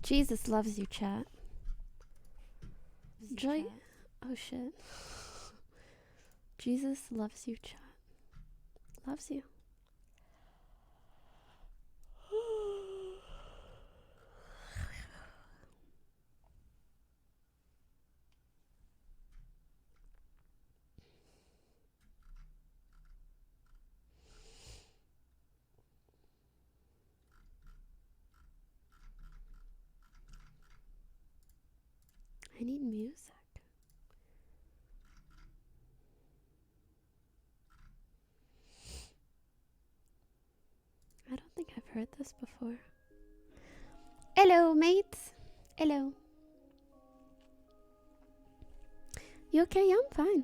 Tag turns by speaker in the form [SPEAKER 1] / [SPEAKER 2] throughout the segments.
[SPEAKER 1] Jesus loves you, chat. Joy. Oh shit. Jesus loves you, chat. Loves you. I need music. I don't think I've heard this before. Hello, mates. Hello. You okay? Yeah, I'm fine.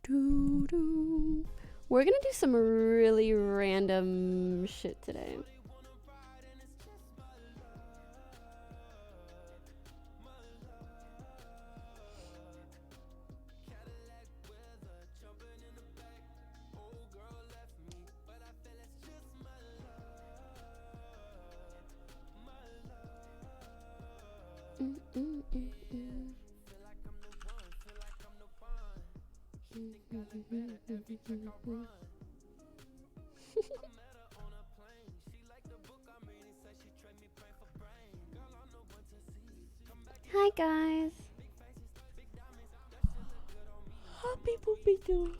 [SPEAKER 1] Doo-doo. We're gonna do some really random shit today. Hi guys. Happy poopy doo.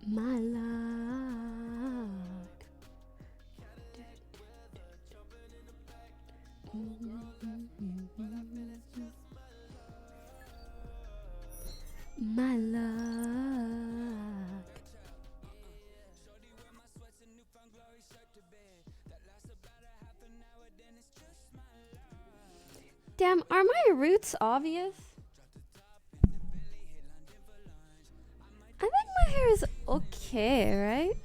[SPEAKER 1] My luck. My luck. Damn, are my roots obvious? I think my hair is okay, right?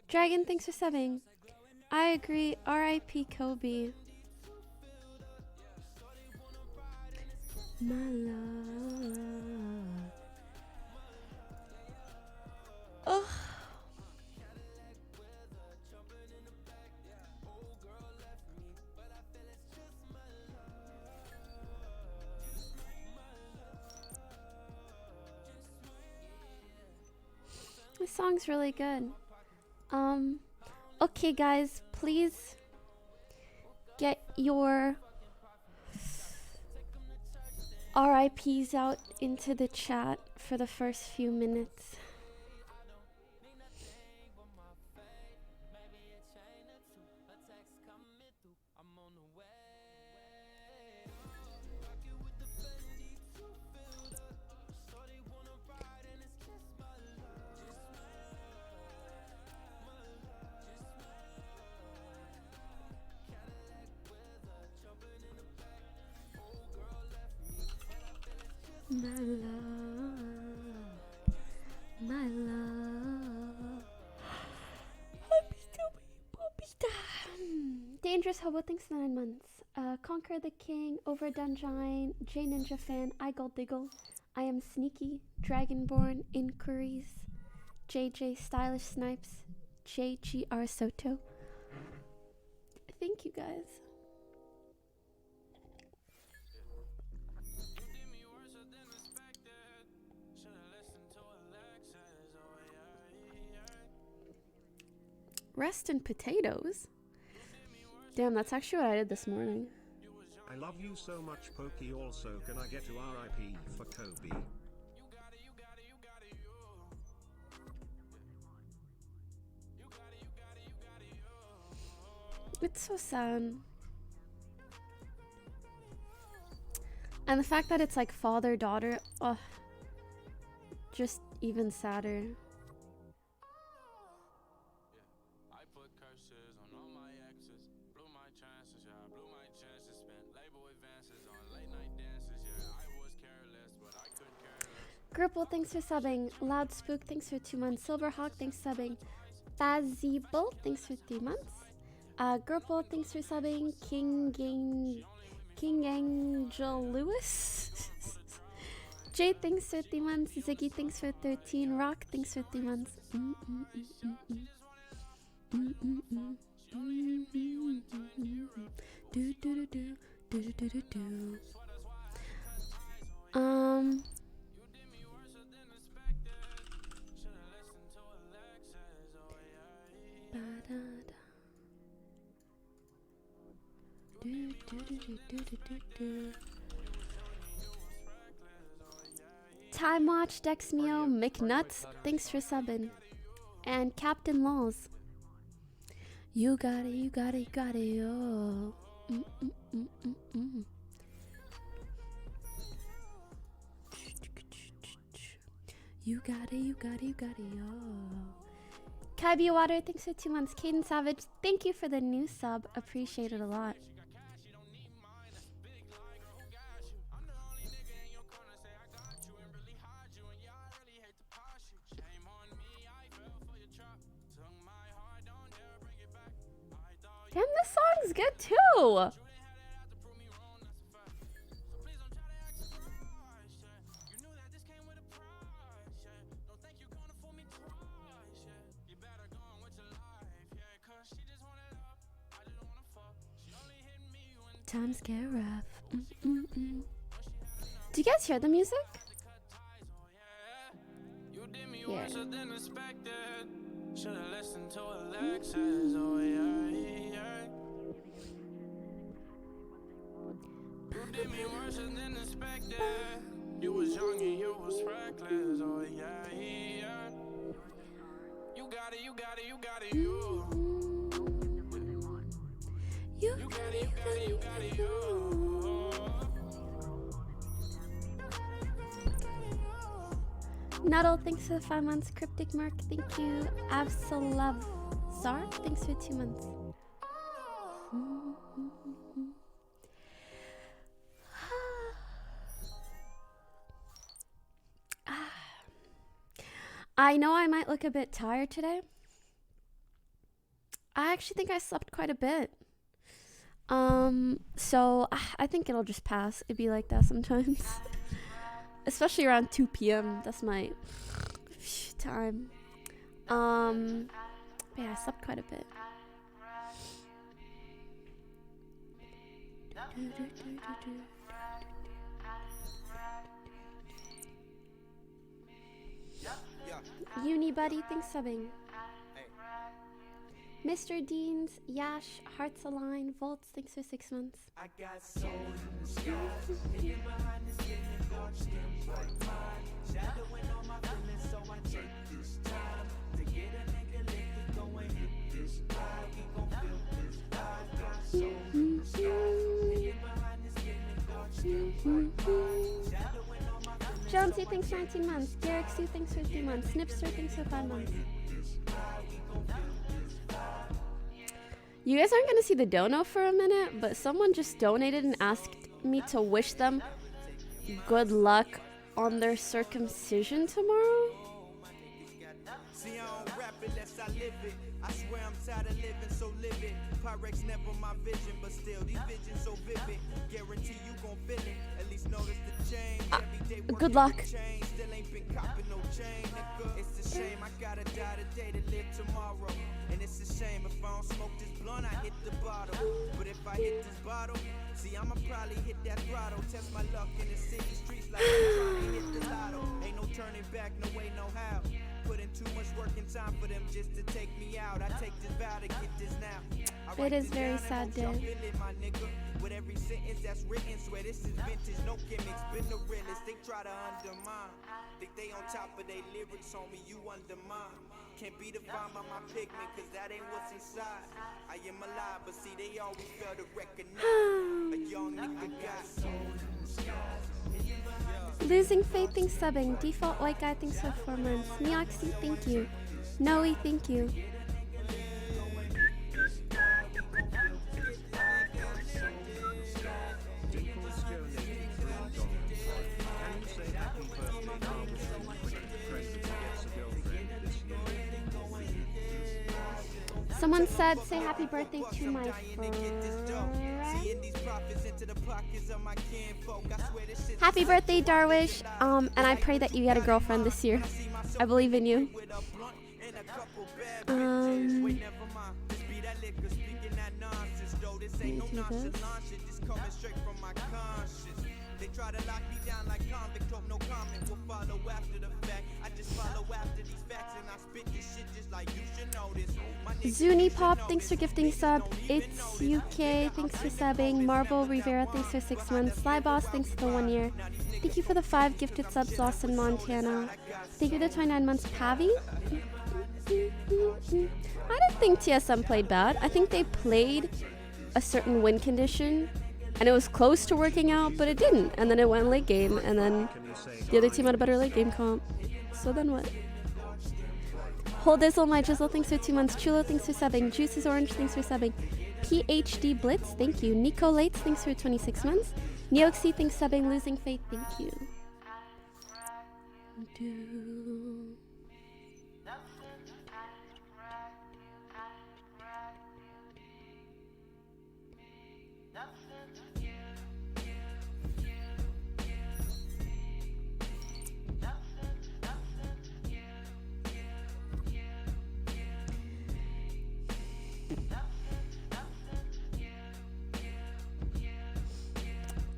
[SPEAKER 1] Dragon, thanks for subbing. I agree. R.I.P. Kobe. My love. Oh. This song's really good. Okay guys, please get your RIPs out into the chat for the first few minutes. My love, my love. Dangerous Hobo, thanks for 9 months. Conquer the King, Over Dungeon, J Ninja Fan, I Gold Diggle, I Am Sneaky, Dragonborn, Inquiries, JJ Stylish Snipes, JGR Soto. Thank you guys. Rest in potatoes? Damn, that's actually what I did this morning.
[SPEAKER 2] I love you so much, Pokey. Also, can I get to RIP for Kobe?
[SPEAKER 1] It's so sad. And the fact that it's like father-daughter, oh, just even sadder. Gripple, thanks for subbing. Loud Spook, thanks for 2 months. Silverhawk, thanks for subbing. Fazzible, thanks for 3 months. Girlpo, thanks for subbing. King Angel Lewis. Jay, thanks for 3 months. Ziggy, thanks for 13. Rock, thanks for 3 months. Time Watch, Dexmio, McNuts, thanks for subbing. And Captain Laws. You got it, you got it, you got it, yo. You got it, you got it, you got it, yo. Kaibi Water, thanks for 2 months. Caden Savage, thank you for the new sub. Appreciate it a lot. Damn, this song's good too. Times get rough. Do you guys hear the music? Yeah. Should've listened to Alexis, oh yeah, yeah. You did me worse than expected. You was young and you was reckless, oh yeah, yeah. You got it, you got it, you got it, you. You got it, you got it, you got it, you. Nuddle, thanks for the 5 months. Cryptic Mark, thank you. Absolove Zar, thanks for 2 months. I know I might look a bit tired today. I actually think I slept quite a bit. So I think it'll just pass. It'd be like that sometimes. Especially around 2 p.m. That's my time. Yeah, I slept quite a bit. Uni Buddy, thanks subbing. Mr. Deans, Yash, Hearts Align, Volts, thanks for 6 months. I got soul in the sky, hidden behind the skin and dark skin, white mind, shadowing on my feelings, so I take this time to get a nigga lit, go and hit this high, we gon' feel this high. I got soul in the sky, hidden behind the skin and dark skin, white mind, shadowing on my feelings. Jonesy, thanks for 19 months. Garrick Sue, thanks for 3 months. Snipster, thanks for 5 months. You guys aren't going to see the dono for a minute, but someone just donated and asked me to wish them good luck on their circumcision tomorrow. See, I don't rap it unless I live it. I swear I'm tired of living so livid. Pyrex never my vision, but still these visions so vivid. Guarantee you gon' feel it. At least notice the change. Every day good luck. Still ain't been copping no chain, nigga. It's a shame I gotta die today to live tomorrow. And it's a shame if I don't smoke this blunt, I hit the bottle. But if I hit this bottle, see, I'ma probably hit that throttle. Test my luck in the city streets like I'm trying to hit the lotto. Ain't no turning back, no way, no how. Put in too much work and time for them just to take me out. I take this vow to get this now. It is very sad day. With every sentence that's written, swear this is vintage, no gimmicks. Been the realest, they try to undermine. Think they on top of their lyrics on me, you undermine. Can't be defined by my pigment, cause that ain't what's inside. I am alive, but see, they always fail to recognize. A young nigga got soul. Losing faith, thanks subbing. Default white guy, thanks for 4 months. Neoxy, thank you. Noe, thank you. Someone said, say happy birthday to my friend. Happy birthday, Darwish. And I pray that you get a girlfriend this year. I believe in you. Let me do this. They try to lock me down like convict, hope no comment will follow after the fact. I just follow after these facts and I spit this shit just like you should know this. Zuni Pop, thanks for gifting sub. It's UK, thanks for subbing. Marble Rivera, thanks for 6 months. Sly Boss, thanks for the 1 year. Thank you for the 5 gifted subs, Lost in Montana. Thank you for the 29 months, Pavi. I didn't think TSM played bad. I think they played a certain win condition and it was close to working out, but it didn't. And then it went late game, and then the other team had a better late game comp. So then what? Whole Dizzle, my Jizzle, thanks for 2 months. Chulo, thanks for subbing. Juices Orange, thanks for subbing. PhD Blitz, thank you. Nico Lates, thanks for 26 months. Neoxy, thanks for subbing. Losing Faith, thank you.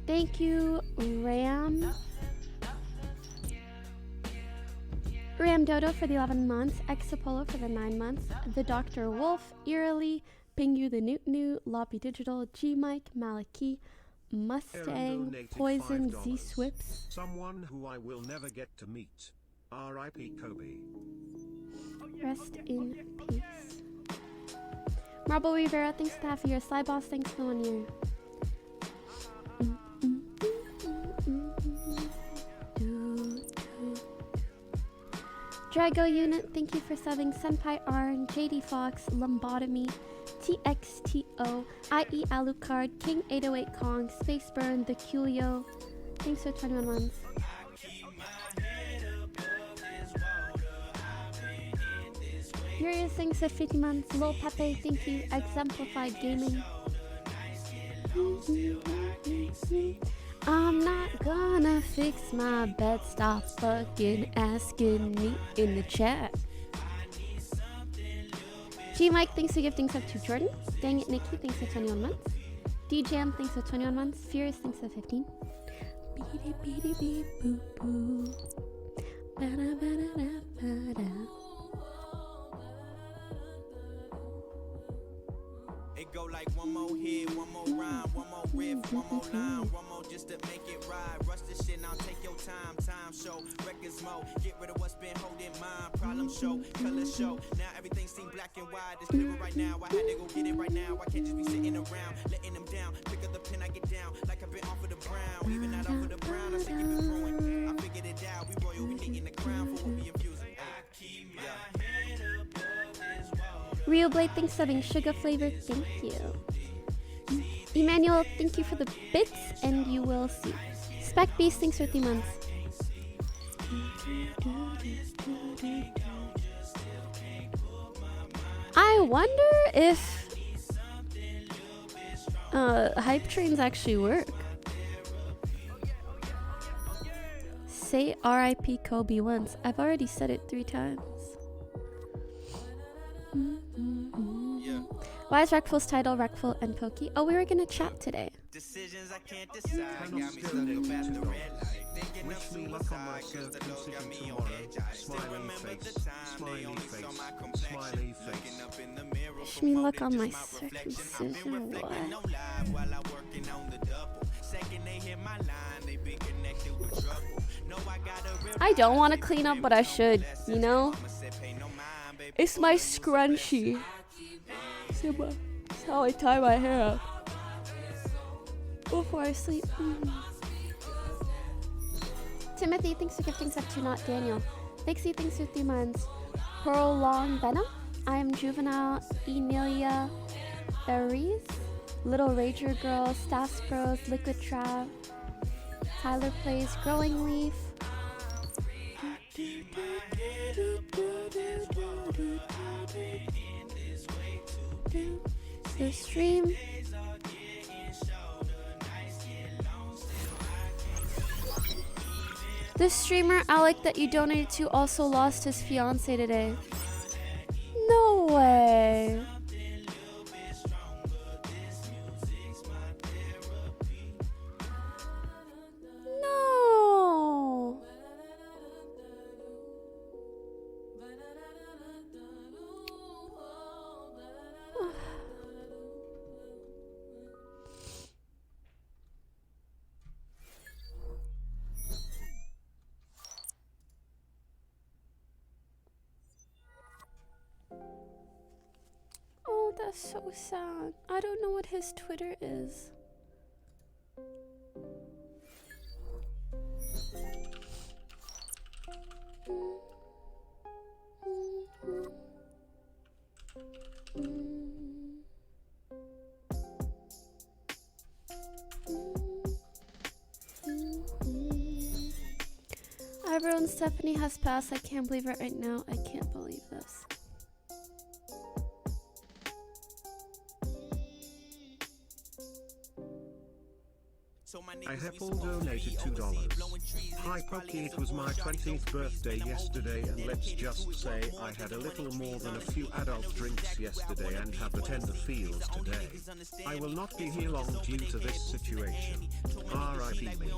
[SPEAKER 1] Thank you, Ram Dodo for the 11 months, Exapolo for the 9 months, The Dr. Wolf, Eerily, Pingu the Newt New, Loppy Digital, G Mike, Maliki, Mustang, Poison, Z Swips.
[SPEAKER 2] Someone who I will never get to meet. R.I.P. Kobe.
[SPEAKER 1] Rest in peace. Marble Rivera, thanks for half a year. Sly Boss, thanks for 1 year. Drago Unit, thank you for subbing. Senpai Arn, JD Fox, Lumbotomy, TXTO, IE Alucard, King 808 Kong, Space Burn, The Culio. Thanks for 21 months. Furious, thanks for 50 months. Lil Pepe, thank you. Exemplified Gaming. I'm not gonna fix my bed, stop fucking asking me in the chat. G Mike, thanks for gifting sub to Jordan. Dang it, Nikki, thanks for 21 months. DJM, thanks for 21 months. Furious, thanks for 15. Beady beady beep boo boo. Ba-da ba-da ba-da.
[SPEAKER 3] It go like one more hit, one more rhyme, one more riff, one more line, one more just to make it right. Rush this shit now, take your time, time show, records mo. Get rid of what's been holding mine. Problem show, color show. Now everything seem black and white. It's clearer right now. I had to go get it right now. I can't just be sitting around, letting them down. Pick up the pen, I get down, like I've been off of the brown. Even not off of the brown, I say keep it growing. I figured it out. We royal, we needing the crown for what we abusing. I keep my head above this wall.
[SPEAKER 1] Real Blade, thanks for subbing. Sugar Flavor, thank you. Emmanuel, thank you for the bits, and you will see. Spec Beast, thanks for 3 months. I wonder if hype trains actually work. Say R.I.P. Kobe once. I've already said it 3 times. Why is Reckful's title Reckful and Pokey? Oh, we were gonna chat today.
[SPEAKER 3] Decisions I can't decide. Got me stuck up at the red light. Thinking of suicide, cause the dog got me on edge. I still remember the time they only saw my complexion. Looking up in the mirror.
[SPEAKER 1] Wish me luck on my circumcision. What?
[SPEAKER 3] While I working on the double. Second they hit my line, they been connected with trouble. No, I got a
[SPEAKER 1] I don't want to clean up, but I should, you know? It's my scrunchie. That's how I tie my hair up before I sleep. Timothy, thanks for gifting sub to Not Daniel. Vixie, thanks for 3 months. Pearl Long Venom. I am Juvenile. Emilia Berries. Little Rager Girl. Stas Bros. Liquid Trav. Tyler Plays. Growing Leaf. The stream. The streamer Alec that you donated to also lost his fiance today. No way. No. Oh, that's so sad. I don't know what his Twitter is. Eyebrow and Stephanie has passed. I can't believe it right now. I can't believe this.
[SPEAKER 2] I have all donated $2. Hi Poki, it was my 20th birthday yesterday and let's just say I had a little more than a few adult drinks yesterday and have the tender feels today. I will not be here long due to this situation. R.I.P. me.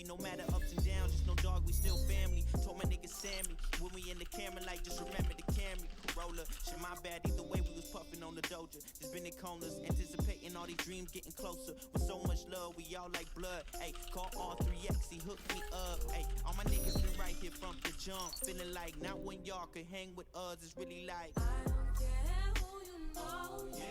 [SPEAKER 2] No matter ups and downs, just no dog, we still family. Told my nigga Sammy, when we in the camera, like just remember to carry. Corolla, shit my bad, either way we was puffing on the doja. Just been in corners, anticipating all these dreams getting closer. With so much love, we all like blood. Ayy, call all 3X, he hooked me up. Ayy, all my niggas been right here from the jump. Feeling like not when y'all could hang with us, it's really like I don't care who you know, yeah.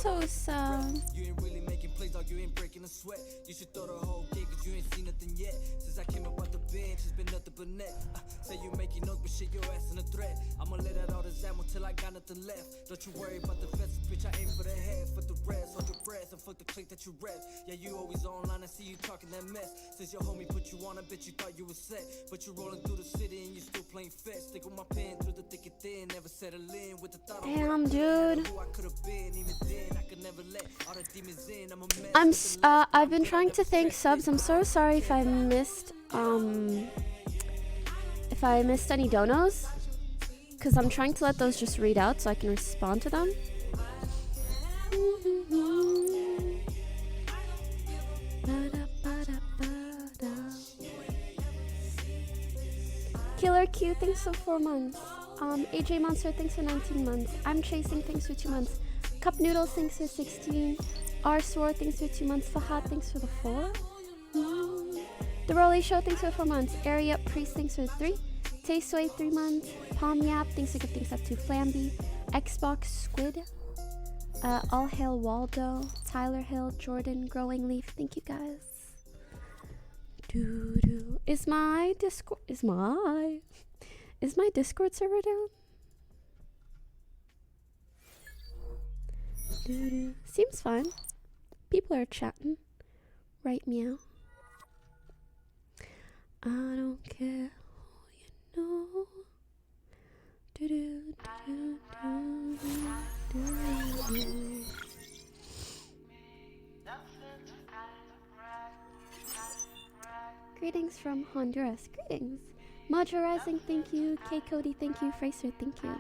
[SPEAKER 1] So sad.
[SPEAKER 3] You ain't really making plays, dog, you ain't breaking a sweat. You should throw the whole game, cause you ain't seen nothing yet. Since I came up out the bench, it's been nothing but net. Say you making notes, but shit, your ass in a threat. I'ma let out all this ammo till I got nothing left. Don't you worry about the vest, bitch, I aim for the head. Fuck the rest, hold your breath, and fuck the clique that you rep. Yeah, you always online, I see you talking that mess. Since your homie put you on, I bet you thought you was set. But you rolling through the city and you still playing fast. Stick with my pen through the thick and thin, never settle in with the thought.
[SPEAKER 1] Damn, dude.
[SPEAKER 3] Who I could have been, even then, I could never let all the demons in. I'm a mess.
[SPEAKER 1] I've been trying to thank subs. I'm so sorry if I missed any donos, because I'm trying to let those just read out so I can respond to them. Killer Q, thanks for 4 months. AJ Monster, thanks for 19 months. I'm Chasing, thanks for 2 months. Cup Noodles, thanks for 16. R Sword, thanks for 2 months. Fahad, thanks for the 4. The Rolly Show, thanks for 4 months. Area Priest, thanks for 3. Tasteway, 3 months. Palm Yap, thanks for gifting up to Flamby. Xbox Squid. All Hail Waldo. Tyler Hill, Jordan, Growing Leaf, thank you guys. Is my Discord server down? Seems fine. People are chatting. Right, meow. I don't care who you know. Greetings from Honduras. Greetings. Mojo Rising, thank you. K Cody, thank you. Fraser, thank you.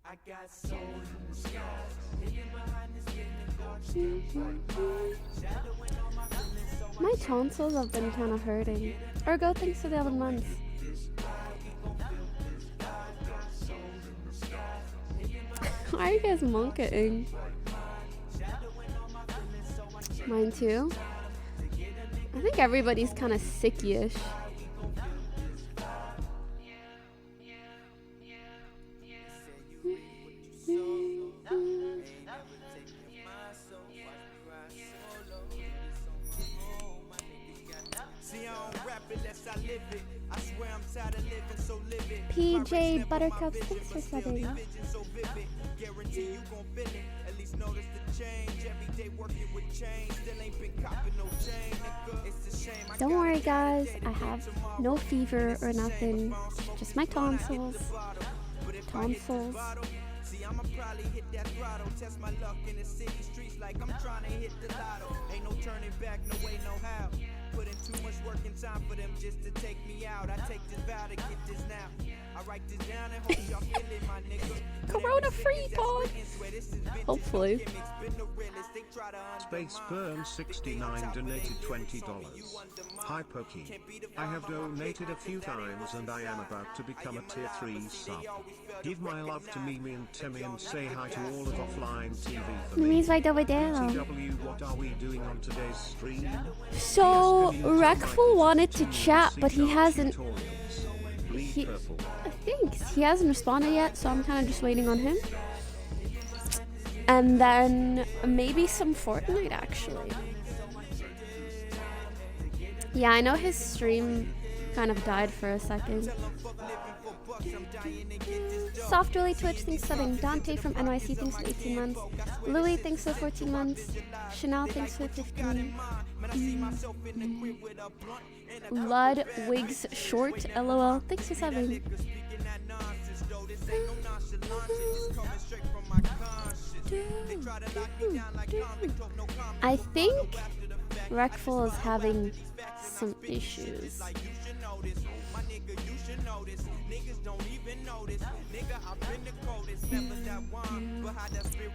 [SPEAKER 3] I got soul in the skies, hidden behind this getting dark.
[SPEAKER 1] My tonsils have been kind of hurting. Ergo, thanks for the 11 months. Why are you guys monking? Mine too. I think everybody's kind of sicky-ish. PJ Buttercup, thanks for subbing. Don't worry guys, I have no fever or nothing, just my tonsils. See, I'ma probably hit that throttle, test my luck in the city streets like I'm trying to hit the lotto. Ain't no turning back, no way, no how. Put in too much work and time for them just to take me out. I take this vow to get this now. I write this down and hope y'all feel it, my nigga. Corona free, boy. Hopefully.
[SPEAKER 2] Space Burn 69 donated $20. Hi Poki. I have donated a few times and I am about to become a tier 3 sub. Give my love to Mimi and Timmy and say hi to all of OfflineTv for me.
[SPEAKER 1] Mimi's right over there.
[SPEAKER 2] TW, what are we doing on today's stream?
[SPEAKER 1] So, Reckful wanted to chat, but he hasn't... I think he hasn't responded yet, so I'm kind of just waiting on him. And then maybe some Fortnite, actually. Yeah, I know his stream kind of died for a second. Soft Willy Twitch, thanks for subbing. Dante from NYC, thanks for 18 months. Louis, thanks for 14 months. Chanel, thanks for 15. Ludwig's Short, LOL, thanks for subbing. I think Reckful is having some issues.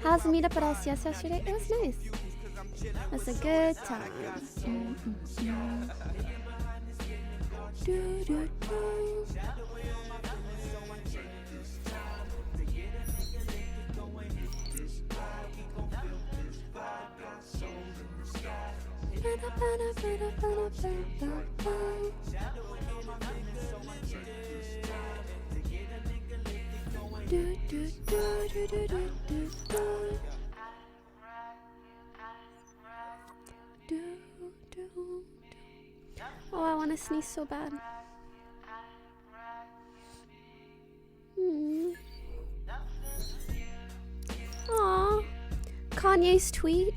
[SPEAKER 1] How's the meetup at LCS yesterday? It was nice. It was a good time. Oh, I want to sneeze so bad. Aww. Kanye's tweet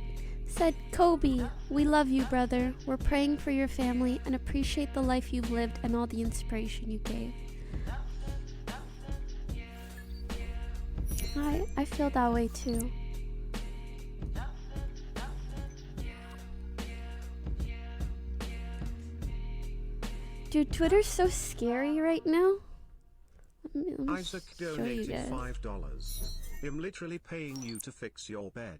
[SPEAKER 1] said, Kobe, we love you, brother. We're praying for your family and appreciate the life you've lived and all the inspiration you gave. I feel that way too. Dude, Twitter's so scary right now. Let me
[SPEAKER 2] Isaac donated $5. I'm literally paying you to fix your bed.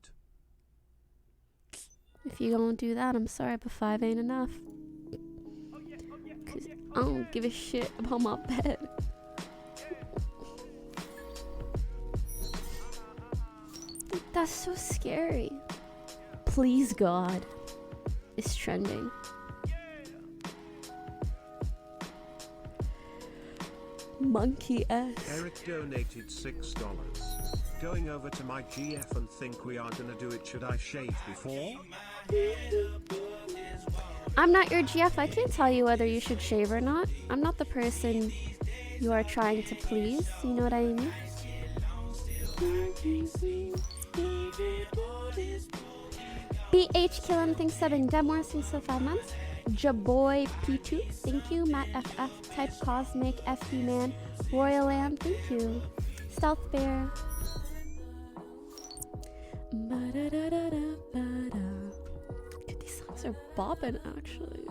[SPEAKER 1] If you don't do that, I'm sorry, but 5 ain't enough. Cause I don't give a shit about my bed. That's so scary. Please God is trending. Monkey S.
[SPEAKER 2] Eric donated $6. Going over to my GF and think we are gonna do it. Should I shave before?
[SPEAKER 1] I'm not your GF. I can't tell you whether you should shave or not. I'm not the person you are trying to please. You know what I mean? BH Killen, thanks 7. Demore, thanks for 5 months. Jaboy P2, thank you. Matt FF, Type Cosmic, FD Man, Royal Lamb, thank you. Stealth Bear. Dude, these songs are bopping actually.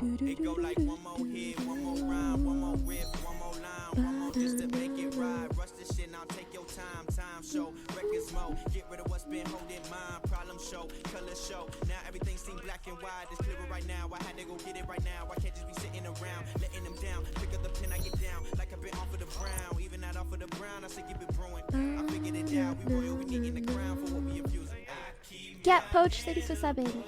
[SPEAKER 3] It go like one more hit, one more rhyme, one more riff, one more line, one more just to make it right. Rush this shit now, take your time, time show, records mo, get rid of what's been holding mine, problem show, color show. Now everything seems black and white, it's clearer right now. I had to go get it right now. I can't just be sitting around, letting them down. Pick up the pen, I get down, like I've been frown. Even that off of the brown, I say keep it brewing. I figured it out, we royal, we needing the crown for what we abusing.
[SPEAKER 1] Get Poach, thanks for subbing.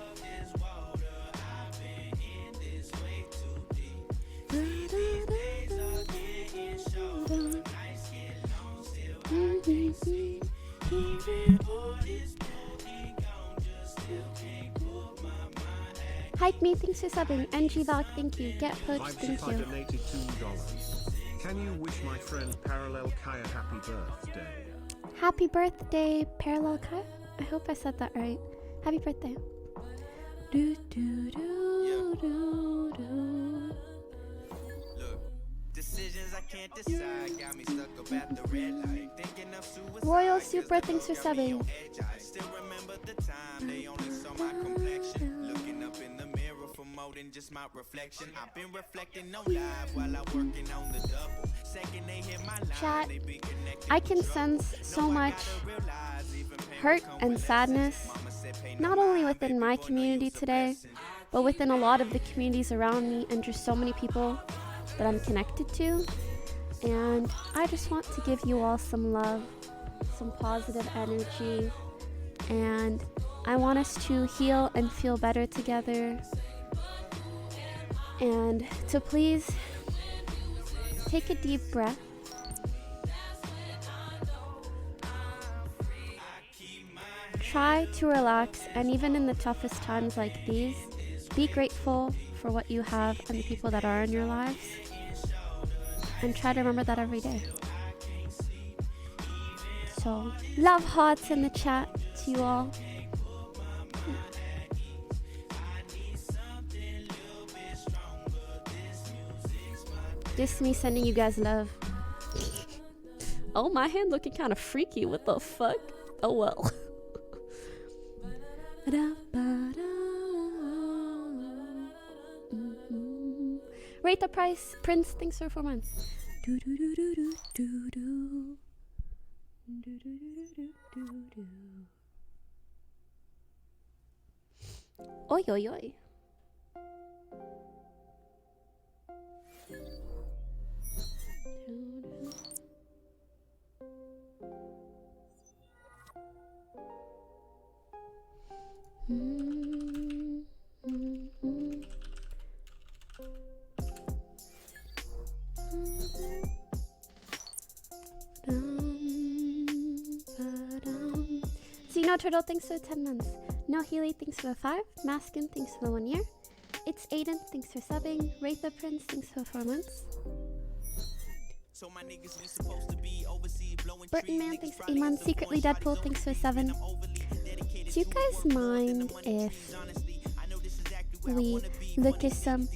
[SPEAKER 1] Hype me, thanks for subbing. NG Valk, thank you. Get Poach, thank
[SPEAKER 2] I
[SPEAKER 1] you.
[SPEAKER 2] donated $2. Can you wish my friend Parallel Kaya happy birthday?
[SPEAKER 1] Happy birthday, Parallel Kai. I hope I said that right. Happy birthday. Do, do, do, do, do.
[SPEAKER 3] Look, decisions I can't decide got me stuck up at the red light. Thinking of suicide.
[SPEAKER 1] Royal Super, thanks for subbing.
[SPEAKER 3] I still remember the time they only saw my complexion. Looking up in the mirror for more than just my reflection. I've been reflecting no live while I'm working on the double. Second they hit my line,
[SPEAKER 1] Chat,
[SPEAKER 3] they be connected.
[SPEAKER 1] I can sense so much hurt and sadness, not only within my community today, but within a lot of the communities around me and just so many people that I'm connected to. And I just want to give you all some love, some positive energy, and I want us to heal and feel better together. And to please take a deep breath. Try to relax, and even in the toughest times like these, be grateful for what you have and the people that are in your lives. And try to remember that every day. So, love hearts in the chat to you all. Just me sending you guys love. Oh, my hand looking kind of freaky. What the fuck? Oh well. Rate the price. Prince, thanks for 4 months. Do do do do do do do. Do do do do do do. Oi oi oi. Xeno Turtle, thanks for 10 months. No Healy, thanks for the 5. Maskin, thanks for the 1 year. It's Aiden, thanks for subbing. Wraitha Prince, thanks for 4 months.
[SPEAKER 3] So my niggas we supposed to be overseas blowing
[SPEAKER 1] Burton Man, thanks for 8 months. Secretly Deadpool, thanks for 7. Do you guys mind if we look at some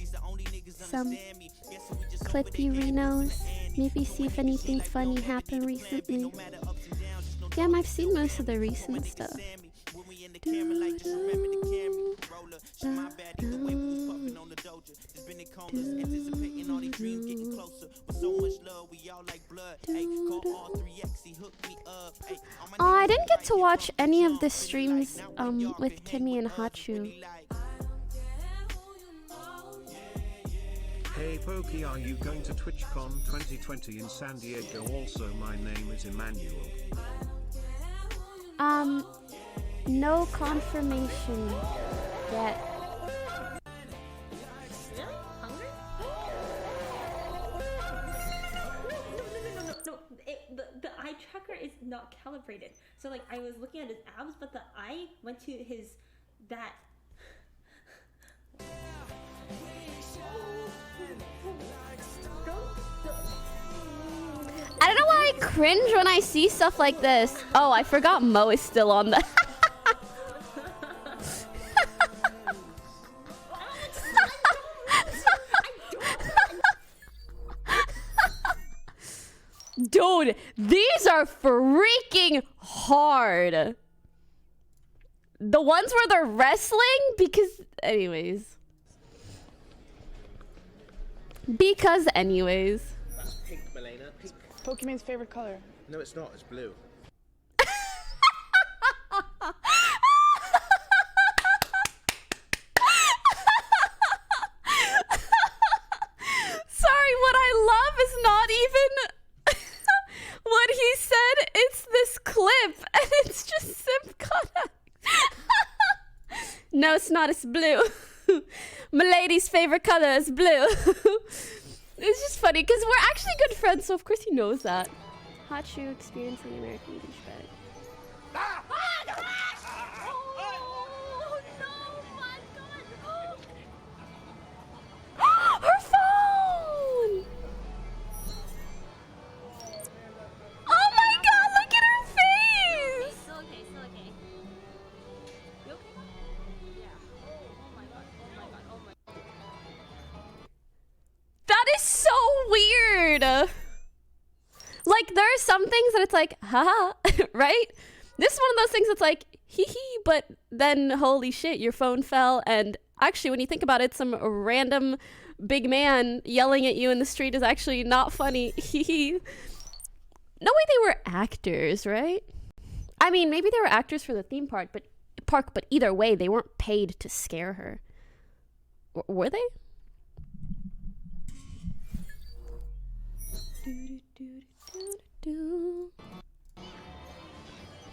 [SPEAKER 1] clippy Renos? Maybe see if anything funny happened recently. Damn, I've seen most of the recent stuff. Oh, I didn't get to watch any of the streams with Kimmy and Hachu.
[SPEAKER 2] Hey Pokey, are you going to TwitchCon 2020 in San Diego? Also, my name is Emmanuel.
[SPEAKER 1] No confirmation yet.
[SPEAKER 4] No. The eye tracker is not calibrated. So like I was looking at his abs, but the eye went to his that.
[SPEAKER 1] I don't know why I cringe when I see stuff like this. Oh, I forgot Mo is still on the. Dude, these are freaking hard. The ones where they're wrestling, because anyways. That's
[SPEAKER 5] pink, Melena. Pink.
[SPEAKER 6] Pokimane's favorite color.
[SPEAKER 5] No, it's not. It's blue.
[SPEAKER 1] Sorry, what I love is not even it's not, it's blue. My lady's favorite color is blue. It's just funny because we're actually good friends, so of course he knows that. Hot shoe experiencing American douchebag. Oh no, my god! Her phone! Oh my god, look at her face!
[SPEAKER 6] Still okay, still okay. You okay? Yeah. Oh my god, oh my god, oh my god.
[SPEAKER 1] That is so weird! Like, there are some things that it's like, haha, right? This is one of those things that's like, hee hee, but then holy shit, your phone fell. And actually, when you think about it, some random big man yelling at you in the street is actually not funny. Hee hee. No way they were actors, right? I mean, maybe they were actors for the theme park, but either way, they weren't paid to scare her. Were they?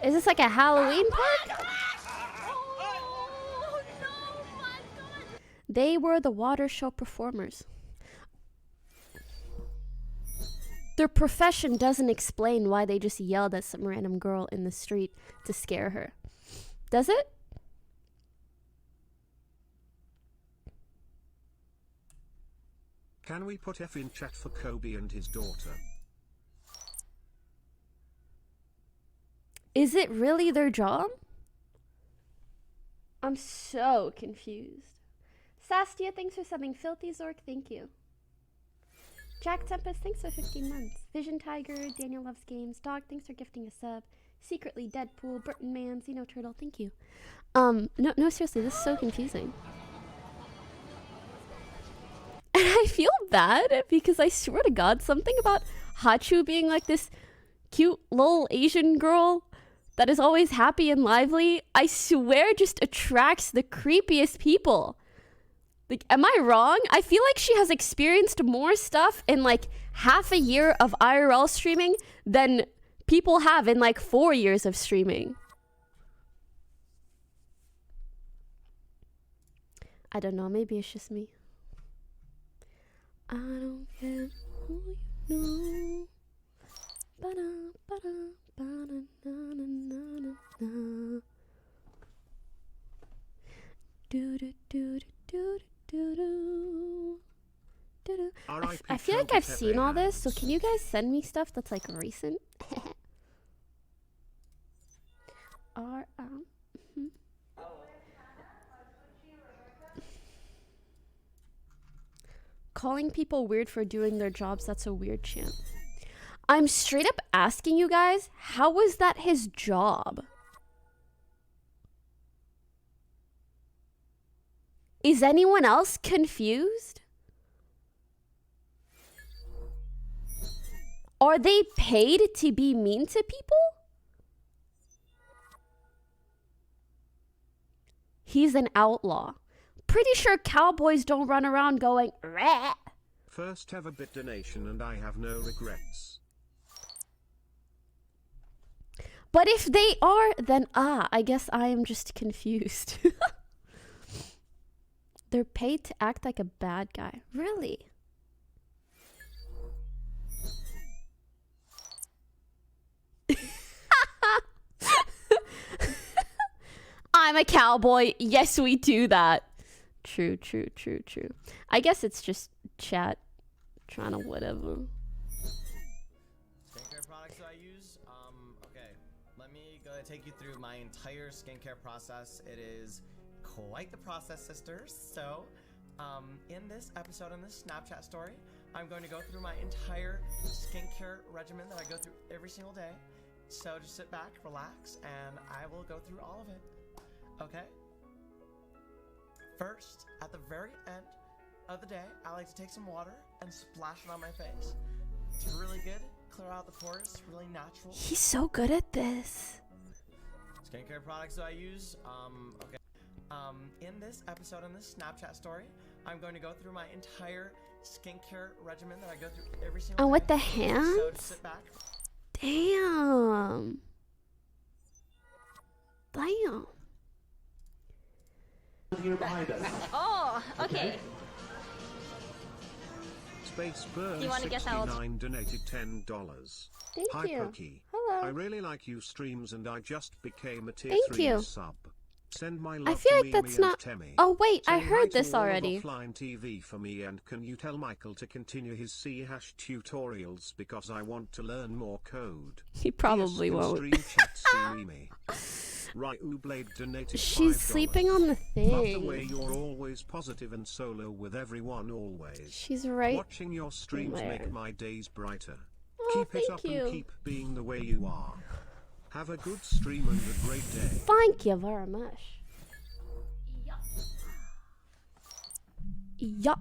[SPEAKER 1] Is this like a Halloween park? Oh, no, my God. They were the water show performers. Their profession doesn't explain why they just yelled at some random girl in the street to scare her. Does it?
[SPEAKER 2] Can we put F in chat for Kobe and his daughter?
[SPEAKER 1] Is it really their job? I'm so confused. Sastia, thanks for subbing. Filthy Zork, thank you. Jack Tempest, thanks for 15 months. Vision Tiger, Daniel Loves Games. Dog, thanks for gifting a sub. Secretly Deadpool, Burton Man, Xeno Turtle, thank you. No, seriously, this is so confusing. And I feel bad because I swear to God, something about Hachu being like this cute little Asian girl that is always happy and lively, I swear just attracts the creepiest people. Like, am I wrong? I feel like she has experienced more stuff in like half a year of IRL streaming than people have in like 4 years of streaming. I don't know, maybe it's just me. I don't care who you know. Ba-da, ba-da, ba-da, na-na-na-na-na. Do-do-do-do-do-do-do. I feel like I've seen all this, so can you guys send me stuff that's like recent? Calling people weird for doing their jobs, that's a weird chant. I'm straight up asking you guys, how was that his job? Is anyone else confused? Are they paid to be mean to people? He's an outlaw. Pretty sure cowboys don't run around going, "Rah."
[SPEAKER 2] First ever bit donation and I have no regrets.
[SPEAKER 1] But if they are, then I guess I am just confused. They're paid to act like a bad guy. Really? I'm a cowboy. Yes, we do that. True. I guess it's just chat trying to whatever.
[SPEAKER 7] Skincare products that I use? Okay. Let me go take you through my entire skincare process. It is quite the process, sisters. So, in this episode, in this Snapchat story, I'm going to go through my entire skincare regimen that I go through every single day. So just sit back, relax, and I will go through all of it. Okay? First, at the very end of the day, I like to take some water and splash it on my face. It's really good, clear out the pores, really natural.
[SPEAKER 1] He's so good at this.
[SPEAKER 7] Skincare products that I use, okay. In this episode, in this Snapchat story, I'm going to go through my entire skincare regimen that I go through every single day.
[SPEAKER 1] And with the
[SPEAKER 7] So
[SPEAKER 1] hands?
[SPEAKER 7] just sit back.
[SPEAKER 1] Damn.
[SPEAKER 8] Here behind us.
[SPEAKER 6] Oh, okay.
[SPEAKER 2] Space Burn
[SPEAKER 6] You wanna guess how old?
[SPEAKER 2] 69 donated $10.
[SPEAKER 1] Thank
[SPEAKER 2] Hi
[SPEAKER 1] you.
[SPEAKER 2] Poki.
[SPEAKER 1] Hello.
[SPEAKER 2] I really like you streams and I just became a tier
[SPEAKER 1] Thank
[SPEAKER 2] 3
[SPEAKER 1] you.
[SPEAKER 2] sub. Send my love
[SPEAKER 1] I feel
[SPEAKER 2] to
[SPEAKER 1] like that's
[SPEAKER 2] Mimi
[SPEAKER 1] not.
[SPEAKER 2] and Temmie.
[SPEAKER 1] Oh wait, I
[SPEAKER 2] Say hi
[SPEAKER 1] heard
[SPEAKER 2] to
[SPEAKER 1] this
[SPEAKER 2] all of
[SPEAKER 1] already.
[SPEAKER 2] OfflineTv for me, and can you tell Michael to continue his C# tutorials because I want to learn more code.
[SPEAKER 1] He probably
[SPEAKER 2] Yes, in
[SPEAKER 1] won't.
[SPEAKER 2] Stream chat, see Mimi. Ryu Blade donated
[SPEAKER 1] She's
[SPEAKER 2] $5.
[SPEAKER 1] sleeping on the
[SPEAKER 2] Love the way
[SPEAKER 1] thing.
[SPEAKER 2] you're always positive and solo with everyone always.
[SPEAKER 1] She's right.
[SPEAKER 2] Watching your streams
[SPEAKER 1] there.
[SPEAKER 2] make my days brighter.
[SPEAKER 1] Oh,
[SPEAKER 2] Keep it
[SPEAKER 1] thank
[SPEAKER 2] up
[SPEAKER 1] you.
[SPEAKER 2] and keep being the way you are. Have a good stream and a great day.
[SPEAKER 1] Thank you very much. Yup.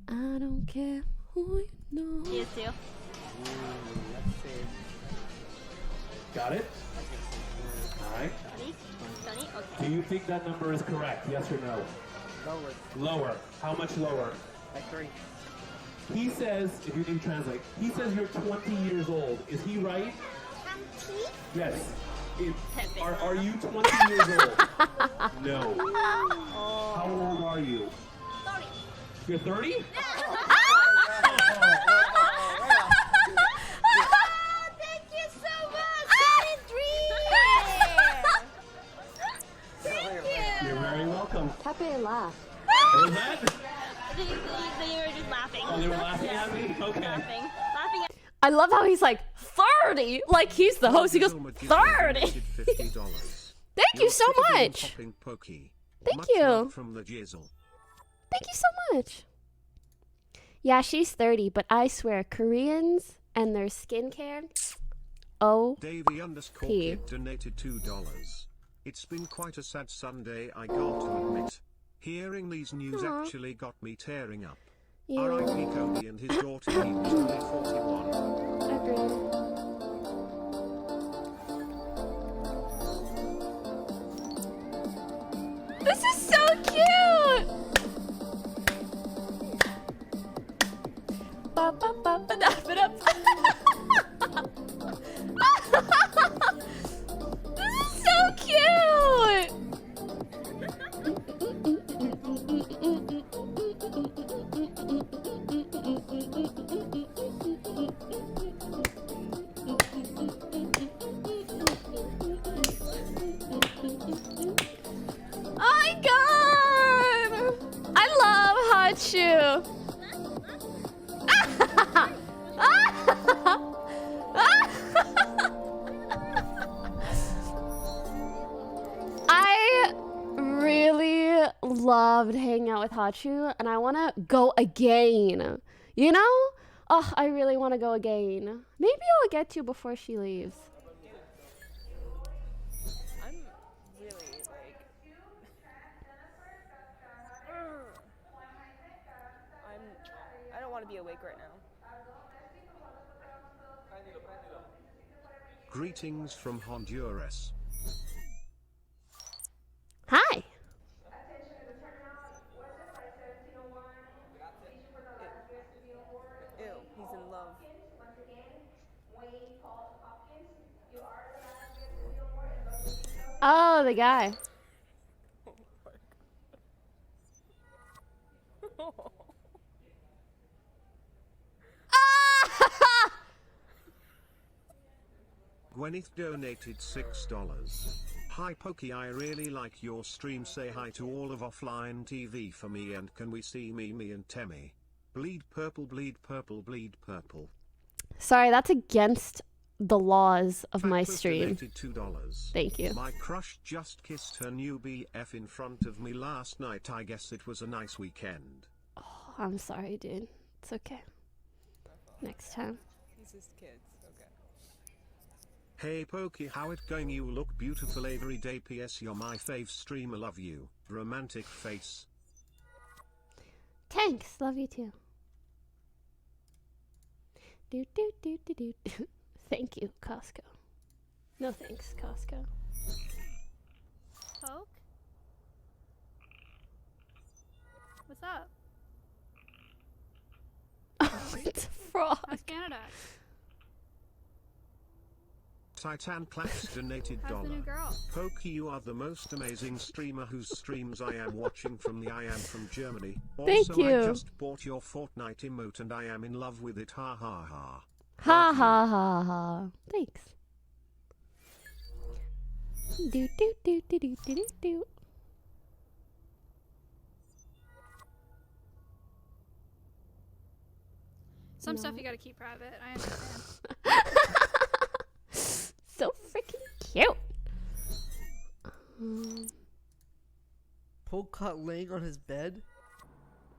[SPEAKER 1] I don't care who you know.
[SPEAKER 6] You too.
[SPEAKER 8] Let's see. Got it? Alright.
[SPEAKER 6] Sunny, okay.
[SPEAKER 8] Do you think that number is correct? Yes or no?
[SPEAKER 5] Lower.
[SPEAKER 8] Lower. How much lower?
[SPEAKER 5] Like 3.
[SPEAKER 8] He says, if you can translate, he says you're 20 years old. Is he right?
[SPEAKER 6] 20?
[SPEAKER 8] Yes. Are you 20 years old? No.
[SPEAKER 6] Oh.
[SPEAKER 8] How old are you?
[SPEAKER 6] 30.
[SPEAKER 8] You're 30?
[SPEAKER 6] Thank you so much. Thank you.
[SPEAKER 8] You're very welcome.
[SPEAKER 1] Happy and laugh.
[SPEAKER 8] What was that?
[SPEAKER 6] They were just laughing.
[SPEAKER 8] Oh, they were laughing at me? Okay.
[SPEAKER 6] Laughing at
[SPEAKER 1] I love how he's like 30. Like he's the host. He goes 30.
[SPEAKER 2] $50.
[SPEAKER 1] Thank you so much.
[SPEAKER 2] Hopping Poki.
[SPEAKER 1] Thank
[SPEAKER 2] Much
[SPEAKER 1] you.
[SPEAKER 2] love from the Jizzle.
[SPEAKER 1] Thank you so much. Yeah, she's 30, but I swear, Koreans and their skincare. Oh,
[SPEAKER 2] Davey underscore
[SPEAKER 1] P.
[SPEAKER 2] kid donated $2. It's been quite a sad Sunday, I got to admit. Hearing these news
[SPEAKER 1] Aw.
[SPEAKER 2] actually got me tearing up.
[SPEAKER 1] you
[SPEAKER 2] R.I.P. Cody and his daughter, he was only 41.
[SPEAKER 1] agreed. This is so cute. Ba, ba, ba, ba, da, ba, da. This is so cute. Oh my god! I love Hachu. I really loved hanging out with Hachu, and I want to go again. You know? Oh, I really want to go again. Maybe I'll get to before she leaves.
[SPEAKER 6] I'm really like. I don't want to be awake right now.
[SPEAKER 2] Greetings from Honduras.
[SPEAKER 1] Hi.
[SPEAKER 6] Ew, he's in love.
[SPEAKER 1] Oh, the guy.
[SPEAKER 2] Gwyneth donated $6. Hi Pokey, I really like your stream. Say hi to all of OfflineTv for me, and can we see Mimi and Temmie? Bleed purple, bleed purple, bleed purple.
[SPEAKER 1] Sorry, that's against the laws of my
[SPEAKER 2] Fatfus
[SPEAKER 1] stream.
[SPEAKER 2] donated $2.
[SPEAKER 1] Thank you.
[SPEAKER 2] My crush just kissed her new BF in front of me last night. I guess it was a nice weekend.
[SPEAKER 1] Oh, I'm sorry, dude. It's okay. Next time.
[SPEAKER 6] He's just kids. Okay.
[SPEAKER 2] Hey Pokey, how it going? You look beautiful every day. PS, you're my fave streamer. Love you. Romantic face.
[SPEAKER 1] Thanks. Love you too. Do do do do do. do. Thank you, Costco. No thanks, Costco.
[SPEAKER 6] Poke? What's up?
[SPEAKER 1] Oh, it's a frog.
[SPEAKER 6] How's Canada?
[SPEAKER 2] Titan Claps donated
[SPEAKER 9] How's the new
[SPEAKER 2] $1.
[SPEAKER 9] girl?
[SPEAKER 2] Poki, you are the most amazing streamer whose streams I am watching from the I am from Germany.
[SPEAKER 1] Thank
[SPEAKER 2] Also,
[SPEAKER 1] you.
[SPEAKER 2] I just bought your Fortnite emote and I am in love with it. Ha ha ha.
[SPEAKER 1] Ha ha ha ha. Thanks. Do do do do do do do do.
[SPEAKER 9] Some stuff you gotta keep private. I understand.
[SPEAKER 1] So freaking cute.
[SPEAKER 5] Poke caught laying on his bed.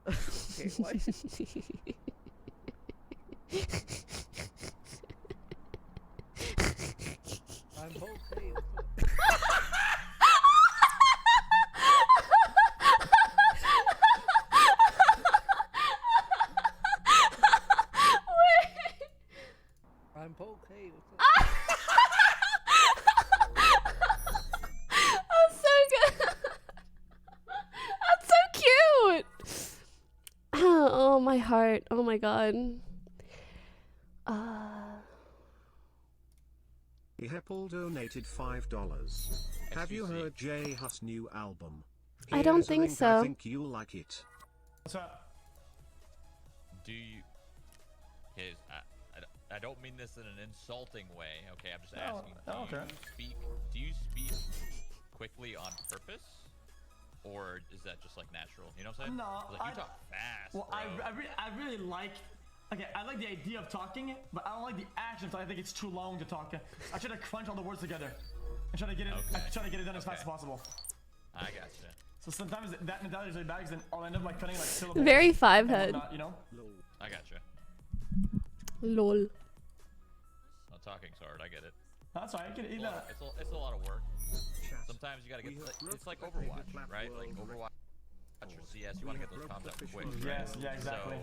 [SPEAKER 5] Okay, what? I'm Poke. Hey, what's up? I'm Poke. Hey, what's up?
[SPEAKER 1] That's so good. That's so cute. Oh, my heart. Oh my god.
[SPEAKER 2] Heppel donated $5. Have you heard J Hus' new album?
[SPEAKER 1] I don't
[SPEAKER 2] Here's a
[SPEAKER 1] think
[SPEAKER 2] link,
[SPEAKER 1] so.
[SPEAKER 2] I think you'll like it.
[SPEAKER 10] What's up?
[SPEAKER 11] Do you? Okay, I don't mean this in an insulting way. Okay, I'm just asking. Do you speak quickly on purpose, or is that just like natural? You know what I'm saying?
[SPEAKER 10] No,
[SPEAKER 11] like you talk fast.
[SPEAKER 10] Well,
[SPEAKER 11] bro.
[SPEAKER 10] I really like. Okay, I like the idea of talking, but I don't like the action. So I think it's too long to talk. I try to crunch all the words together. I try to get it. I try to get it done as fast as possible.
[SPEAKER 11] I gotcha.
[SPEAKER 10] So sometimes that mentality is really bad, because then I'll end up like cutting like syllables.
[SPEAKER 1] Very
[SPEAKER 10] and
[SPEAKER 1] five-head.
[SPEAKER 10] whatnot, you know?
[SPEAKER 11] I gotcha.
[SPEAKER 1] Lol.
[SPEAKER 11] Not talking so hard. I get it.
[SPEAKER 10] That's right. I get it.
[SPEAKER 11] It's a lot of work. Sometimes you gotta get. It's like Overwatch, right? Like Overwatch or CS. You wanna get those comms out quick.
[SPEAKER 10] Yes. Yeah. Exactly.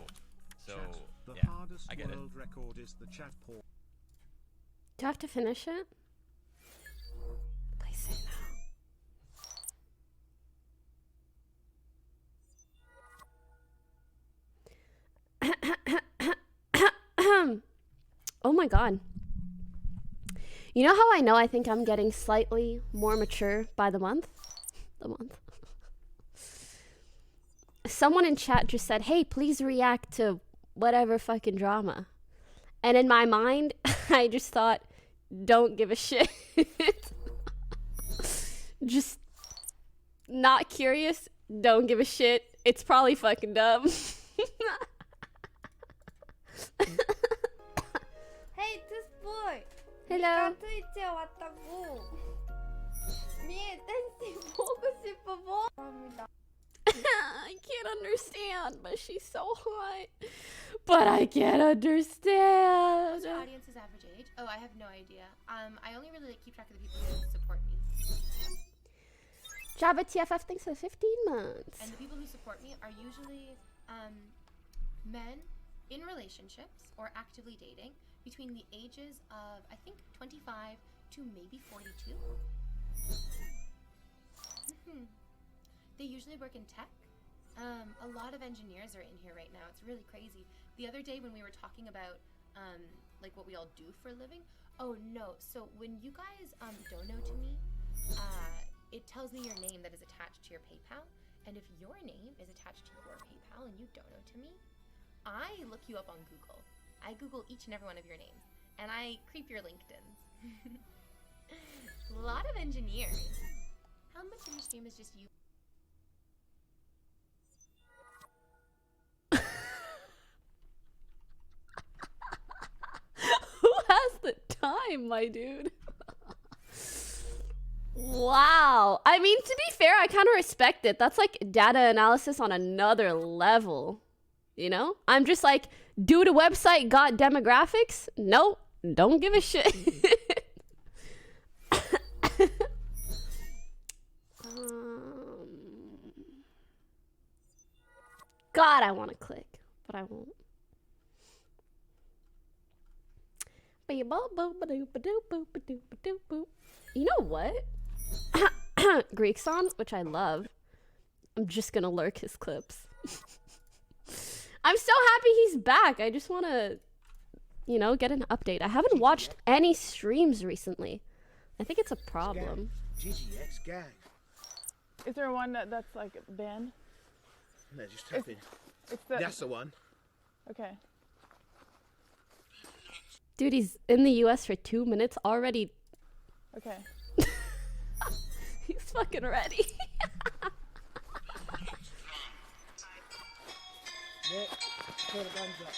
[SPEAKER 11] So
[SPEAKER 2] The
[SPEAKER 11] yeah,
[SPEAKER 2] hardest
[SPEAKER 11] I get it.
[SPEAKER 2] world record is the chat port.
[SPEAKER 1] Do I have to finish it? Please say no. Oh my god. You know how I know I think I'm getting slightly more mature by the month? Someone in chat just said, hey, please react to whatever fucking drama. And in my mind, I just thought, don't give a shit. Just not curious, don't give a shit. It's probably fucking dumb.
[SPEAKER 12] Hey, this boy.
[SPEAKER 1] Hello.
[SPEAKER 12] 이제 왔다고. 미 댄싱 보고 싶어 뭐?
[SPEAKER 1] I can't understand, but she's so hot. But I can't understand.
[SPEAKER 13] What's your audience's average age? Oh, I have no idea. I only really keep track of the people who support me.
[SPEAKER 1] Java TFF thinks for 15 months.
[SPEAKER 13] And the people who support me are usually men in relationships or actively dating between the ages of, I think, 25 to maybe 42. They usually work in tech. A lot of engineers are in here right now. It's really crazy. The other day when we were talking about like what we all do for a living. Oh no, so when you guys dono to me, it tells me your name that is attached to your PayPal. And if your name is attached to your PayPal and you dono to me, I look you up on Google. I Google each and every one of your names. And I creep your LinkedIns. A lot of engineers. How much of your stream is just you?
[SPEAKER 1] Who has the time, my dude? Wow. I mean, to be fair, I kind of respect it. That's like data analysis on another level. You know? I'm just like, dude, a website got demographics? Nope. Don't give a shit. God, I want to click, but I won't. You know what? Greek song, which I love. I'm just gonna lurk his clips. I'm so happy he's back. I just want to, you know, get an update. I haven't watched any streams recently. I think it's a problem.
[SPEAKER 14] GGX gang.
[SPEAKER 15] Is there one that's like banned?
[SPEAKER 14] No, just type in. That's the one.
[SPEAKER 15] Okay.
[SPEAKER 1] Dude, he's in the US for 2 minutes already.
[SPEAKER 15] Okay.
[SPEAKER 1] He's fucking ready.
[SPEAKER 14] Yeah, put a guns up.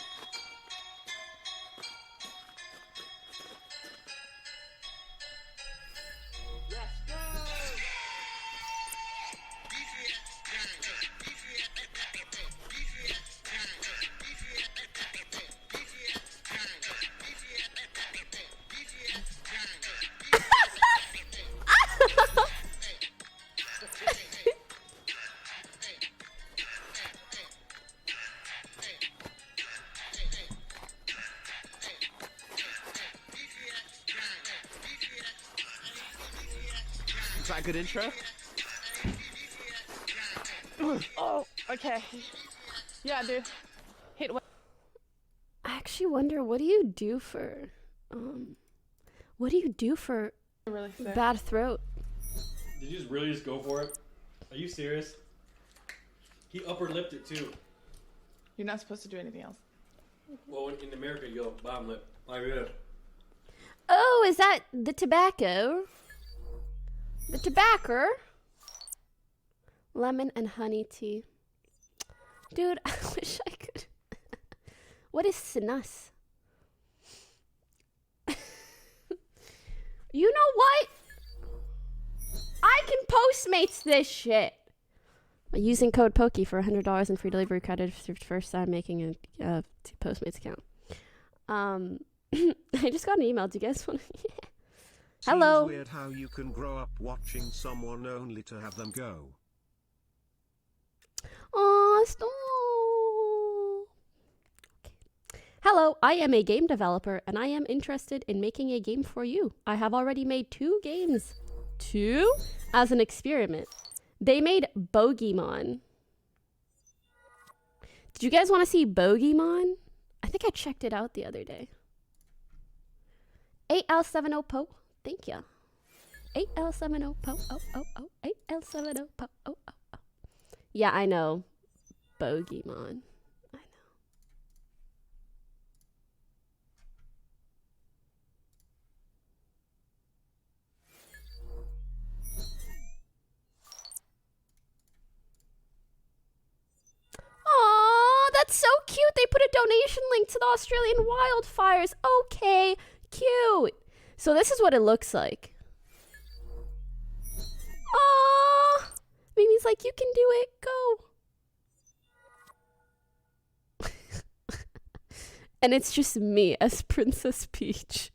[SPEAKER 5] Is that a good intro?
[SPEAKER 15] Oh, okay. Yeah, dude. Hit what?
[SPEAKER 1] I actually wonder, what do you do for
[SPEAKER 15] Really sick.
[SPEAKER 1] bad throat?
[SPEAKER 16] Did you really just go for it? Are you serious? He upper lipped it too.
[SPEAKER 15] You're not supposed to do anything else.
[SPEAKER 16] Well, in America, you go bottom lip. Like this.
[SPEAKER 1] Oh, is that the tobacco? The tobacco? Lemon and honey tea. Dude, I wish I could. What is sinus? You know what? I can Postmates this shit. Using code POKI for $100 and free delivery credit for the first time making a Postmates account. I just got an email. Do you guys want to? Hello.
[SPEAKER 2] Seems weird how you can grow up watching someone only to have them go.
[SPEAKER 1] Aw, stop. Okay. Hello, I am a game developer and I am interested in making a game for you. I have already made 2 games. 2? As an experiment. They made Pokimane. Did you guys want to see Pokimane? I think I checked it out the other day. 8L70 Po. Thank you. 8L70 Po. Oh, oh, oh. 8L70 Po. Oh, oh, oh. Yeah, I know. Pokimane. I know. Aw, that's so cute. They put a donation link to the Australian wildfires. Okay, cute. So this is what it looks like. Aw, Mimi's like, you can do it. Go. And it's just me as Princess Peach.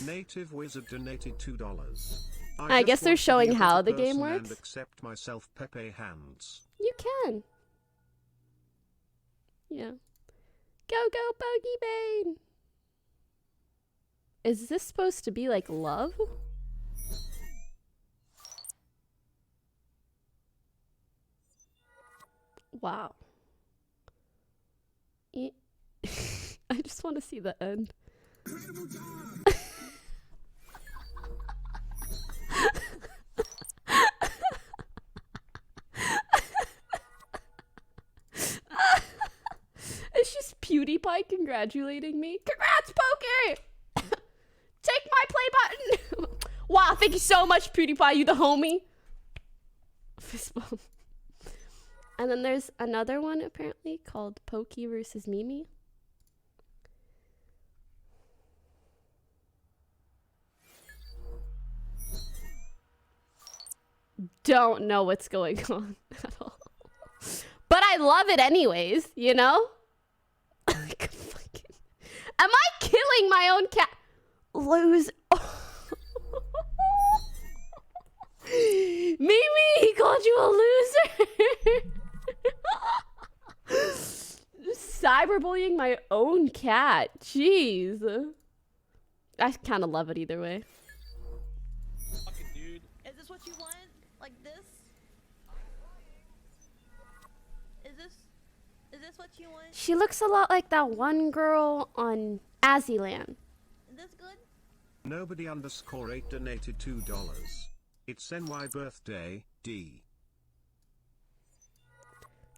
[SPEAKER 2] Native Wizard donated $2.
[SPEAKER 1] I guess they're
[SPEAKER 2] just want to
[SPEAKER 1] showing
[SPEAKER 2] be a
[SPEAKER 1] how
[SPEAKER 2] better
[SPEAKER 1] the game
[SPEAKER 2] person
[SPEAKER 1] works.
[SPEAKER 2] And accept myself Pepe hands.
[SPEAKER 1] You can. Yeah. Go, Pokimane. Is this supposed to be like love? Wow. I just want to see the end. It's just PewDiePie congratulating me. Congrats, Poker! Take my play button! Wow, thank you so much, PewDiePie, you the homie. Fist bump. And then there's another one, apparently, called Poki versus Mimi. Don't know what's going on at all. But I love it anyways, you know? Like, fucking... Am I killing my own cat? Lose. Mimi, he called you a loser. Cyberbullying my own cat. Jeez. I kind of love it either way.
[SPEAKER 6] Fucking dude. Is this what you want? Like this? Is this what you want?
[SPEAKER 1] She looks a lot like that one girl on Aziland.
[SPEAKER 6] Is this good?
[SPEAKER 2] Nobody _8 donated $2. It's NY birthday, D.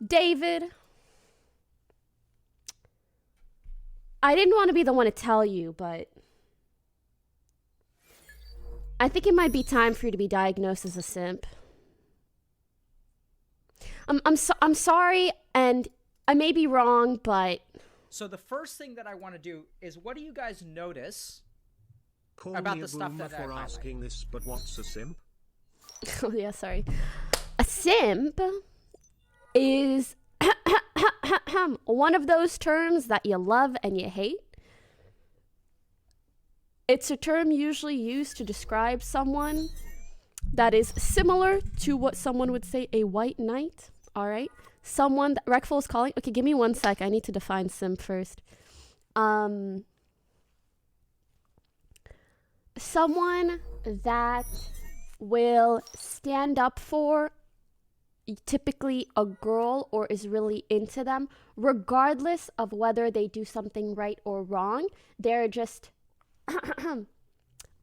[SPEAKER 1] David. I didn't want to be the one to tell you, but I think it might be time for you to be diagnosed as a simp. I'm sorry, and I may be wrong, but
[SPEAKER 17] So the first thing that I want to do is, what do you guys notice
[SPEAKER 2] Call
[SPEAKER 17] about
[SPEAKER 2] me
[SPEAKER 17] the
[SPEAKER 2] a
[SPEAKER 17] stuff
[SPEAKER 2] boomer
[SPEAKER 17] that
[SPEAKER 2] for
[SPEAKER 17] I
[SPEAKER 2] asking this, but what's a simp?
[SPEAKER 1] oh yeah, sorry. A simp is one of those terms that you love and you hate. It's a term usually used to describe someone that is similar to what someone would say a white knight. All right. Someone that Reckful is calling. Okay, give me 1 sec. I need to define simp first. Someone that will stand up for typically a girl or is really into them, regardless of whether they do something right or wrong. They're just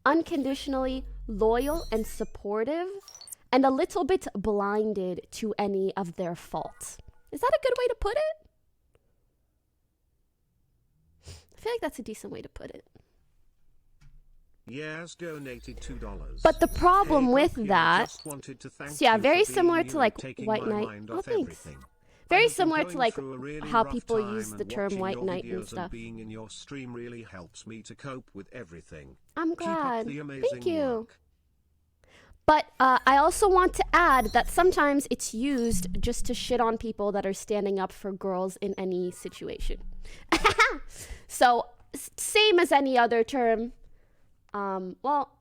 [SPEAKER 1] unconditionally loyal and supportive, and a little bit blinded to any of their faults. Is that a good way to put it? I feel like that's a decent way to put it.
[SPEAKER 2] Yes, donated $2.
[SPEAKER 1] But the problem
[SPEAKER 2] Hey,
[SPEAKER 1] with
[SPEAKER 2] Poki, I
[SPEAKER 1] that,
[SPEAKER 2] just wanted to thank
[SPEAKER 1] so yeah,
[SPEAKER 2] you
[SPEAKER 1] very
[SPEAKER 2] for
[SPEAKER 1] similar
[SPEAKER 2] being
[SPEAKER 1] to
[SPEAKER 2] you
[SPEAKER 1] like
[SPEAKER 2] and taking
[SPEAKER 1] white
[SPEAKER 2] my
[SPEAKER 1] knight.
[SPEAKER 2] mind
[SPEAKER 1] Oh,
[SPEAKER 2] off
[SPEAKER 1] thanks.
[SPEAKER 2] everything.
[SPEAKER 1] Very
[SPEAKER 2] I have been
[SPEAKER 1] similar to
[SPEAKER 2] going
[SPEAKER 1] like
[SPEAKER 2] through a really
[SPEAKER 1] how
[SPEAKER 2] rough
[SPEAKER 1] people
[SPEAKER 2] time,
[SPEAKER 1] use the
[SPEAKER 2] and
[SPEAKER 1] term
[SPEAKER 2] watching
[SPEAKER 1] white
[SPEAKER 2] your
[SPEAKER 1] knight and
[SPEAKER 2] videos
[SPEAKER 1] stuff.
[SPEAKER 2] being in your stream really helps me to cope with everything.
[SPEAKER 1] I'm
[SPEAKER 2] Keep up
[SPEAKER 1] glad.
[SPEAKER 2] the amazing
[SPEAKER 1] Thank you.
[SPEAKER 2] work.
[SPEAKER 1] But I also want to add that sometimes it's used just to shit on people that are standing up for girls in any situation. So, same as any other term. Well,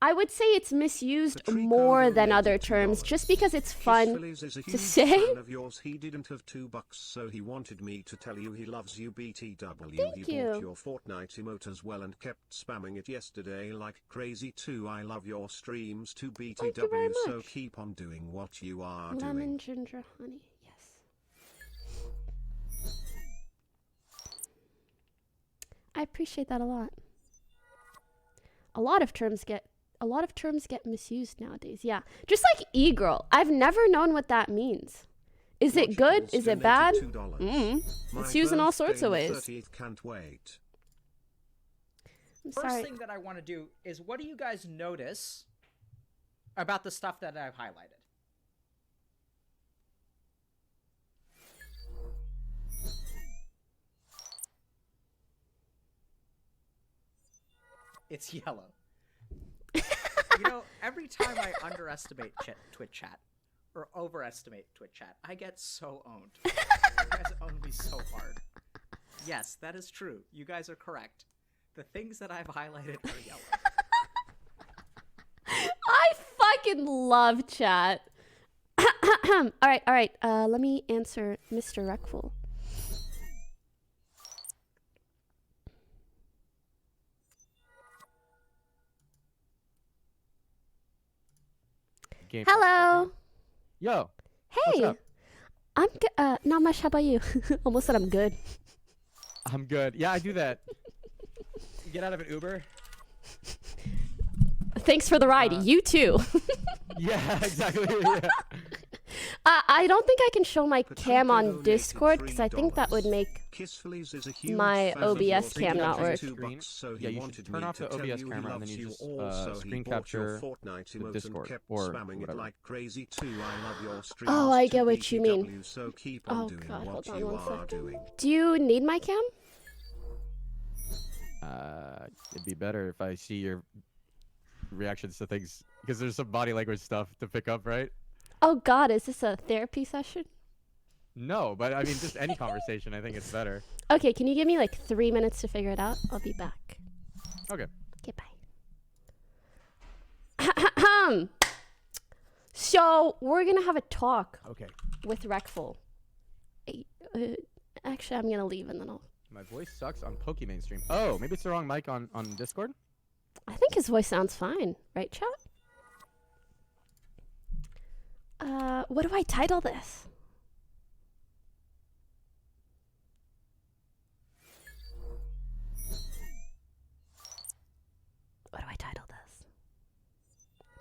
[SPEAKER 1] I would say it's misused more than other terms just because it's fun
[SPEAKER 2] Phillies is a
[SPEAKER 1] to
[SPEAKER 2] huge
[SPEAKER 1] say.
[SPEAKER 2] fan of yours. He didn't have $2, so he wanted me to tell you he loves you, BTW.
[SPEAKER 1] Thank
[SPEAKER 2] he
[SPEAKER 1] you.
[SPEAKER 2] bought your Fortnite emote as well and kept spamming it yesterday like crazy too. I love your streams too,
[SPEAKER 1] Thank you very
[SPEAKER 2] BTW, so
[SPEAKER 1] much.
[SPEAKER 2] keep on doing what you are
[SPEAKER 1] Lemon,
[SPEAKER 2] doing.
[SPEAKER 1] ginger, honey. Yes. I appreciate that a lot. A lot of terms get misused nowadays. Yeah. Just like e-girl. I've never known what that means. Is it good? Is it bad? It's used in all sorts of ways.
[SPEAKER 2] 30th, can't wait.
[SPEAKER 1] I'm
[SPEAKER 17] First
[SPEAKER 1] sorry.
[SPEAKER 17] thing that I want to do is, what do you guys notice about the stuff that I've highlighted? It's yellow. You know, every time I underestimate Twitch chat or overestimate Twitch chat, I get so owned. You guys own me so hard. Yes, that is true. You guys are correct. The things that I've highlighted are yellow.
[SPEAKER 1] I fucking love chat. All right. Let me answer Mr. Reckful. Hello.
[SPEAKER 18] Yo.
[SPEAKER 1] Hey.
[SPEAKER 18] What's up?
[SPEAKER 1] I'm good. Not much. How about you? Almost said I'm good.
[SPEAKER 18] I'm good. Yeah, I do that. You get out of an Uber?
[SPEAKER 1] Thanks for the ride. You too.
[SPEAKER 18] Yeah, exactly. Yeah.
[SPEAKER 1] I don't think I can show my cam on Discord because I think that would make my OBS cam not work.
[SPEAKER 18] Yeah, you should turn off the OBS camera and then you just screen capture with Discord or whatever.
[SPEAKER 1] Oh, I get what you mean. Oh god, hold on 1 second. Do you need my cam?
[SPEAKER 18] It'd be better if I see your reactions to things, because there's some body language stuff to pick up, right?
[SPEAKER 1] Oh god, is this a therapy session?
[SPEAKER 18] No, but I mean, just any conversation, I think it's better.
[SPEAKER 1] Okay, can you give me like 3 minutes to figure it out? I'll be back.
[SPEAKER 18] Okay.
[SPEAKER 1] Okay, bye. So, we're gonna have a talk.
[SPEAKER 18] Okay.
[SPEAKER 1] With Reckful. Actually, I'm gonna leave and then I'll...
[SPEAKER 18] My voice sucks on Pokimane stream. Oh, maybe it's the wrong mic on Discord?
[SPEAKER 1] I think his voice sounds fine. Right, chat? What do I title this?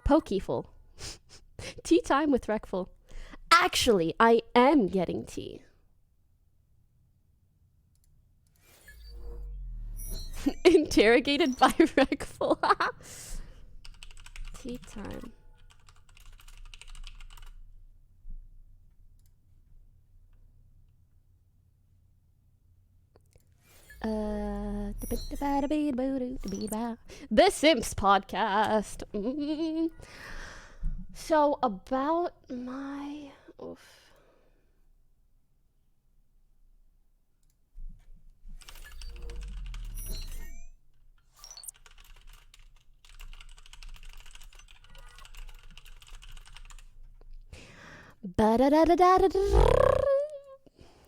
[SPEAKER 1] Pokiful. Tea time with Reckful. Actually, I am getting tea. Interrogated by Reckful. Tea time. The Simps podcast. So about my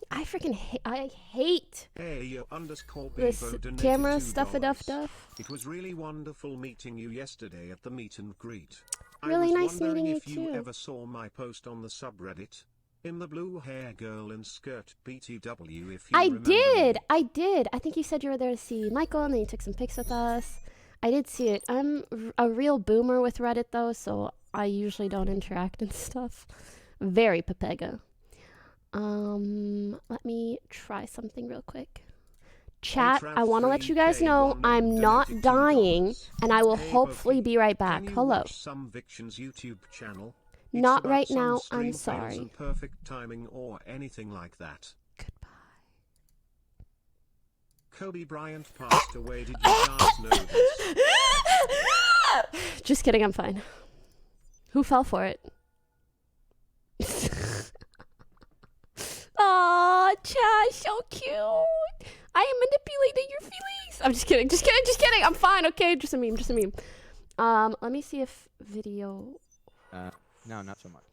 [SPEAKER 1] I freaking hate this camera stuff.
[SPEAKER 2] It was really wonderful meeting you yesterday at the meet and greet.
[SPEAKER 1] Really
[SPEAKER 2] I was
[SPEAKER 1] nice
[SPEAKER 2] wondering
[SPEAKER 1] meeting you
[SPEAKER 2] if you
[SPEAKER 1] too.
[SPEAKER 2] ever saw my post on the subreddit. In the blue hair girl in skirt BTW if you remember me.
[SPEAKER 1] I did. I think you said you were there to see Michael and then you took some pics with us. I did see it. I'm a real boomer with Reddit though, so I usually don't interact and stuff. Very Pepega. Let me try something real quick. Chat, I want to let you guys know I'm not dying and I will hopefully be right back.
[SPEAKER 2] Can you
[SPEAKER 1] Hello.
[SPEAKER 2] watch some Viction's YouTube channel? It's
[SPEAKER 1] Not
[SPEAKER 2] about
[SPEAKER 1] right
[SPEAKER 2] some
[SPEAKER 1] now,
[SPEAKER 2] stream
[SPEAKER 1] I'm
[SPEAKER 2] fails
[SPEAKER 1] sorry.
[SPEAKER 2] and perfect timing or anything like that. Kobe Bryant passed away. Did you guys know this?
[SPEAKER 1] Just kidding, I'm fine. Who fell for it? Aw, chat, so cute. I am manipulating your feelings. I'm just kidding, just kidding. I'm fine, okay? Just a meme. Let me see if video.
[SPEAKER 18] No, not so much.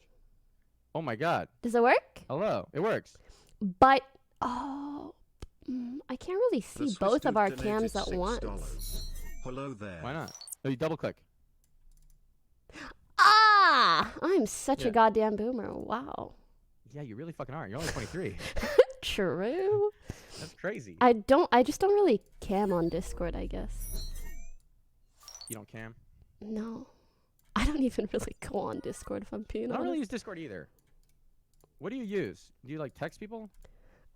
[SPEAKER 18] Oh my god.
[SPEAKER 1] Does it work?
[SPEAKER 18] Hello. It works.
[SPEAKER 1] But, I can't really see both of our cams at once.
[SPEAKER 2] Hello there.
[SPEAKER 18] Why not? Oh, you double click.
[SPEAKER 1] I'm such a goddamn boomer. Wow.
[SPEAKER 18] Yeah, you really fucking are. You're only 23.
[SPEAKER 1] True.
[SPEAKER 18] That's crazy.
[SPEAKER 1] I just don't really cam on Discord, I guess.
[SPEAKER 18] You don't cam?
[SPEAKER 1] No. I don't even really go on Discord if I'm being
[SPEAKER 18] I don't
[SPEAKER 1] honest.
[SPEAKER 18] really use Discord either. What do you use? Do you like text people?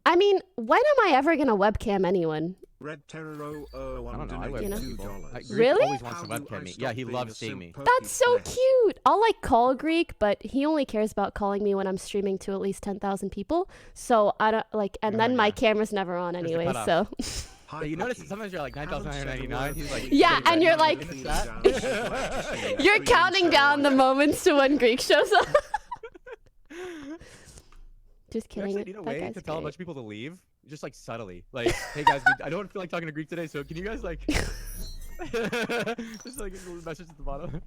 [SPEAKER 1] I mean, when am I ever gonna webcam anyone?
[SPEAKER 2] Red Terror
[SPEAKER 18] I don't know. I
[SPEAKER 2] donated
[SPEAKER 18] webcam people.
[SPEAKER 2] $2.
[SPEAKER 1] Really?
[SPEAKER 18] Always wants to webcam me. Yeah, he loves seeing me.
[SPEAKER 1] That's so cute. I'll like call Greek, but he only cares about calling me when I'm streaming to at least 10,000 people. So I don't like, and then my camera's never on
[SPEAKER 18] There's the
[SPEAKER 1] anyway.
[SPEAKER 18] cutoff.
[SPEAKER 1] So.
[SPEAKER 18] Yeah, you notice that sometimes you're like 9,999. He's like,
[SPEAKER 1] Yeah, and you're like, you're counting down the moments to when Greek shows up. Just
[SPEAKER 18] You
[SPEAKER 1] kidding.
[SPEAKER 18] actually need a
[SPEAKER 1] That
[SPEAKER 18] way
[SPEAKER 1] guy's
[SPEAKER 18] to tell a
[SPEAKER 1] great.
[SPEAKER 18] bunch of people to leave, just like subtly. Like, hey guys, I don't feel like talking to Greek today, so can you guys like, just like a little message at the bottom.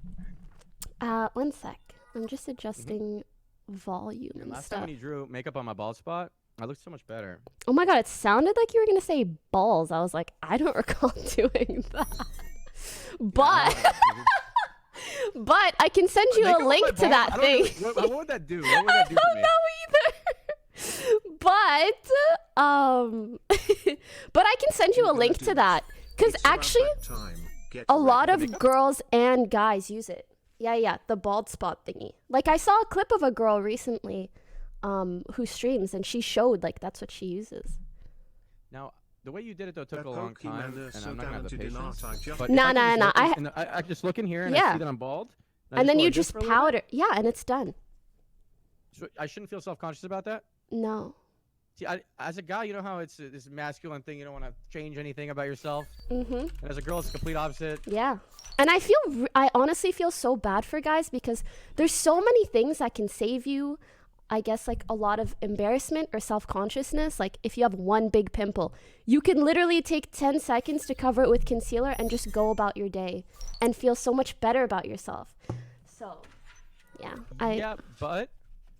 [SPEAKER 1] 1 sec. I'm just adjusting volume
[SPEAKER 18] And
[SPEAKER 1] and
[SPEAKER 18] last
[SPEAKER 1] stuff.
[SPEAKER 18] time when you drew makeup on my bald spot, I looked so much better.
[SPEAKER 1] Oh my god, it sounded like you were gonna say balls. I was like, I don't recall doing that. But but I can send you a link to that thing.
[SPEAKER 18] What would that do? What would that do for me?
[SPEAKER 1] But but I can send you a link to that because actually a lot of girls and guys use it. Yeah, the bald spot thingy. Like I saw a clip of a girl recently who streams and she showed like that's what she uses.
[SPEAKER 18] Now, the way you did it though took a long time, and I'm not gonna have the patience. But
[SPEAKER 1] Nah.
[SPEAKER 18] I just look in here and I
[SPEAKER 1] Yeah.
[SPEAKER 18] see that I'm bald.
[SPEAKER 1] And then
[SPEAKER 18] go
[SPEAKER 1] you
[SPEAKER 18] like this
[SPEAKER 1] just
[SPEAKER 18] for a little
[SPEAKER 1] powder.
[SPEAKER 18] bit.
[SPEAKER 1] Yeah, and it's done.
[SPEAKER 18] So I shouldn't feel self-conscious about that.
[SPEAKER 1] No.
[SPEAKER 18] See, as a guy, you know how it's this masculine thing. You don't want to change anything about yourself.
[SPEAKER 1] Mm-hmm.
[SPEAKER 18] And as a girl, it's the complete opposite.
[SPEAKER 1] Yeah. And I honestly feel so bad for guys because there's so many things that can save you, I guess, like a lot of embarrassment or self-consciousness. Like if you have one big pimple, you can literally take 10 seconds to cover it with concealer and just go about your day and feel so much better about yourself. So, yeah.
[SPEAKER 18] Yeah, but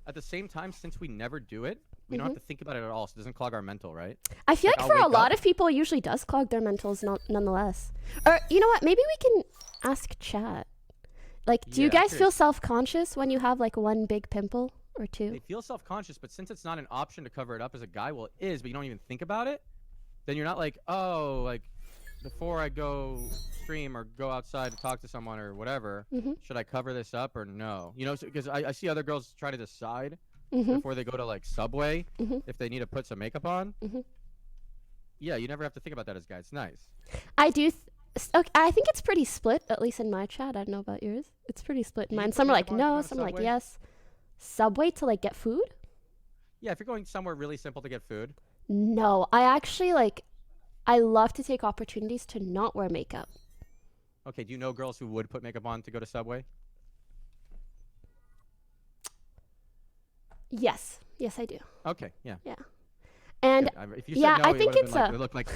[SPEAKER 18] at the same time, since we never do it, we don't have to think about it at all, so it doesn't clog our mental, right?
[SPEAKER 1] I feel like
[SPEAKER 18] I'll
[SPEAKER 1] for a
[SPEAKER 18] wake
[SPEAKER 1] lot
[SPEAKER 18] up-
[SPEAKER 1] of people, it usually does clog their mentals nonetheless. Or, you know what? Maybe we can ask chat. Like, do you
[SPEAKER 18] Yeah,
[SPEAKER 1] guys
[SPEAKER 18] sure.
[SPEAKER 1] feel self-conscious when you have like one big pimple or two?
[SPEAKER 18] They feel self-conscious, but since it's not an option to cover it up as a guy, well, it is, but you don't even think about it, then you're not like, oh, like, before I go stream or go outside to talk to someone or whatever, should I cover this up or no? You know, because I see other girls try to decide before they go to like Subway if they need to put some makeup on. Yeah, you never have to think about that as a guy. It's nice.
[SPEAKER 1] I do. Okay, I think it's pretty split, at least in my chat. I don't know about yours. It's pretty split in mine. Some are like no, some are like yes. Subway to like get food?
[SPEAKER 18] Yeah, if you're going somewhere really simple to get food.
[SPEAKER 1] No, I actually like. I love to take opportunities to not wear makeup.
[SPEAKER 18] Okay, do you know girls who would put makeup on to go to Subway?
[SPEAKER 1] Yes, I do.
[SPEAKER 18] Okay, yeah.
[SPEAKER 1] Yeah. And
[SPEAKER 18] if you said no,
[SPEAKER 1] I think it's
[SPEAKER 18] like, it looked like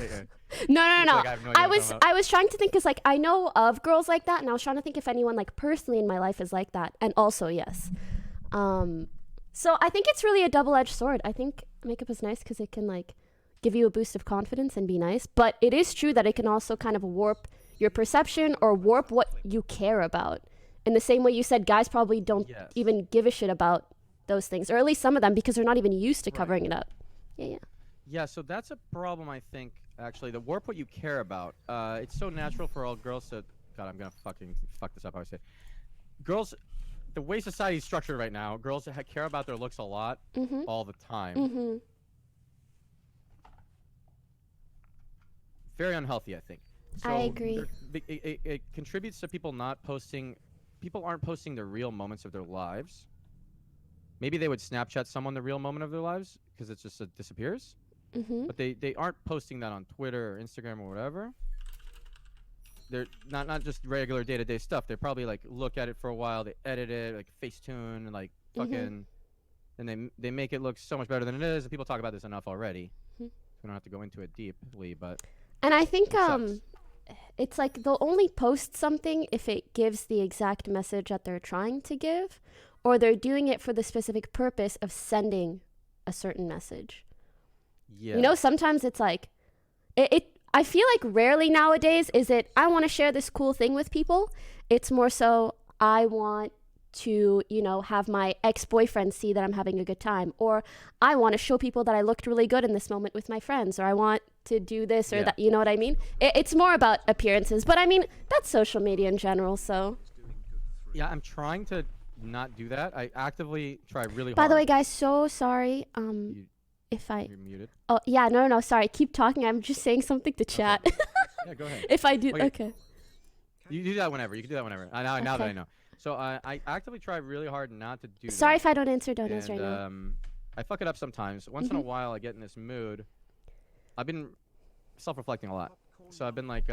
[SPEAKER 1] no.
[SPEAKER 18] Like I have no idea
[SPEAKER 1] I was trying to think because like I know of girls like that, and I was trying to think if anyone like personally in my life is like that, and also yes. So I think it's really a double-edged sword. I think makeup is nice because it can like give you a boost of confidence and be nice, but it is true that it can also kind of warp your perception or warp what you care about. In the same way you said guys probably don't even give a shit about those things, or at least some of them, because they're not even used to covering it up.
[SPEAKER 18] Yeah, so that's a problem, I think, actually. The warp what you care about. It's so natural for all girls to... God, I'm going to fucking fuck this up, I would say. Girls, the way society's structured right now, girls care about their looks a lot all the time. Very unhealthy, I think. So
[SPEAKER 1] I agree.
[SPEAKER 18] It contributes to people not posting... People aren't posting the real moments of their lives. Maybe they would Snapchat someone the real moment of their lives because it just disappears. But they aren't posting that on Twitter or Instagram or whatever. They're not just regular day-to-day stuff. They probably like look at it for a while, they edit it, like Facetune and like fucking, and they make it look so much better than it is. And people talk about this enough already. We don't have to go into it deeply, but.
[SPEAKER 1] And I think it's like they'll only post something if it gives the exact message that they're trying to give, or they're doing it for the specific purpose of sending a certain message.
[SPEAKER 18] Yeah.
[SPEAKER 1] You know, sometimes it's like, I feel like rarely nowadays is it, I want to share this cool thing with people. It's more so, I want to, you know, have my ex-boyfriend see that I'm having a good time. Or I want to show people that I looked really good in this moment with my friends. Or I want to do this or that, you know what I mean? It's more about appearances. But I mean, that's social media in general, so.
[SPEAKER 18] Yeah, I'm trying to not do that. I actively try really hard.
[SPEAKER 1] By the way, guys, so sorry.
[SPEAKER 18] You're muted.
[SPEAKER 1] Oh, yeah, no, sorry. Keep talking. I'm just saying something to chat.
[SPEAKER 18] Yeah, go ahead.
[SPEAKER 1] If I do, okay.
[SPEAKER 18] You do that whenever. You can do that whenever. Now that I know. So I actively try really hard not to do that.
[SPEAKER 1] Sorry if I don't answer. Don't answer right now.
[SPEAKER 18] I fuck it up sometimes. Once in a while, I get in this mood. I've been self-reflecting a lot. So I've been like,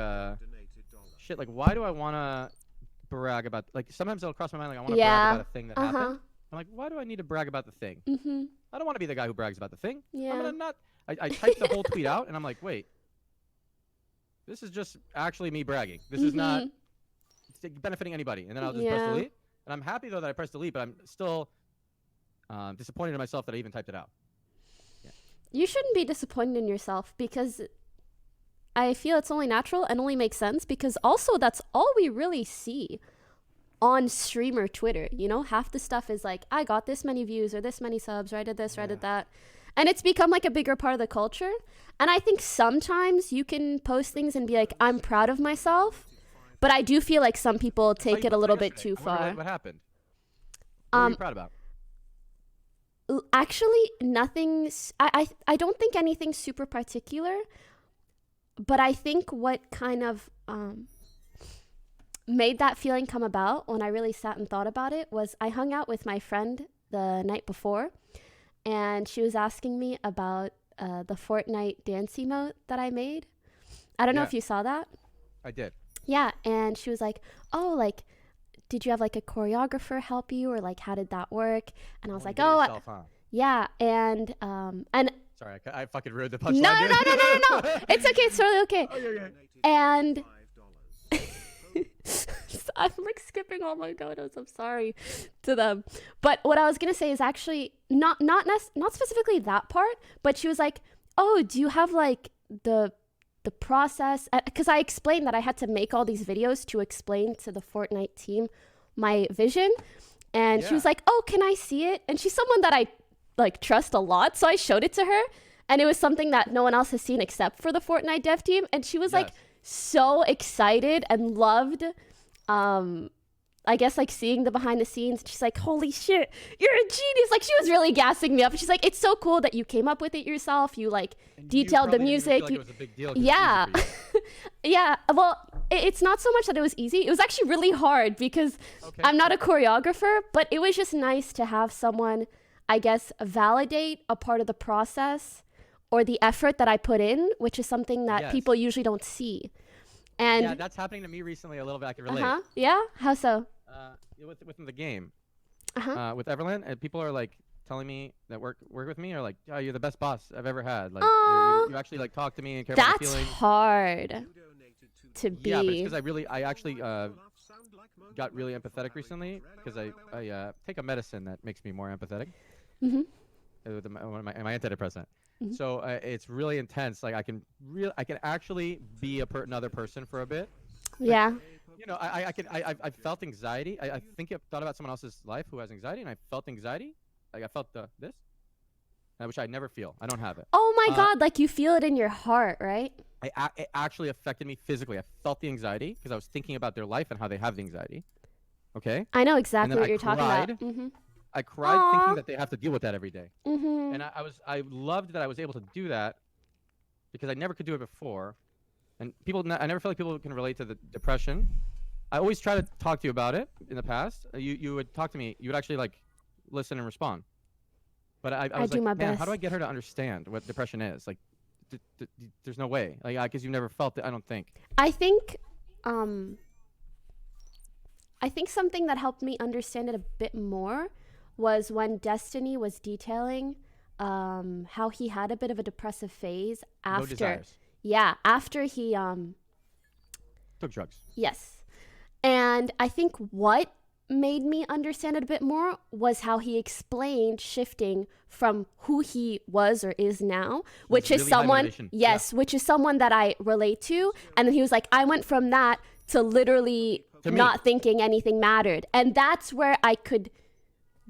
[SPEAKER 18] shit, like, why do I want to brag about... Like, sometimes it'll cross my mind, like, I want to brag about a thing that happened. I'm like, why do I need to brag about the thing? I don't want to be the guy who brags about the thing. I'm gonna not... I typed the whole tweet out, and I'm like, wait. This is just actually me bragging. This is not benefiting anybody. And then I'll just press delete. And I'm happy, though, that I pressed delete, but I'm still disappointed in myself that I even typed it out. Yeah.
[SPEAKER 1] You shouldn't be disappointed in yourself, because I feel it's only natural and only makes sense, because also that's all we really see on streamer Twitter. You know, half the stuff is like, I got this many views or this many subs, or I did this, or I did that. And it's become like a bigger part of the culture. And I think sometimes you can post things and be like, I'm proud of myself. But I do feel like some people take it a little bit too far.
[SPEAKER 18] What happened? What are you proud about?
[SPEAKER 1] Actually, nothing's... I don't think anything's super particular. But I think what kind of made that feeling come about when I really sat and thought about it was I hung out with my friend the night before. And she was asking me about the Fortnite dance emote that I made. I don't know if you saw that.
[SPEAKER 18] I did.
[SPEAKER 1] Yeah, and she was like, oh, like, did you have like a choreographer help you, or like how did that work? And I was like, oh,
[SPEAKER 18] yourself, huh?
[SPEAKER 1] Yeah, and
[SPEAKER 18] sorry, I fucking ruined the punchline.
[SPEAKER 1] No. It's okay. It's totally okay.
[SPEAKER 18] Okay.
[SPEAKER 1] And I'm like skipping all my donuts. I'm sorry to them. But what I was gonna say is actually not specifically that part. But she was like, "Oh, do you have like the process?" Because I explained that I had to make all these videos to explain to the Fortnite team my vision, and she was like, "Oh, can I see it?" And she's someone that I like trust a lot, so I showed it to her, and it was something that no one else has seen except for the Fortnite dev team, and she was like, so excited and loved, I guess, like, seeing the behind the scenes. She's like, holy shit, you're a genius. Like, she was really gassing me up. She's like, it's so cool that you came up with it yourself. You, like, detailed the music.
[SPEAKER 18] Feel like it was a big deal 'cause
[SPEAKER 1] Yeah.
[SPEAKER 18] it's easy for you.
[SPEAKER 1] Yeah. Well, it's not so much that it was easy. It was actually really hard because I'm not a choreographer, but it was just nice to have someone, I guess, validate a part of the process or the effort that I put in, which is something that people usually don't see. And
[SPEAKER 18] yeah, that's happening to me recently a little bit. I can relate.
[SPEAKER 1] Yeah? How so?
[SPEAKER 18] Within the game. With Everland, and people are like telling me that work with me are like, oh, you're the best boss I've ever had. Like you actually like talk to me and care about my feelings.
[SPEAKER 1] That's hard to be.
[SPEAKER 18] Yeah, but it's because I actually got really empathetic recently because I take a medicine that makes me more empathetic. With my antidepressant. So it's really intense. Like I can actually be another person for a bit.
[SPEAKER 1] Yeah.
[SPEAKER 18] You know, I felt anxiety. I think I've thought about someone else's life who has anxiety, and I felt anxiety. Like I felt this, which I never feel. I don't have it.
[SPEAKER 1] Oh my God! Like you feel it in your heart, right?
[SPEAKER 18] It actually affected me physically. I felt the anxiety because I was thinking about their life and how they have the anxiety. Okay.
[SPEAKER 1] I know exactly what you're talking about.
[SPEAKER 18] I cried thinking that they have to deal with that every day.
[SPEAKER 1] Mm-hmm.
[SPEAKER 18] And I loved that I was able to do that because I never could do it before. And I never feel like people can relate to the depression. I always try to talk to you about it in the past. You would talk to me. You would actually like listen and respond. But I was
[SPEAKER 1] do
[SPEAKER 18] like,
[SPEAKER 1] my
[SPEAKER 18] man,
[SPEAKER 1] best.
[SPEAKER 18] how do I get her to understand what depression is? Like, there's no way. Like, because you've never felt it. I don't think.
[SPEAKER 1] I think something that helped me understand it a bit more was when Destiny was detailing how he had a bit of a depressive phase after.
[SPEAKER 18] No desires.
[SPEAKER 1] Yeah, after he
[SPEAKER 18] took drugs.
[SPEAKER 1] Yes. And I think what made me understand it a bit more was how he explained shifting from who he was or is now, which is
[SPEAKER 18] really high
[SPEAKER 1] someone,
[SPEAKER 18] motivation.
[SPEAKER 1] which is someone that I relate to. And then he was like, I went from that to literally not thinking anything mattered. And that's where I could,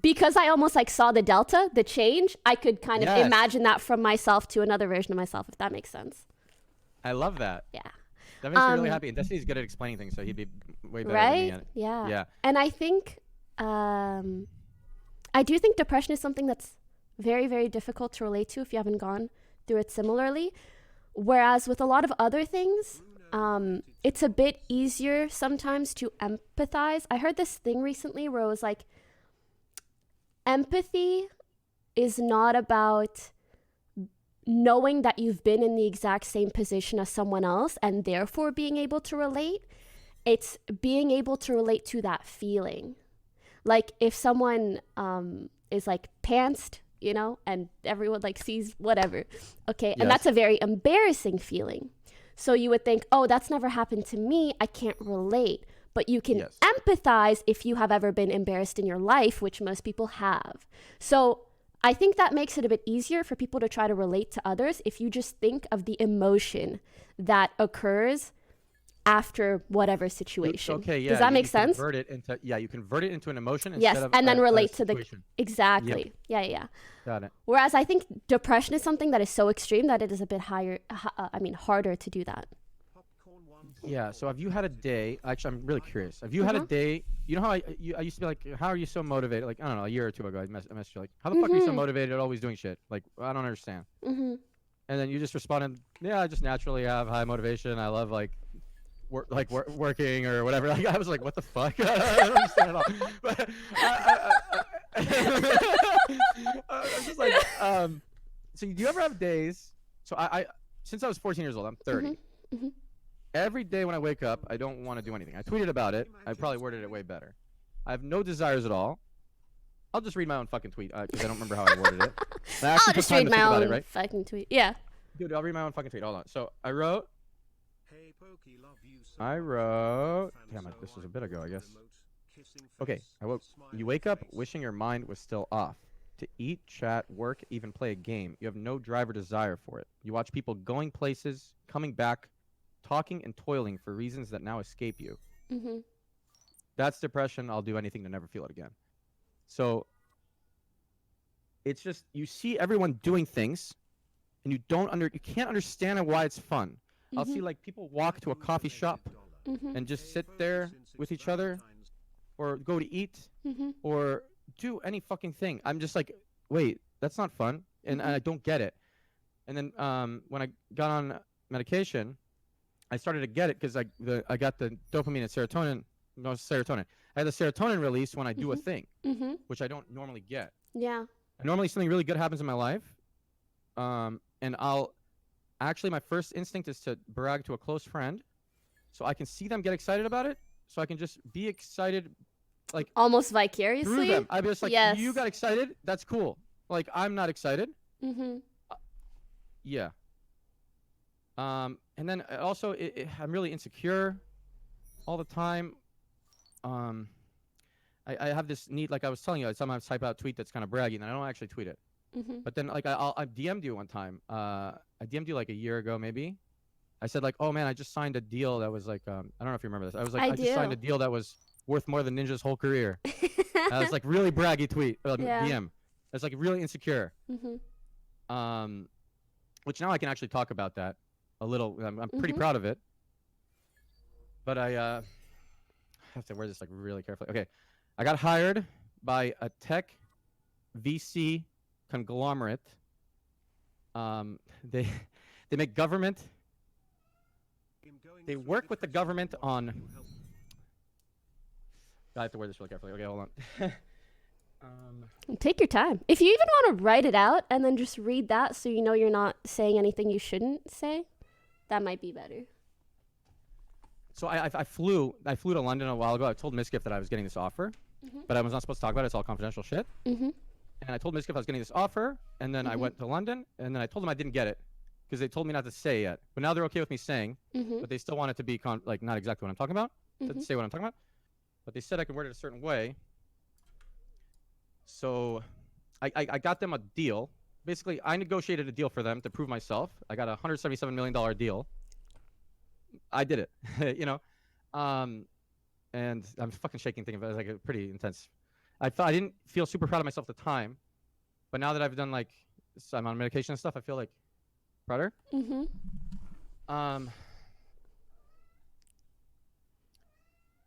[SPEAKER 1] because I almost like saw the delta, the change, I could kind of imagine that from myself to another version of myself, if that makes sense.
[SPEAKER 18] I love that.
[SPEAKER 1] Yeah.
[SPEAKER 18] That makes me really happy. And Destiny's good at explaining things, so he'd be way better than me at it.
[SPEAKER 1] Yeah.
[SPEAKER 18] Yeah.
[SPEAKER 1] And I think, I do think depression is something that's very, very difficult to relate to if you haven't gone through it similarly. Whereas with a lot of other things, it's a bit easier sometimes to empathize. I heard this thing recently where it was like, empathy is not about knowing that you've been in the exact same position as someone else and therefore being able to relate. It's being able to relate to that feeling. Like if someone is like pantsed, you know, and everyone like sees whatever. Okay. And that's a very embarrassing feeling. So you would think, oh, that's never happened to me. I can't relate. But you can empathize if you have ever been embarrassed in your life, which most people have. So I think that makes it a bit easier for people to try to relate to others if you just think of the emotion that occurs after whatever situation.
[SPEAKER 18] Okay, yeah.
[SPEAKER 1] Does that make sense?
[SPEAKER 18] You convert it into an emotion
[SPEAKER 1] Yes,
[SPEAKER 18] instead of
[SPEAKER 1] and then relate to the
[SPEAKER 18] situation.
[SPEAKER 1] exactly. Yep. Yeah.
[SPEAKER 18] Got it.
[SPEAKER 1] Whereas I think depression is something that is so extreme that it is a bit harder to do that.
[SPEAKER 18] Yeah. So have you had a day? Actually, I'm really curious. Have you had a day? You know how I used to be like, how are you so motivated? Like I don't know, a year or two ago, I messaged you like, how the fuck are you so motivated? Always doing shit. Like I don't understand. And then you just responded, yeah, I just naturally have high motivation. I love working or whatever. Like I was like, what the fuck? I don't understand at all. But I'm just like, so do you ever have days? So I since I was 14 years old, I'm 30. Every day when I wake up, I don't want to do anything. I tweeted about it. I probably worded it way better. I have no desires at all. I'll just read my own fucking tweet because I don't remember how I worded it.
[SPEAKER 1] I'll just read my own fucking tweet. Yeah.
[SPEAKER 18] Dude, I'll read my own fucking tweet. Hold on. So I wrote. Damn it, this was a bit ago, I guess. Okay, you wake up wishing your mind was still off. To eat, chat, work, even play a game. You have no drive or desire for it. You watch people going places, coming back, talking and toiling for reasons that now escape you. That's depression. I'll do anything to never feel it again. So it's just you see everyone doing things, and you can't understand why it's fun. I'll see like people walk to a coffee shop and just sit there with each other, or go to eat, or do any fucking thing. I'm just like, wait, that's not fun, and I don't get it. And then when I got on medication, I started to get it because I got the dopamine and serotonin. No, serotonin. I had the serotonin release when I do a thing, which I don't normally get.
[SPEAKER 1] Yeah.
[SPEAKER 18] And normally something really good happens in my life, and I'll actually, my first instinct is to brag to a close friend, so I can see them get excited about it, so I can just be excited, like
[SPEAKER 1] almost
[SPEAKER 18] through
[SPEAKER 1] vicariously.
[SPEAKER 18] them. I'd be just like,
[SPEAKER 1] yes.
[SPEAKER 18] you got excited, that's cool. Like I'm not excited. Yeah. And then also, I'm really insecure all the time. I have this need, like I was telling you, I sometimes type out a tweet that's kind of braggy, and I don't actually tweet it. But then, like, I DM'd you one time. I DM'd you like a year ago, maybe. I said, like, oh man, I just signed a deal that was like, I don't know if you remember this. I was like, I just signed a deal that was worth more than Ninja's whole career. I was like, really braggy tweet, DM. It's like really insecure. Which now I can actually talk about that a little. I'm pretty proud of it. But I have to word this like really carefully. Okay, I got hired by a tech VC conglomerate. They make government. They work with the government on. I have to word this really carefully. Okay, hold on.
[SPEAKER 1] Take your time. If you even want to write it out and then just read that, so you know you're not saying anything you shouldn't say, that might be better.
[SPEAKER 18] So I flew to London a while ago. I told Miskiff that I was getting this offer, but I was not supposed to talk about it. It's all confidential shit. And I told Miskiff I was getting this offer, and then I went to London, and then I told them I didn't get it because they told me not to say yet. But now they're okay with me saying, but they still want it to be like not exactly what I'm talking about, to say what I'm talking about. But they said I can word it a certain way. So I got them a deal. Basically, I negotiated a deal for them to prove myself. I got a $177 million deal. I did it, you know, and I'm fucking shaking thinking about it. It was like a pretty intense. I didn't feel super proud of myself at the time, but now that I've done like, I'm on medication and stuff, I feel like prouder.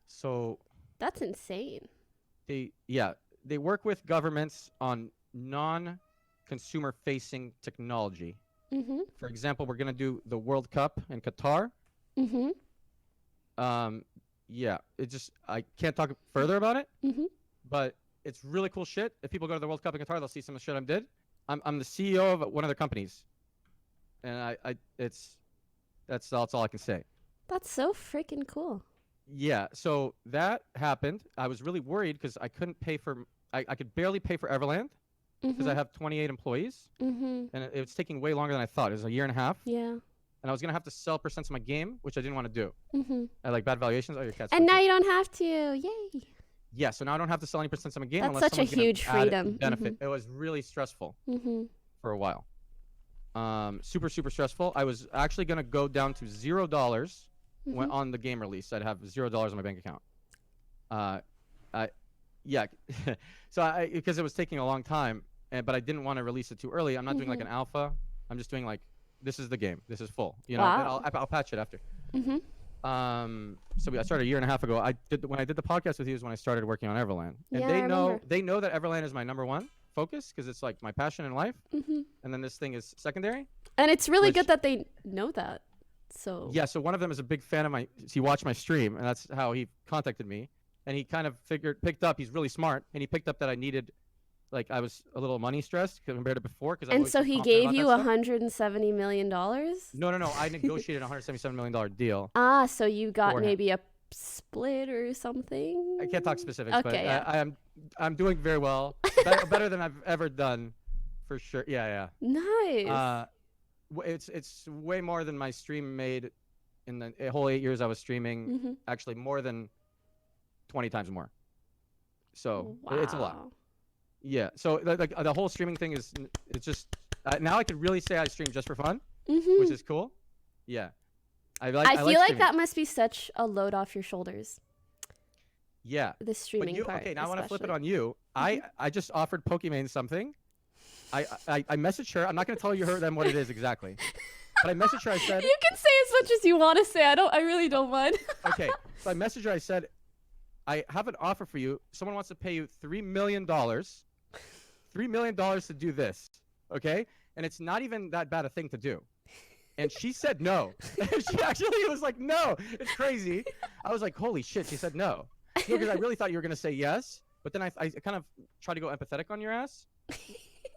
[SPEAKER 18] So
[SPEAKER 1] that's insane.
[SPEAKER 18] They work with governments on non-consumer facing technology. For example, we're gonna do the World Cup in Qatar. It just, I can't talk further about it, but it's really cool shit. If people go to the World Cup in Qatar, they'll see some of the shit I did. I'm the CEO of one of their companies, and that's all I can say.
[SPEAKER 1] That's so freaking cool.
[SPEAKER 18] Yeah, so that happened. I was really worried because I couldn't pay for, I could barely pay for Everland because I have 28 employees, and it was taking way longer than I thought. It was a year and a half.
[SPEAKER 1] Yeah.
[SPEAKER 18] And I was going to have to sell percents of my game, which I didn't want to do. I like bad valuations. Oh, your cat's
[SPEAKER 1] and now you don't have to. Yay.
[SPEAKER 18] Yeah, so now I don't have to sell any percents of my game.
[SPEAKER 1] That's
[SPEAKER 18] unless
[SPEAKER 1] such a huge freedom.
[SPEAKER 18] Benefit. It was really stressful for a while. Super, super stressful. I was actually going to go down to $0 when on the game release. I'd have $0 on my bank account. So because it was taking a long time, but I didn't want to release it too early. I'm not doing like an alpha. I'm just doing like, this is the game. This is full. You know,
[SPEAKER 1] wow.
[SPEAKER 18] and I'll patch it after. So I started a year and a half ago. When I did the podcast with you is when I started working on Everland, and
[SPEAKER 1] yeah,
[SPEAKER 18] they know that Everland is my #1 focus because it's like my passion in life, and then this thing is secondary.
[SPEAKER 1] And it's really good that they know that. So
[SPEAKER 18] yeah, so one of them is a big fan of he watched my stream, and that's how he contacted me, and he kind of picked up. He's really smart, and he picked up that I needed. Like I was a little money stressed compared to before.
[SPEAKER 1] And so he gave you $170 million?
[SPEAKER 18] No. I negotiated a $177 million deal.
[SPEAKER 1] So you got maybe a split or something?
[SPEAKER 18] I can't talk specifics,
[SPEAKER 1] okay,
[SPEAKER 18] but I'm doing very well. Better than I've ever done, for sure. Yeah.
[SPEAKER 1] Nice.
[SPEAKER 18] It's way more than my stream made in the whole 8 years I was streaming. Actually, more than 20 times more. So it's a lot. Yeah, so like the whole streaming thing it's just now I could really say I stream just for fun, which is cool. Yeah, I feel
[SPEAKER 1] like that must be such a load off your shoulders.
[SPEAKER 18] Yeah,
[SPEAKER 1] the streaming part.
[SPEAKER 18] Okay, now I want to flip it on you. I just offered Pokimane something. I messaged her. I'm not going to tell them what it is exactly, But I messaged her. I said,
[SPEAKER 1] You can say as much as you want to say. I really don't mind.
[SPEAKER 18] okay. So I messaged her. I said, I have an offer for you. Someone wants to pay you $3 million. $3 million to do this. Okay? And it's not even that bad a thing to do. And she said no. She actually was like, no, it's crazy. I was like, holy shit. She said no. Because I really thought you were going to say yes. But then I kind of tried to go empathetic on your ass.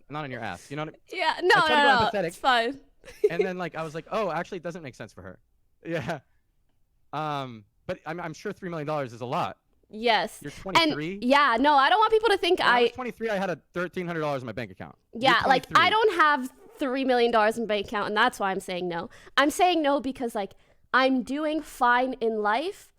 [SPEAKER 18] Not on your ass. You know what I mean?
[SPEAKER 1] Yeah, no, it's fine.
[SPEAKER 18] And then like I was like, oh, actually, it doesn't make sense for her. Yeah. But I'm sure $3 million is a lot.
[SPEAKER 1] Yes.
[SPEAKER 18] You're 23.
[SPEAKER 1] And yeah, no, I don't want people to think
[SPEAKER 18] when I was 23. I had $1,300 in my bank account.
[SPEAKER 1] Yeah, like I don't have $3 million in my bank account, and that's why I'm saying no. I'm saying no because like I'm doing fine in life.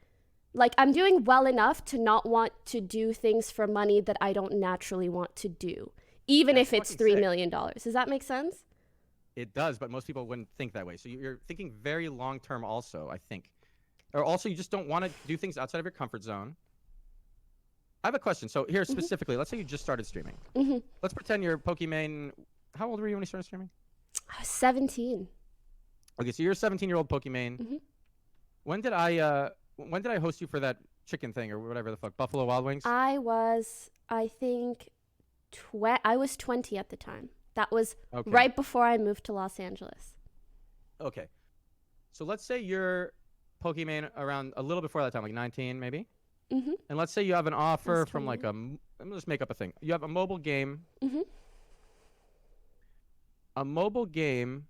[SPEAKER 1] Like I'm doing well enough to not want to do things for money that I don't naturally want to do, even if it's $3 million. Does that make sense?
[SPEAKER 18] It does, but most people wouldn't think that way. So you're thinking very long term also, I think. Or also you just don't want to do things outside of your comfort zone. I have a question. So here specifically, let's say you just started streaming. Let's pretend you're Pokimane. How old were you when you started streaming?
[SPEAKER 1] I was 17.
[SPEAKER 18] Okay, so you're a 17-year-old Pokimane. When did I host you for that chicken thing or whatever the fuck, Buffalo Wild Wings?
[SPEAKER 1] I was, I think, I was 20 at the time. That was right before I moved to Los Angeles.
[SPEAKER 18] Okay. So let's say you're Pokimane around a little before that time, like 19 maybe? And let's say you have an offer from like I'm gonna just make up a thing. You have a mobile game. A mobile game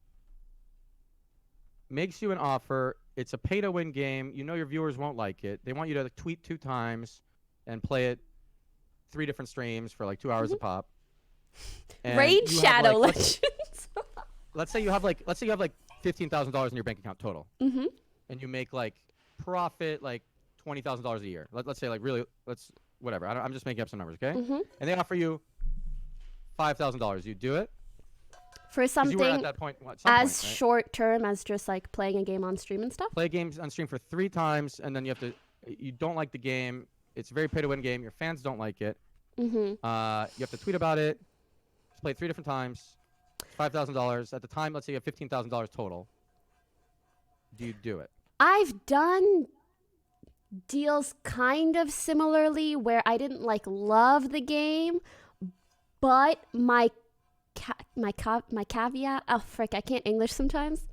[SPEAKER 18] makes you an offer. It's a pay-to-win game. You know your viewers won't like it. They want you to tweet 2 times and play it 3 different streams for like 2 hours a pop. And
[SPEAKER 1] Raid Shadow Legends.
[SPEAKER 18] Let's say you have like $15,000 in your bank account total. And you make like profit like $20,000 a year. Let's say like really, whatever. I'm just making up some numbers, okay? And they offer you $5,000. You do it?
[SPEAKER 1] For something
[SPEAKER 18] you were at that point,
[SPEAKER 1] as short term as just like playing a game on stream and stuff?
[SPEAKER 18] Play games on stream for 3 times, and then you don't like the game. It's a very pay-to-win game. Your fans don't like it. You have to tweet about it. Play it 3 different times. $5,000. At the time, let's say you have $15,000 total. Do you do it?
[SPEAKER 1] I've done deals kind of similarly where I didn't like love the game, but my caveat, oh frick, I can't English sometimes.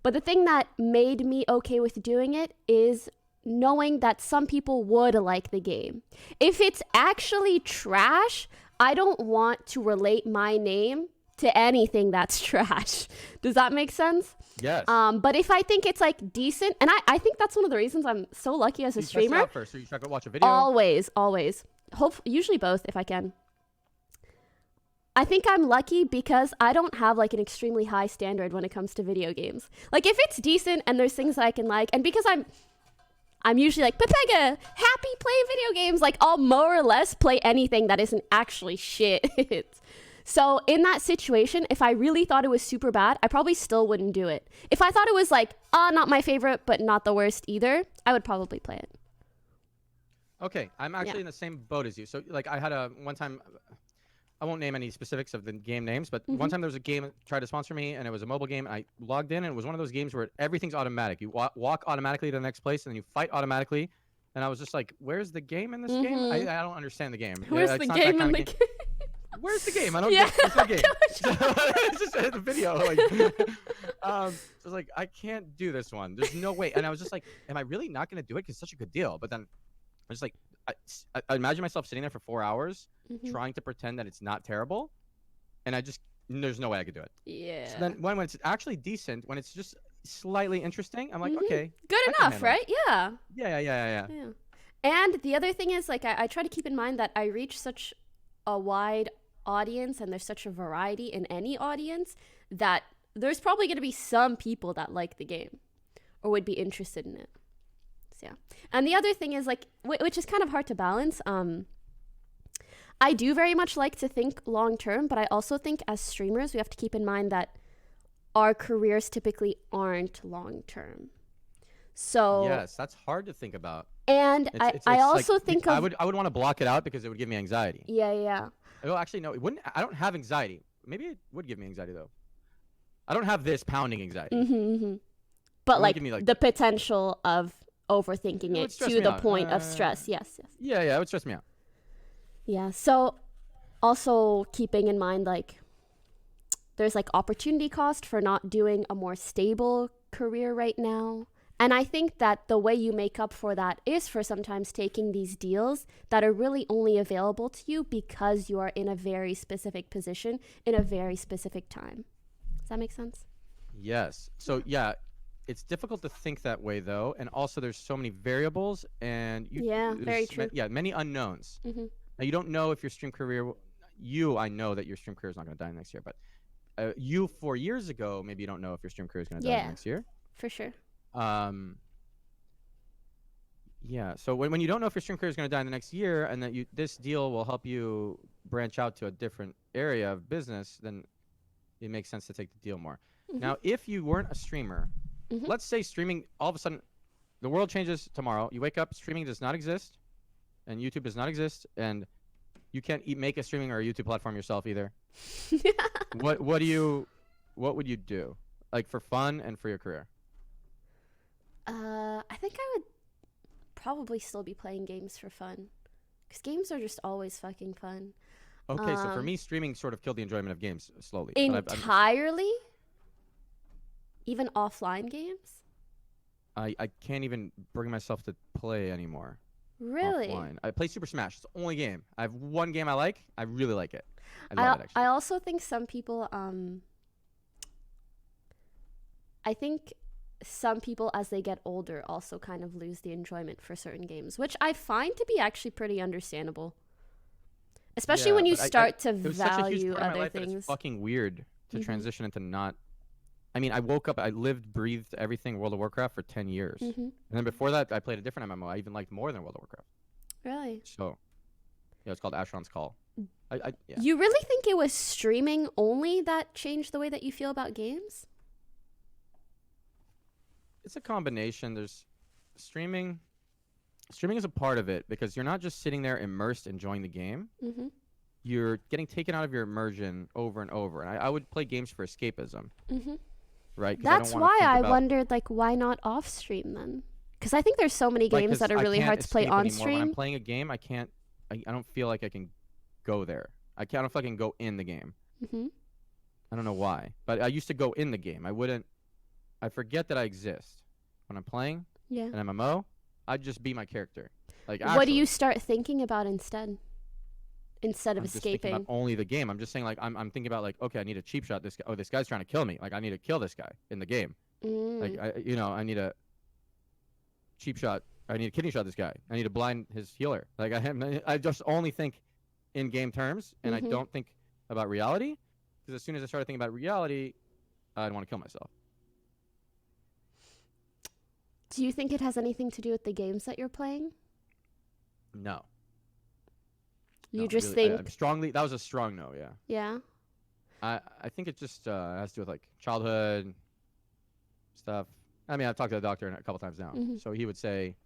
[SPEAKER 1] But the thing that made me okay with doing it is knowing that some people would like the game. If it's actually trash, I don't want to relate my name to anything that's trash. Does that make sense?
[SPEAKER 18] Yes.
[SPEAKER 1] But if I think it's like decent, and I think that's one of the reasons I'm so lucky as a streamer.
[SPEAKER 18] You test it out first, or you try to watch a video?
[SPEAKER 1] Always. Usually both if I can. I think I'm lucky because I don't have like an extremely high standard when it comes to video games. Like if it's decent and there's things that I can like, and because I'm usually like, Pepega, happy playing video games, like I'll more or less play anything that isn't actually shit. So in that situation, if I really thought it was super bad, I probably still wouldn't do it. If I thought it was like, not my favorite, but not the worst either, I would probably play it.
[SPEAKER 18] Okay, I'm actually in the same boat as you. So like I had one time, I won't name any specifics of the game names, but one time there was a game that tried to sponsor me, and it was a mobile game. I logged in, and it was one of those games where everything's automatic. You walk automatically to the next place, and then you fight automatically. And I was just like, where's the game in this game? I don't understand the game.
[SPEAKER 1] Where's the game in the game?
[SPEAKER 18] Where's the game? I don't get there's no game. It's just a video. Like, so I was like, I can't do this one. There's no way. And I was just like, am I really not going to do it? Because it's such a good deal. But then I was just like, I imagine myself sitting there for 4 hours trying to pretend that it's not terrible. And there's no way I could do it.
[SPEAKER 1] Yeah.
[SPEAKER 18] So then when it's actually decent, when it's just slightly interesting, I'm like, okay.
[SPEAKER 1] Good enough, right? Yeah.
[SPEAKER 18] Yeah.
[SPEAKER 1] And the other thing is, like, I try to keep in mind that I reach such a wide audience and there's such a variety in any audience that there's probably going to be some people that like the game or would be interested in it. So, yeah. And the other thing is, like, which is kind of hard to balance, I do very much like to think long term, but I also think as streamers we have to keep in mind that our careers typically aren't long term. So
[SPEAKER 18] yes, that's hard to think about.
[SPEAKER 1] And I also
[SPEAKER 18] like,
[SPEAKER 1] think
[SPEAKER 18] I would want to block it out because it would give me anxiety.
[SPEAKER 1] Yeah.
[SPEAKER 18] Oh, actually, no, it wouldn't. I don't have anxiety. Maybe it would give me anxiety though. I don't have this pounding anxiety.
[SPEAKER 1] But
[SPEAKER 18] It won't
[SPEAKER 1] like,
[SPEAKER 18] give me, like,
[SPEAKER 1] the potential of overthinking
[SPEAKER 18] It
[SPEAKER 1] it
[SPEAKER 18] would stress
[SPEAKER 1] to
[SPEAKER 18] me
[SPEAKER 1] the
[SPEAKER 18] out.
[SPEAKER 1] point of stress. Yes.
[SPEAKER 18] Yeah, it would stress me out.
[SPEAKER 1] Yeah. So also keeping in mind, like, there's like opportunity cost for not doing a more stable career right now. And I think that the way you make up for that is for sometimes taking these deals that are really only available to you because you are in a very specific position in a very specific time. Does that make sense?
[SPEAKER 18] Yes. So yeah, it's difficult to think that way though, and also there's so many variables and
[SPEAKER 1] very true.
[SPEAKER 18] Many unknowns.
[SPEAKER 1] Mhm.
[SPEAKER 18] Now you don't know if your stream career. I know that your stream career is not going to die next year, but 4 years ago, maybe you don't know if your stream career is going to die next year.
[SPEAKER 1] For sure.
[SPEAKER 18] Yeah. So when you don't know if your stream career is going to die in the next year, and that this deal will help you branch out to a different area of business, then it makes sense to take the deal more. Now, if you weren't a streamer, let's say streaming all of a sudden, the world changes tomorrow. You wake up, streaming does not exist, and YouTube does not exist, and you can't make a streaming or a YouTube platform yourself either. What would you do, like, for fun and for your career?
[SPEAKER 1] I think I would probably still be playing games for fun, because games are just always fucking fun.
[SPEAKER 18] Okay, so for me, streaming sort of killed the enjoyment of games slowly.
[SPEAKER 1] Entirely? Even offline games?
[SPEAKER 18] I can't even bring myself to play anymore.
[SPEAKER 1] Really?
[SPEAKER 18] Offline. I play Super Smash. It's the only game. I have one game I like. I really like it. I love it, actually.
[SPEAKER 1] I also think some people, as they get older, also kind of lose the enjoyment for certain games, which I find to be actually pretty understandable. Especially when you start to value
[SPEAKER 18] it was such a huge part of my
[SPEAKER 1] other
[SPEAKER 18] life that
[SPEAKER 1] things.
[SPEAKER 18] it's fucking weird to transition into not. I mean, I woke up, I lived, breathed everything World of Warcraft for 10 years. And then before that, I played a different MMO. I even liked more than World of Warcraft.
[SPEAKER 1] Really?
[SPEAKER 18] So, yeah, it's called Asheron's Call. Yeah.
[SPEAKER 1] You really think it was streaming only that changed the way that you feel about games?
[SPEAKER 18] It's a combination. There's streaming. Streaming is a part of it because you're not just sitting there immersed enjoying the game. You're getting taken out of your immersion over and over. And I would play games for escapism. Right?
[SPEAKER 1] That's why I wondered, like, why not off stream then? Because I think there's so many games that are really hard to play on stream.
[SPEAKER 18] When I'm playing a game, I don't feel like I can go there. I don't feel like I can go in the game. I don't know why, but I used to go in the game. I forget that I exist when I'm playing an MMO. I'd just be my character. Like,
[SPEAKER 1] what do you start thinking about instead of
[SPEAKER 18] just thinking
[SPEAKER 1] escaping?
[SPEAKER 18] about only the game. I'm just saying, like, I'm thinking about, like, okay, I need a cheap shot. This guy. Oh, this guy's trying to kill me. Like, I need to kill this guy in the game. Like, I need a cheap shot. I need a kidney shot this guy. I need to blind his healer. Like, I just only think in game terms, and I don't think about reality, because as soon as I started thinking about reality, I'd want to kill myself.
[SPEAKER 1] Do you think it has anything to do with the games that you're playing?
[SPEAKER 18] No.
[SPEAKER 1] You just think
[SPEAKER 18] that was a strong no. Yeah.
[SPEAKER 1] Yeah.
[SPEAKER 18] I think it just has to do with, like, childhood stuff. I mean, I've talked to the doctor a couple times now, so he would say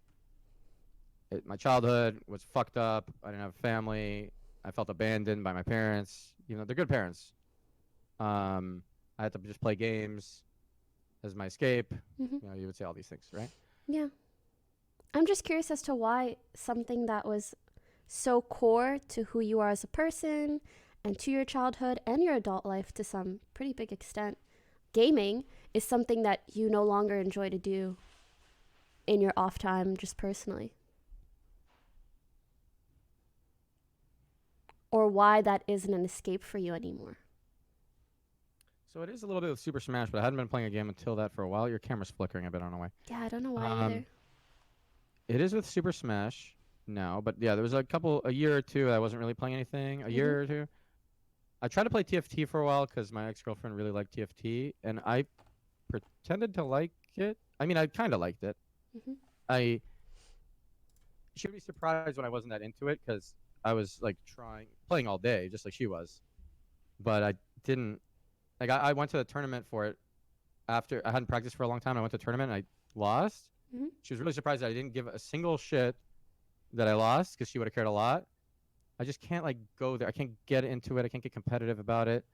[SPEAKER 18] my childhood was fucked up. I didn't have a family. I felt abandoned by my parents. You know, they're good parents. I had to just play games as my escape. You know, you would say all these things, right?
[SPEAKER 1] Yeah. I'm just curious as to why something that was so core to who you are as a person and to your childhood and your adult life to some pretty big extent, gaming is something that you no longer enjoy to do in your off time, just personally. Or why that isn't an escape for you anymore.
[SPEAKER 18] So it is a little bit with Super Smash, but I hadn't been playing a game until that for a while. Your camera's flickering a bit, I don't know why.
[SPEAKER 1] Yeah, I don't know why either.
[SPEAKER 18] It is with Super Smash now, but yeah, there was a year or two I wasn't really playing anything. A year or two. I tried to play TFT for a while because my ex-girlfriend really liked TFT, and I pretended to like it. I mean, I kind of liked it. She would be surprised when I wasn't that into it because I was, like, playing all day, just like she was. But I didn't. Like, I went to the tournament for it after I hadn't practiced for a long time. I went to a tournament and I lost. She was really surprised that I didn't give a single shit that I lost because she would have cared a lot. I just can't, like, go there. I can't get into it. I can't get competitive about it.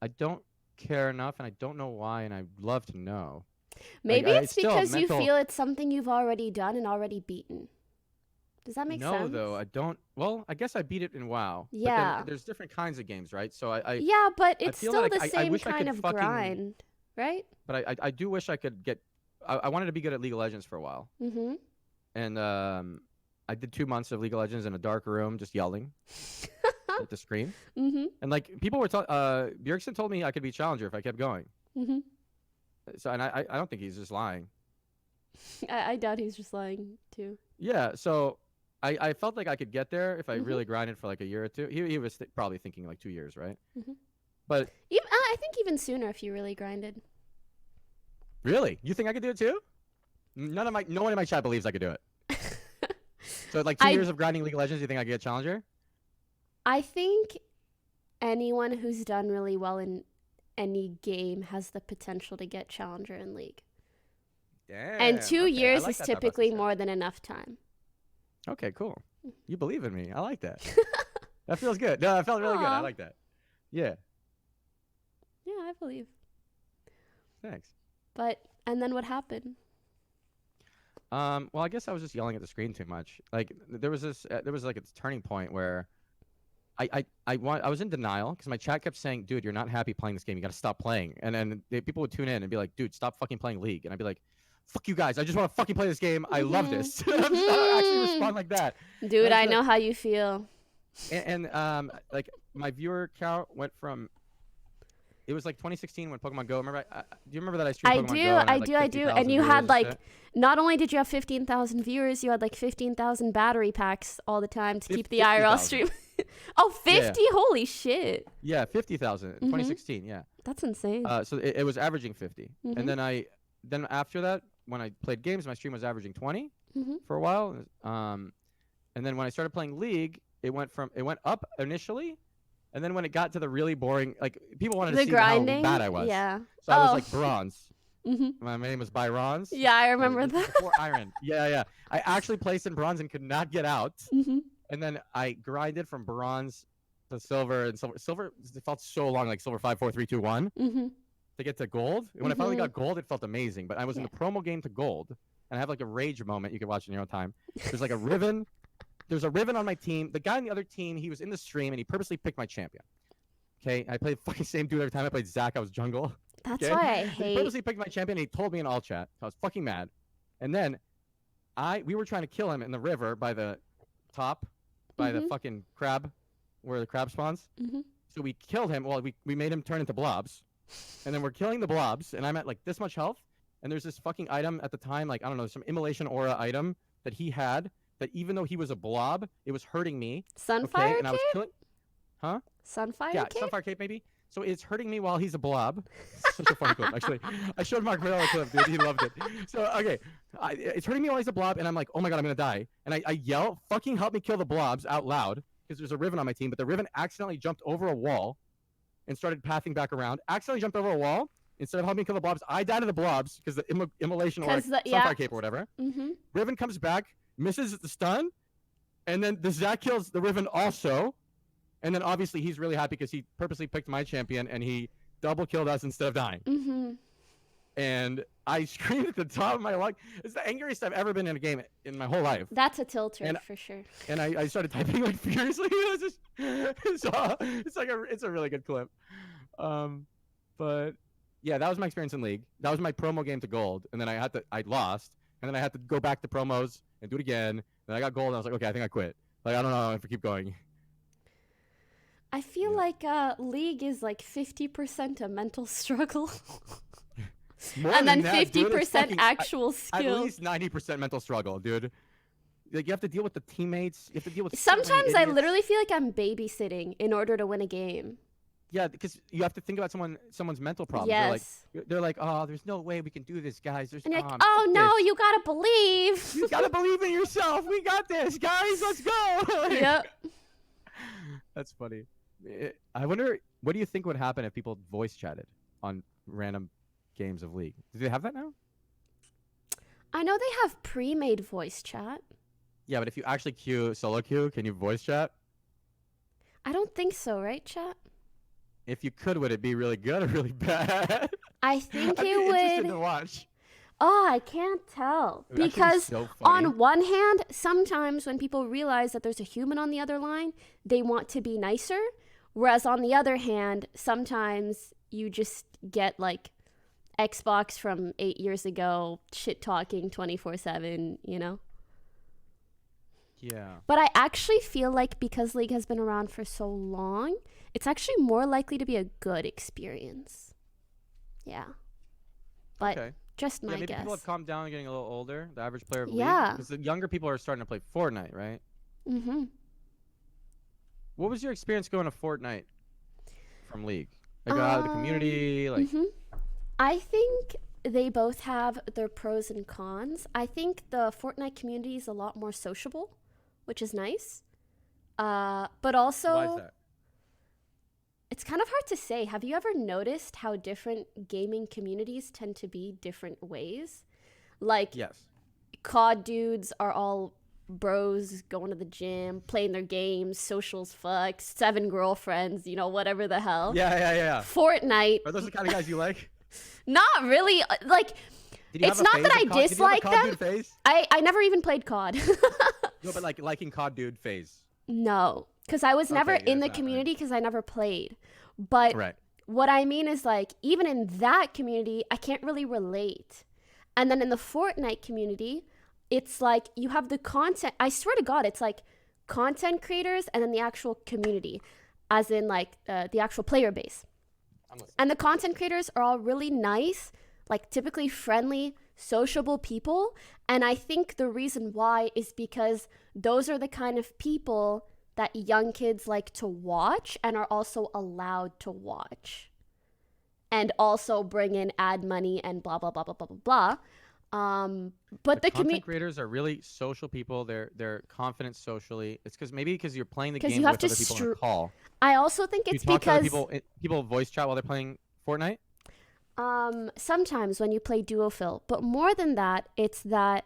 [SPEAKER 18] I don't care enough, and I don't know why, and I'd love to know.
[SPEAKER 1] Maybe
[SPEAKER 18] Like,
[SPEAKER 1] it's
[SPEAKER 18] still
[SPEAKER 1] because you
[SPEAKER 18] mental-
[SPEAKER 1] feel it's something you've already done and already beaten. Does that make sense?
[SPEAKER 18] No, though, I don't. Well, I guess I beat it in WoW. But
[SPEAKER 1] Yeah.
[SPEAKER 18] then there's different kinds of games, right? So I
[SPEAKER 1] Yeah, but
[SPEAKER 18] I
[SPEAKER 1] it's
[SPEAKER 18] feel
[SPEAKER 1] still
[SPEAKER 18] like
[SPEAKER 1] the
[SPEAKER 18] I
[SPEAKER 1] same
[SPEAKER 18] wish I
[SPEAKER 1] kind
[SPEAKER 18] could
[SPEAKER 1] of
[SPEAKER 18] fucking-
[SPEAKER 1] grind, right?
[SPEAKER 18] But I do wish I could get. I wanted to be good at League of Legends for a while,
[SPEAKER 1] Mm-hmm.
[SPEAKER 18] and I did 2 months of League of Legends in a dark room, just yelling at the screen.
[SPEAKER 1] Mm-hmm.
[SPEAKER 18] And like people were, Bjergsen told me I could be challenger if I kept going.
[SPEAKER 1] Mm-hmm.
[SPEAKER 18] So and I don't think he's just lying.
[SPEAKER 1] I doubt he's just lying too.
[SPEAKER 18] Yeah, so I felt like I could get there if I
[SPEAKER 1] Mhm.
[SPEAKER 18] really grinded for like a year or two. He was probably thinking like 2 years, right?
[SPEAKER 1] Mhm.
[SPEAKER 18] But
[SPEAKER 1] Even, I think even sooner if you really grinded.
[SPEAKER 18] really, you think I could do it too? No one in my chat believes I could do it. So like 2 years of grinding League of Legends, you think I could get challenger?
[SPEAKER 1] I think anyone who's done really well in any game has the potential to get challenger in League.
[SPEAKER 18] Damn.
[SPEAKER 1] And 2
[SPEAKER 18] okay, I
[SPEAKER 1] years
[SPEAKER 18] like
[SPEAKER 1] is
[SPEAKER 18] that thought
[SPEAKER 1] typically
[SPEAKER 18] process.
[SPEAKER 1] more than enough time.
[SPEAKER 18] Okay, cool. You believe in me. I like that. That feels good. No, that felt really good. I
[SPEAKER 1] Aw.
[SPEAKER 18] like that. Yeah.
[SPEAKER 1] Yeah, I believe.
[SPEAKER 18] Thanks.
[SPEAKER 1] But and then what happened?
[SPEAKER 18] Well, I guess I was just yelling at the screen too much. Like there was like a turning point where I was in denial because my chat kept saying, "Dude, you're not happy playing this game. You got to stop playing." And then people would tune in and be like, "Dude, stop fucking playing League." And I'd be like, "Fuck you guys. I just want to fucking play this game. I love this." I'm just not actually respond like that.
[SPEAKER 1] Dude, I
[SPEAKER 18] That's
[SPEAKER 1] know
[SPEAKER 18] it.
[SPEAKER 1] how you feel.
[SPEAKER 18] And like my viewer count went from. It was like 2016 when Pokemon Go. Remember? Do you remember that I streamed
[SPEAKER 1] I
[SPEAKER 18] Pokemon
[SPEAKER 1] do,
[SPEAKER 18] Go? And
[SPEAKER 1] I
[SPEAKER 18] had, like,
[SPEAKER 1] do, I do.
[SPEAKER 18] 50,000
[SPEAKER 1] And you
[SPEAKER 18] viewers
[SPEAKER 1] had
[SPEAKER 18] and
[SPEAKER 1] like,
[SPEAKER 18] shit?
[SPEAKER 1] not only did you have 15,000 viewers, you had like 15,000 battery packs all the time to keep the IRL
[SPEAKER 18] 50,000.
[SPEAKER 1] stream. Oh, 50?
[SPEAKER 18] Yeah.
[SPEAKER 1] Holy shit.
[SPEAKER 18] Yeah, 50,000 in 2016. Yeah.
[SPEAKER 1] That's insane.
[SPEAKER 18] So it was averaging 50,
[SPEAKER 1] Mhm.
[SPEAKER 18] and then after that, when I played games, my stream was averaging 20
[SPEAKER 1] Mhm.
[SPEAKER 18] for a while. And then when I started playing League, it went up initially, and then when it got to the really boring, like people wanted to
[SPEAKER 1] The
[SPEAKER 18] see
[SPEAKER 1] grinding?
[SPEAKER 18] how bad I was.
[SPEAKER 1] Yeah.
[SPEAKER 18] So I was
[SPEAKER 1] Oh.
[SPEAKER 18] like bronze.
[SPEAKER 1] Mhm.
[SPEAKER 18] My name was Byrons.
[SPEAKER 1] Yeah, I remember that.
[SPEAKER 18] Before Iron. Yeah. I actually placed in bronze and could not get out.
[SPEAKER 1] Mhm.
[SPEAKER 18] And then I grinded from bronze to silver and silver. Silver, it felt so long, like silver 5, 4, 3, 2, 1
[SPEAKER 1] Mhm.
[SPEAKER 18] to get to gold. And when I finally
[SPEAKER 1] Mhm.
[SPEAKER 18] got gold, it felt amazing. But I was in the promo game to gold, and I have like a rage moment you can watch in your own time. There's like a ribbon. There's a ribbon on my team. The guy on the other team, he was in the stream and he purposely picked my champion. Okay, I played fucking same dude every time I played Zac. I was jungle.
[SPEAKER 1] That's
[SPEAKER 18] okay?
[SPEAKER 1] why I
[SPEAKER 18] He
[SPEAKER 1] hate.
[SPEAKER 18] purposely picked my champion. And he told me in all chat. I was fucking mad. And then we were trying to kill him in the river by the top, by the
[SPEAKER 1] Mhm.
[SPEAKER 18] fucking crab, where the crab spawns.
[SPEAKER 1] Mhm.
[SPEAKER 18] So we killed him. Well, we made him turn into blobs, and then we're killing the blobs. And I'm at like this much health. And there's this fucking item at the time, like I don't know, some immolation aura item that he had. That even though he was a blob, it was hurting me.
[SPEAKER 1] Sunfire
[SPEAKER 18] okay? And I was
[SPEAKER 1] Cape?
[SPEAKER 18] killing. Huh?
[SPEAKER 1] Sunfire
[SPEAKER 18] Yeah,
[SPEAKER 1] Cape?
[SPEAKER 18] Sunfire Cape maybe. So it's hurting me while he's a blob. Such a funny clip, actually. I showed Mark Merrill a clip, dude. He loved it. So okay, it's hurting me while he's a blob, and I'm like, oh my god, I'm gonna die. And I yell, fucking help me kill the blobs out loud, because there's a Riven on my team. But the Riven accidentally jumped over a wall, and started pathing back around. Accidentally jumped over a wall. Instead of helping me kill the blobs, I died to the blobs because the immolation or Sunfire Cape or whatever.
[SPEAKER 1] Mm-hmm.
[SPEAKER 18] Riven comes back, misses the stun, and then the Zac kills the Riven also. And then obviously he's really happy because he purposely picked my champion and he double killed us instead of dying.
[SPEAKER 1] Mm-hmm.
[SPEAKER 18] And I screamed at the top of my lungs. It's the angriest I've ever been in a game in my whole life.
[SPEAKER 1] That's a tilter
[SPEAKER 18] And-
[SPEAKER 1] for sure.
[SPEAKER 18] And I started typing like furiously. It was just, it's a really good clip. But yeah, that was my experience in League. That was my promo game to gold, and then I lost, and then I had to go back to promos and do it again. And I got gold, and I was like, okay, I think I quit. Like I don't know if I keep going.
[SPEAKER 1] I feel like League is like 50% a mental struggle.
[SPEAKER 18] More
[SPEAKER 1] and then
[SPEAKER 18] than that, dude,
[SPEAKER 1] 50%
[SPEAKER 18] it's fucking-
[SPEAKER 1] actual
[SPEAKER 18] At
[SPEAKER 1] skill.
[SPEAKER 18] least 90% mental struggle, dude. Like you have to deal with the teammates. You have to deal with so many
[SPEAKER 1] Sometimes I
[SPEAKER 18] idiots.
[SPEAKER 1] literally feel like I'm babysitting in order to win a game.
[SPEAKER 18] Yeah, because you have to think about someone's mental problems.
[SPEAKER 1] Yes.
[SPEAKER 18] They're like, oh, there's no way we can do this, guys. There's
[SPEAKER 1] And you're like,
[SPEAKER 18] fuck
[SPEAKER 1] oh no,
[SPEAKER 18] this."
[SPEAKER 1] you gotta believe.
[SPEAKER 18] You gotta believe in yourself. We got this, guys. Let's go.
[SPEAKER 1] Yep.
[SPEAKER 18] That's funny. I wonder, what do you think would happen if people voice chatted on random games of League? Do they have that now?
[SPEAKER 1] I know they have pre-made voice chat.
[SPEAKER 18] Yeah, but if you actually solo queue, can you voice chat?
[SPEAKER 1] I don't think so, right, chat?
[SPEAKER 18] if you could, would it be really good or really bad?
[SPEAKER 1] I think
[SPEAKER 18] I'd be
[SPEAKER 1] it
[SPEAKER 18] interested
[SPEAKER 1] would.
[SPEAKER 18] to watch.
[SPEAKER 1] Oh, I can't tell.
[SPEAKER 18] It would actually be
[SPEAKER 1] Because
[SPEAKER 18] so funny.
[SPEAKER 1] on one hand, sometimes when people realize that there's a human on the other line, they want to be nicer. Whereas on the other hand, sometimes you just get like Xbox from 8 years ago, shit talking 24/7, you know?
[SPEAKER 18] Yeah.
[SPEAKER 1] But I actually feel like because League has been around for so long, it's actually more likely to be a good experience. Yeah. But
[SPEAKER 18] Okay.
[SPEAKER 1] just
[SPEAKER 18] Yeah,
[SPEAKER 1] my
[SPEAKER 18] maybe
[SPEAKER 1] guess.
[SPEAKER 18] people have calmed down and getting a little older. The average player of
[SPEAKER 1] Yeah.
[SPEAKER 18] League. Because the younger people are starting to play Fortnite, right?
[SPEAKER 1] Mm-hmm.
[SPEAKER 18] What was your experience going to Fortnite from League? Like out of the community, like.
[SPEAKER 1] Mhm. I think they both have their pros and cons. I think the Fortnite community is a lot more sociable, which is nice. But also,
[SPEAKER 18] Why is that?
[SPEAKER 1] it's kind of hard to say. Have you ever noticed how different gaming communities tend to be different ways? Like,
[SPEAKER 18] Yes.
[SPEAKER 1] COD dudes are all bros going to the gym, playing their games, socials, fuck, 7 girlfriends, you know, whatever the hell.
[SPEAKER 18] Yeah.
[SPEAKER 1] Fortnite.
[SPEAKER 18] Are those the kind of guys you like?
[SPEAKER 1] Not really. Like,
[SPEAKER 18] Did you
[SPEAKER 1] it's
[SPEAKER 18] have a
[SPEAKER 1] not
[SPEAKER 18] phase
[SPEAKER 1] that
[SPEAKER 18] of
[SPEAKER 1] I
[SPEAKER 18] COD? Did you have a
[SPEAKER 1] dislike
[SPEAKER 18] COD
[SPEAKER 1] them.
[SPEAKER 18] dude phase?
[SPEAKER 1] I never even played COD.
[SPEAKER 18] No, but like liking COD dude phase.
[SPEAKER 1] No, because I was never
[SPEAKER 18] Okay, yeah,
[SPEAKER 1] in the
[SPEAKER 18] it's not,
[SPEAKER 1] community because I never played. But
[SPEAKER 18] Right.
[SPEAKER 1] what I mean is, like, even in that community, I can't really relate. And then in the Fortnite community, it's like you have the content. I swear to God, it's like content creators and then the actual community, as in like the actual player base. And the content creators are all really nice, like typically friendly, sociable people. And I think the reason why is because those are the kind of people that young kids like to watch and are also allowed to watch. And also bring in ad money and blah, blah, blah, blah, blah, blah, blah. But the
[SPEAKER 18] content
[SPEAKER 1] community,
[SPEAKER 18] creators are really social people. They're confident socially. It's because you're playing the
[SPEAKER 1] 'Cause
[SPEAKER 18] game
[SPEAKER 1] you have
[SPEAKER 18] with
[SPEAKER 1] to
[SPEAKER 18] other people on a call.
[SPEAKER 1] I also think
[SPEAKER 18] You
[SPEAKER 1] it's
[SPEAKER 18] talk to other
[SPEAKER 1] because
[SPEAKER 18] people voice chat while they're playing Fortnite.
[SPEAKER 1] sometimes when you play duofill, but more than that, it's that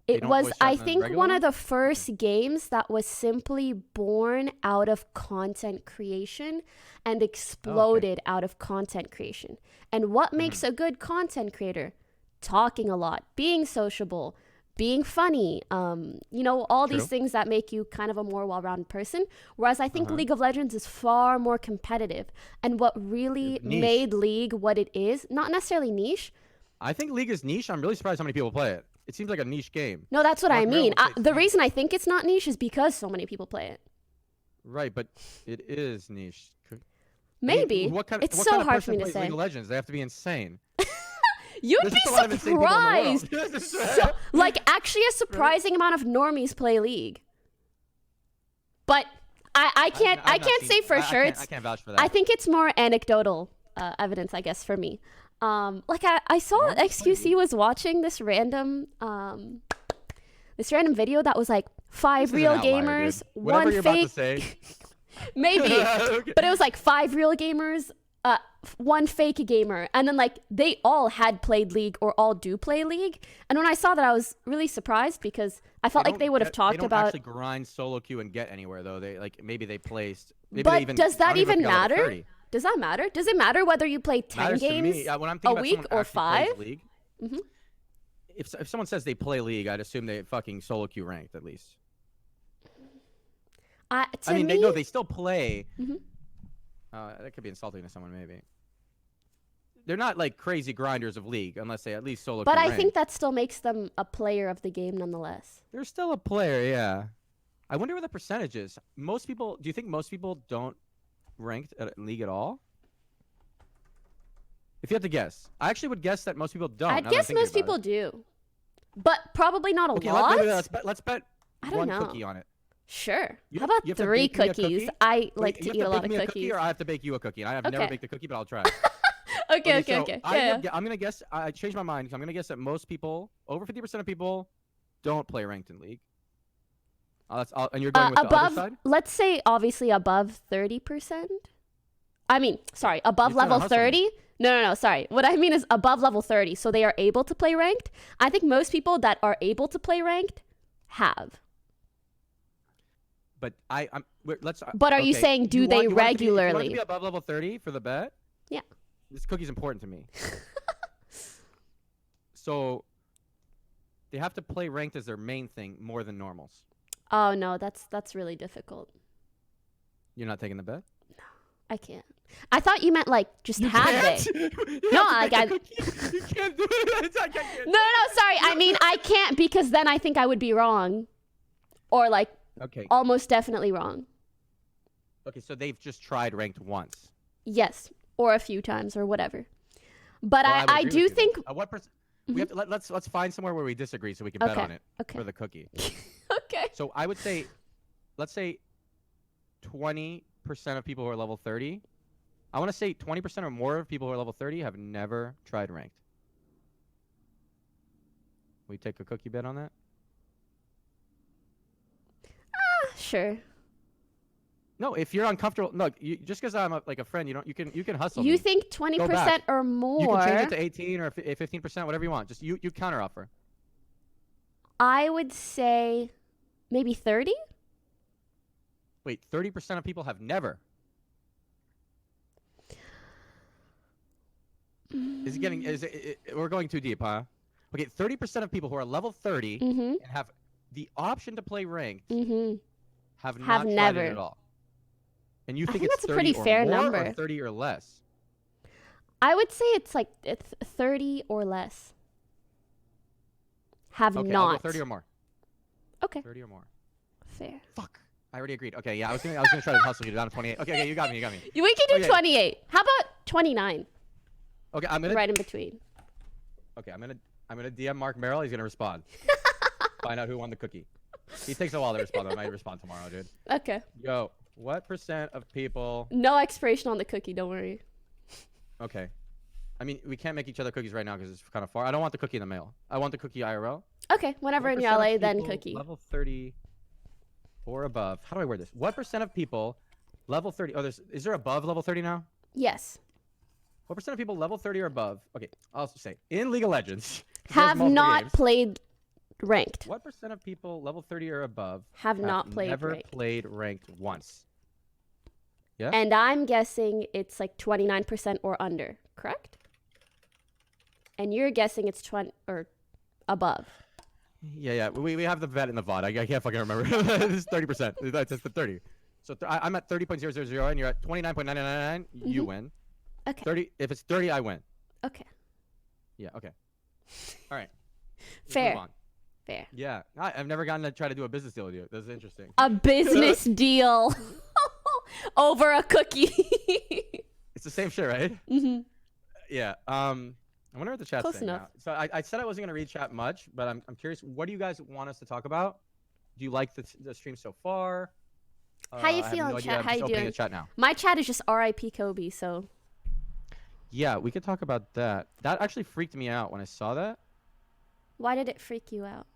[SPEAKER 18] They
[SPEAKER 1] it
[SPEAKER 18] don't
[SPEAKER 1] was,
[SPEAKER 18] voice chat
[SPEAKER 1] I
[SPEAKER 18] in the
[SPEAKER 1] think,
[SPEAKER 18] regular
[SPEAKER 1] one
[SPEAKER 18] one?
[SPEAKER 1] of the first games that was simply born out of content creation and exploded out of content creation. And what makes a good content creator? Talking a lot, being sociable, being funny, you know, all these
[SPEAKER 18] True.
[SPEAKER 1] things that make you kind of a more well-rounded person. Whereas I think League of Legends is far more competitive. And what really
[SPEAKER 18] Niche.
[SPEAKER 1] made League what it is, not necessarily niche.
[SPEAKER 18] I think League is niche. I'm really surprised how many people play it. It seems like a niche game.
[SPEAKER 1] No, that's what I
[SPEAKER 18] Mark Merrill
[SPEAKER 1] mean.
[SPEAKER 18] would say it's
[SPEAKER 1] The reason I think it's not niche is because so many people play it.
[SPEAKER 18] Right, but it is niche.
[SPEAKER 1] Maybe.
[SPEAKER 18] What kind,
[SPEAKER 1] It's
[SPEAKER 18] what
[SPEAKER 1] so
[SPEAKER 18] kind of
[SPEAKER 1] hard for
[SPEAKER 18] person
[SPEAKER 1] me to
[SPEAKER 18] plays
[SPEAKER 1] say.
[SPEAKER 18] League of Legends? They have to be insane.
[SPEAKER 1] You'd
[SPEAKER 18] There's
[SPEAKER 1] be
[SPEAKER 18] just a lot of insane people in the world.
[SPEAKER 1] surprised. Like, actually, a surprising amount of normies play League. But I can't say for sure.
[SPEAKER 18] I can't vouch for that.
[SPEAKER 1] I think it's more anecdotal evidence, I guess, for me. Like I saw XQC was watching this random video that was like 5
[SPEAKER 18] This is an
[SPEAKER 1] real
[SPEAKER 18] outlier,
[SPEAKER 1] gamers,
[SPEAKER 18] dude. Whatever
[SPEAKER 1] one
[SPEAKER 18] you're
[SPEAKER 1] fake.
[SPEAKER 18] about to say.
[SPEAKER 1] Maybe,
[SPEAKER 18] Okay.
[SPEAKER 1] but it was like 5 real gamers, 1 fake gamer, and then like they all had played League or all do play League. And when I saw that, I was really surprised because I felt like they would have talked
[SPEAKER 18] They don't
[SPEAKER 1] about.
[SPEAKER 18] actually grind solo queue and get anywhere though. They like maybe they placed. Maybe
[SPEAKER 1] But
[SPEAKER 18] they even,
[SPEAKER 1] does
[SPEAKER 18] I
[SPEAKER 1] that
[SPEAKER 18] don't even
[SPEAKER 1] even
[SPEAKER 18] know if they got level
[SPEAKER 1] matter?
[SPEAKER 18] 30.
[SPEAKER 1] Does that matter? Does it matter whether you play 10
[SPEAKER 18] Matters to
[SPEAKER 1] games
[SPEAKER 18] me. When I'm
[SPEAKER 1] a
[SPEAKER 18] thinking about
[SPEAKER 1] week
[SPEAKER 18] someone
[SPEAKER 1] or
[SPEAKER 18] actually plays
[SPEAKER 1] 5?
[SPEAKER 18] League,
[SPEAKER 1] Mhm.
[SPEAKER 18] if someone says they play League, I'd assume they fucking solo queue ranked at least.
[SPEAKER 1] To
[SPEAKER 18] I mean,
[SPEAKER 1] me,
[SPEAKER 18] they still play.
[SPEAKER 1] Mhm.
[SPEAKER 18] That could be insulting to someone, maybe. They're not like crazy grinders of League unless they at least solo
[SPEAKER 1] but
[SPEAKER 18] queue
[SPEAKER 1] I
[SPEAKER 18] rank.
[SPEAKER 1] think that still makes them a player of the game nonetheless.
[SPEAKER 18] They're still a player, yeah. I wonder what the percentage is. Most people, do you think most people don't ranked at League at all? If you had to guess. I actually would guess that most people don't.
[SPEAKER 1] I'd
[SPEAKER 18] now that I'm
[SPEAKER 1] guess
[SPEAKER 18] thinking
[SPEAKER 1] most
[SPEAKER 18] about
[SPEAKER 1] people
[SPEAKER 18] it.
[SPEAKER 1] do, but probably not a
[SPEAKER 18] Okay,
[SPEAKER 1] lot.
[SPEAKER 18] let's bet
[SPEAKER 1] I don't
[SPEAKER 18] one
[SPEAKER 1] know.
[SPEAKER 18] cookie on it.
[SPEAKER 1] Sure.
[SPEAKER 18] You
[SPEAKER 1] How
[SPEAKER 18] have-
[SPEAKER 1] about
[SPEAKER 18] you have to
[SPEAKER 1] 3
[SPEAKER 18] bake me a
[SPEAKER 1] cookies?
[SPEAKER 18] cookie?
[SPEAKER 1] I
[SPEAKER 18] Wait,
[SPEAKER 1] like
[SPEAKER 18] you
[SPEAKER 1] to
[SPEAKER 18] have
[SPEAKER 1] eat a lot
[SPEAKER 18] bake
[SPEAKER 1] of
[SPEAKER 18] me a
[SPEAKER 1] cookies.
[SPEAKER 18] cookie, or I have to bake you a cookie. And I have never
[SPEAKER 1] Okay.
[SPEAKER 18] baked a cookie, but I'll try.
[SPEAKER 1] Okay.
[SPEAKER 18] so
[SPEAKER 1] Yeah.
[SPEAKER 18] I'm gonna guess. I changed my mind. I'm gonna guess that most people, over 50% of people, don't play ranked in League. And you're going with the other
[SPEAKER 1] above,
[SPEAKER 18] side.
[SPEAKER 1] let's say, obviously above 30%. I mean, sorry, above
[SPEAKER 18] You're trying to
[SPEAKER 1] level
[SPEAKER 18] hustle me.
[SPEAKER 1] 30. No, sorry. What I mean is above level 30, so they are able to play ranked. I think most people that are able to play ranked have.
[SPEAKER 18] but let's.
[SPEAKER 1] But are you saying do they
[SPEAKER 18] you want it to
[SPEAKER 1] regularly?
[SPEAKER 18] be above level 30 for the bet?
[SPEAKER 1] Yeah.
[SPEAKER 18] This cookie's important to me. So they have to play ranked as their main thing more than normals.
[SPEAKER 1] Oh no, that's really difficult.
[SPEAKER 18] You're not taking the bet?
[SPEAKER 1] I can't. I thought you meant like just have they? No, like
[SPEAKER 18] you can't do it.
[SPEAKER 1] No, sorry. I mean I can't because then I think I would be wrong, or like almost definitely wrong.
[SPEAKER 18] Okay, so they've just tried ranked once.
[SPEAKER 1] Yes, or a few times or whatever. But
[SPEAKER 18] Well,
[SPEAKER 1] I do think.
[SPEAKER 18] What percent? We have to, let's find somewhere where we disagree so we can bet on it for the cookie.
[SPEAKER 1] Okay.
[SPEAKER 18] So I would say, let's say, 20% of people who are level 30. I want to say 20% or more of people who are level 30 have never tried ranked. We take a cookie bet on that?
[SPEAKER 1] Sure.
[SPEAKER 18] No, if you're uncomfortable, look, just because I'm a friend, you can hustle.
[SPEAKER 1] You
[SPEAKER 18] me.
[SPEAKER 1] think 20% or more?
[SPEAKER 18] You can change it to 18 or 15%, whatever you want. Just you counter offer.
[SPEAKER 1] I would say maybe 30.
[SPEAKER 18] Wait, 30% of people have never. We're going too deep, huh? Okay, 30% of people who are level 30 and have the option to play ranked have not tried
[SPEAKER 1] never.
[SPEAKER 18] it at all. And you think
[SPEAKER 1] think
[SPEAKER 18] it's
[SPEAKER 1] that's a
[SPEAKER 18] 30
[SPEAKER 1] pretty
[SPEAKER 18] or
[SPEAKER 1] fair
[SPEAKER 18] more
[SPEAKER 1] number.
[SPEAKER 18] or 30 or less?
[SPEAKER 1] I would say it's 30 or less. Have
[SPEAKER 18] Okay,
[SPEAKER 1] not.
[SPEAKER 18] I'll go 30 or more.
[SPEAKER 1] Okay.
[SPEAKER 18] 30 or more.
[SPEAKER 1] Fair.
[SPEAKER 18] Fuck. I already agreed. Okay, yeah, I was gonna try to hustle you down to 28. Okay, you got me.
[SPEAKER 1] We can do 28. How about 29?
[SPEAKER 18] Okay, I'm gonna
[SPEAKER 1] right in between.
[SPEAKER 18] Okay, I'm gonna DM Mark Merrill. He's gonna respond. Find out who won the cookie. He takes a while to respond. I might respond tomorrow, dude.
[SPEAKER 1] Okay.
[SPEAKER 18] Yo, what percent of people?
[SPEAKER 1] No expiration on the cookie. Don't worry.
[SPEAKER 18] Okay. I mean, we can't make each other cookies right now because it's kind of far. I don't want the cookie in the mail. I want the cookie IRL.
[SPEAKER 1] Okay, whenever in
[SPEAKER 18] What percent
[SPEAKER 1] LA,
[SPEAKER 18] of
[SPEAKER 1] then
[SPEAKER 18] people
[SPEAKER 1] cookie.
[SPEAKER 18] Level 30 or above. How do I word this? What percent of people level 30? Oh, is there above level 30 now?
[SPEAKER 1] Yes.
[SPEAKER 18] What percent of people level 30 or above? Okay, I'll also say in League of Legends
[SPEAKER 1] Have not
[SPEAKER 18] games,
[SPEAKER 1] played ranked.
[SPEAKER 18] What percent of people level 30 or above
[SPEAKER 1] have not played
[SPEAKER 18] never
[SPEAKER 1] ranked.
[SPEAKER 18] played ranked once? Yeah.
[SPEAKER 1] And I'm guessing it's like 29% or under, correct? And you're guessing it's 20 or above.
[SPEAKER 18] Yeah. We have the bet in the VoD. I can't fucking remember. It's 30%. That's just the 30. So I'm at 30.000 and you're at 29.999. You win.
[SPEAKER 1] Okay.
[SPEAKER 18] 30. If it's 30, I win.
[SPEAKER 1] Okay.
[SPEAKER 18] Yeah. Okay. All right. Let's
[SPEAKER 1] Fair.
[SPEAKER 18] move on.
[SPEAKER 1] Fair.
[SPEAKER 18] Yeah. I've never gotten to try to do a business deal with you. This is interesting.
[SPEAKER 1] A business deal over a cookie.
[SPEAKER 18] It's the same shit, right?
[SPEAKER 1] Mm-hmm.
[SPEAKER 18] Yeah. I wonder what the chat's
[SPEAKER 1] Close
[SPEAKER 18] saying
[SPEAKER 1] enough.
[SPEAKER 18] now. So I said I wasn't going to read chat much, but I'm curious. What do you guys want us to talk about? Do you like the stream so far?
[SPEAKER 1] How you
[SPEAKER 18] I have
[SPEAKER 1] feeling,
[SPEAKER 18] no idea.
[SPEAKER 1] chat?
[SPEAKER 18] I'm
[SPEAKER 1] How
[SPEAKER 18] just
[SPEAKER 1] you
[SPEAKER 18] opening
[SPEAKER 1] doing?
[SPEAKER 18] the chat now.
[SPEAKER 1] My chat is just R.I.P. Kobe, so.
[SPEAKER 18] Yeah, we could talk about that. That actually freaked me out when I saw that.
[SPEAKER 1] Why did it freak you out?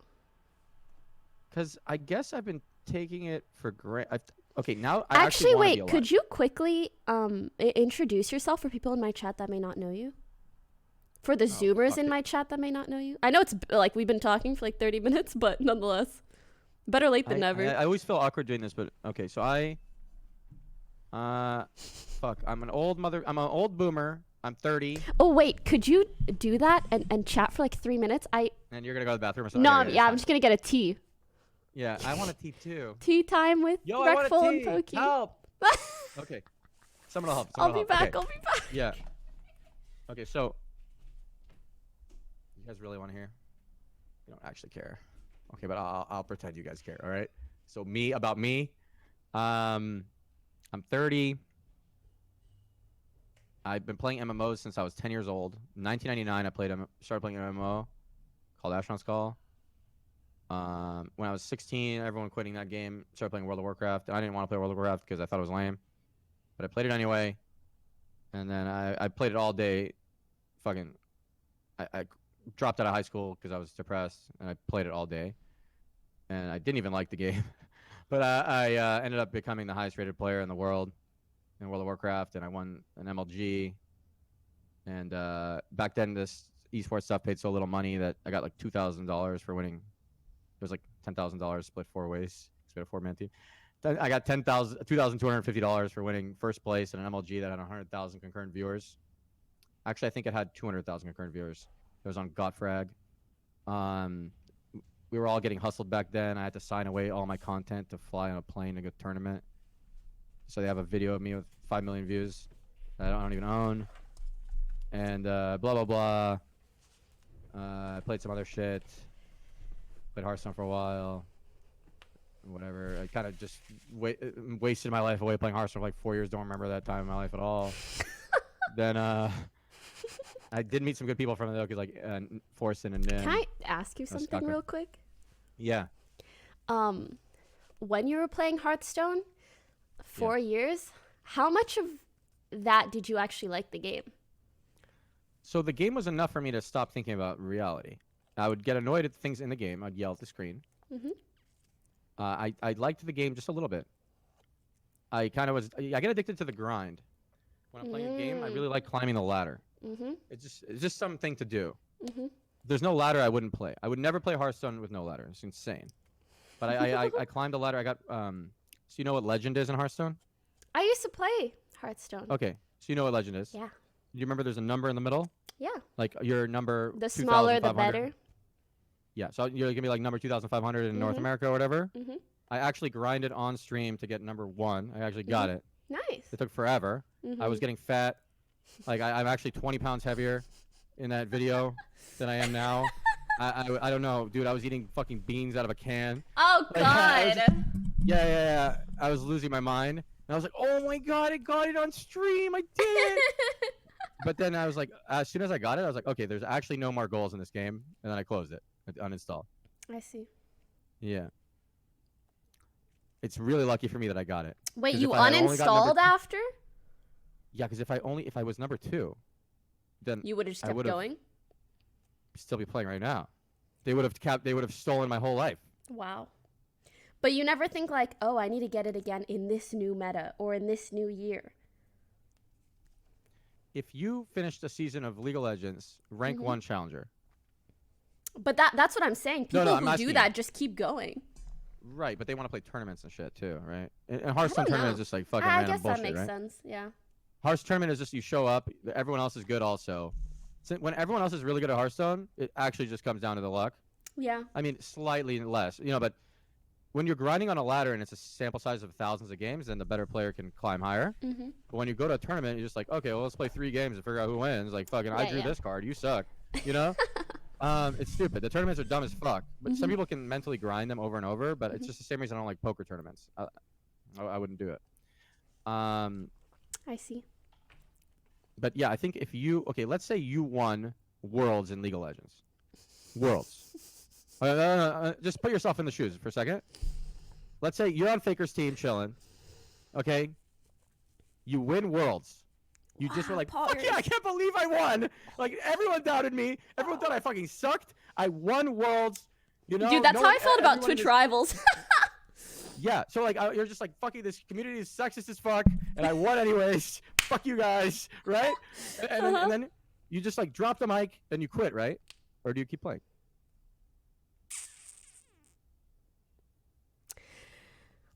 [SPEAKER 18] Because I guess I've been taking it for granted. Okay, now I
[SPEAKER 1] Actually,
[SPEAKER 18] wanna be
[SPEAKER 1] wait.
[SPEAKER 18] alive.
[SPEAKER 1] Could you quickly introduce yourself for people in my chat that may not know you? For the Zoomers in my chat that may not know you? I know it's like we've been talking for like 30 minutes, but nonetheless. Better late than never.
[SPEAKER 18] I always feel awkward doing this, but okay, so fuck, I'm an old boomer. I'm 30.
[SPEAKER 1] Oh, wait. Could you do that and chat for like 3 minutes?
[SPEAKER 18] And you're going to go to the bathroom or something?
[SPEAKER 1] No,
[SPEAKER 18] Okay,
[SPEAKER 1] I'm just going to get a tea.
[SPEAKER 18] Yeah, I want a tea too.
[SPEAKER 1] Tea time with
[SPEAKER 18] Yo, I want a
[SPEAKER 1] Reckful and
[SPEAKER 18] tea.
[SPEAKER 1] Poki.
[SPEAKER 18] Help. Okay. Someone will help.
[SPEAKER 1] I'll be back. I'll be back.
[SPEAKER 18] Yeah. Okay, so you guys really want to hear? You don't actually care. Okay, but I'll pretend you guys care, all right? So about me. I'm 30. I've been playing MMOs since I was 10 years old. In 1999, I started playing an MMO called Astronaut's Call. When I was 16, everyone quitting that game, started playing World of Warcraft. And I didn't want to play World of Warcraft because I thought it was lame. But I played it anyway. And then I played it all day. I dropped out of high school because I was depressed. And I played it all day. And I didn't even like the game. But I ended up becoming the highest rated player in the world in World of Warcraft. And I won an MLG. And back then, this esports stuff paid so little money that I got like $2,000 for winning. It was like $10,000 split 4 ways. It's got a 4-man team. I got $2,250 for winning first place in an MLG that had 100,000 concurrent viewers. Actually, I think it had 200,000 concurrent viewers. It was on Gotfrag. We were all getting hustled back then. I had to sign away all my content to fly on a plane to go tournament. So they have a video of me with 5 million views that I don't even own. And blah, blah, blah. I played some other shit. Played Hearthstone for a while. Whatever. I kind of just wasted my life away playing Hearthstone for like 4 years. Don't remember that time in my life at all. Then I did meet some good people from it though, because like Forsen and Nim.
[SPEAKER 1] Can I ask you something real quick?
[SPEAKER 18] Yeah.
[SPEAKER 1] When you were playing Hearthstone, 4 years, how much of that did you actually like the game?
[SPEAKER 18] So the game was enough for me to stop thinking about reality. I would get annoyed at things in the game. I'd yell at the screen.
[SPEAKER 1] Mm-hmm.
[SPEAKER 18] I liked the game just a little bit. I get addicted to the grind. When I'm playing a game, I really like climbing the ladder.
[SPEAKER 1] Mm-hmm.
[SPEAKER 18] It's just something to do.
[SPEAKER 1] Mm-hmm.
[SPEAKER 18] If there's no ladder, I wouldn't play. I would never play Hearthstone with no ladder. It's insane. But I climbed a ladder. I got so you know what legend is in Hearthstone?
[SPEAKER 1] I used to play Hearthstone.
[SPEAKER 18] Okay, so you know what legend is?
[SPEAKER 1] Yeah.
[SPEAKER 18] Do you remember there's a number in the middle?
[SPEAKER 1] Yeah.
[SPEAKER 18] Like your number.
[SPEAKER 1] The smaller, the better.
[SPEAKER 18] Yeah, so you're gonna be like number 2,500 in North America or whatever.
[SPEAKER 1] Mm-hmm.
[SPEAKER 18] I actually grinded on stream to get number 1. I actually got it.
[SPEAKER 1] Nice.
[SPEAKER 18] It took forever.
[SPEAKER 1] Mm-hmm.
[SPEAKER 18] I was getting fat. Like I'm actually 20 pounds heavier in that video than I am now. I don't know, dude. I was eating fucking beans out of a can.
[SPEAKER 1] Oh God.
[SPEAKER 18] Yeah. I was losing my mind. And I was like, oh my God, I got it on stream. I did it. But then I was like, as soon as I got it, I was like, okay, there's actually no more goals in this game. And then I closed it. Uninstall.
[SPEAKER 1] I see.
[SPEAKER 18] Yeah. It's really lucky for me that I got it.
[SPEAKER 1] Wait, you uninstalled after?
[SPEAKER 18] Yeah, because if I was number 2, then
[SPEAKER 1] you would have just kept going.
[SPEAKER 18] Still be playing right now. They would have stolen my whole life.
[SPEAKER 1] Wow. But you never think like, oh, I need to get it again in this new meta or in this new year.
[SPEAKER 18] If you finished a season of League of Legends, rank 1 challenger.
[SPEAKER 1] But that's what I'm saying. People who do that just keep going.
[SPEAKER 18] Right, but they want to play tournaments and shit too, right? And Hearthstone tournament is just like fucking random bullshit,
[SPEAKER 1] I guess that makes
[SPEAKER 18] right?
[SPEAKER 1] sense, yeah.
[SPEAKER 18] Hearthstone tournament is just you show up, everyone else is good also. So when everyone else is really good at Hearthstone, it actually just comes down to the luck.
[SPEAKER 1] Yeah.
[SPEAKER 18] I mean, slightly less, but when you're grinding on a ladder and it's a sample size of thousands of games, then the better player can climb higher.
[SPEAKER 1] Mm-hmm.
[SPEAKER 18] But when you go to a tournament, you're just like, okay, well, let's play 3 games and figure out who wins. Like, fucking, I drew this card, you suck, It's stupid. The tournaments are dumb as fuck. But some people can mentally grind them over and over, but it's just the same reason I don't like poker tournaments. I wouldn't do it.
[SPEAKER 1] I see.
[SPEAKER 18] But yeah, I think if you... Okay, let's say you won Worlds in League of Legends. Worlds. Just put yourself in the shoes for a second. Let's say you're on Faker's team chilling. Okay? You win Worlds. You just were like, fuck yeah, I can't believe I won. Like, everyone doubted me. Everyone thought I fucking sucked. I won Worlds.
[SPEAKER 1] Dude, that's how I felt about Twitch Rivals.
[SPEAKER 18] Yeah, so like, you're just like, fucking this community is sexist as fuck, and I won anyways. Fuck you guys, right? And then you just like drop the mic and you quit, right? Or do you keep playing?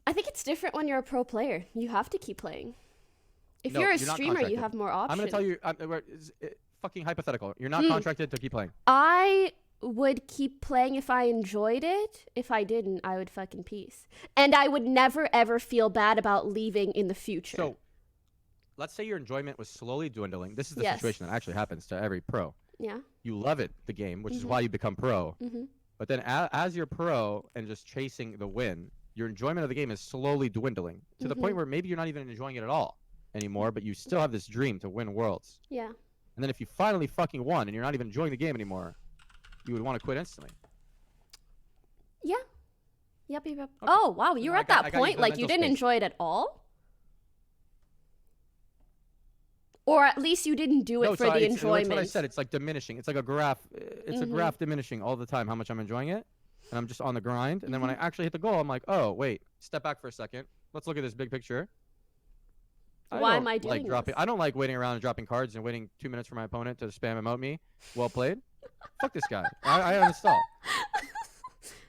[SPEAKER 1] I think it's different when you're a pro player. You have to keep playing. If you're a streamer, you have more options.
[SPEAKER 18] I'm going to tell you, fucking hypothetical. You're not contracted to keep playing.
[SPEAKER 1] I would keep playing if I enjoyed it. If I didn't, I would fucking peace. And I would never, ever feel bad about leaving in the future.
[SPEAKER 18] So, let's say your enjoyment was slowly dwindling. This is the situation that actually happens to every pro.
[SPEAKER 1] Yeah.
[SPEAKER 18] You love it, the game, which is why you become pro. But then as you're pro and just chasing the win, your enjoyment of the game is slowly dwindling to the point where maybe you're not even enjoying it at all anymore, but you still have this dream to win Worlds.
[SPEAKER 1] Yeah.
[SPEAKER 18] And then if you finally fucking won and you're not even enjoying the game anymore, you would want to quit instantly.
[SPEAKER 1] Yeah. Yep. Okay.
[SPEAKER 18] Oh,
[SPEAKER 1] wow. You were at that point, like you didn't enjoy it at all? Or at least you didn't do it for the enjoyment.
[SPEAKER 18] That's what I said. It's like diminishing. It's like a graph. It's a graph diminishing all the time how much I'm enjoying it. And I'm just on the grind. And then when I actually hit the goal, I'm like, oh, wait. Step back for a second. Let's look at this big picture.
[SPEAKER 1] Why am I doing this?
[SPEAKER 18] I don't like waiting around and dropping cards and waiting 2 minutes for my opponent to spam emote me. Well played. Fuck this guy. I uninstall.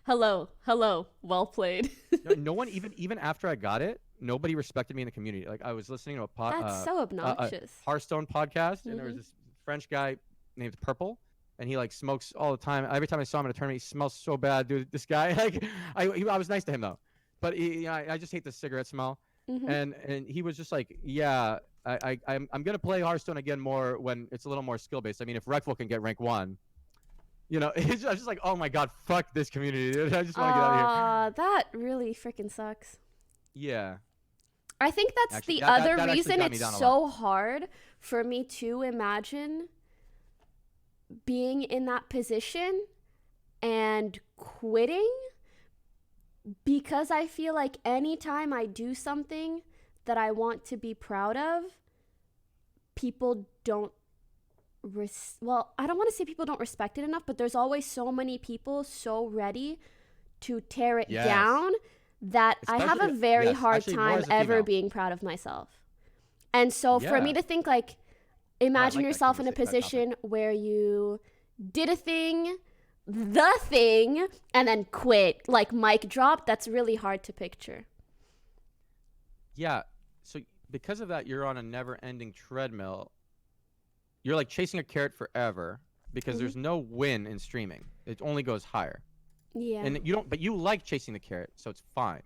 [SPEAKER 1] hello, well played.
[SPEAKER 18] No one even after I got it, nobody respected me in the community. Like I was listening to a
[SPEAKER 1] That's so obnoxious.
[SPEAKER 18] Hearthstone podcast, and there was this French guy named Purple, and he like smokes all the time. Every time I saw him in a tournament, he smells so bad, dude. This guy, like, I was nice to him though, but I just hate the cigarette smell. And he was just like, yeah, I'm gonna play Hearthstone again more when it's a little more skill based. I mean, if Reckful can get rank 1. You know, I was just like, oh my god, fuck this community, dude. I just want to get out of here.
[SPEAKER 1] That really freaking sucks.
[SPEAKER 18] Yeah.
[SPEAKER 1] I think that's
[SPEAKER 18] Actually,
[SPEAKER 1] the
[SPEAKER 18] that
[SPEAKER 1] other
[SPEAKER 18] actually
[SPEAKER 1] reason
[SPEAKER 18] got me
[SPEAKER 1] it's
[SPEAKER 18] down a
[SPEAKER 1] so hard for me to imagine being in that position and quitting, because I feel like anytime I do something that I want to be proud of, people don't well, I don't want to say people don't respect it enough, but there's always so many people so ready to tear it down that I have a very hard time ever being proud of myself. And so for me to think like, imagine yourself in a position where you did a thing, and then quit, like mic drop, that's really hard to picture.
[SPEAKER 18] Yeah. So because of that, you're on a never-ending treadmill. You're like chasing a carrot forever because there's no win in streaming. It only goes higher.
[SPEAKER 1] Yeah.
[SPEAKER 18] And you don't, but you like chasing the carrot, so it's fine.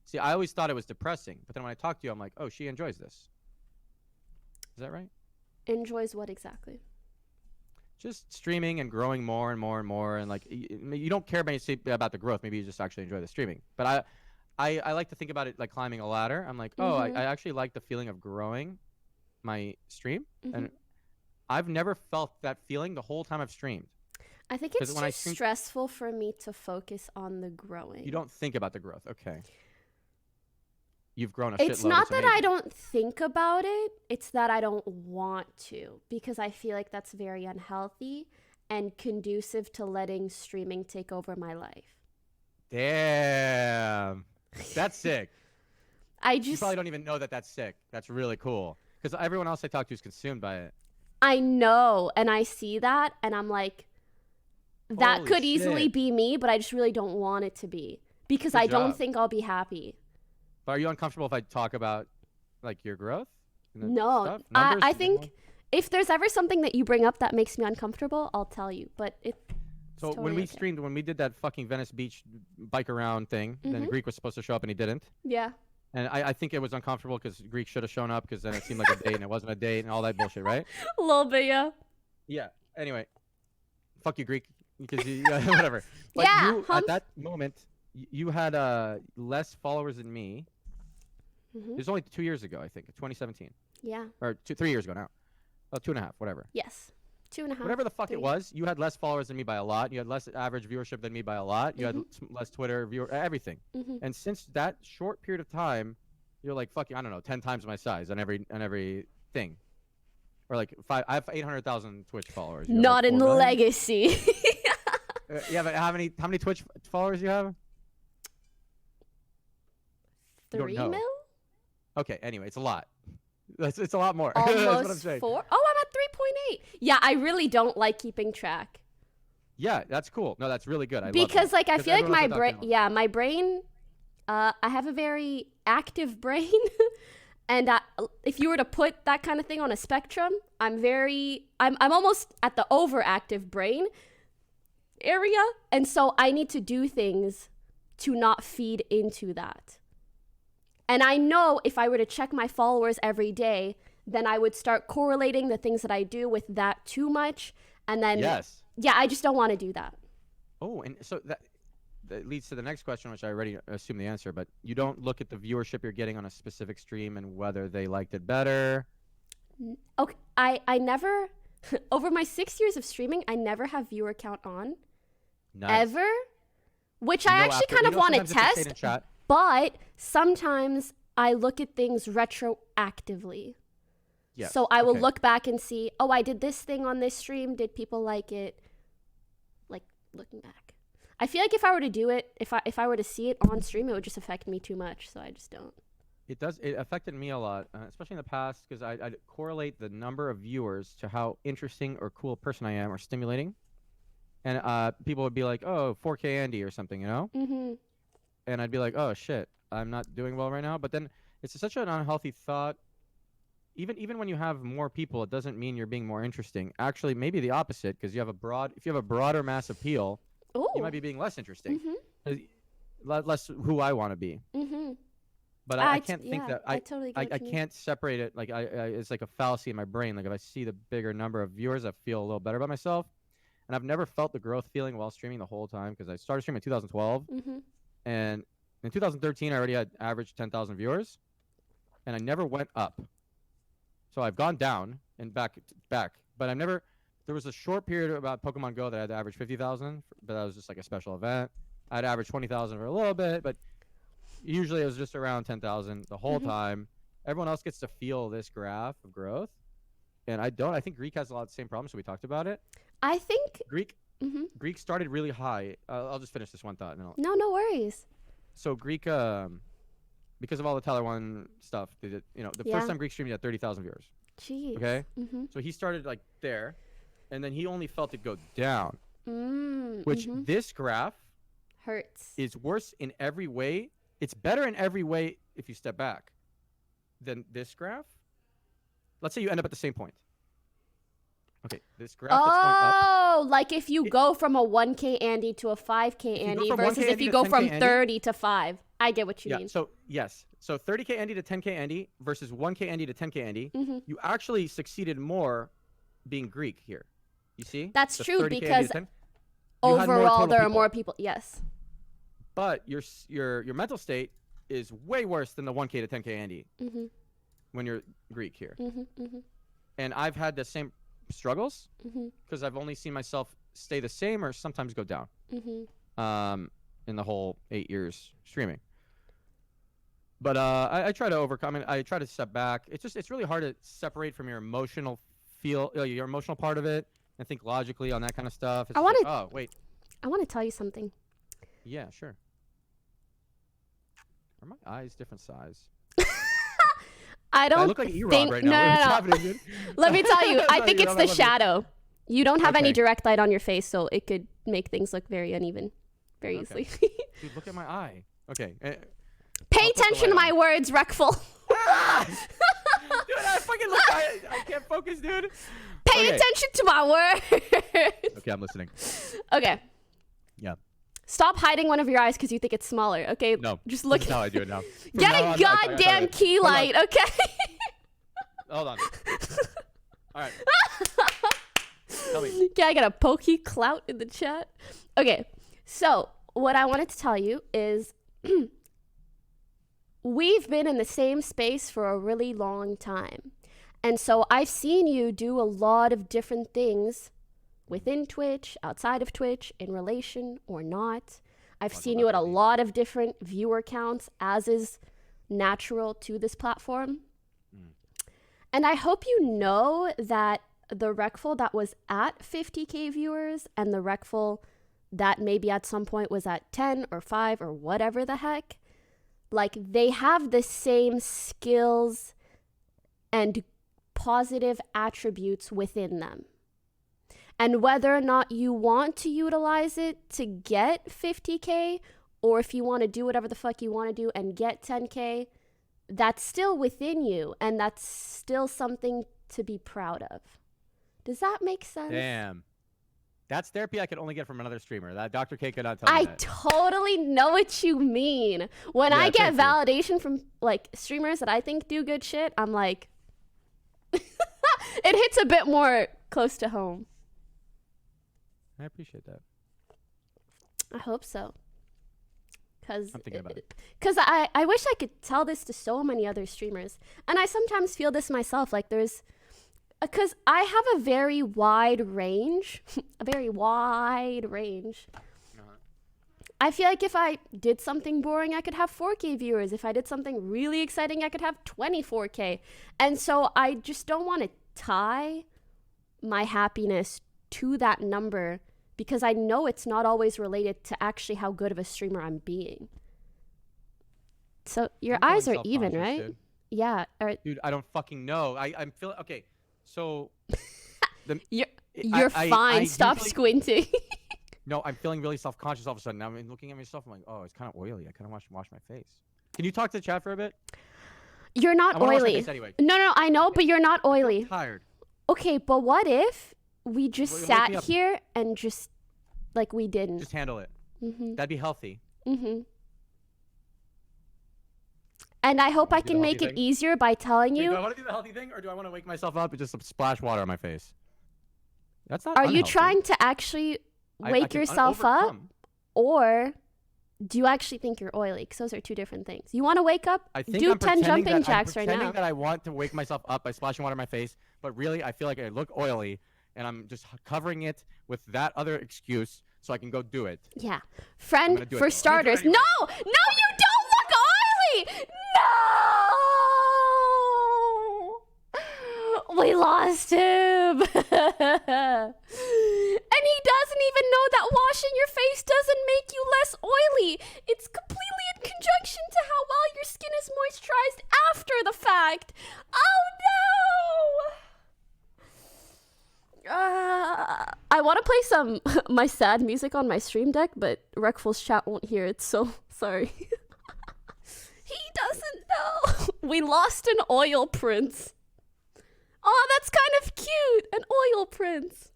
[SPEAKER 18] See, I always thought it was depressing, but then when I talk to you, I'm like, oh, she enjoys this. Is that right?
[SPEAKER 1] Enjoys what exactly?
[SPEAKER 18] Just streaming and growing more and more and more, and like you don't care about the growth. Maybe you just actually enjoy the streaming. But I like to think about it like climbing a ladder. I'm like, oh, I actually like the feeling of growing my stream, and I've never felt that feeling the whole time I've streamed.
[SPEAKER 1] I think it's too stressful for me to focus on the growing.
[SPEAKER 18] You don't think about the growth, okay? You've grown a shitload.
[SPEAKER 1] It's not that I don't think about it. It's that I don't want to, because I feel like that's very unhealthy and conducive to letting streaming take over my life.
[SPEAKER 18] Damn. That's sick. You
[SPEAKER 1] just
[SPEAKER 18] probably don't even know that that's sick. That's really cool. Because everyone else I talk to is consumed by it.
[SPEAKER 1] I know, and I see that, and I'm like, that
[SPEAKER 18] Holy
[SPEAKER 1] could easily
[SPEAKER 18] shit.
[SPEAKER 1] be me, but I just really don't want it to be, because I don't think I'll be happy.
[SPEAKER 18] But are you uncomfortable if I talk about like your growth?
[SPEAKER 1] No, I think if there's ever something that you bring up that makes me uncomfortable, I'll tell you. But
[SPEAKER 18] so
[SPEAKER 1] totally
[SPEAKER 18] when we streamed, when we did that fucking Venice Beach bike around thing, then Greek was supposed to show up and he didn't.
[SPEAKER 1] Yeah.
[SPEAKER 18] And I think it was uncomfortable because Greek should have shown up because then it seemed like a date and it wasn't a date and all that bullshit, right?
[SPEAKER 1] A little bit, yeah.
[SPEAKER 18] Yeah. Anyway, fuck you, Greek, because you, whatever. But
[SPEAKER 1] yeah.
[SPEAKER 18] You, at that moment, you had less followers than me. It was only 2 years ago, I think, 2017.
[SPEAKER 1] Yeah.
[SPEAKER 18] Or 3 years ago now. Oh, 2.5, whatever.
[SPEAKER 1] Yes. 2.5.
[SPEAKER 18] Whatever the fuck it was, you had less followers than me by a lot. You had less average viewership than me by a lot. You had less Twitter everything. And since that short period of time, you're like fucking, I don't know, 10 times my size on every thing. Or like I have 800,000 Twitch followers.
[SPEAKER 1] Not
[SPEAKER 18] like
[SPEAKER 1] in Legacy.
[SPEAKER 18] Yeah, but how many Twitch followers do you have?
[SPEAKER 1] 3 mil?
[SPEAKER 18] Okay, anyway, it's a lot. It's a lot more.
[SPEAKER 1] Almost
[SPEAKER 18] That's what I'm saying.
[SPEAKER 1] 4? Oh, I'm at 3.8. Yeah, I really don't like keeping track.
[SPEAKER 18] Yeah, that's cool. No, that's really good.
[SPEAKER 1] Because like I feel like my brain, my brain, I have a very active brain, and if you were to put that kind of thing on a spectrum, I'm almost at the overactive brain area, and so I need to do things to not feed into that. And I know if I were to check my followers every day, then I would start correlating the things that I do with that too much. And then, yeah, I just don't want to do that.
[SPEAKER 18] Oh, and so that leads to the next question, which I already assume the answer, but you don't look at the viewership you're getting on a specific stream and whether they liked it better?
[SPEAKER 1] Okay, I never, over my 6 years of streaming, I never have viewer count on.
[SPEAKER 18] Nice.
[SPEAKER 1] Ever. Which I actually kind of want to test. But sometimes I look at things retroactively. Yeah. So I will look back and see, oh, I did this thing on this stream. Did people like it? Like looking back. I feel like if I were to do it, if I were to see it on stream, it would just affect me too much. So I just don't.
[SPEAKER 18] It does. It affected me a lot, especially in the past, because I'd correlate the number of viewers to how interesting or cool a person I am or stimulating. and people would be like, "Oh, 4K Andy" or something, you know?
[SPEAKER 1] Mm-hmm.
[SPEAKER 18] And I'd be like, "Oh shit, I'm not doing well right now." But then it's such an unhealthy thought. Even when you have more people, it doesn't mean you're being more interesting. Actually, maybe the opposite, because if you have a broader mass appeal, you might be being less interesting. Less who I want to be.
[SPEAKER 1] Mm-hmm.
[SPEAKER 18] But I can't think
[SPEAKER 1] yeah,
[SPEAKER 18] that
[SPEAKER 1] I totally get
[SPEAKER 18] I
[SPEAKER 1] what you mean.
[SPEAKER 18] can't separate it. Like it's like a fallacy in my brain. Like if I see the bigger number of viewers, I feel a little better about myself. And I've never felt the growth feeling while streaming the whole time, because I started streaming in 2012, and in 2013 I already had average 10,000 viewers, and I never went up. So I've gone down and back, but I've never. There was a short period about Pokemon Go that I had to average 50,000, but that was just like a special event. I'd average 20,000 for a little bit, but usually it was just around 10,000 the whole time. Everyone else gets to feel this graph of growth, and I don't. I think Greek has a lot of the same problems, so we talked about it.
[SPEAKER 1] I think
[SPEAKER 18] Greek started really high. I'll just finish this one thought. And
[SPEAKER 1] no worries.
[SPEAKER 18] So Greek, because of all the Tyler 1 stuff, they did, the first time Greek streamed, he had 30,000 viewers.
[SPEAKER 1] Jeez.
[SPEAKER 18] Okay. So he started like there, and then he only felt it go down. Which this graph
[SPEAKER 1] hurts.
[SPEAKER 18] Is worse in every way. It's better in every way if you step back than this graph. Let's say you end up at the same point. Okay, this graph that's going up.
[SPEAKER 1] Oh, like if you go from a 1K Andy to a 5K Andy versus if you go from 30 to 5. I get what you mean.
[SPEAKER 18] So yes. So 30K Andy to 10K Andy versus 1K Andy to 10K Andy. You actually succeeded more being Greek here. You see?
[SPEAKER 1] That's true, because overall there are more people. Yes.
[SPEAKER 18] But your mental state is way worse than the 1K to 10K Andy when you're Greek here. And I've had the same struggles because I've only seen myself stay the same or sometimes go down in the whole 8 years streaming. But I try to overcome it. I try to step back. It's really hard to separate from your emotional your emotional part of it and think logically on that kind of stuff. It's
[SPEAKER 1] I want to tell you something.
[SPEAKER 18] Yeah, sure. Are my eyes different size?
[SPEAKER 1] I don't
[SPEAKER 18] look like E-Rod right now.
[SPEAKER 1] No. Let me tell you, I think it's the shadow. You don't have any direct light on your face, so it could make things look very uneven very easily.
[SPEAKER 18] Dude, look at my eye. Okay.
[SPEAKER 1] Pay attention to my words, Reckful.
[SPEAKER 18] Dude, I fucking look. I can't focus, dude.
[SPEAKER 1] Pay attention to my words.
[SPEAKER 18] Okay, I'm listening.
[SPEAKER 1] Okay.
[SPEAKER 18] Yeah.
[SPEAKER 1] Stop hiding one of your eyes because you think it's smaller, okay?
[SPEAKER 18] No.
[SPEAKER 1] Just look.
[SPEAKER 18] That's how I do it now.
[SPEAKER 1] Get a goddamn key light, okay?
[SPEAKER 18] Hold on. All right. Tell me.
[SPEAKER 1] Okay, I got a pokey clout in the chat. Okay, so what I wanted to tell you is we've been in the same space for a really long time. And so I've seen you do a lot of different things within Twitch, outside of Twitch, in relation or not. I've seen you at a lot of different viewer counts, as is natural to this platform. And I hope you know that the Reckful that was at 50K viewers and the Reckful that maybe at some point was at 10 or 5 or whatever the heck, like they have the same skills and positive attributes within them. And whether or not you want to utilize it to get 50K, or if you want to do whatever the fuck you want to do and get 10K, that's still within you, and that's still something to be proud of. Does that make sense?
[SPEAKER 18] Damn. That's therapy I could only get from another streamer. That Dr. K could not tell me that.
[SPEAKER 1] I totally know what you mean. When I get validation from like streamers that I think do good shit, I'm like, it hits a bit more close to home.
[SPEAKER 18] I appreciate that.
[SPEAKER 1] I hope so.
[SPEAKER 18] I'm thinking about it.
[SPEAKER 1] Because I wish I could tell this to so many other streamers. And I sometimes feel this myself. Like there's... Because I have a very wide range. A very wide range. I feel like if I did something boring, I could have 4K viewers. If I did something really exciting, I could have 24K. And so I just don't want to tie my happiness to that number, because I know it's not always related to actually how good of a streamer I'm being. So your eyes are even, right?
[SPEAKER 18] Dude.
[SPEAKER 1] Yeah.
[SPEAKER 18] Dude, I don't fucking know. I'm feeling... Okay, so...
[SPEAKER 1] You're fine. Stop squinting.
[SPEAKER 18] No, I'm feeling really self-conscious all of a sudden. Now I'm looking at myself. I'm like, oh, it's kind of oily. I kind of want to wash my face. Can you talk to the chat for a bit?
[SPEAKER 1] You're not
[SPEAKER 18] I wanna wash my
[SPEAKER 1] oily.
[SPEAKER 18] face anyway.
[SPEAKER 1] No, I know, but you're not oily.
[SPEAKER 18] I'm tired.
[SPEAKER 1] Okay, but what if we just
[SPEAKER 18] Wake me
[SPEAKER 1] sat
[SPEAKER 18] up.
[SPEAKER 1] here and just like we didn't?
[SPEAKER 18] Just handle it.
[SPEAKER 1] Mhm.
[SPEAKER 18] That'd be healthy.
[SPEAKER 1] Mhm. And I hope I
[SPEAKER 18] do the
[SPEAKER 1] can make
[SPEAKER 18] healthy
[SPEAKER 1] it
[SPEAKER 18] thing?
[SPEAKER 1] easier by telling
[SPEAKER 18] Wait,
[SPEAKER 1] you.
[SPEAKER 18] do I want to do the healthy thing, or do I want to wake myself up and just splash water on my face? That's not
[SPEAKER 1] Are you
[SPEAKER 18] unhealthy.
[SPEAKER 1] trying to actually
[SPEAKER 18] I
[SPEAKER 1] wake
[SPEAKER 18] can
[SPEAKER 1] yourself up,
[SPEAKER 18] overcome.
[SPEAKER 1] or do you actually think you're oily? Because those are two different things. You want to wake up?
[SPEAKER 18] I think
[SPEAKER 1] Do
[SPEAKER 18] I'm
[SPEAKER 1] 10
[SPEAKER 18] pretending
[SPEAKER 1] jumping
[SPEAKER 18] that,
[SPEAKER 1] jacks
[SPEAKER 18] I'm
[SPEAKER 1] right
[SPEAKER 18] pretending
[SPEAKER 1] now.
[SPEAKER 18] that I want to wake myself up by splashing water on my face, but really I feel like I look oily, and I'm just covering it with that other excuse so I can go do it.
[SPEAKER 1] Yeah.
[SPEAKER 18] I'm
[SPEAKER 1] Friend,
[SPEAKER 18] gonna do it,
[SPEAKER 1] for
[SPEAKER 18] though. I'm gonna do
[SPEAKER 1] starters.
[SPEAKER 18] it anyway.
[SPEAKER 1] No, you don't look oily. No. We lost him. And he doesn't even know that washing your face doesn't make you less oily. It's completely in conjunction to how well your skin is moisturized after the fact. Oh no! I want to play some my sad music on my stream deck, but Reckful's chat won't hear it, so sorry. He doesn't know. We lost an oil prince. Oh, that's kind of cute. An oil prince.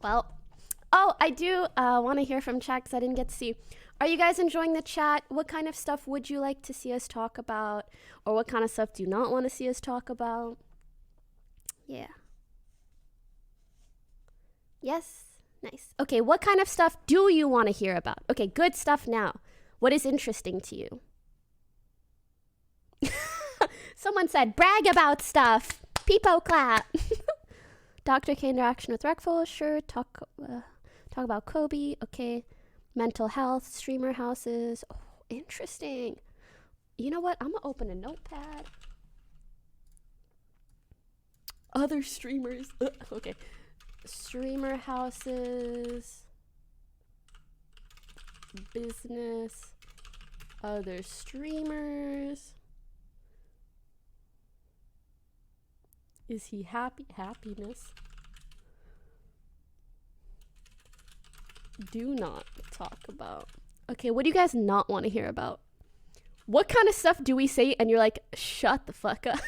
[SPEAKER 1] Well, oh, I do want to hear from chat because I didn't get to see. Are you guys enjoying the chat? What kind of stuff would you like to see us talk about? Or what kind of stuff do you not want to see us talk about? Yeah. Yes? Nice. Okay, what kind of stuff do you want to hear about? Okay, good stuff now. What is interesting to you? Someone said, brag about stuff. Peepo clap. Dr. K interaction with Reckful, sure. Talk about Kobe, okay. Mental health, streamer houses. Oh, interesting. You know what? I'm gonna open a notepad. Other streamers. Okay. Streamer houses. Business. Other streamers. Is he happy? Happiness. Do not talk about. Okay, what do you guys not want to hear about? What kind of stuff do we say and you're like, shut the fuck up?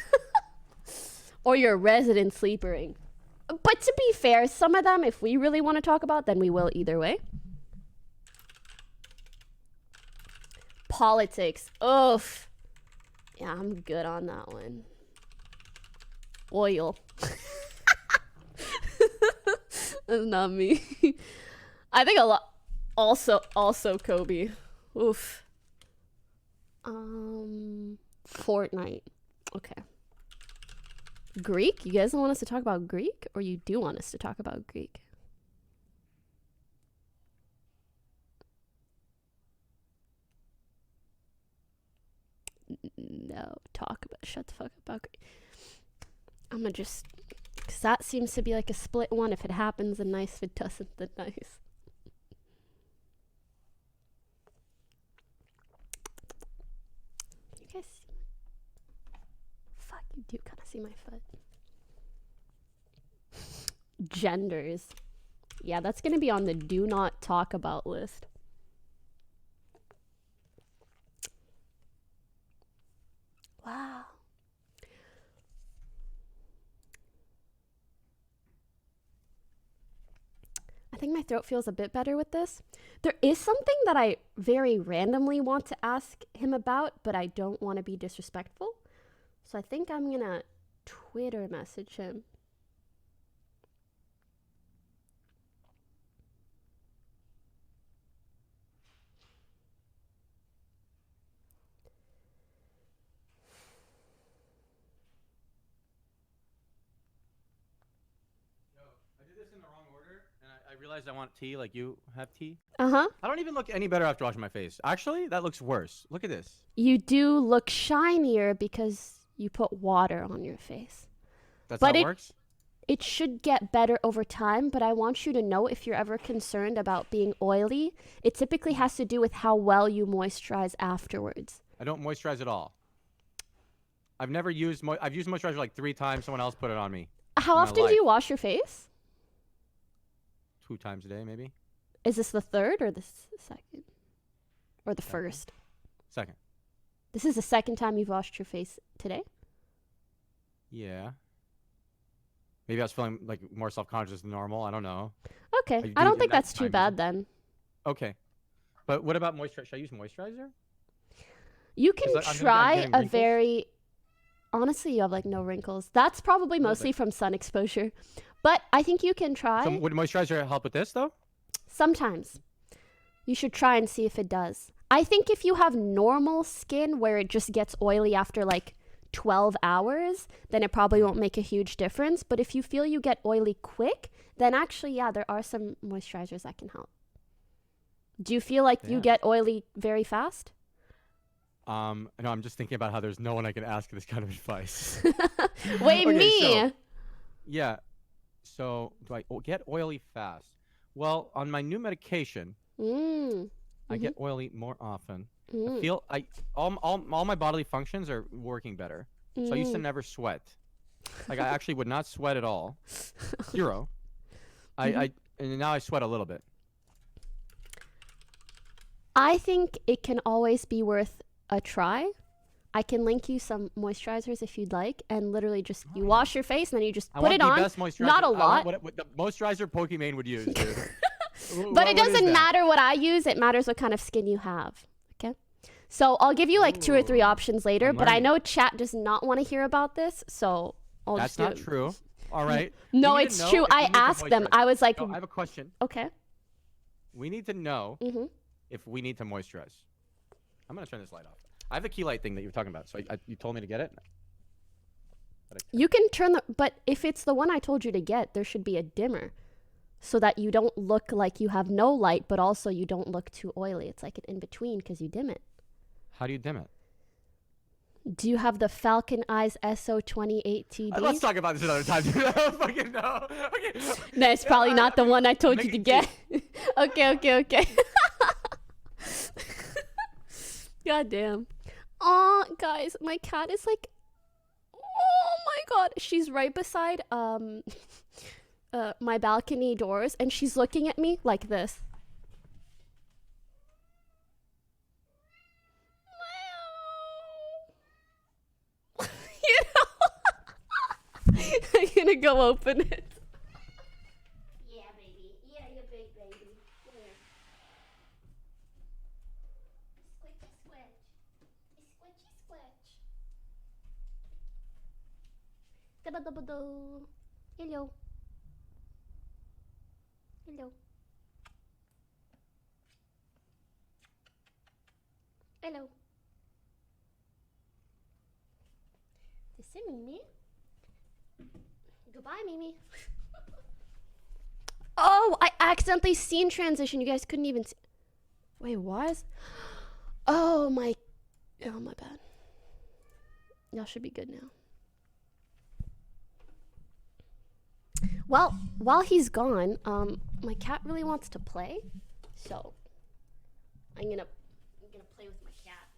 [SPEAKER 1] Or you're resident sleepering. But to be fair, some of them, if we really want to talk about, then we will either way. Politics. Oof. Yeah, I'm good on that one. Oil. That's not me. I think a lot. Also Kobe. Oof. Fortnite. Okay. Greek? You guys don't want us to talk about Greek? Or you do want us to talk about Greek? No. Shut the fuck up about Greek. I'm gonna just, because that seems to be like a split one. If it happens, then nice. If it doesn't, then nice. You guys see? Fuck, you do kind of see my foot. Genders. Yeah, that's gonna be on the do not talk about list. Wow. I think my throat feels a bit better with this. There is something that I very randomly want to ask him about, but I don't want to be disrespectful. So I think I'm gonna Twitter message him.
[SPEAKER 18] I realized I want tea like you have tea.
[SPEAKER 1] Uh-huh.
[SPEAKER 18] I don't even look any better after washing my face. Actually, that looks worse. Look at this.
[SPEAKER 1] You do look shinier because you put water on your face.
[SPEAKER 18] That's
[SPEAKER 1] But
[SPEAKER 18] how it works?
[SPEAKER 1] It should get better over time, but I want you to know if you're ever concerned about being oily, it typically has to do with how well you moisturize afterwards.
[SPEAKER 18] I don't moisturize at all. I've never used I've used moisturizer like 3 times. Someone else put it on me.
[SPEAKER 1] How
[SPEAKER 18] in my
[SPEAKER 1] often do
[SPEAKER 18] life.
[SPEAKER 1] you wash your face?
[SPEAKER 18] 2 times a day, maybe.
[SPEAKER 1] Is this the third or the second? Or the first?
[SPEAKER 18] Second.
[SPEAKER 1] This is the second time you've washed your face today?
[SPEAKER 18] Yeah. Maybe I was feeling like more self-conscious than normal. I don't know.
[SPEAKER 1] Okay. I don't think that's too bad then.
[SPEAKER 18] Okay. But what about moisturizer? Should I use moisturizer?
[SPEAKER 1] You can try a
[SPEAKER 18] wrinkles.
[SPEAKER 1] very... Honestly, you have like no wrinkles. That's probably mostly from sun exposure. But I think you can try.
[SPEAKER 18] So would moisturizer help with this though?
[SPEAKER 1] Sometimes. You should try and see if it does. I think if you have normal skin where it just gets oily after like 12 hours, then it probably won't make a huge difference. But if you feel you get oily quick, then actually, yeah, there are some moisturizers that can help. Do you feel like you get oily very fast?
[SPEAKER 18] No, I'm just thinking about how there's no one I can ask this kind of advice.
[SPEAKER 1] Wait,
[SPEAKER 18] Okay,
[SPEAKER 1] me?
[SPEAKER 18] so- yeah. So do I get oily fast? Well, on my new medication, I get oily more often. I feel all my bodily functions are working better. So I used to never sweat. Like I actually would not sweat at all. 0. And now I sweat a little bit.
[SPEAKER 1] I think it can always be worth a try. I can link you some moisturizers if you'd like, and literally just you wash your face and then you just put it on.
[SPEAKER 18] Best moisturizer.
[SPEAKER 1] Not a
[SPEAKER 18] I
[SPEAKER 1] lot,
[SPEAKER 18] want what the moisturizer Pokimane would use, dude.
[SPEAKER 1] but it doesn't matter what I use. It matters what kind of skin you have. Okay, so I'll give you like 2 or 3 options later. But I know chat does not want to hear about this, so I'll
[SPEAKER 18] That's
[SPEAKER 1] just do
[SPEAKER 18] not
[SPEAKER 1] it.
[SPEAKER 18] true. All right.
[SPEAKER 1] No,
[SPEAKER 18] We need to
[SPEAKER 1] it's
[SPEAKER 18] know
[SPEAKER 1] true.
[SPEAKER 18] if we
[SPEAKER 1] I
[SPEAKER 18] need to
[SPEAKER 1] asked them.
[SPEAKER 18] moisturize.
[SPEAKER 1] I was like,
[SPEAKER 18] No, I have a question.
[SPEAKER 1] Okay.
[SPEAKER 18] We need to know if we need to moisturize. I'm gonna turn this light off. I have the key light thing that you were talking about. So you told me to get it.
[SPEAKER 1] You can turn the, but if it's the one I told you to get, there should be a dimmer so that you don't look like you have no light, but also you don't look too oily. It's like an in-between because you dim it.
[SPEAKER 18] How do you dim it?
[SPEAKER 1] Do you have the Falcon Eyes SO28TD?
[SPEAKER 18] Let's talk about this another time. Dude. I don't fucking know. Okay.
[SPEAKER 1] No, it's probably not the one I told you to get. Okay. God damn. Aw, guys, my cat is like, oh my god. She's right beside my balcony doors, and she's looking at me like this. I'm gonna go open it. Yeah, baby. Yeah, you big baby. Come here. Squitchy squitch. Squitchy squitch. Da-ba-da-ba-do. Hello. Hello. Hello. This is Mimi. Goodbye, Mimi. Oh, I accidentally scene transition. You guys couldn't even see. Wait, what? Oh my bad. Y'all should be good now. Well, while he's gone, my cat really wants to play, so I'm gonna play with my cat.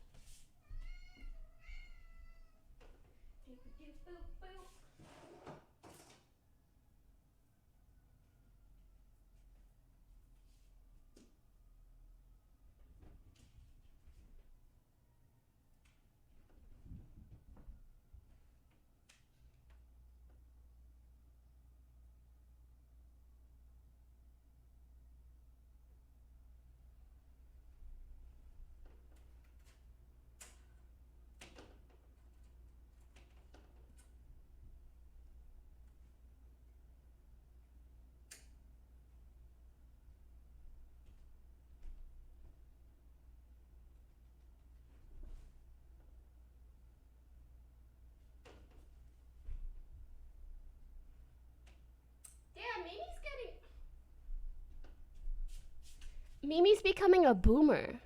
[SPEAKER 1] Mimi's becoming a boomer.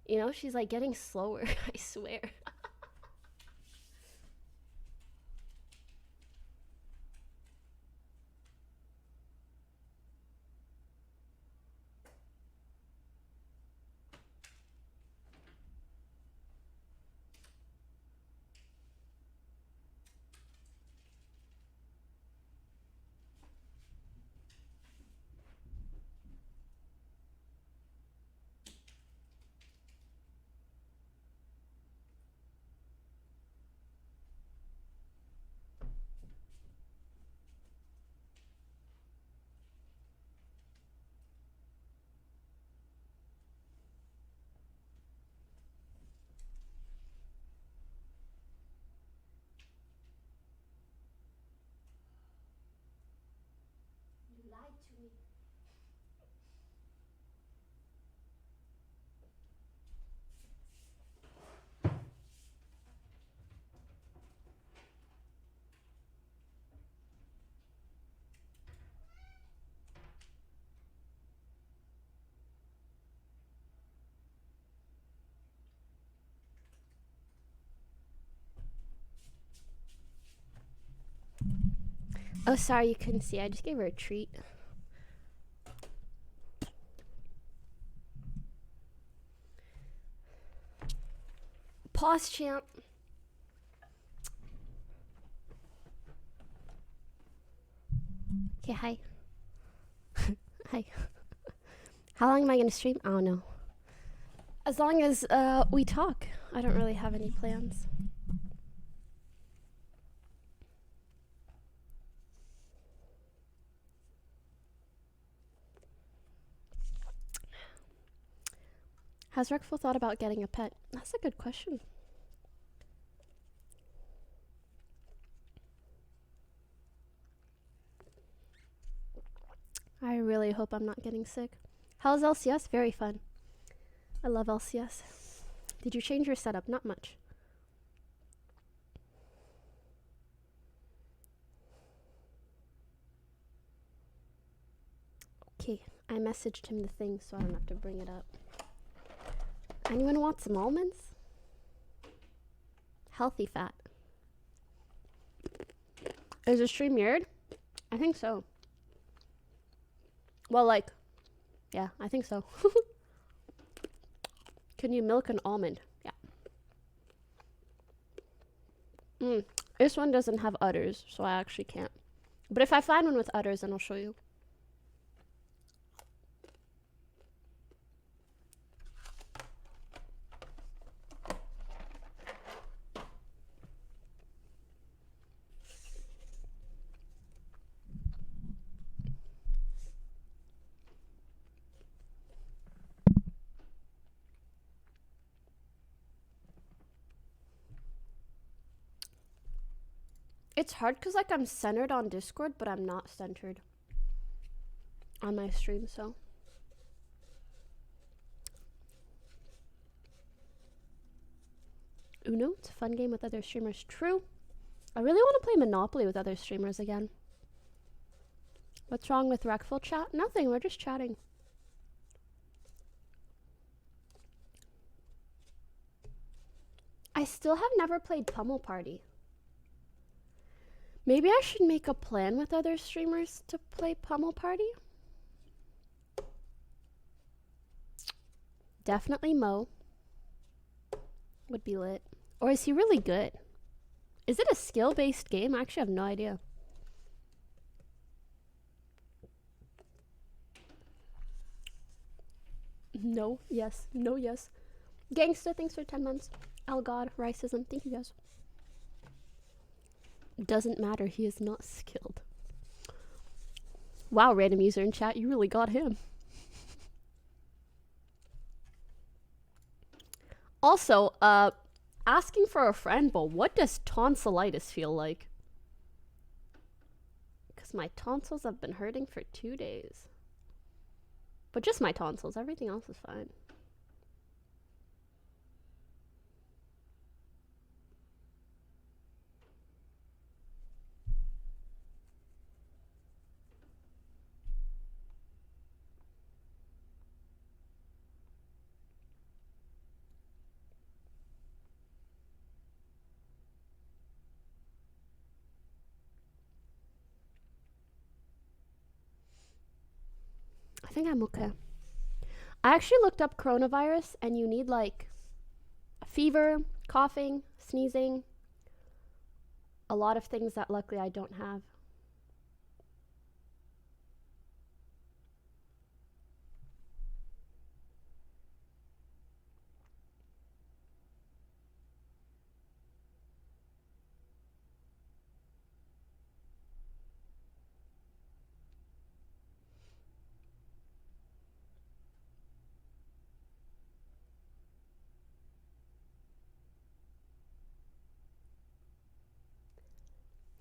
[SPEAKER 1] You know, she's like getting slower, I swear. Oh, sorry you couldn't see. I just gave her a treat. Pause, champ. Okay, hi. Hi. How long am I gonna stream? I don't know. As long as we talk. I don't really have any plans. Has Reckful thought about getting a pet? That's a good question. I really hope I'm not getting sick. How's LCS? Very fun. I love LCS. Did you change your setup? Not much. Okay, I messaged him the thing so I don't have to bring it up. Anyone want some almonds? Healthy fat. Is the stream mirrored? I think so. Well, like, yeah, I think so. Can you milk an almond? Yeah. This one doesn't have udders, so I actually can't. But if I find one with udders, then I'll show you. It's hard because, like, I'm centered on Discord, but I'm not centered on my stream, so. Uno, it's a fun game with other streamers. True. I really want to play Monopoly with other streamers again. What's wrong with Reckful chat? Nothing, we're just chatting. I still have never played Pummel Party. Maybe I should make a plan with other streamers to play Pummel Party. Definitely Mo would be lit. Or is he really good? Is it a skill-based game? I actually have no idea. No, yes, no, yes. Gangsta, thanks for 10 months. Oh God, racism, thank you guys. Doesn't matter, he is not skilled. Wow, random user in chat, you really got him. Also, asking for a friend, but what does tonsillitis feel like? Because my tonsils have been hurting for 2 days. But just my tonsils, everything else is fine. I think I'm okay. I actually looked up coronavirus and you need like a fever, coughing, sneezing, a lot of things that luckily I don't have.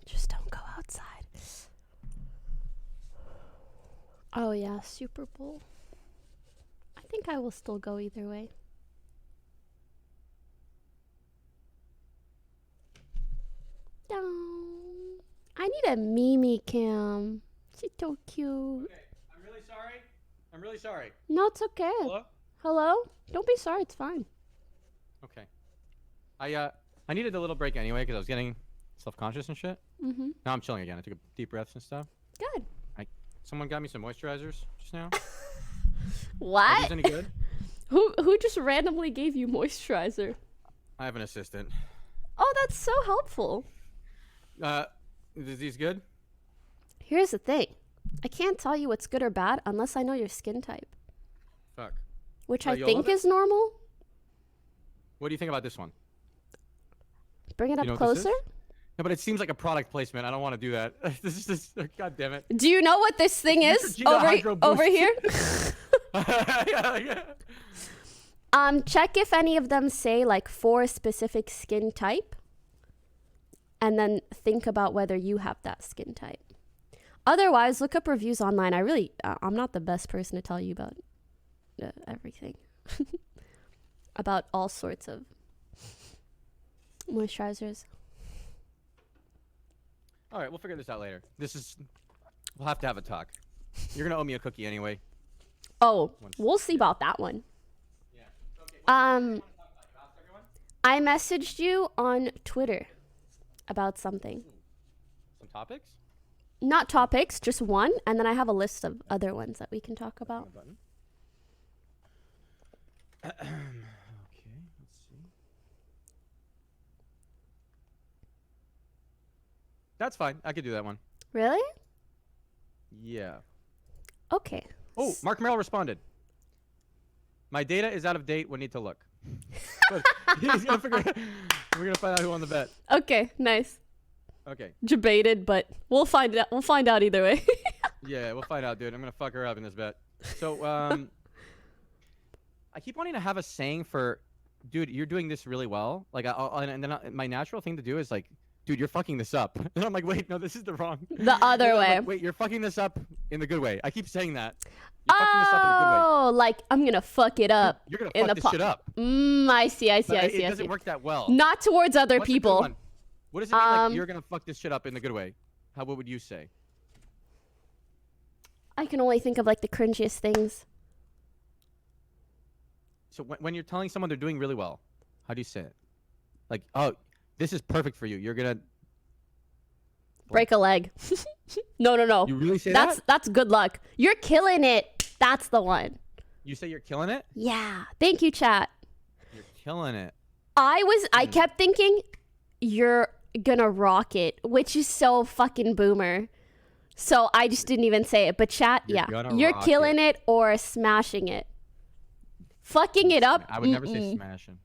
[SPEAKER 1] Just don't go outside. Oh yeah, Super Bowl. I think I will still go either way. Down. I need a Mimi cam. She's so cute.
[SPEAKER 18] Okay, I'm really sorry. I'm really sorry.
[SPEAKER 1] No, it's okay.
[SPEAKER 18] Hello?
[SPEAKER 1] Hello? Don't be sorry, it's fine.
[SPEAKER 18] Okay. I needed a little break anyway because I was getting self-conscious and shit.
[SPEAKER 1] Mm-hmm.
[SPEAKER 18] Now I'm chilling again. I took a deep breaths and stuff.
[SPEAKER 1] Good.
[SPEAKER 18] Someone got me some moisturizers just now.
[SPEAKER 1] What?
[SPEAKER 18] Are these any good?
[SPEAKER 1] Who just randomly gave you moisturizer?
[SPEAKER 18] I have an assistant.
[SPEAKER 1] Oh, that's so helpful.
[SPEAKER 18] Is these good?
[SPEAKER 1] Here's the thing. I can't tell you what's good or bad unless I know your skin type.
[SPEAKER 18] Fuck.
[SPEAKER 1] Which I
[SPEAKER 18] you'll
[SPEAKER 1] think
[SPEAKER 18] love it?
[SPEAKER 1] is normal.
[SPEAKER 18] What do you think about this one?
[SPEAKER 1] Bring it up
[SPEAKER 18] You know what this is?
[SPEAKER 1] closer.
[SPEAKER 18] No, but it seems like a product placement. I don't want to do that. This is just, God damn it.
[SPEAKER 1] Do you know what this thing is
[SPEAKER 18] Neutrogena Hydro
[SPEAKER 1] over
[SPEAKER 18] Boost.
[SPEAKER 1] here?
[SPEAKER 18] Yeah.
[SPEAKER 1] Check if any of them say like for a specific skin type, and then think about whether you have that skin type. Otherwise, look up reviews online. I'm not the best person to tell you about everything. About all sorts of moisturizers.
[SPEAKER 18] All right, we'll figure this out later. We'll have to have a talk. You're gonna owe me a cookie anyway.
[SPEAKER 1] Oh, we'll see about that one. I messaged you on Twitter about something.
[SPEAKER 18] Some topics?
[SPEAKER 1] Not topics, just one, and then I have a list of other ones that we can talk about.
[SPEAKER 18] Okay, let's see. That's fine. I could do that one.
[SPEAKER 1] Really?
[SPEAKER 18] Yeah.
[SPEAKER 1] Okay.
[SPEAKER 18] Oh, Mark Merrill responded. My data is out of date. We need to look. But he's gonna figure. We're gonna find out who won the bet.
[SPEAKER 1] Okay, nice.
[SPEAKER 18] Okay.
[SPEAKER 1] Debated, but we'll find out. We'll find out either way.
[SPEAKER 18] Yeah, we'll find out, dude. I'm gonna fuck her up in this bet. So, I keep wanting to have a saying for, dude, you're doing this really well. Like, my natural thing to do is like, dude, you're fucking this up. And I'm like, wait, no, this is the wrong.
[SPEAKER 1] The other way.
[SPEAKER 18] Like, wait, you're fucking this up in the good way. I keep saying that. You're fucking this up in a good way.
[SPEAKER 1] Oh, like I'm gonna fuck it up.
[SPEAKER 18] You're gonna
[SPEAKER 1] in
[SPEAKER 18] fuck
[SPEAKER 1] the
[SPEAKER 18] this shit up.
[SPEAKER 1] I see.
[SPEAKER 18] But it doesn't work that well.
[SPEAKER 1] Not towards other
[SPEAKER 18] What's a good
[SPEAKER 1] people.
[SPEAKER 18] one? What does it mean? Like, you're gonna fuck this shit up in the good way. What would you say?
[SPEAKER 1] I can only think of like the cringiest things.
[SPEAKER 18] So when you're telling someone they're doing really well, how do you say it? Like, oh, this is perfect for you. You're gonna
[SPEAKER 1] Break a leg. No.
[SPEAKER 18] You really say that?
[SPEAKER 1] That's good luck. You're killing it. That's the one.
[SPEAKER 18] You say you're killing it?
[SPEAKER 1] Yeah. Thank you, chat.
[SPEAKER 18] You're killing it.
[SPEAKER 1] I kept thinking you're gonna rock it, which is so fucking boomer. So I just didn't even say it. But chat,
[SPEAKER 18] You're
[SPEAKER 1] yeah.
[SPEAKER 18] gonna
[SPEAKER 1] You're
[SPEAKER 18] rock
[SPEAKER 1] killing it or smashing it. Fucking it up.
[SPEAKER 18] I would never say smashing.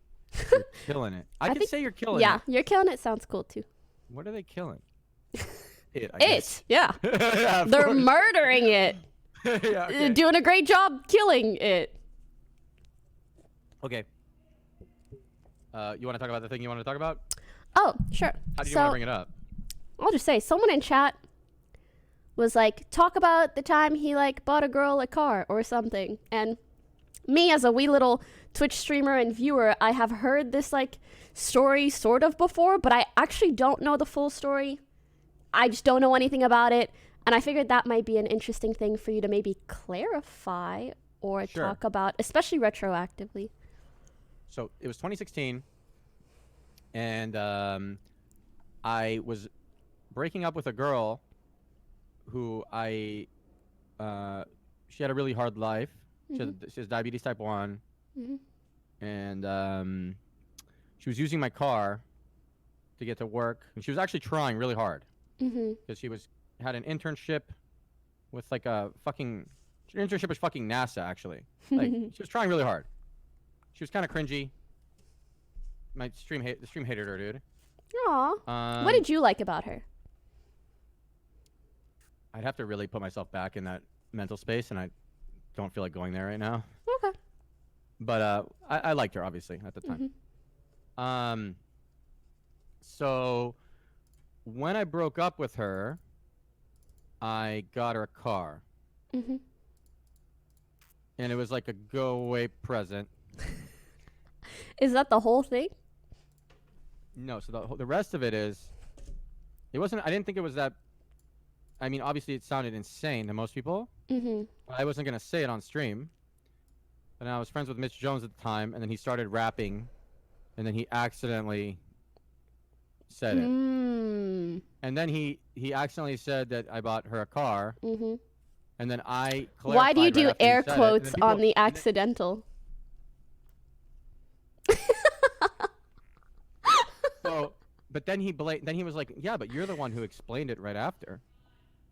[SPEAKER 18] You're killing it. I could say you're killing it.
[SPEAKER 1] Yeah, you're killing it sounds cool too.
[SPEAKER 18] What are they killing? I guess.
[SPEAKER 1] Yeah.
[SPEAKER 18] Yeah, of
[SPEAKER 1] They're
[SPEAKER 18] course.
[SPEAKER 1] murdering it.
[SPEAKER 18] Yeah, okay.
[SPEAKER 1] Doing a great job killing it.
[SPEAKER 18] Okay. You want to talk about the thing you want to talk about?
[SPEAKER 1] Oh, sure.
[SPEAKER 18] How do you want to bring it up?
[SPEAKER 1] I'll just say, someone in chat was like, talk about the time he like bought a girl a car or something. And me as a wee little Twitch streamer and viewer, I have heard this like story sort of before, but I actually don't know the full story. I just don't know anything about it. And I figured that might be an interesting thing for you to maybe clarify or talk about, especially retroactively.
[SPEAKER 18] So it was 2016, and I was breaking up with a girl who she had a really hard life. She has diabetes type 1, and she was using my car to get to work, and she was actually trying really hard because she had an internship with like a fucking internship with fucking NASA actually. Like she was trying really hard. She was kind of cringy. The stream hated her, dude.
[SPEAKER 1] Aw. What did you like about her?
[SPEAKER 18] I'd have to really put myself back in that mental space, and I don't feel like going there right now.
[SPEAKER 1] Okay.
[SPEAKER 18] But I liked her obviously at the time. So when I broke up with her, I got her a car. And it was like a go away present.
[SPEAKER 1] Is that the whole thing?
[SPEAKER 18] No, so the rest of it is, it wasn't, I didn't think it was that, I mean, obviously it sounded insane to most people. I wasn't going to say it on stream. And I was friends with Mitch Jones at the time, and then he started rapping, and then he accidentally said it. And And then he accidentally said that I bought her a car.
[SPEAKER 1] Mm-hmm.
[SPEAKER 18] And then I clarified
[SPEAKER 1] Why do you
[SPEAKER 18] right
[SPEAKER 1] do
[SPEAKER 18] after he
[SPEAKER 1] air
[SPEAKER 18] said it, and
[SPEAKER 1] quotes
[SPEAKER 18] then people-
[SPEAKER 1] on the accidental?
[SPEAKER 18] So, but then he was like, yeah, but you're the one who explained it right after.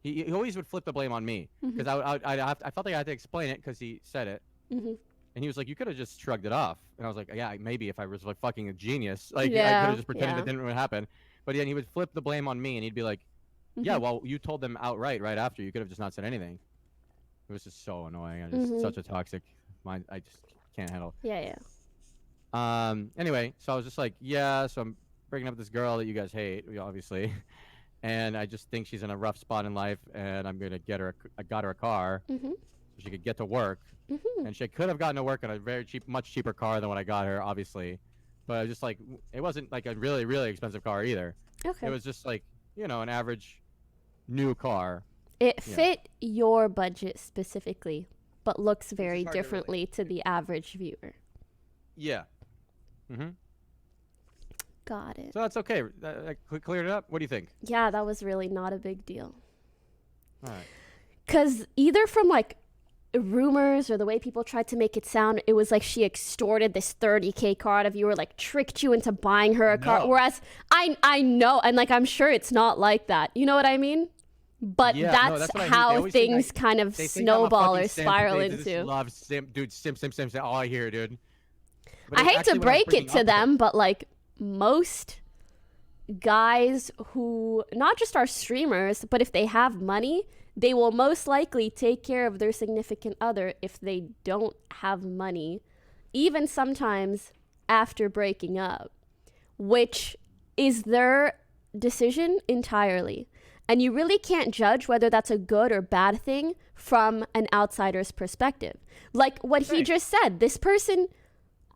[SPEAKER 18] He always would flip the blame on me because I felt like I had to explain it because he said it.
[SPEAKER 1] Mm-hmm.
[SPEAKER 18] And he was like, you could have just shrugged it off. And I was like, yeah, maybe if I was like fucking a genius, like I
[SPEAKER 1] Yeah,
[SPEAKER 18] could have just pretended
[SPEAKER 1] yeah.
[SPEAKER 18] it didn't really happen. But then he would flip the blame on me and he'd be like, yeah, well, you told them outright right after. You could have just not said anything. It was just so annoying. I just such a toxic mind. I just can't handle.
[SPEAKER 1] Yeah, yeah.
[SPEAKER 18] Anyway, so I was just like, yeah, so I'm breaking up with this girl that you guys hate, obviously. And I just think she's in a rough spot in life, and I'm gonna get her. I got her a car, so she could get to work, and she could have gotten to work in a very cheap, much cheaper car than what I got her, obviously. But I was just like, it wasn't like a really, really expensive car either.
[SPEAKER 1] Okay.
[SPEAKER 18] It was just like, you know, an average new car.
[SPEAKER 1] It fit your budget specifically, but looks very
[SPEAKER 18] hard to
[SPEAKER 1] differently to the average viewer.
[SPEAKER 18] Yeah.
[SPEAKER 1] Got it.
[SPEAKER 18] So that's okay. I cleared it up. What do you think?
[SPEAKER 1] Yeah, that was really not a big deal.
[SPEAKER 18] All right.
[SPEAKER 1] Because either from like rumors or the way people tried to make it sound, it was like she extorted this 30K car out of you or like tricked you into buying her a car. Whereas I know, and like I'm sure it's not like that. You know what I mean? But
[SPEAKER 18] Yeah, no,
[SPEAKER 1] that's
[SPEAKER 18] what I mean. They
[SPEAKER 1] how
[SPEAKER 18] always think
[SPEAKER 1] things kind of
[SPEAKER 18] they think I'm a
[SPEAKER 1] snowball
[SPEAKER 18] fucking
[SPEAKER 1] or
[SPEAKER 18] simp.
[SPEAKER 1] spiral
[SPEAKER 18] They just
[SPEAKER 1] into.
[SPEAKER 18] love simp, dude. Simp. All I hear, dude. But
[SPEAKER 1] I hate to
[SPEAKER 18] actually, when was
[SPEAKER 1] break it
[SPEAKER 18] breaking
[SPEAKER 1] to
[SPEAKER 18] up with
[SPEAKER 1] them, but like most guys who not just are streamers, but if they have money, they will most likely take care of their significant other if they don't have money, even sometimes after breaking up, which is their decision entirely. And you really can't judge whether that's a good or bad thing from an outsider's perspective. Like what he just said, this person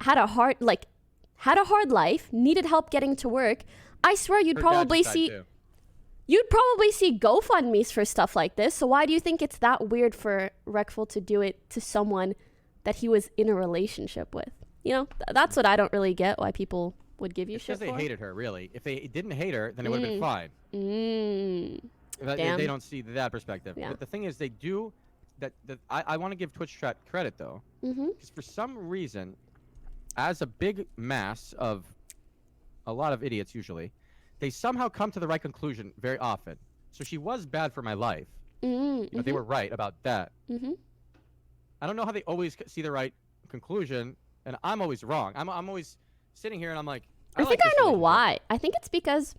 [SPEAKER 1] had a hard life, needed help getting to work. I swear you'd probably see GoFundMe's for stuff like this. So why do you think it's that weird for Reckful to do it to someone that he was in a relationship with? You know, that's what I don't really get, why people would give you shit for.
[SPEAKER 18] Because they hated her, really. If they didn't hate her, then it would have been fine.
[SPEAKER 1] Damn.
[SPEAKER 18] They don't see that perspective.
[SPEAKER 1] Yeah.
[SPEAKER 18] But the thing is, they do that. I want to give Twitch chat credit though, because for some reason, as a big mass of a lot of idiots, usually, they somehow come to the right conclusion very often. So she was bad for my life. You know, they were right about that. I don't know how they always see the right conclusion, and I'm always wrong. I'm always sitting here and I'm like,
[SPEAKER 1] I think I know why. I think it's because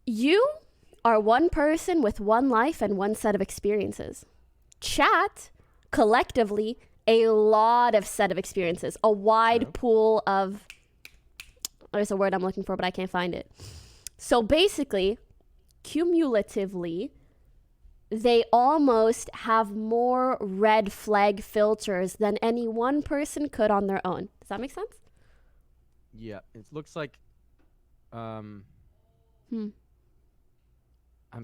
[SPEAKER 1] you are one person with one life and one set of experiences. Chat, collectively, a lot of set of experiences, a wide pool of, there's a word I'm looking for, but I can't find it. So basically, cumulatively, they almost have more red flag filters than any one person could on their own. Does that make sense?
[SPEAKER 18] Yeah, it looks like, I'm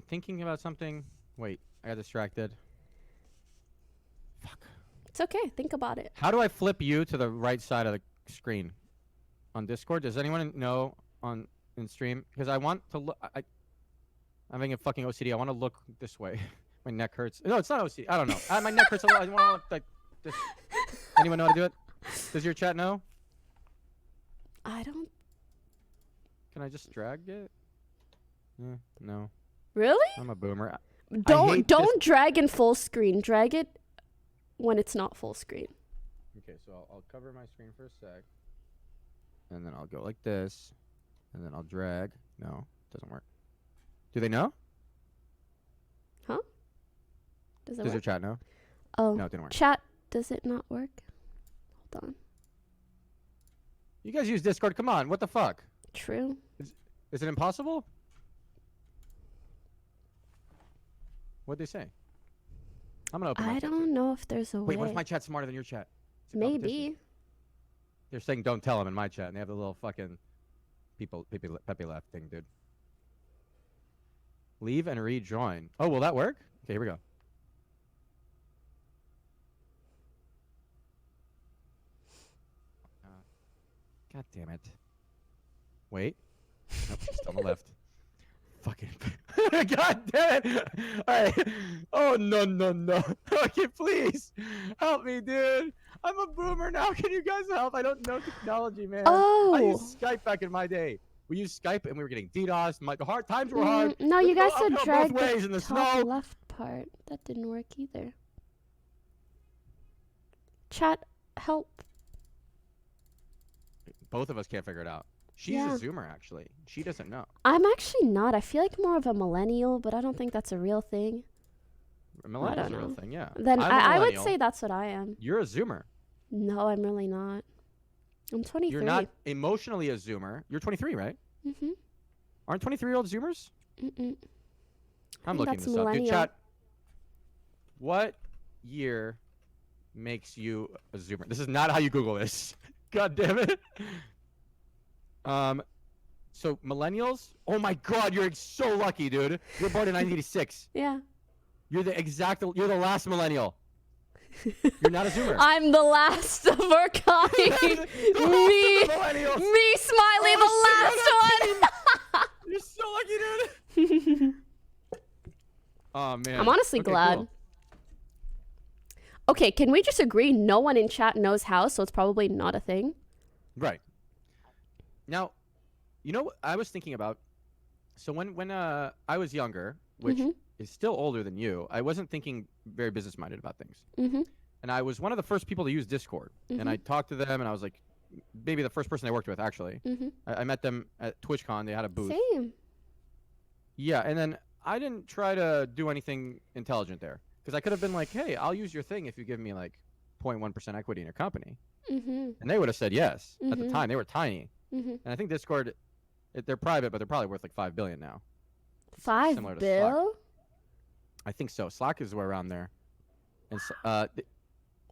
[SPEAKER 18] thinking about something. Wait, I got distracted. Fuck.
[SPEAKER 1] It's okay. Think about it.
[SPEAKER 18] How do I flip you to the right side of the screen on Discord? Does anyone know in stream? Because I want to look. I'm having a fucking OCD. I want to look this way. My neck hurts. No, it's not OCD. I don't know. My neck hurts a lot. I want to look like this. Anyone know how to do it? Does your chat know?
[SPEAKER 1] I don't.
[SPEAKER 18] Can I just drag it? No.
[SPEAKER 1] Really?
[SPEAKER 18] I'm a boomer.
[SPEAKER 1] Don't drag in full screen. Drag it when it's not full screen.
[SPEAKER 18] Okay, so I'll cover my screen for a sec. And then I'll go like this. And then I'll drag. No, doesn't work. Do they know?
[SPEAKER 1] Huh? Does it
[SPEAKER 18] Does
[SPEAKER 1] work?
[SPEAKER 18] your chat know?
[SPEAKER 1] Oh.
[SPEAKER 18] No, it didn't work.
[SPEAKER 1] Chat, does it not work? Hold on.
[SPEAKER 18] You guys use Discord. Come on. What the fuck?
[SPEAKER 1] True.
[SPEAKER 18] Is it impossible? What'd they say? I'm gonna open my
[SPEAKER 1] I
[SPEAKER 18] chat
[SPEAKER 1] don't know if there's a way.
[SPEAKER 18] Wait, what if my chat's smarter than your chat? It's a
[SPEAKER 1] Maybe.
[SPEAKER 18] competition. They're saying don't tell them in my chat, and they have the little fucking Pepe laugh thing, dude. Leave and rejoin. Oh, will that work? Okay, here we go. God damn it. Wait. Nope, she's still on the left. Fucking. God damn it! Alright. Oh, no. Okay, please. Help me, dude. I'm a boomer now. Can you guys help? I don't know technology, man. I used Skype back in my day. We used Skype and we were getting DDoS. The hard times were hard.
[SPEAKER 1] No, you guys said drag
[SPEAKER 18] both ways in
[SPEAKER 1] the
[SPEAKER 18] the
[SPEAKER 1] top
[SPEAKER 18] snow.
[SPEAKER 1] left part. That didn't work either. Chat, help.
[SPEAKER 18] Both of us can't figure it out. She's a Zoomer, actually. She doesn't know.
[SPEAKER 1] I'm actually not. I feel like more of a millennial, but I don't think that's a real thing.
[SPEAKER 18] A millennial's a real thing, yeah.
[SPEAKER 1] Then I would
[SPEAKER 18] millennial.
[SPEAKER 1] say that's what I am.
[SPEAKER 18] You're a Zoomer.
[SPEAKER 1] No, I'm really not. I'm 23.
[SPEAKER 18] You're not emotionally a Zoomer. You're 23, right?
[SPEAKER 1] Mm-hmm.
[SPEAKER 18] Aren't 23-year-old Zoomers?
[SPEAKER 1] Mm-mm.
[SPEAKER 18] I'm looking this up. Dude, chat. What year makes you a Zoomer? This is not how you Google this. God damn it. So millennials? Oh my God, you're so lucky, dude. You're born in 1986.
[SPEAKER 1] Yeah.
[SPEAKER 18] You're the last millennial. You're not a Zoomer.
[SPEAKER 1] I'm the last of our kind. me, Smiley, the last one.
[SPEAKER 18] You're so lucky, dude. Oh man.
[SPEAKER 1] I'm honestly glad.
[SPEAKER 18] Cool.
[SPEAKER 1] Okay, can we just agree no one in chat knows how, so it's probably not a thing?
[SPEAKER 18] Right. Now, you know what I was thinking about? So when I was younger, which is still older than you, I wasn't thinking very business-minded about things. And I was one of the first people to use Discord. And I talked to them, and I was like, maybe the first person I worked with, actually. I met them at TwitchCon. They had a booth.
[SPEAKER 1] Same.
[SPEAKER 18] Yeah, and then I didn't try to do anything intelligent there. Because I could have been like, hey, I'll use your thing if you give me like 0.1% equity in your company. And they would have said yes. At the time, they were tiny. And I think Discord, they're private, but they're probably worth like $5 billion now.
[SPEAKER 1] $5 billion?
[SPEAKER 18] I think so. Slack is around there. And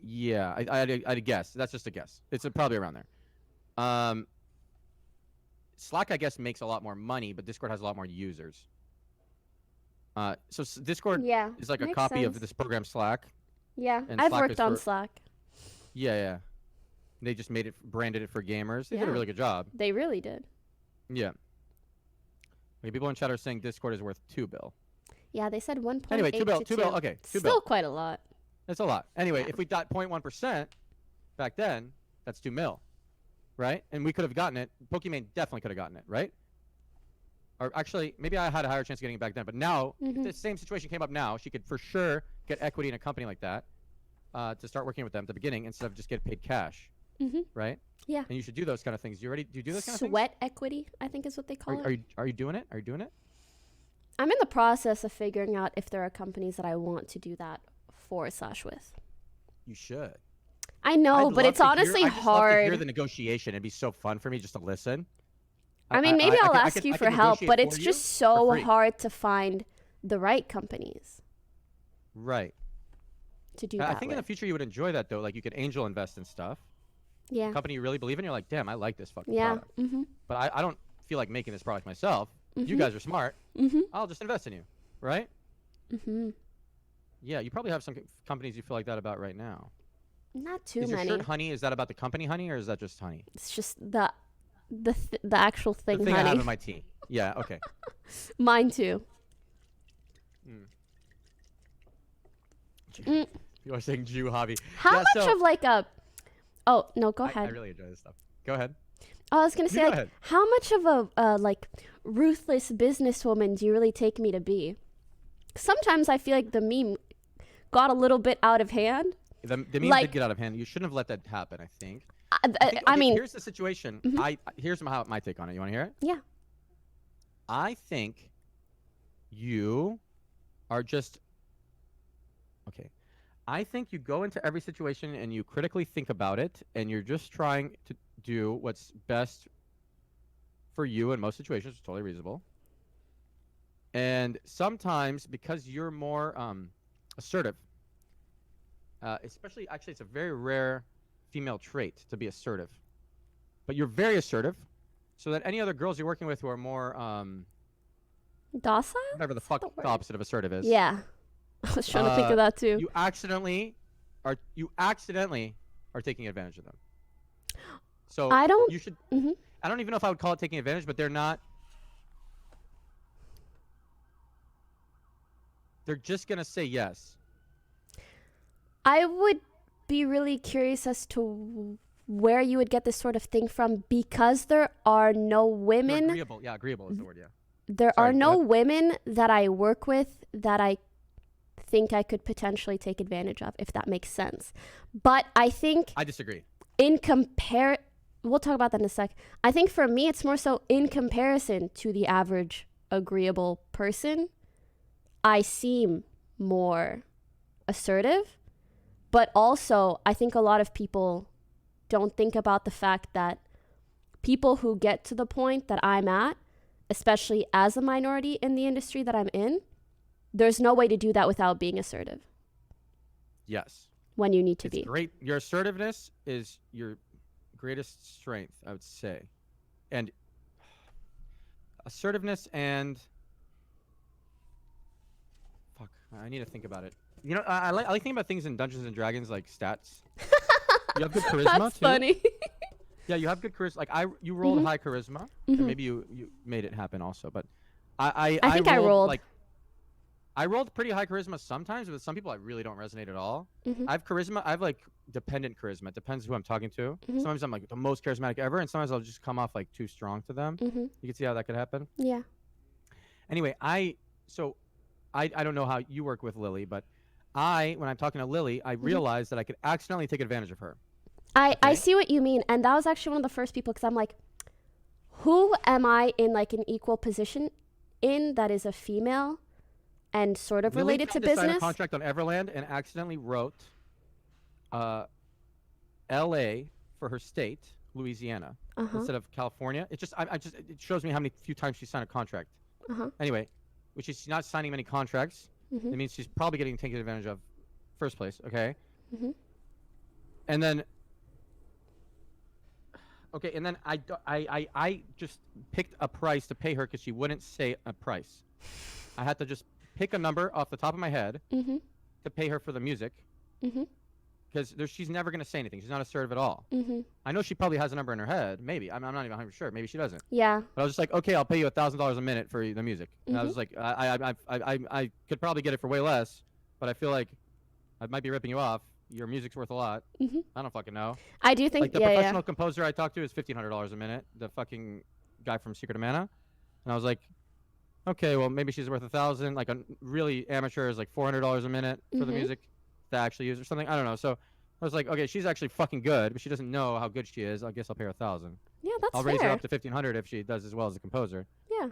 [SPEAKER 18] yeah, I'd guess. That's just a guess. It's probably around there. Slack, I guess, makes a lot more money, but Discord has a lot more users. So Discord is like a copy of this program Slack.
[SPEAKER 1] Yeah,
[SPEAKER 18] and
[SPEAKER 1] I've
[SPEAKER 18] Slack
[SPEAKER 1] worked on Slack.
[SPEAKER 18] Yeah. They just branded it for gamers. They did a really good job.
[SPEAKER 1] They really did.
[SPEAKER 18] Yeah. Okay, people in chat are saying Discord is worth $2 billion.
[SPEAKER 1] Yeah, they said 1.8
[SPEAKER 18] Anyway, $2 billion.
[SPEAKER 1] to
[SPEAKER 18] $2 billion. Okay, $2
[SPEAKER 1] Still
[SPEAKER 18] billion.
[SPEAKER 1] quite a lot.
[SPEAKER 18] That's a lot. Anyway, if we got 0.1% back then, that's $2 million, right? And we could have gotten it. Pokimane definitely could have gotten it, right? Or actually, maybe I had a higher chance of getting it back then. But now, if the same situation came up now, she could for sure get equity in a company like that to start working with them at the beginning instead of just get paid cash, right?
[SPEAKER 1] Yeah.
[SPEAKER 18] And you should do those kind of things. Do you do those kind of things?
[SPEAKER 1] Sweat equity, I think is what they call it.
[SPEAKER 18] Are you doing it? Are you doing it?
[SPEAKER 1] I'm in the process of figuring out if there are companies that I want to do that for/with.
[SPEAKER 18] You should.
[SPEAKER 1] I know, but it's honestly hard.
[SPEAKER 18] Love to hear the negotiation. It'd be so fun for me just to listen.
[SPEAKER 1] I mean, maybe I'll ask you for help, but it's just so hard to find the right companies.
[SPEAKER 18] Right.
[SPEAKER 1] To do that.
[SPEAKER 18] I think in the future you would enjoy that though. Like you could angel invest in stuff.
[SPEAKER 1] Yeah.
[SPEAKER 18] A company you really believe in, you're like, damn, I like this fucking
[SPEAKER 1] yeah.
[SPEAKER 18] product. But I don't feel like making this product myself. You guys are smart. I'll just invest in you, right? Yeah, you probably have some companies you feel like that about right now.
[SPEAKER 1] Not too
[SPEAKER 18] many.
[SPEAKER 1] Is
[SPEAKER 18] your shirt honey? Is that about the company honey, or is that just honey?
[SPEAKER 1] It's just the actual thing.
[SPEAKER 18] The thing
[SPEAKER 1] honey.
[SPEAKER 18] I have in my tea. Yeah. Okay.
[SPEAKER 1] Mine too.
[SPEAKER 18] You are saying Jew hobby.
[SPEAKER 1] How much of like a? Oh no, go ahead.
[SPEAKER 18] I really enjoy this stuff. Go ahead.
[SPEAKER 1] I was gonna say, like, how much of a like ruthless businesswoman do you really take me to be? Sometimes I feel like the meme got a little bit out of hand.
[SPEAKER 18] The meme did get out of hand. You shouldn't have let that happen. I think.
[SPEAKER 1] I mean,
[SPEAKER 18] here's the situation. Here's my take on it. You want to hear it?
[SPEAKER 1] Yeah.
[SPEAKER 18] I think you are just okay. I think you go into every situation and you critically think about it, and you're just trying to do what's best for you in most situations. It's totally reasonable. And sometimes, because you're more assertive, especially, actually, it's a very rare female trait to be assertive. But you're very assertive, so that any other girls you're working with who are more
[SPEAKER 1] docile?
[SPEAKER 18] Whatever the fuck the opposite of assertive is.
[SPEAKER 1] Yeah. I was trying to think of that too.
[SPEAKER 18] You accidentally are taking advantage of them. So
[SPEAKER 1] I don't.
[SPEAKER 18] You should. I don't even know if I would call it taking advantage, but they're not they're just gonna say yes.
[SPEAKER 1] I would be really curious as to where you would get this sort of thing from, because there are no women.
[SPEAKER 18] Agreeable. Yeah, agreeable is the word. Yeah.
[SPEAKER 1] There
[SPEAKER 18] Sorry,
[SPEAKER 1] are
[SPEAKER 18] go
[SPEAKER 1] no
[SPEAKER 18] ahead.
[SPEAKER 1] women that I work with that I think I could potentially take advantage of, if that makes sense. But I think
[SPEAKER 18] I disagree.
[SPEAKER 1] We'll talk about that in a sec. I think for me, it's more so in comparison to the average agreeable person, I seem more assertive. But also, I think a lot of people don't think about the fact that people who get to the point that I'm at, especially as a minority in the industry that I'm in, there's no way to do that without being assertive
[SPEAKER 18] Yes.
[SPEAKER 1] when you need to
[SPEAKER 18] It's
[SPEAKER 1] be.
[SPEAKER 18] great. Your assertiveness is your greatest strength, I would say. And assertiveness and fuck, I need to think about it. You know, I like thinking about things in Dungeons and Dragons, like stats. You have good charisma.
[SPEAKER 1] That's
[SPEAKER 18] too.
[SPEAKER 1] funny.
[SPEAKER 18] Yeah, you have good charisma. Like you rolled
[SPEAKER 1] Mhm.
[SPEAKER 18] high charisma,
[SPEAKER 1] Mhm.
[SPEAKER 18] and maybe you made it happen also. But I
[SPEAKER 1] think I rolled.
[SPEAKER 18] like I rolled pretty high charisma sometimes. With some people, I really don't resonate at all.
[SPEAKER 1] Mhm.
[SPEAKER 18] I have charisma. I have like dependent charisma. It depends who I'm talking to.
[SPEAKER 1] Mhm.
[SPEAKER 18] Sometimes I'm like the most charismatic ever, and sometimes I'll just come off like too strong to them.
[SPEAKER 1] Mhm.
[SPEAKER 18] You can see how that could happen.
[SPEAKER 1] Yeah.
[SPEAKER 18] Anyway, I don't know how you work with Lily, but when I'm talking to Lily, I realized that I could accidentally take advantage of her.
[SPEAKER 1] I see what you mean. And that was actually one of the first people, because I'm like, who am I in like an equal position in that is a female and sort of
[SPEAKER 18] Lily
[SPEAKER 1] related to
[SPEAKER 18] tried sign a
[SPEAKER 1] business?
[SPEAKER 18] contract on Everland and accidentally wrote L.A. for her state, Louisiana,
[SPEAKER 1] Uh-huh.
[SPEAKER 18] instead of California. It just it shows me how many few times she signed a contract.
[SPEAKER 1] Uh-huh.
[SPEAKER 18] Anyway, which is she's not signing many contracts.
[SPEAKER 1] Mhm.
[SPEAKER 18] It means she's probably getting taken advantage of first place. Okay.
[SPEAKER 1] Mhm.
[SPEAKER 18] And then I just picked a price to pay her because she wouldn't say a price. I had to just pick a number off the top of my head
[SPEAKER 1] Mhm.
[SPEAKER 18] to pay her for the music
[SPEAKER 1] Mhm.
[SPEAKER 18] because she's never going to say anything. She's not assertive at all.
[SPEAKER 1] Mhm.
[SPEAKER 18] I know she probably has a number in her head. Maybe. I'm not even 100% sure. Maybe she doesn't.
[SPEAKER 1] Yeah.
[SPEAKER 18] But I was just like, okay, I'll pay you $1,000 a minute for the music. And I
[SPEAKER 1] Mhm.
[SPEAKER 18] was like, I could probably get it for way less, but I feel like I might be ripping you off. Your music's worth a lot.
[SPEAKER 1] Mhm.
[SPEAKER 18] I don't fucking know.
[SPEAKER 1] I do think,
[SPEAKER 18] like the
[SPEAKER 1] yeah,
[SPEAKER 18] professional composer I talked to is $1,500 a minute. The fucking guy from Secret of Mana, and I was like, okay, well maybe she's worth $1,000. Like a really amateur is like $400 a minute for the
[SPEAKER 1] Mhm.
[SPEAKER 18] music to actually use or something. I don't know. So I was like, okay, she's actually fucking good, but she doesn't know how good she is. I guess I'll pay her $1,000.
[SPEAKER 1] Yeah, that's
[SPEAKER 18] I'll raise her
[SPEAKER 1] fair.
[SPEAKER 18] up to $1,500 if she does as well as the composer.
[SPEAKER 1] Yeah.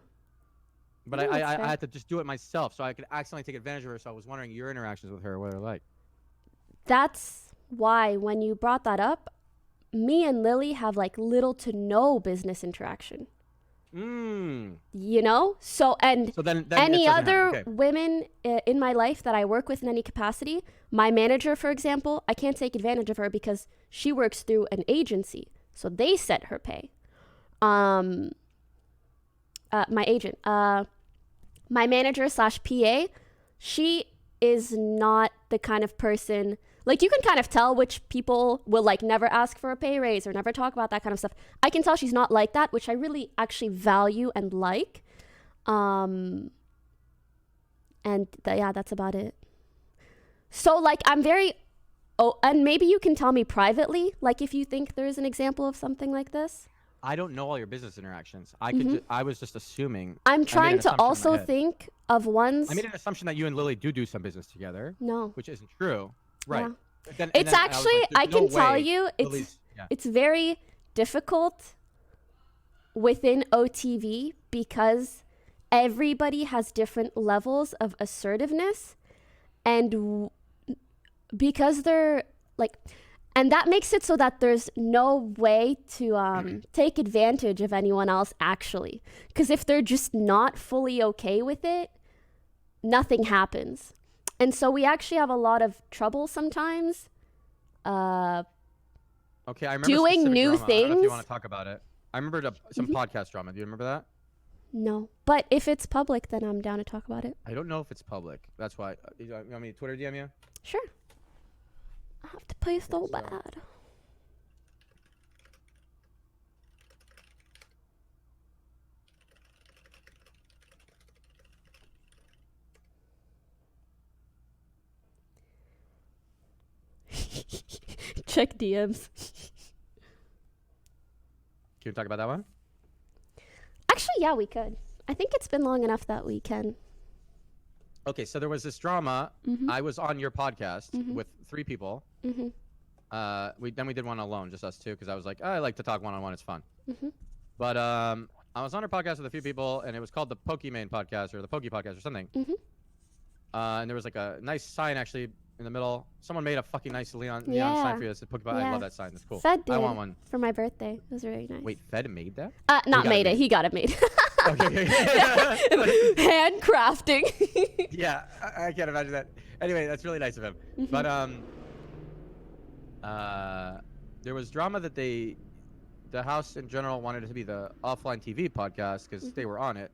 [SPEAKER 18] But
[SPEAKER 1] Yeah,
[SPEAKER 18] I
[SPEAKER 1] that's fair.
[SPEAKER 18] had to just do it myself, so I could accidentally take advantage of her. So I was wondering your interactions with her, what they're like.
[SPEAKER 1] That's why when you brought that up, me and Lily have like little to no business interaction. You know? So then
[SPEAKER 18] it
[SPEAKER 1] any
[SPEAKER 18] doesn't happen,
[SPEAKER 1] other
[SPEAKER 18] okay.
[SPEAKER 1] women in my life that I work with in any capacity, my manager, for example, I can't take advantage of her because she works through an agency. So they set her pay. My agent, my manager / PA, she is not the kind of person, like you can kind of tell which people will like never ask for a pay raise or never talk about that kind of stuff. I can tell she's not like that, which I really actually value and like. Yeah, that's about it. So like and maybe you can tell me privately, like if you think there's an example of something like this.
[SPEAKER 18] I don't know all your business interactions.
[SPEAKER 1] Mhm.
[SPEAKER 18] I was just assuming.
[SPEAKER 1] I'm
[SPEAKER 18] I made
[SPEAKER 1] trying
[SPEAKER 18] an
[SPEAKER 1] to
[SPEAKER 18] assumption in my
[SPEAKER 1] also
[SPEAKER 18] head.
[SPEAKER 1] think of ones.
[SPEAKER 18] I made an assumption that you and Lily do some business together.
[SPEAKER 1] No.
[SPEAKER 18] Which isn't true. Right.
[SPEAKER 1] Yeah.
[SPEAKER 18] But then- and
[SPEAKER 1] It's
[SPEAKER 18] then I was
[SPEAKER 1] actually,
[SPEAKER 18] like,
[SPEAKER 1] I
[SPEAKER 18] there's
[SPEAKER 1] can
[SPEAKER 18] no
[SPEAKER 1] tell
[SPEAKER 18] way
[SPEAKER 1] you,
[SPEAKER 18] Lily's- yeah.
[SPEAKER 1] it's very difficult within OTV because everybody has different levels of assertiveness, and because they're like, and that makes it so that there's no way to take advantage of anyone else actually, because if they're just not fully okay with it, nothing happens. And so we actually have a lot of trouble sometimes
[SPEAKER 18] Okay, I remember
[SPEAKER 1] doing
[SPEAKER 18] specific
[SPEAKER 1] new
[SPEAKER 18] drama. I don't know if you
[SPEAKER 1] things.
[SPEAKER 18] want to talk about it. I remember some podcast drama. Do you remember that?
[SPEAKER 1] No, but if it's public, then I'm down to talk about it.
[SPEAKER 18] I don't know if it's public. That's why. You want me to Twitter DM you?
[SPEAKER 1] Sure. I have to play so bad. Check DMs.
[SPEAKER 18] Can you talk about that one?
[SPEAKER 1] Actually, yeah, we could. I think it's been long enough that we can.
[SPEAKER 18] Okay, so there was this drama.
[SPEAKER 1] Mhm.
[SPEAKER 18] I was on your podcast
[SPEAKER 1] Mhm.
[SPEAKER 18] with 3 people.
[SPEAKER 1] Mhm.
[SPEAKER 18] We did one alone, just us 2, because I was like, I like to talk one-on-one. It's fun.
[SPEAKER 1] Mhm.
[SPEAKER 18] But I was on her podcast with a few people, and it was called the Pokimane podcast or the Poki podcast or something.
[SPEAKER 1] Mhm.
[SPEAKER 18] And there was like a nice sign actually in the middle. Someone made a fucking nice neon
[SPEAKER 1] Yeah.
[SPEAKER 18] sign for you that said Pokemon. I
[SPEAKER 1] Yeah.
[SPEAKER 18] love that sign. It's cool.
[SPEAKER 1] Fed did
[SPEAKER 18] I want one.
[SPEAKER 1] for my birthday. It was really nice.
[SPEAKER 18] Wait, Fed made that?
[SPEAKER 1] Not made it. He got it made.
[SPEAKER 18] Okay.
[SPEAKER 1] Handcrafting.
[SPEAKER 18] Yeah, I can't imagine that. Anyway, that's really nice of him.
[SPEAKER 1] Mhm.
[SPEAKER 18] But there was drama that the house in general wanted it to be the OfflineTv podcast because they were on it,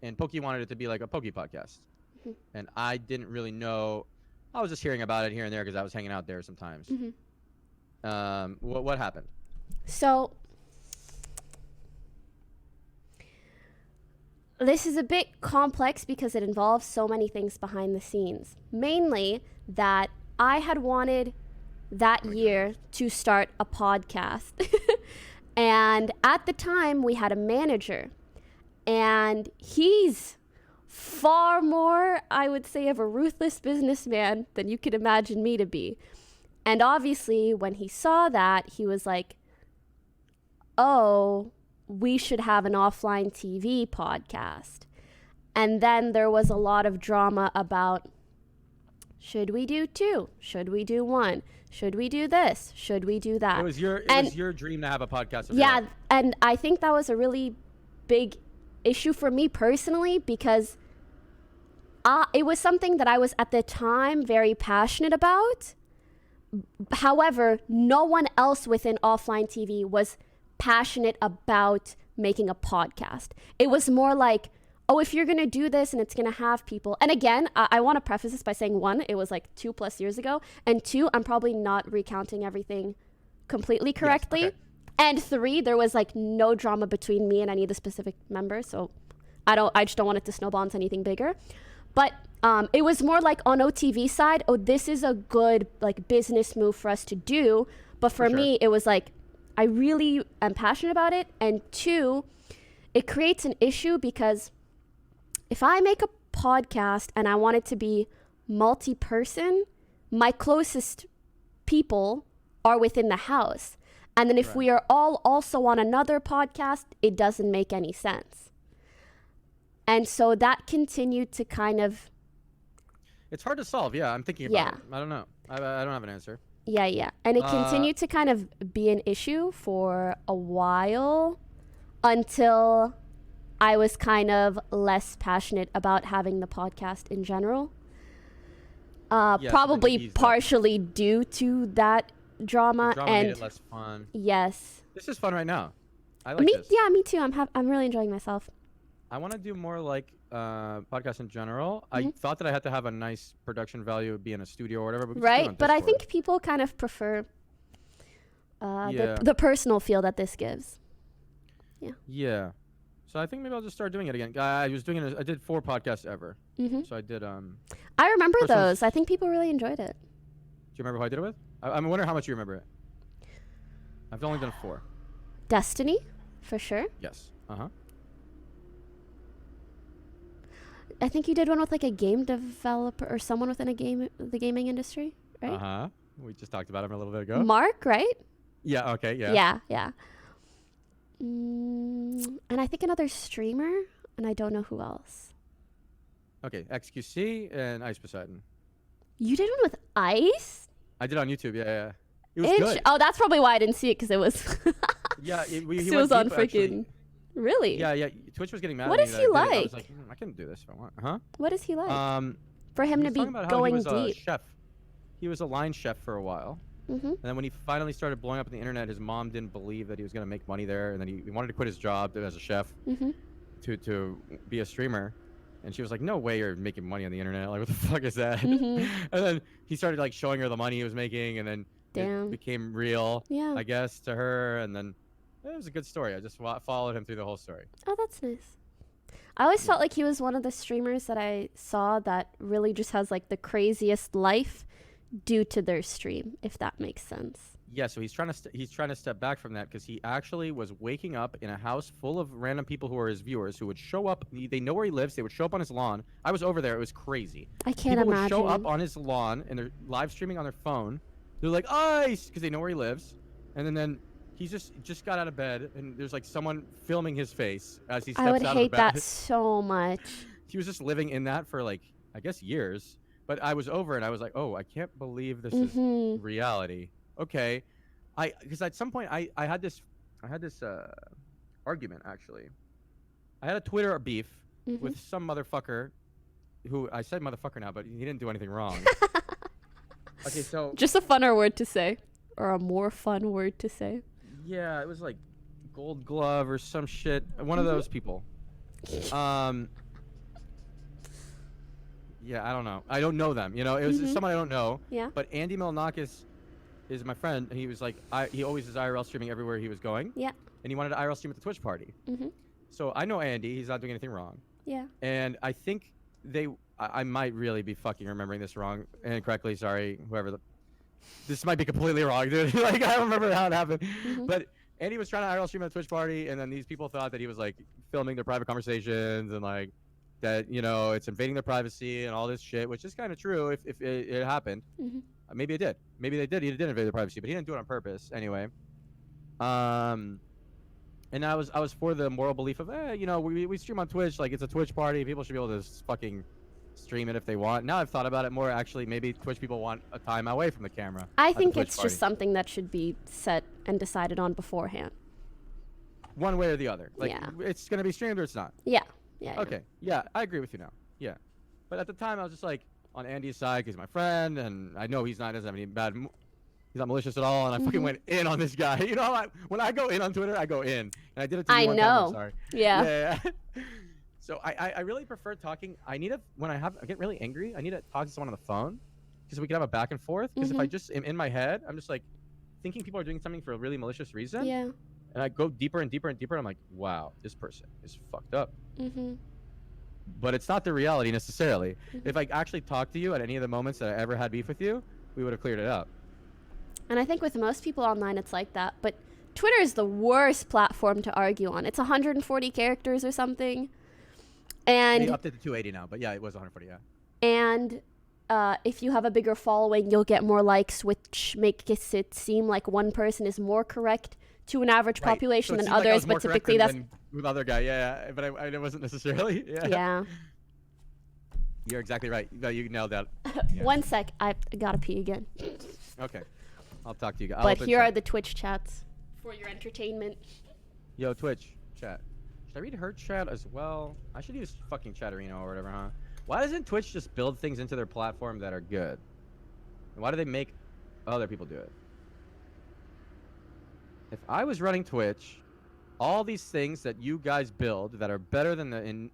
[SPEAKER 18] and Poki wanted it to be like a Poki podcast.
[SPEAKER 1] Mhm.
[SPEAKER 18] And I didn't really know. I was just hearing about it here and there because I was hanging out there sometimes.
[SPEAKER 1] Mhm.
[SPEAKER 18] What happened?
[SPEAKER 1] So this is a bit complex because it involves so many things behind the scenes. Mainly that I had wanted that year to start a podcast. And at the time we had a manager, and he's far more, I would say, of a ruthless businessman than you could imagine me to be. And obviously when he saw that, he was like, oh, we should have an OfflineTv podcast. And then there was a lot of drama about, should we do 2? Should we do 1? Should we do this? Should we do that?
[SPEAKER 18] It was your dream to have a podcast. Of
[SPEAKER 1] Yeah,
[SPEAKER 18] your own.
[SPEAKER 1] and I think that was a really big issue for me personally because it was something that I was at the time very passionate about. However, no one else within OfflineTv was passionate about making a podcast. It was more like, oh, if you're going to do this and it's going to have people. And again, I want to preface this by saying 1, it was like 2+ years ago. And 2, I'm probably not recounting everything completely correctly.
[SPEAKER 18] Yes, okay.
[SPEAKER 1] And 3, there was like no drama between me and any of the specific members. So I just don't want it to snowball into anything bigger. But it was more like on OTV side, oh, this is a good like business move for us to do. But for me, it was like, I really am passionate about it. And 2, it creates an issue because if I make a podcast and I want it to be multi-person, my closest people are within the house. And then if we are all also on another podcast, it doesn't make any sense. And so that continued to kind of...
[SPEAKER 18] It's hard to solve. Yeah, I'm thinking about it. I don't know. I don't have an answer.
[SPEAKER 1] Yeah. And it continued to kind of be an issue for a while until I was kind of less passionate about having the podcast in general. Probably partially due to that drama.
[SPEAKER 18] The drama
[SPEAKER 1] and
[SPEAKER 18] made it less fun.
[SPEAKER 1] Yes.
[SPEAKER 18] This is fun right now. I like this.
[SPEAKER 1] Yeah, me too. I'm really enjoying myself.
[SPEAKER 18] I want to do more like podcasts in general. I thought that I had to have a nice production value, be in a studio or whatever. But
[SPEAKER 1] Right, but I think people kind of prefer the personal feel that this gives. Yeah.
[SPEAKER 18] Yeah. So I think maybe I'll just start doing it again. I did 4 podcasts ever. So I did.
[SPEAKER 1] I remember those. I think people really enjoyed it.
[SPEAKER 18] Do you remember who I did it with? I'm wondering how much you remember it. I've only done 4.
[SPEAKER 1] Destiny, for sure.
[SPEAKER 18] Yes.
[SPEAKER 1] I think you did one with like a game developer or someone within the gaming industry, right?
[SPEAKER 18] We just talked about him a little bit ago.
[SPEAKER 1] Mark, right?
[SPEAKER 18] Yeah. Okay. Yeah.
[SPEAKER 1] Yeah. And I think another streamer, and I don't know who else.
[SPEAKER 18] Okay, XQC and Ice Poseidon.
[SPEAKER 1] You did one with Ice?
[SPEAKER 18] I did on YouTube. Yeah. It was good.
[SPEAKER 1] Oh, that's probably why I didn't see it because it was.
[SPEAKER 18] Yeah,
[SPEAKER 1] it was on freaking. Really?
[SPEAKER 18] Yeah. Twitch was getting mad.
[SPEAKER 1] What
[SPEAKER 18] at me
[SPEAKER 1] is
[SPEAKER 18] that
[SPEAKER 1] he
[SPEAKER 18] I did it.
[SPEAKER 1] like?
[SPEAKER 18] I was like, I can do this if I want. Huh?
[SPEAKER 1] What is he like? For him
[SPEAKER 18] he
[SPEAKER 1] to
[SPEAKER 18] was
[SPEAKER 1] be
[SPEAKER 18] talking about how
[SPEAKER 1] going
[SPEAKER 18] he was
[SPEAKER 1] deep.
[SPEAKER 18] A chef. He was a line chef for a while. And then when he finally started blowing up on the internet, his mom didn't believe that he was going to make money there, and then he wanted to quit his job as a chef to be a streamer. And she was like, "No way you're making money on the internet! Like, what the fuck is that?" And then he started like showing her the money he was making, and then it became real, I guess, to her. And then it was a good story. I just followed him through the whole story.
[SPEAKER 1] Oh, that's nice. I always felt like he was one of the streamers that I saw that really just has like the craziest life due to their stream, if that makes sense.
[SPEAKER 18] Yeah, so he's trying to step back from that because he actually was waking up in a house full of random people who are his viewers who would show up. They know where he lives. They would show up on his lawn. I was over there. It was crazy.
[SPEAKER 1] I can't
[SPEAKER 18] people
[SPEAKER 1] imagine.
[SPEAKER 18] would show up on his lawn and they're live streaming on their phone. They're like, ice, because they know where he lives. And then he just got out of bed and there's like someone filming his face as he steps out of the bed.
[SPEAKER 1] I would hate that so much.
[SPEAKER 18] He was just living in that for like, I guess, years. But I was over and I was like, oh, I can't believe this is reality. Okay. Because at some point I had this argument actually. I had a Twitter beef with some motherfucker who I said motherfucker now, but he didn't do anything wrong. Okay, so
[SPEAKER 1] just a funner word to say, or a more fun word to say.
[SPEAKER 18] Yeah, it was like Gold Glove or some shit. One of those people. Yeah, I don't know. I don't know them. You know, it was someone I don't know.
[SPEAKER 1] Yeah.
[SPEAKER 18] But Andy Milonakis is my friend, and he was like, he always is IRL streaming everywhere he was going.
[SPEAKER 1] Yeah.
[SPEAKER 18] And he wanted to IRL stream at the Twitch party. So I know Andy. He's not doing anything wrong.
[SPEAKER 1] Yeah.
[SPEAKER 18] And I think I might really be fucking remembering this wrong and correctly. Sorry, whoever this might be completely wrong, dude. Like, I don't remember how it happened. But Andy was trying to IRL stream at the Twitch party, and then these people thought that he was like filming their private conversations and like that, you know, it's invading their privacy and all this shit, which is kind of true if it happened. Maybe it did. Maybe they did. He did invade their privacy, but he didn't do it on purpose anyway. And I was for the moral belief of, you know, we stream on Twitch, like it's a Twitch party. People should be able to fucking stream it if they want. Now I've thought about it more. Actually, maybe Twitch people want a time away from the camera.
[SPEAKER 1] I think it's just something that should be set and decided on beforehand.
[SPEAKER 18] One way or the other. Like,
[SPEAKER 1] yeah.
[SPEAKER 18] It's gonna be streamed or it's not.
[SPEAKER 1] Yeah. Yeah.
[SPEAKER 18] Okay. Yeah, I agree with you now. Yeah. But at the time, I was just like on Andy's side because he's my friend, and I know doesn't have any bad. He's not malicious at all, and I fucking went in on this guy. You know, when I go in on Twitter, I go in, and I did it to you one time. I'm sorry.
[SPEAKER 1] Yeah.
[SPEAKER 18] So I really prefer talking. When I get really angry, I need to talk to someone on the phone because we can have a back and forth. Because if I just am in my head, I'm just like thinking people are doing something for a really malicious reason.
[SPEAKER 1] Yeah.
[SPEAKER 18] And I go deeper and deeper and deeper. And I'm like, wow, this person is fucked up. But it's not the reality necessarily. If I actually talked to you at any of the moments that I ever had beef with you, we would have cleared it up.
[SPEAKER 1] And I think with most people online, it's like that. But Twitter is the worst platform to argue on. It's 140 characters or something. And
[SPEAKER 18] they upped it to 280 now, but yeah, it was 140, yeah.
[SPEAKER 1] And if you have a bigger following, you'll get more likes, which makes it seem like one person is more correct to an average population than others. But typically that's
[SPEAKER 18] with other guy, yeah. But I wasn't necessarily. Yeah.
[SPEAKER 1] Yeah.
[SPEAKER 18] You're exactly right. No, you nailed that. Yeah.
[SPEAKER 1] One sec, I gotta pee again.
[SPEAKER 18] Okay, I'll talk to you guys.
[SPEAKER 1] But here are the Twitch chats for your entertainment.
[SPEAKER 18] Yo, Twitch chat. Should I read her chat as well? I should use fucking Chatterino or whatever, huh? Why doesn't Twitch just build things into their platform that are good? And why do they make other people do it? If I was running Twitch, all these things that you guys build that are better than the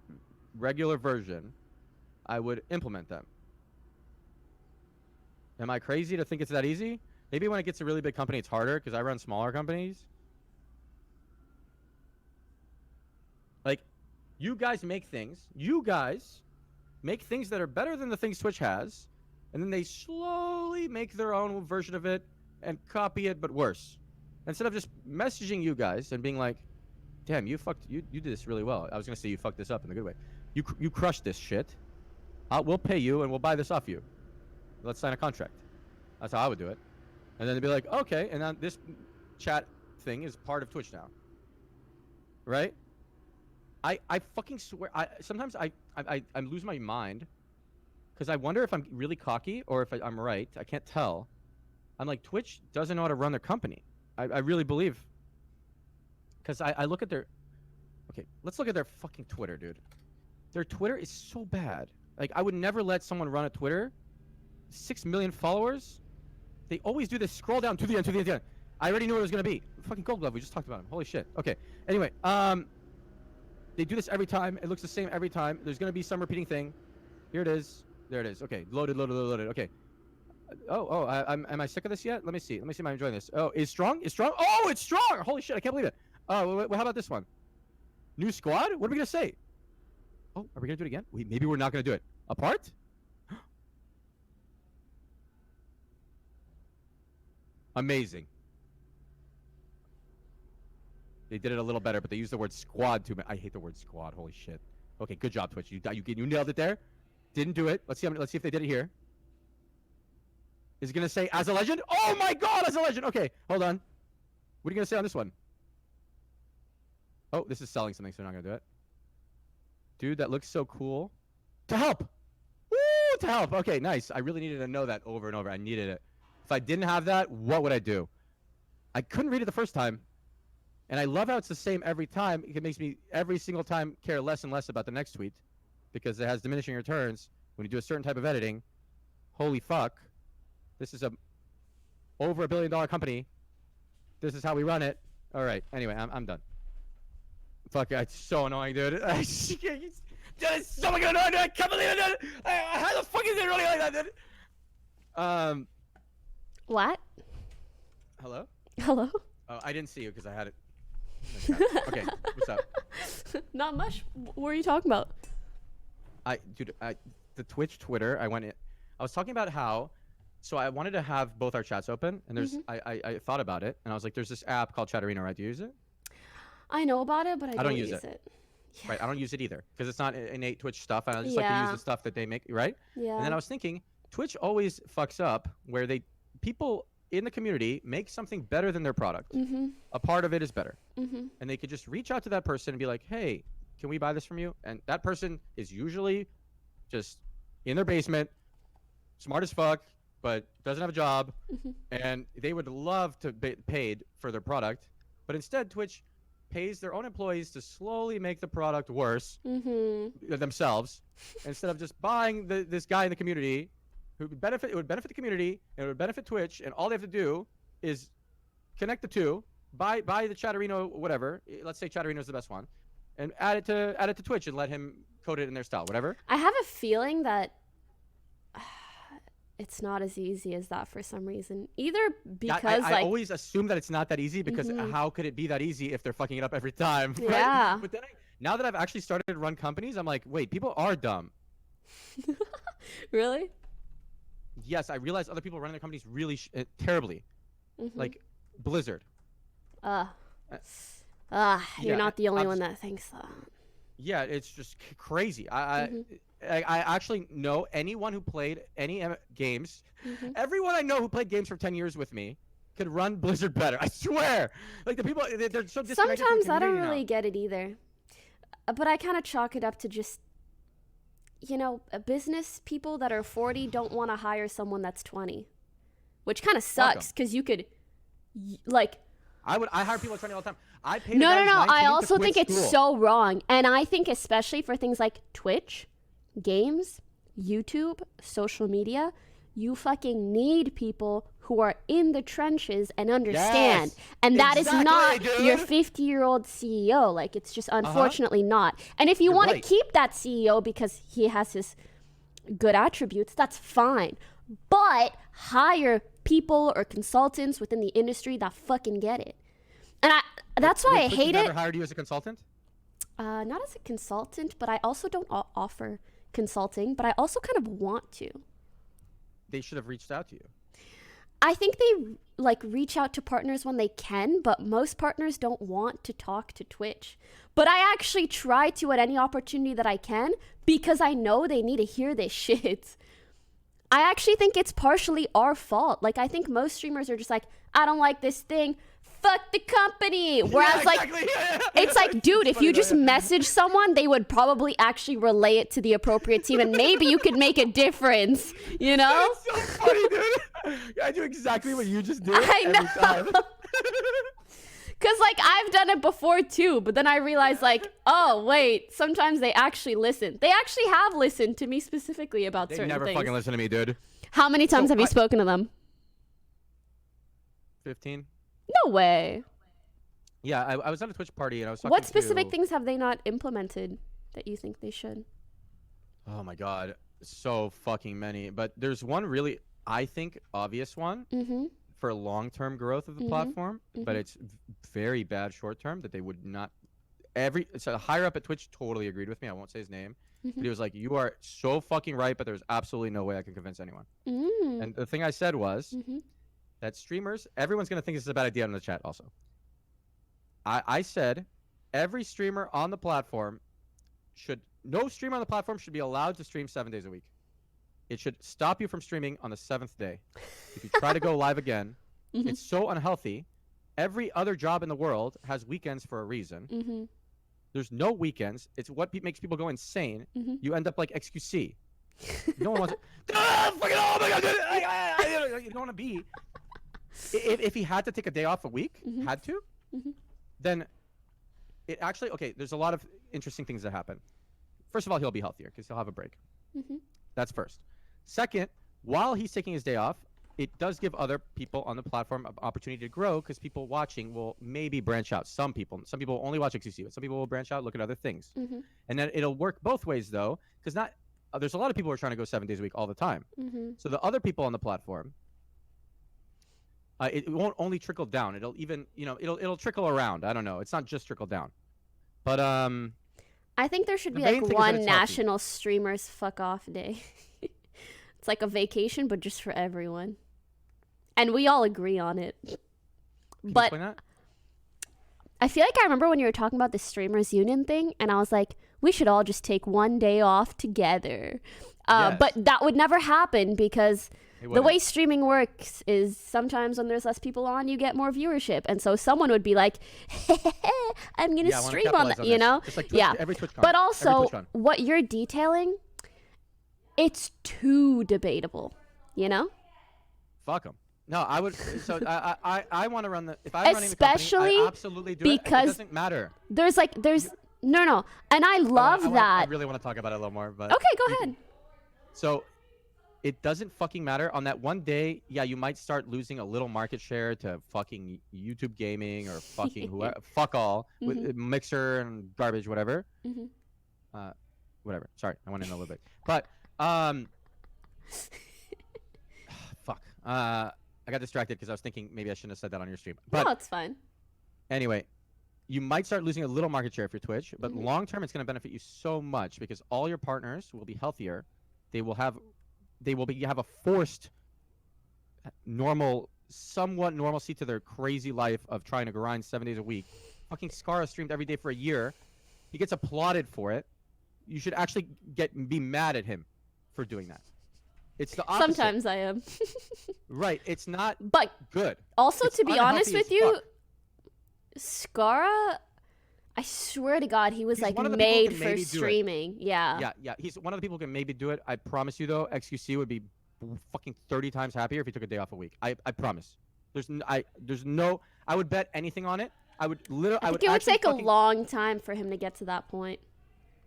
[SPEAKER 18] regular version, I would implement them. Am I crazy to think it's that easy? Maybe when it gets a really big company, it's harder because I run smaller companies. Like, you guys make things that are better than the things Twitch has, and then they slowly make their own version of it and copy it, but worse. Instead of just messaging you guys and being like, damn, you did this really well. I was going to say you fucked this up in a good way. You crushed this shit. We'll pay you and we'll buy this off you. Let's sign a contract. That's how I would do it. And then they'd be like, okay, and then this chat thing is part of Twitch now. Right? I fucking swear, sometimes I lose my mind because I wonder if I'm really cocky or if I'm right. I can't tell. I'm like, Twitch doesn't know how to run their company. I really believe. Because I look at their... Okay, let's look at their fucking Twitter, dude. Their Twitter is so bad. Like, I would never let someone run a Twitter. 6 million followers. They always do this scroll down to the end, to the end, to the end. I already knew what it was going to be. Fucking Gold Glove, we just talked about him. Holy shit. Okay, anyway, they do this every time. It looks the same every time. There's going to be some repeating thing. Here it is. There it is. Okay, loaded, loaded, loaded, loaded. Okay. Am I sick of this yet? Let me see. Let me see if I'm enjoying this. Oh, is strong? Is strong? Oh, it's strong! Holy shit, I can't believe it. Oh, how about this one? New squad? What are we going to say? Oh, are we going to do it again? Maybe we're not going to do it. Apart? Amazing. They did it a little better, but they used the word squad too much. I hate the word squad. Holy shit. Okay, good job, Twitch. You nailed it there. Didn't do it. Let's see if they did it here. Is it gonna say as a legend? Oh my god, as a legend. Okay, hold on. What are you gonna say on this one? Oh, this is selling something, so we're not gonna do it. Dude, that looks so cool. To help. Woo, to help. Okay, nice. I really needed to know that over and over. I needed it. If I didn't have that, what would I do? I couldn't read it the first time. And I love how it's the same every time. It makes me every single time care less and less about the next tweet because it has diminishing returns when you do a certain type of editing. Holy fuck. This is over $1 billion company. This is how we run it. All right. Anyway, I'm done. Fuck, it's so annoying, dude. It's so fucking annoying, dude. I can't believe it, dude. How the fuck is it really like that, dude?
[SPEAKER 1] What?
[SPEAKER 18] Hello?
[SPEAKER 1] Hello?
[SPEAKER 18] Oh, I didn't see you because I had it. Okay, what's up?
[SPEAKER 1] Not much. What were you talking about?
[SPEAKER 18] The Twitch Twitter, I was talking about how, so I wanted to have both our chats open, and there's, I thought about it, and I was like, there's this app called Chatterino, right? Do you use it?
[SPEAKER 1] I know about it, but I don't use it.
[SPEAKER 18] Yeah. Right, I don't use it either because it's not innate Twitch stuff, and I just like to use the stuff that they make, right?
[SPEAKER 1] Yeah.
[SPEAKER 18] And then I was thinking, Twitch always fucks up where people in the community make something better than their product. A part of it is better. And they could just reach out to that person and be like, hey, can we buy this from you? And that person is usually just in their basement, smart as fuck, but doesn't have a job. And they would love to be paid for their product. But instead, Twitch pays their own employees to slowly make the product worse themselves instead of just buying this guy in the community who would benefit. It would benefit the community and it would benefit Twitch, and all they have to do is connect the two, buy the Chatterino, whatever. Let's say Chatterino's the best one, and add it to Twitch and let him code it in their style, whatever.
[SPEAKER 1] I have a feeling that it's not as easy as that for some reason. Either because
[SPEAKER 18] I always assume that it's not that easy because how could it be that easy if they're fucking it up every time? Right?
[SPEAKER 1] Yeah.
[SPEAKER 18] But then now that I've actually started to run companies, I'm like, wait, people are dumb.
[SPEAKER 1] Really?
[SPEAKER 18] Yes, I realize other people running their companies really terribly. Like Blizzard.
[SPEAKER 1] You're not the only one that thinks that.
[SPEAKER 18] Yeah, it's just crazy. I actually know anyone who played any games. Everyone I know who played games for 10 years with me could run Blizzard better. I swear. Like the people, they're so disconnected.
[SPEAKER 1] Sometimes I don't really get it either. But I kind of chalk it up to just, business people that are 40 don't want to hire someone that's 20, which kind of sucks because you could,
[SPEAKER 18] I hire people at 20 all the time. I pay.
[SPEAKER 1] No. I also think it's so wrong, and I think especially for things like Twitch, games, YouTube, social media, you fucking need people who are in the trenches and understand. And that is not your 50-year-old CEO. Like, it's just unfortunately not. And if you want to keep that CEO because he has his good attributes, that's fine. But hire people or consultants within the industry that fucking get it. And that's why I hate it.
[SPEAKER 18] Never hired you as a consultant?
[SPEAKER 1] Not as a consultant, but I also don't offer consulting, but I also kind of want to.
[SPEAKER 18] They should have reached out to you.
[SPEAKER 1] I think they reach out to partners when they can, but most partners don't want to talk to Twitch. But I actually try to at any opportunity that I can because I know they need to hear this shit. I actually think it's partially our fault. I think most streamers are just like, I don't like this thing. Fuck the company. Whereas it's like, dude, if you just message someone, they would probably actually relay it to the appropriate team and maybe you could make a difference,
[SPEAKER 18] That's so funny, dude. I do exactly what you just did.
[SPEAKER 1] I know. Because, I've done it before, too. But then I realized, oh, wait, sometimes they actually listen. They actually have listened to me specifically about certain things.
[SPEAKER 18] They never fucking listen to me, dude.
[SPEAKER 1] How many times have you spoken to them?
[SPEAKER 18] 15.
[SPEAKER 1] No way.
[SPEAKER 18] Yeah, I was at a Twitch party and I was talking
[SPEAKER 1] What specific things have they not implemented that you think they should?
[SPEAKER 18] Oh, my God. So fucking many. But there's one really, I think, obvious one. For long-term growth of the platform, but it's very bad short-term that they would not. So higher up at Twitch totally agreed with me. I won't say his name, but he was like, "You are so fucking right, but there's absolutely no way I can convince anyone." And the thing I said was that streamers, everyone's gonna think this is a bad idea in the chat also. I said every streamer on the platform no streamer on the platform should be allowed to stream 7 days a week. It should stop you from streaming on the 7th day. If you try to go live again, it's so unhealthy. Every other job in the world has weekends for a reason. There's no weekends. It's what makes people go insane. You end up like XQC. No one wants it. Oh my god! You don't want to be. If he had to take a day off a week, then it actually there's a lot of interesting things that happen. First of all, he'll be healthier because he'll have a break. That's first. Second, while he's taking his day off, it does give other people on the platform an opportunity to grow because people watching will maybe branch out. Some people will only watch XQC, but some people will branch out, look at other things. And then it'll work both ways though, because there's a lot of people who are trying to go 7 days a week all the time. So the other people on the platform, it won't only trickle down. It'll even, it'll trickle around. I don't know. It's not just trickle down. But
[SPEAKER 1] I think there should be like one national streamers fuck off day. It's like a vacation, but just for everyone. And we all agree on it. But I feel like I remember when you were talking about the streamers union thing, and I was like, we should all just take one day off together. But that would never happen because the way streaming works is sometimes when there's less people on, you get more viewership. And so someone would be like, I'm going to stream on that, you know?
[SPEAKER 18] Just like Twitch, every TwitchCon.
[SPEAKER 1] But also, what you're detailing, it's too debatable, you know?
[SPEAKER 18] Fuck them. No, I would. So I want to run the. If I'm running the
[SPEAKER 1] company,
[SPEAKER 18] I absolutely do it. It doesn't matter.
[SPEAKER 1] There's no, and I love that.
[SPEAKER 18] I really want to talk about it a little more, but
[SPEAKER 1] okay, go ahead.
[SPEAKER 18] So, it doesn't fucking matter. On that one day, yeah, you might start losing a little market share to fucking YouTube gaming or fucking whoever, fuck all, with Mixer and garbage, whatever. Whatever. Sorry, I went in a little bit, but fuck. I got distracted because I was thinking maybe I shouldn't have said that on your stream. But
[SPEAKER 1] no, it's fine.
[SPEAKER 18] Anyway, you might start losing a little market share for Twitch, but long term it's going to benefit you so much because all your partners will be healthier. They will have a forced somewhat normalcy to their crazy life of trying to grind 7 days a week. Fucking Scara streamed every day for a year. He gets applauded for it. You should actually be mad at him for doing that. It's the opposite.
[SPEAKER 1] Sometimes I am.
[SPEAKER 18] Right. It's not good.
[SPEAKER 1] Also,
[SPEAKER 18] it's
[SPEAKER 1] to be honest with you, Scara, I swear to God, he was like made for streaming. Yeah.
[SPEAKER 18] Yeah. He's one of the people who can maybe do it. I promise you, though, XQC would be fucking 30 times happier if he took a day off a week. I promise. I would bet anything on it. I think
[SPEAKER 1] it would take a long time for him to get to that point.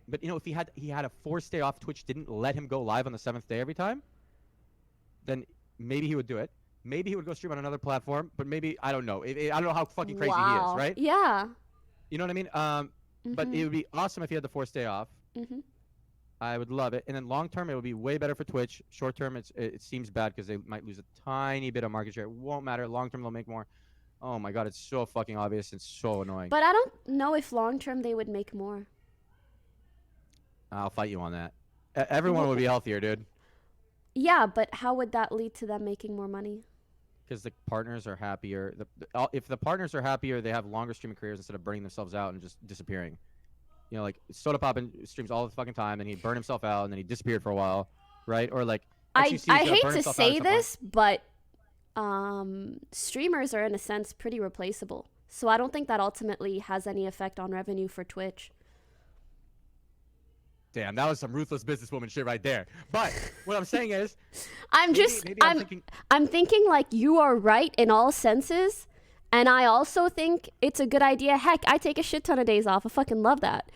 [SPEAKER 18] But if he had a forced day off, Twitch didn't let him go live on the 7th day every time, then maybe he would do it. Maybe he would go stream on another platform, but maybe I don't know. I don't know how fucking crazy he is, right?
[SPEAKER 1] Yeah.
[SPEAKER 18] You know what I mean? But it would be awesome if he had the forced day off. I would love it. And then long term, it would be way better for Twitch. Short term, it seems bad because they might lose a tiny bit of market share. It won't matter. Long term, they'll make more. Oh my God, it's so fucking obvious and so annoying.
[SPEAKER 1] But I don't know if long term they would make more.
[SPEAKER 18] I'll fight you on that. Everyone would be healthier, dude.
[SPEAKER 1] Yeah, but how would that lead to them making more money?
[SPEAKER 18] Because the partners are happier. If the partners are happier, they have longer streaming careers instead of burning themselves out and just disappearing. You know, like Soda Poppin streams all the fucking time, and he burned himself out, and then he disappeared for a while, right? Or like
[SPEAKER 1] I hate to say this, but streamers are in a sense pretty replaceable. So I don't think that ultimately has any effect on revenue for Twitch.
[SPEAKER 18] Damn, that was some ruthless businesswoman shit right there. But what I'm saying is,
[SPEAKER 1] I'm thinking like you are right in all senses, and I also think it's a good idea. Heck, I take a shit ton of days off. I fucking love that.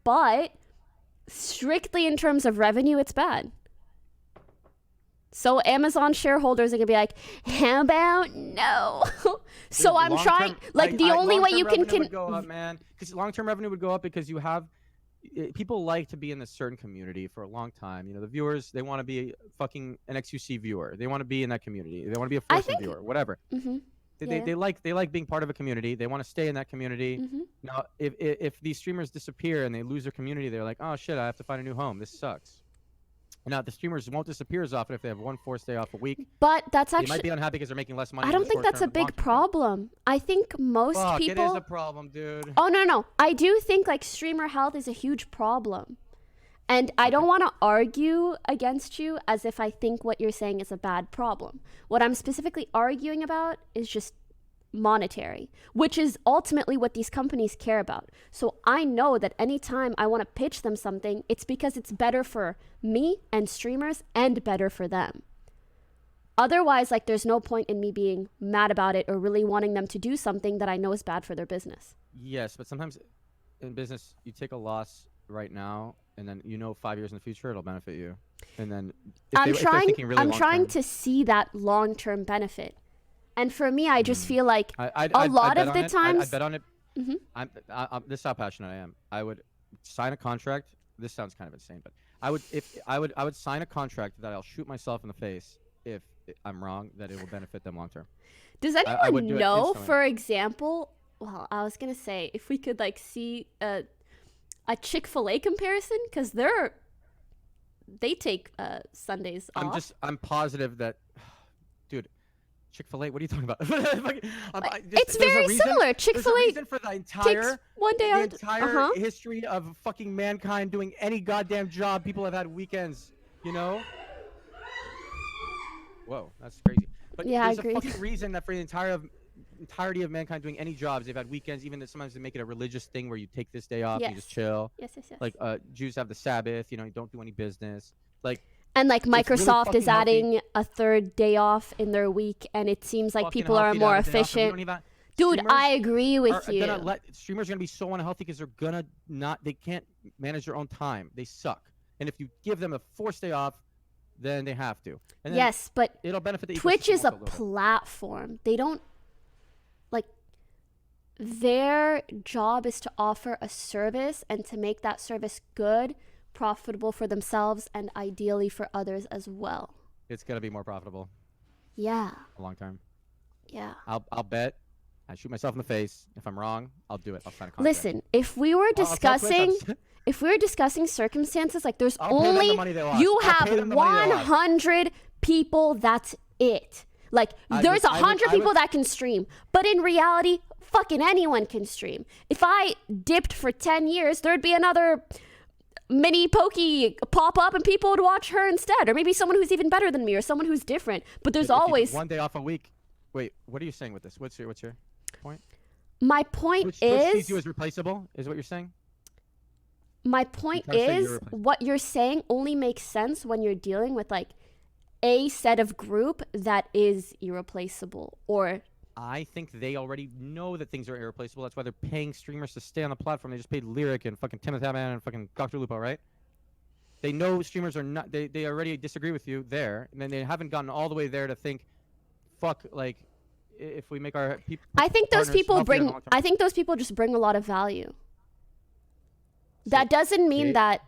[SPEAKER 1] But strictly in terms of revenue, it's bad. So Amazon shareholders are gonna be like, how about no? So I'm trying. Like the only way you can
[SPEAKER 18] go up, man, because long-term revenue would go up because you have. People like to be in a certain community for a long time. You know, the viewers, they want to be fucking an XQC viewer. They want to be in that community. They want to be a Forza viewer, whatever. They like being part of a community. They want to stay in that community. Now, if these streamers disappear and they lose their community, they're like, oh shit, I have to find a new home. This sucks. Now, the streamers won't disappear as often if they have one forced day off a week.
[SPEAKER 1] But that's
[SPEAKER 18] They
[SPEAKER 1] actually.
[SPEAKER 18] might be unhappy because they're making less money.
[SPEAKER 1] I
[SPEAKER 18] in
[SPEAKER 1] don't
[SPEAKER 18] the
[SPEAKER 1] think
[SPEAKER 18] short
[SPEAKER 1] that's a
[SPEAKER 18] term, but
[SPEAKER 1] big
[SPEAKER 18] long-term,
[SPEAKER 1] problem. I think most
[SPEAKER 18] fuck,
[SPEAKER 1] people.
[SPEAKER 18] it is a problem, dude.
[SPEAKER 1] Oh no. I do think like streamer health is a huge problem. And I don't want to argue against you as if I think what you're saying is a bad problem. What I'm specifically arguing about is just monetary, which is ultimately what these companies care about. So I know that anytime I want to pitch them something, it's because it's better for me and streamers and better for them. Otherwise, like, there's no point in me being mad about it or really wanting them to do something that I know is bad for their business.
[SPEAKER 18] Yes, but sometimes in business, you take a loss right now, and then 5 years in the future it'll benefit you. And then if they're thinking really
[SPEAKER 1] I'm trying
[SPEAKER 18] long-term-
[SPEAKER 1] to see that long-term benefit. And for me, I just feel like
[SPEAKER 18] I'd
[SPEAKER 1] a lot
[SPEAKER 18] bet
[SPEAKER 1] of
[SPEAKER 18] on
[SPEAKER 1] the
[SPEAKER 18] it.
[SPEAKER 1] times.
[SPEAKER 18] I bet on it.
[SPEAKER 1] Mhm.
[SPEAKER 18] This is how passionate I am. I would sign a contract. This sounds kind of insane, but I would sign a contract that I'll shoot myself in the face if I'm wrong, that it will benefit them long term.
[SPEAKER 1] Does
[SPEAKER 18] I would
[SPEAKER 1] anyone
[SPEAKER 18] do it
[SPEAKER 1] know,
[SPEAKER 18] instantly.
[SPEAKER 1] for example, well, I was gonna say if we could like see a Chick-fil-A comparison, because they take Sundays off.
[SPEAKER 18] I'm positive that, dude, Chick-fil-A. What are you talking about?
[SPEAKER 1] It's very similar. Chick-fil-A
[SPEAKER 18] There's a reason for the entire
[SPEAKER 1] takes one day
[SPEAKER 18] the
[SPEAKER 1] out.
[SPEAKER 18] entire history of fucking mankind doing any goddamn job. People have had weekends, Whoa, that's crazy. But
[SPEAKER 1] Yeah, I
[SPEAKER 18] there's
[SPEAKER 1] agree.
[SPEAKER 18] a fucking reason that for the entirety of mankind doing any jobs, they've had weekends. Even that sometimes they make it a religious thing where you take this day off and you just chill.
[SPEAKER 1] Yes.
[SPEAKER 18] Like Jews have the Sabbath. You don't do any business.
[SPEAKER 1] And like
[SPEAKER 18] it's really
[SPEAKER 1] Microsoft
[SPEAKER 18] fucking
[SPEAKER 1] is adding a third day off in their week, and it seems like
[SPEAKER 18] Fucking
[SPEAKER 1] people are
[SPEAKER 18] healthy to
[SPEAKER 1] more
[SPEAKER 18] have a day off, and we don't
[SPEAKER 1] efficient.
[SPEAKER 18] even-
[SPEAKER 1] Dude,
[SPEAKER 18] streamers
[SPEAKER 1] I agree with you.
[SPEAKER 18] Streamers are gonna be so unhealthy because they're gonna they can't manage their own time. They suck. And if you give them a forced day off, then they have to. And then
[SPEAKER 1] Yes, but
[SPEAKER 18] it'll benefit the
[SPEAKER 1] Twitch
[SPEAKER 18] ecosystem
[SPEAKER 1] is a
[SPEAKER 18] also little bit.
[SPEAKER 1] platform. They don't like their job is to offer a service and to make that service good, profitable for themselves, and ideally for others as well.
[SPEAKER 18] It's gonna be more profitable.
[SPEAKER 1] Yeah.
[SPEAKER 18] A long term.
[SPEAKER 1] Yeah.
[SPEAKER 18] I'll bet. I shoot myself in the face. If I'm wrong, I'll do it. I'll sign a contract.
[SPEAKER 1] Listen, if we were
[SPEAKER 18] I'll tell Twitch
[SPEAKER 1] discussing circumstances, like there's
[SPEAKER 18] I'll pay them the
[SPEAKER 1] only
[SPEAKER 18] money they lost.
[SPEAKER 1] you
[SPEAKER 18] I'll pay
[SPEAKER 1] have
[SPEAKER 18] them the money they lost.
[SPEAKER 1] 100 people, that's it. Like there's 100 people that can stream, but in reality, fucking anyone can stream. If I dipped for 10 years, there'd be another mini Poki pop up and people would watch her instead, or maybe someone who's even better than me or someone who's different. But there's
[SPEAKER 18] If you take
[SPEAKER 1] always
[SPEAKER 18] one day off a week. Wait, what are you saying with this? What's your point?
[SPEAKER 1] my point
[SPEAKER 18] Twitch
[SPEAKER 1] is
[SPEAKER 18] sees you as replaceable, is what you're saying?
[SPEAKER 1] My point
[SPEAKER 18] trying to say
[SPEAKER 1] is,
[SPEAKER 18] you're replaceable.
[SPEAKER 1] what you're saying only makes sense when you're dealing with like a set of group that is irreplaceable, or
[SPEAKER 18] I think they already know that things are irreplaceable. That's why they're paying streamers to stay on the platform. They just paid Lyric and fucking Timothy Man and fucking Dr. Lupo, right? They know streamers are not. They already disagree with you there, and then they haven't gotten all the way there to think, fuck, like, if we make our people.
[SPEAKER 1] I think those people bring. I think those people just bring a lot of value. That doesn't mean that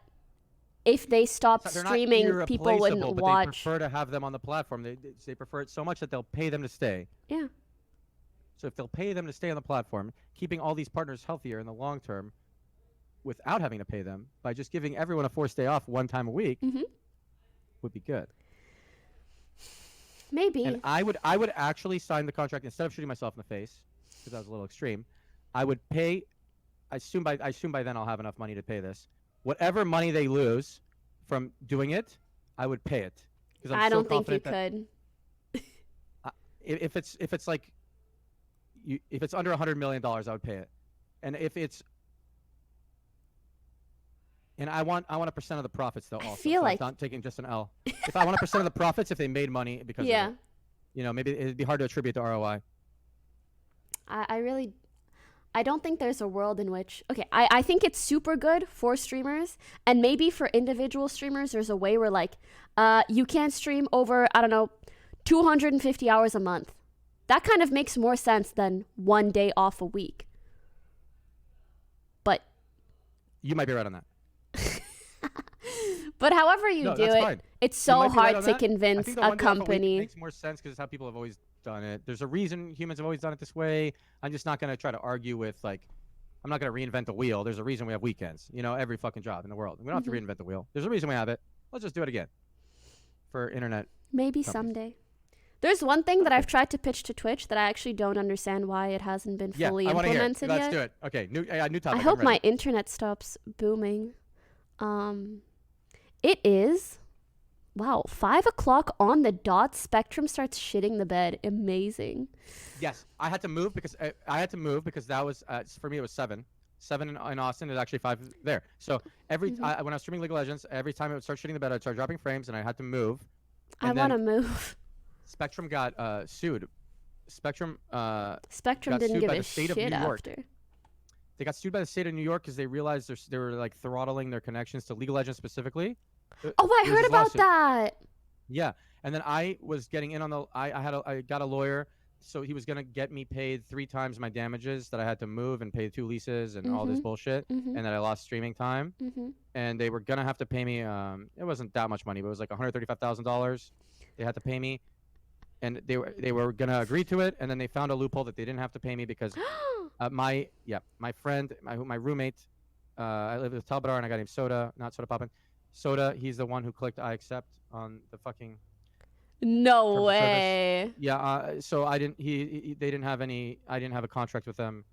[SPEAKER 1] if they stopped
[SPEAKER 18] They're not
[SPEAKER 1] streaming, people wouldn't
[SPEAKER 18] irreplaceable, but
[SPEAKER 1] watch.
[SPEAKER 18] They prefer to have them on the platform. They prefer it so much that they'll pay them to stay.
[SPEAKER 1] Yeah.
[SPEAKER 18] So if they'll pay them to stay on the platform, keeping all these partners healthier in the long term, without having to pay them, by just giving everyone a forced day off one time a week, would be good.
[SPEAKER 1] Maybe.
[SPEAKER 18] And I would actually sign the contract instead of shooting myself in the face, because that was a little extreme. I would pay. I assume by then I'll have enough money to pay this. Whatever money they lose from doing it, I would pay it. Because
[SPEAKER 1] I don't think you could.
[SPEAKER 18] If it's like, if it's under $100 million, I would pay it. And if it's, and I want a percent of the profits though. Also,
[SPEAKER 1] feel
[SPEAKER 18] so
[SPEAKER 1] like-
[SPEAKER 18] it's not taking just an L. If I want a percent of the profits, if they made money because of it, maybe it'd be hard to attribute to ROI.
[SPEAKER 1] I don't think there's a world in which, I think it's super good for streamers, and maybe for individual streamers, there's a way where like, you can't stream over, 250 hours a month. That kind of makes more sense than one day off a week. But
[SPEAKER 18] you might be right on that.
[SPEAKER 1] But however you do
[SPEAKER 18] that's
[SPEAKER 1] it,
[SPEAKER 18] fine.
[SPEAKER 1] it's
[SPEAKER 18] You
[SPEAKER 1] so
[SPEAKER 18] might be right
[SPEAKER 1] hard
[SPEAKER 18] on
[SPEAKER 1] to
[SPEAKER 18] that. I
[SPEAKER 1] convince
[SPEAKER 18] think the
[SPEAKER 1] a
[SPEAKER 18] one day off week
[SPEAKER 1] company.
[SPEAKER 18] makes more sense because it's how people have always done it. There's a reason humans have always done it this way. I'm just not going to try to argue with, like, I'm not going to reinvent the wheel. There's a reason we have weekends, every fucking job in the world. We don't have to reinvent the wheel. There's a reason we have it. Let's just do it again. for internet.
[SPEAKER 1] Maybe
[SPEAKER 18] companies.
[SPEAKER 1] someday. There's one thing that I've tried to pitch to Twitch that I actually don't understand why it hasn't been
[SPEAKER 18] Yeah,
[SPEAKER 1] fully
[SPEAKER 18] I want to hear it.
[SPEAKER 1] implemented
[SPEAKER 18] Let's
[SPEAKER 1] yet.
[SPEAKER 18] do it. Okay, new topic.
[SPEAKER 1] I
[SPEAKER 18] I'm
[SPEAKER 1] hope
[SPEAKER 18] ready.
[SPEAKER 1] my internet stops booming. It is, wow, 5 o'clock on the dot. Spectrum starts shitting the bed. Amazing.
[SPEAKER 18] Yes, I had to move because that was for me it was 7. 7 in Austin is actually 5 there. So when I was streaming League of Legends, every time it would start shitting the bed, I'd start dropping frames, and I had to move.
[SPEAKER 1] I want to move.
[SPEAKER 18] Spectrum got sued. Spectrum
[SPEAKER 1] Spectrum
[SPEAKER 18] got
[SPEAKER 1] didn't
[SPEAKER 18] sued
[SPEAKER 1] give
[SPEAKER 18] by
[SPEAKER 1] a
[SPEAKER 18] the state of
[SPEAKER 1] shit
[SPEAKER 18] New York.
[SPEAKER 1] after.
[SPEAKER 18] They got sued by the state of New York because they realized they were like throttling their connections to League of Legends specifically.
[SPEAKER 1] Oh, I heard about that.
[SPEAKER 18] Yeah, and then I was getting in on the. I got a lawyer, so he was gonna get me paid 3 times my damages that I had to move and pay 2 leases and all this bullshit, and that I lost streaming time. And they were gonna have to pay me. It wasn't that much money, but it was like $135,000. They had to pay me, and they were gonna agree to it, and then they found a loophole that they didn't have to pay me because my friend, my roommate, I live with Talbot, and I got named Soda, not Soda Poppin'. Soda, he's the one who clicked I accept on the fucking.
[SPEAKER 1] No way.
[SPEAKER 18] Yeah, so I didn't. They didn't have any. I didn't have a contract with them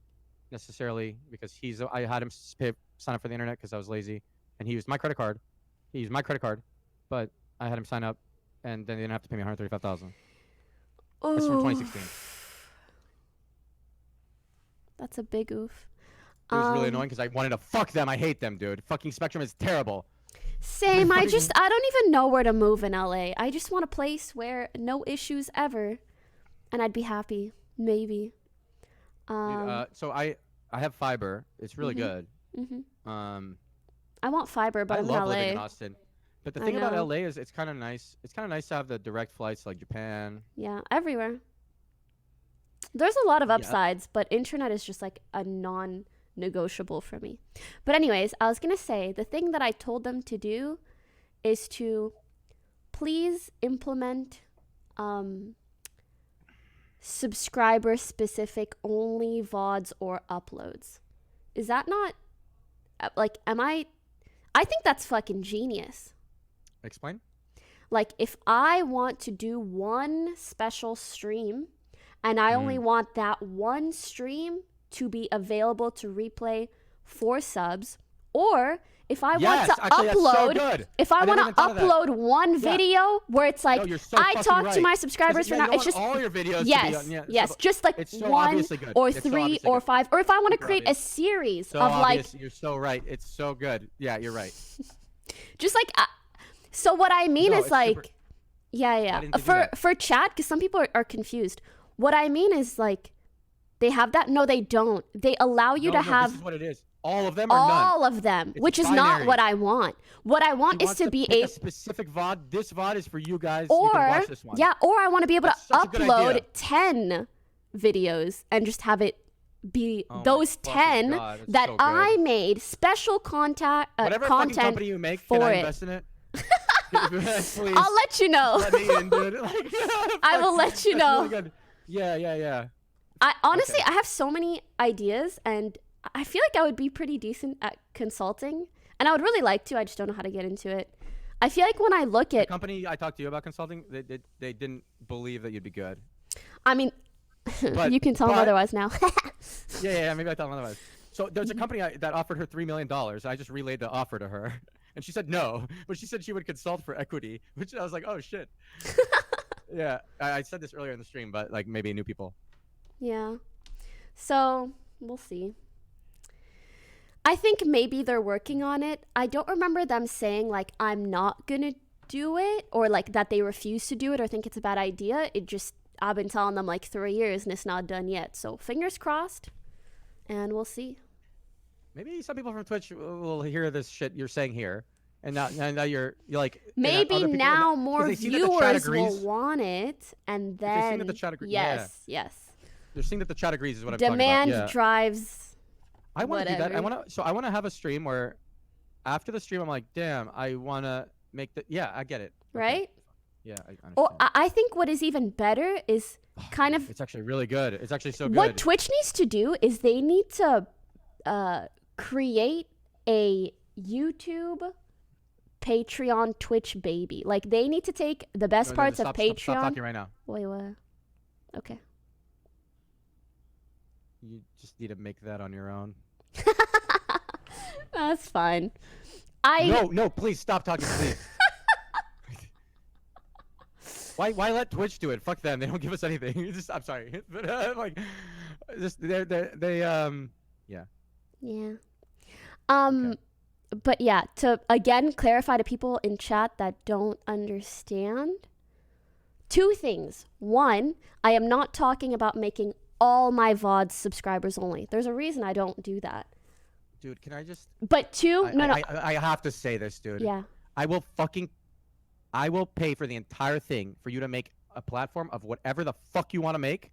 [SPEAKER 18] necessarily because I had him sign up for the internet because I was lazy, and he used my credit card. He used my credit card, but I had him sign up, and then they didn't have to pay me $135,000. It's from 2016.
[SPEAKER 1] That's a big oof.
[SPEAKER 18] It was really annoying because I wanted to fuck them. I hate them, dude. Fucking Spectrum is terrible.
[SPEAKER 1] Same. I don't even know where to move in LA. I just want a place where no issues ever, and I'd be happy. Maybe.
[SPEAKER 18] Dude, so I have fiber. It's really good.
[SPEAKER 1] I want fiber, but
[SPEAKER 18] I
[SPEAKER 1] I'm
[SPEAKER 18] love
[SPEAKER 1] in LA.
[SPEAKER 18] living in Austin. But the thing about LA is it's kind of nice. It's kind of nice to have the direct flights like Japan.
[SPEAKER 1] Yeah, everywhere. There's a lot of upsides, but internet is just like a non-negotiable for me. But anyways, I was going to say the thing that I told them to do is to please implement subscriber specific only VODs or uploads. Is that not like I think that's fucking genius.
[SPEAKER 18] Explain?
[SPEAKER 1] Like if I want to do one special stream and I only want that one stream to be available to replay for subs, or if I want to upload, if I want to upload one video where it's like I talk to my subscribers for now, it's just
[SPEAKER 18] all your videos.
[SPEAKER 1] Yes, just like one or 3 or 5, or if I want to create a series of like.
[SPEAKER 18] You're so right. It's so good. Yeah, you're right.
[SPEAKER 1] Just like, so what I mean is like, for chat, because some people are confused. What I mean is like, they have that. No, they don't. They allow you to have.
[SPEAKER 18] This is what it is. All of them or none?
[SPEAKER 1] All of them, which is not what I want. What I want is to be a
[SPEAKER 18] specific VOD. This VOD is for you guys.
[SPEAKER 1] Or
[SPEAKER 18] you can watch this one.
[SPEAKER 1] or I want to be able to upload 10 videos and just have it be those 10 that I made special content
[SPEAKER 18] Whatever fucking company you make,
[SPEAKER 1] for
[SPEAKER 18] can I
[SPEAKER 1] it.
[SPEAKER 18] invest in it? Please.
[SPEAKER 1] I'll let you know.
[SPEAKER 18] Let me in, dude.
[SPEAKER 1] I will let you know.
[SPEAKER 18] Really good. Yeah.
[SPEAKER 1] I honestly, I have so many ideas, and I feel like I would be pretty decent at consulting, and I would really like to. I just don't know how to get into it. I feel like when I look at
[SPEAKER 18] the company I talked to you about consulting, they didn't believe that you'd be good.
[SPEAKER 1] I mean, you can tell them otherwise now.
[SPEAKER 18] yeah, maybe I tell them otherwise. So there's a company that offered her $3 million. I just relayed the offer to her, and she said no, but she said she would consult for equity, which I was like, oh shit. Yeah, I said this earlier in the stream, but like maybe new people.
[SPEAKER 1] Yeah. So we'll see. I think maybe they're working on it. I don't remember them saying like I'm not gonna do it, or like that they refuse to do it or think it's a bad idea. I've been telling them like 3 years and it's not done yet. So fingers crossed, and we'll see.
[SPEAKER 18] Maybe some people from Twitch will hear this shit you're saying here, and now you're like.
[SPEAKER 1] Maybe now more viewers will want it, and then
[SPEAKER 18] they see that the chat agrees.
[SPEAKER 1] Yes.
[SPEAKER 18] They're seeing that the chat agrees is what I'm talking about.
[SPEAKER 1] Demand drives.
[SPEAKER 18] I want to do that. I want to have a stream where, after the stream, I'm like, damn, I want to make the. Yeah, I get it.
[SPEAKER 1] Right.
[SPEAKER 18] Okay. Yeah, I understand.
[SPEAKER 1] Or I think what is even better is kind of.
[SPEAKER 18] It's actually really good. It's actually so good.
[SPEAKER 1] What Twitch needs to do is they need to create a YouTube Patreon, Twitch, baby. Like, they need to take the best parts of Patreon.
[SPEAKER 18] Stop talking right now.
[SPEAKER 1] Wait, what? Okay.
[SPEAKER 18] You just need to make that on your own.
[SPEAKER 1] That's fine.
[SPEAKER 18] No, please stop talking, please. Why let Twitch do it? Fuck them. They don't give us anything. I'm sorry, but like, just they yeah.
[SPEAKER 1] Yeah.
[SPEAKER 18] Okay.
[SPEAKER 1] But yeah, to again clarify to people in chat that don't understand, 2 things. 1, I am not talking about making all my VoDs subscribers only. There's a reason I don't do that.
[SPEAKER 18] Dude, can I just?
[SPEAKER 1] But 2, no.
[SPEAKER 18] I have to say this, dude.
[SPEAKER 1] Yeah.
[SPEAKER 18] I will pay for the entire thing for you to make a platform of whatever the fuck you want to make.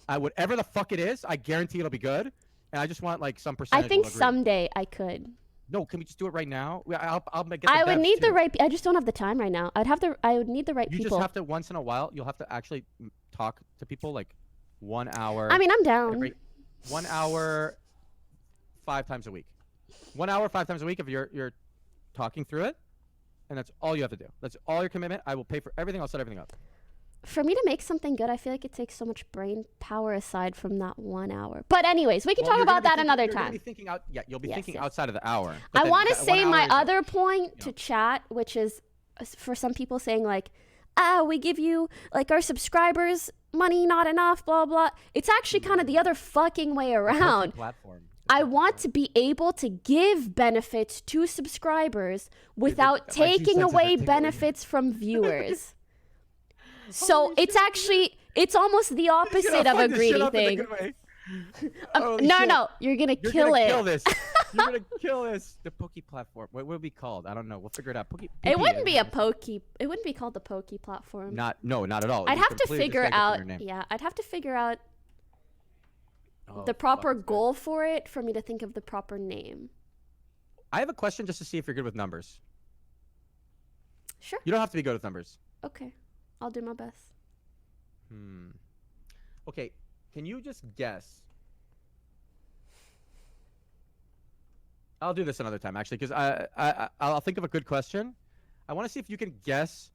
[SPEAKER 18] Whatever the fuck it is, I guarantee it'll be good. And I just want like some percentage.
[SPEAKER 1] I think someday I could.
[SPEAKER 18] No, can we just do it right now? I'll get the
[SPEAKER 1] I would
[SPEAKER 18] devs
[SPEAKER 1] need the
[SPEAKER 18] too.
[SPEAKER 1] right. I just don't have the time right now. I would need the right
[SPEAKER 18] You
[SPEAKER 1] people.
[SPEAKER 18] just have to once in a while. You'll have to actually talk to people like 1 hour.
[SPEAKER 1] I mean, I'm down.
[SPEAKER 18] 1 hour, 5 times a week. 1 hour, 5 times a week if you're talking through it, and that's all you have to do. That's all your commitment. I will pay for everything. I'll set everything up.
[SPEAKER 1] For me to make something good, I feel like it takes so much brain power aside from that 1 hour. But anyways, we can talk about that another time.
[SPEAKER 18] You'll be thinking you'll be thinking
[SPEAKER 1] yes.
[SPEAKER 18] outside of the hour.
[SPEAKER 1] I want to say my other point to chat, which is for some people saying like, we give you like our subscribers money, not enough, blah, blah. It's actually kind of the other fucking way around.
[SPEAKER 18] Platform.
[SPEAKER 1] I want to be able to give benefits to subscribers without taking away benefits from viewers. So it's almost the opposite of a greedy thing. No, you're gonna kill it.
[SPEAKER 18] Kill this. You're gonna kill this. The Poki platform. What would it be called? I don't know. We'll figure it out.
[SPEAKER 1] It wouldn't be a Poki. It wouldn't be called the Poki platform.
[SPEAKER 18] Not at all.
[SPEAKER 1] I'd have to figure out. Yeah, I'd have to figure out the proper goal for it for me to think of the proper name.
[SPEAKER 18] I have a question just to see if you're good with numbers.
[SPEAKER 1] Sure.
[SPEAKER 18] You don't have to be good with numbers.
[SPEAKER 1] Okay, I'll do my best.
[SPEAKER 18] Okay, can you just guess? I'll do this another time, actually, because I'll think of a good question. I want to see if you can guess,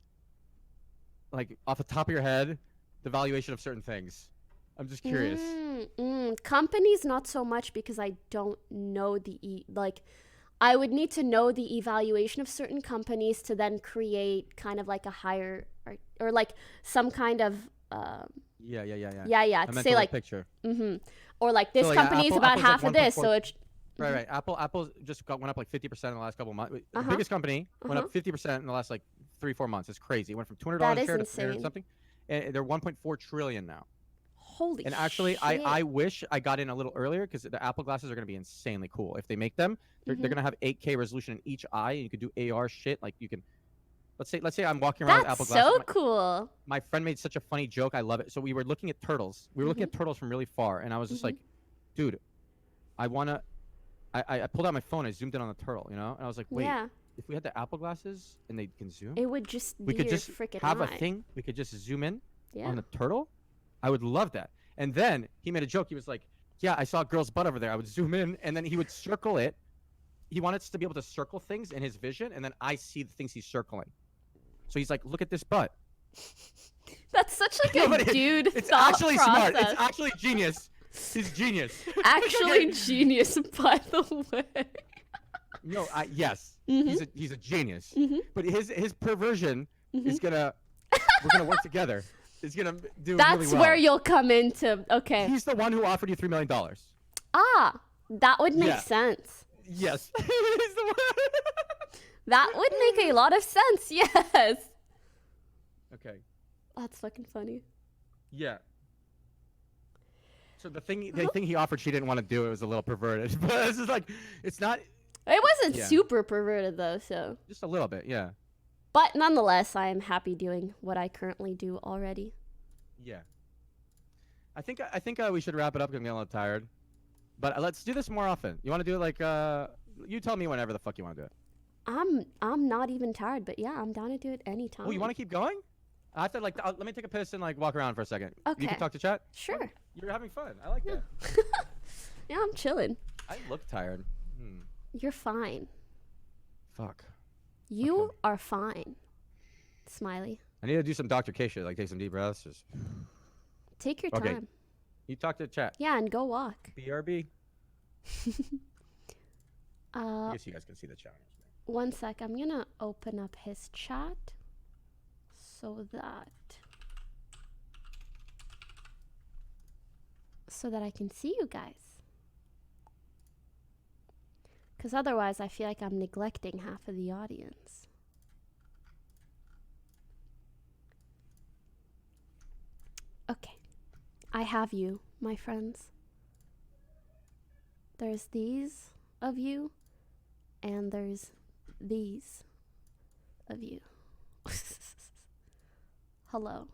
[SPEAKER 18] like, off the top of your head, the valuation of certain things. I'm just curious.
[SPEAKER 1] Companies, not so much, because I don't know I would need to know the evaluation of certain companies to then create kind of like a higher or like some kind of
[SPEAKER 18] Yeah.
[SPEAKER 1] To say like
[SPEAKER 18] picture.
[SPEAKER 1] Or like this
[SPEAKER 18] So, like,
[SPEAKER 1] company is about
[SPEAKER 18] Apple's
[SPEAKER 1] half
[SPEAKER 18] like
[SPEAKER 1] of this,
[SPEAKER 18] 1.4
[SPEAKER 1] so it's
[SPEAKER 18] right. Apple just went up like 50% in the last couple of months. The biggest company went up 50% in the last like 3-4 months. It's crazy. It went from $200 a share to something. And they're 1.4 trillion now.
[SPEAKER 1] Holy
[SPEAKER 18] And actually,
[SPEAKER 1] shit.
[SPEAKER 18] I wish I got in a little earlier because the Apple glasses are going to be insanely cool. If they make them, they're going to have 8K resolution in each eye, and you can do AR shit. Like you can, let's say I'm walking around with Apple glasses.
[SPEAKER 1] That's so cool.
[SPEAKER 18] My friend made such a funny joke. I love it. So we were looking at turtles. We were looking at turtles from really far, and I was just like, dude, I wanna. I pulled out my phone. I zoomed in on the turtle, and I was like, wait.
[SPEAKER 1] Yeah.
[SPEAKER 18] If we had the Apple glasses and they can zoom,
[SPEAKER 1] It would just
[SPEAKER 18] we
[SPEAKER 1] be
[SPEAKER 18] could
[SPEAKER 1] your
[SPEAKER 18] just
[SPEAKER 1] freaking
[SPEAKER 18] have
[SPEAKER 1] eye.
[SPEAKER 18] a thing. We could just zoom in
[SPEAKER 1] Yeah.
[SPEAKER 18] on the turtle. I would love that. And then he made a joke. He was like, yeah, I saw a girl's butt over there. I would zoom in, and then he would circle it. He wanted us to be able to circle things in his vision, and then I see the things he's circling. So he's like, look at this butt.
[SPEAKER 1] That's such like a dude
[SPEAKER 18] It's
[SPEAKER 1] thought
[SPEAKER 18] actually
[SPEAKER 1] process.
[SPEAKER 18] smart. It's actually genius. He's genius.
[SPEAKER 1] Actually genius, by the way.
[SPEAKER 18] No, yes. He's a genius. But his perversion is gonna. We're gonna work together. It's gonna do
[SPEAKER 1] That's
[SPEAKER 18] really well.
[SPEAKER 1] where you'll come into. Okay.
[SPEAKER 18] He's the one who offered you $3 million.
[SPEAKER 1] Ah, that would make
[SPEAKER 18] Yeah.
[SPEAKER 1] sense.
[SPEAKER 18] Yes. He's the one.
[SPEAKER 1] That would make a lot of sense. Yes.
[SPEAKER 18] Okay.
[SPEAKER 1] That's fucking funny.
[SPEAKER 18] Yeah. So the thing he offered, she didn't want to do. It was a little perverted. But this is like, it's not.
[SPEAKER 1] It wasn't
[SPEAKER 18] Yeah.
[SPEAKER 1] super perverted though, so.
[SPEAKER 18] Just a little bit, yeah.
[SPEAKER 1] But nonetheless, I am happy doing what I currently do already.
[SPEAKER 18] Yeah. I think we should wrap it up because I'm getting a little tired. But let's do this more often. You want to do it like you tell me whenever the fuck you want to do it.
[SPEAKER 1] I'm not even tired, but yeah, I'm down to do it anytime.
[SPEAKER 18] Oh, you want to keep going? I have to let me take a piss and like walk around for a second.
[SPEAKER 1] Okay.
[SPEAKER 18] You can talk to chat.
[SPEAKER 1] Sure.
[SPEAKER 18] You're having fun. I like that.
[SPEAKER 1] Yeah, I'm chilling.
[SPEAKER 18] I look tired.
[SPEAKER 1] You're fine.
[SPEAKER 18] Fuck.
[SPEAKER 1] You are fine. Smiley.
[SPEAKER 18] I need to do some Dr. K shit, like take some deep breaths. Just...
[SPEAKER 1] Take your
[SPEAKER 18] Okay.
[SPEAKER 1] time.
[SPEAKER 18] You talk to the chat.
[SPEAKER 1] Yeah, and go walk.
[SPEAKER 18] BRB. I guess you guys can see the chat.
[SPEAKER 1] One sec. I'm gonna open up his chat so that I can see you guys. Because otherwise I feel like I'm neglecting half of the audience. Okay. I have you, my friends. There's these of you, and there's these of you. Hello.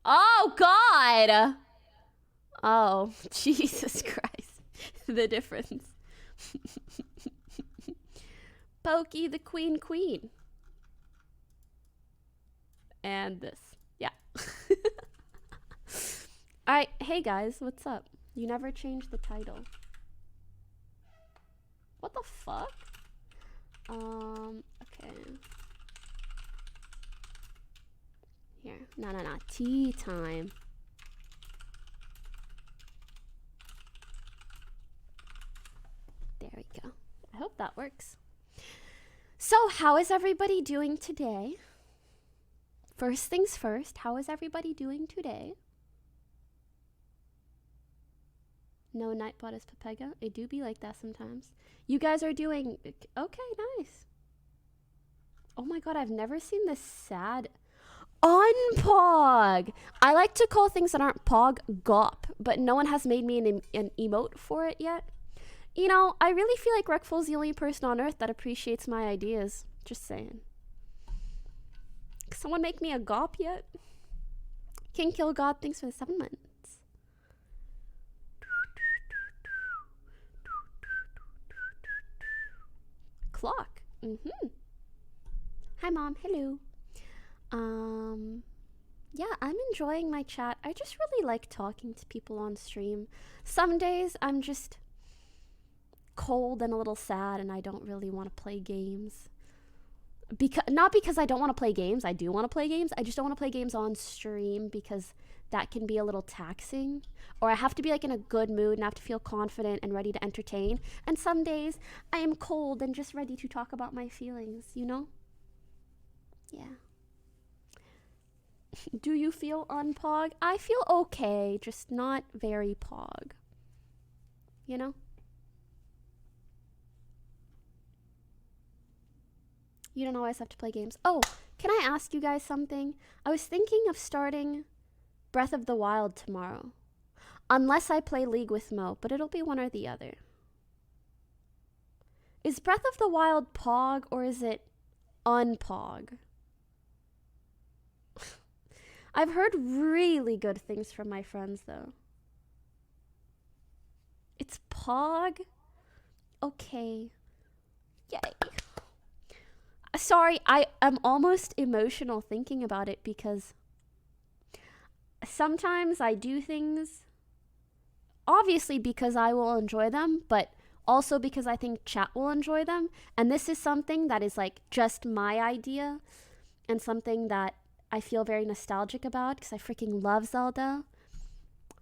[SPEAKER 1] Oh, God! Oh, Jesus Christ. The difference. Pokey the Queen. And this. Yeah. Alright, hey guys, what's up? You never changed the title. What the fuck? Okay. Here. No. Tea time. There we go. I hope that works. So, how is everybody doing today? First things first, how is everybody doing today? No, Nightbot is Pepega. It do be like that sometimes. You guys are doing... Okay, nice. Oh my god, I've never seen this sad... Unpog! I like to call things that aren't pog, gop. But no one has made me an emote for it yet. You know, I really feel like Reckful's the only person on earth that appreciates my ideas. Just saying. Can someone make me a gop yet? King Kill God, thanks for the 7 months. Clock. Hi, Mom. Hello. Yeah, I'm enjoying my chat. I just really like talking to people on stream. Some days I'm just cold and a little sad and I don't really want to play games. Not because I don't want to play games. I do want to play games. I just don't want to play games on stream because that can be a little taxing. Or I have to be like in a good mood and I have to feel confident and ready to entertain. And some days I am cold and just ready to talk about my feelings, you know? Yeah. Do you feel unpog? I feel okay, just not very pog. You know? You don't always have to play games. Oh, can I ask you guys something? I was thinking of starting Breath of the Wild tomorrow. Unless I play League with Mo, but it'll be one or the other. Is Breath of the Wild pog or is it unpog? I've heard really good things from my friends though. It's pog? Okay. Yay. Sorry, I am almost emotional thinking about it because sometimes I do things, obviously because I will enjoy them, but also because I think chat will enjoy them. And this is something that is like just my idea and something that I feel very nostalgic about because I freaking love Zelda.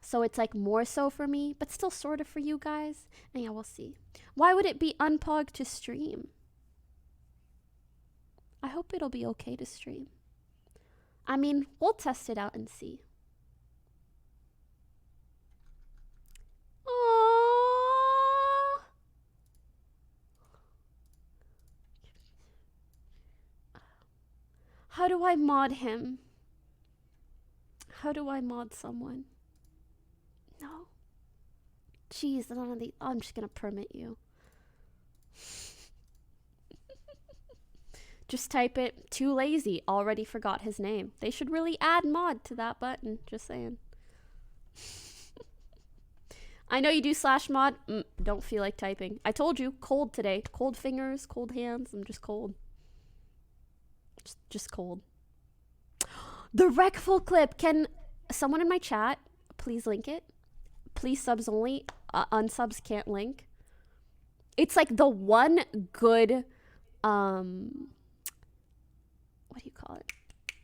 [SPEAKER 1] So it's like more so for me, but still sort of for you guys. And yeah, we'll see. Why would it be unpog to stream? I hope it'll be okay to stream. I mean, we'll test it out and see. Aww. How do I mod him? How do I mod someone? No. Jeez, none of the... I'm just gonna permit you. Just type it, too lazy, already forgot his name. They should really add mod to that button, just saying. I know you do /mod, don't feel like typing. I told you, cold today. Cold fingers, cold hands, I'm just cold. Just cold. The Reckful clip, can someone in my chat please link it? Please subs only, unsubs can't link. It's like the one good what do you call it?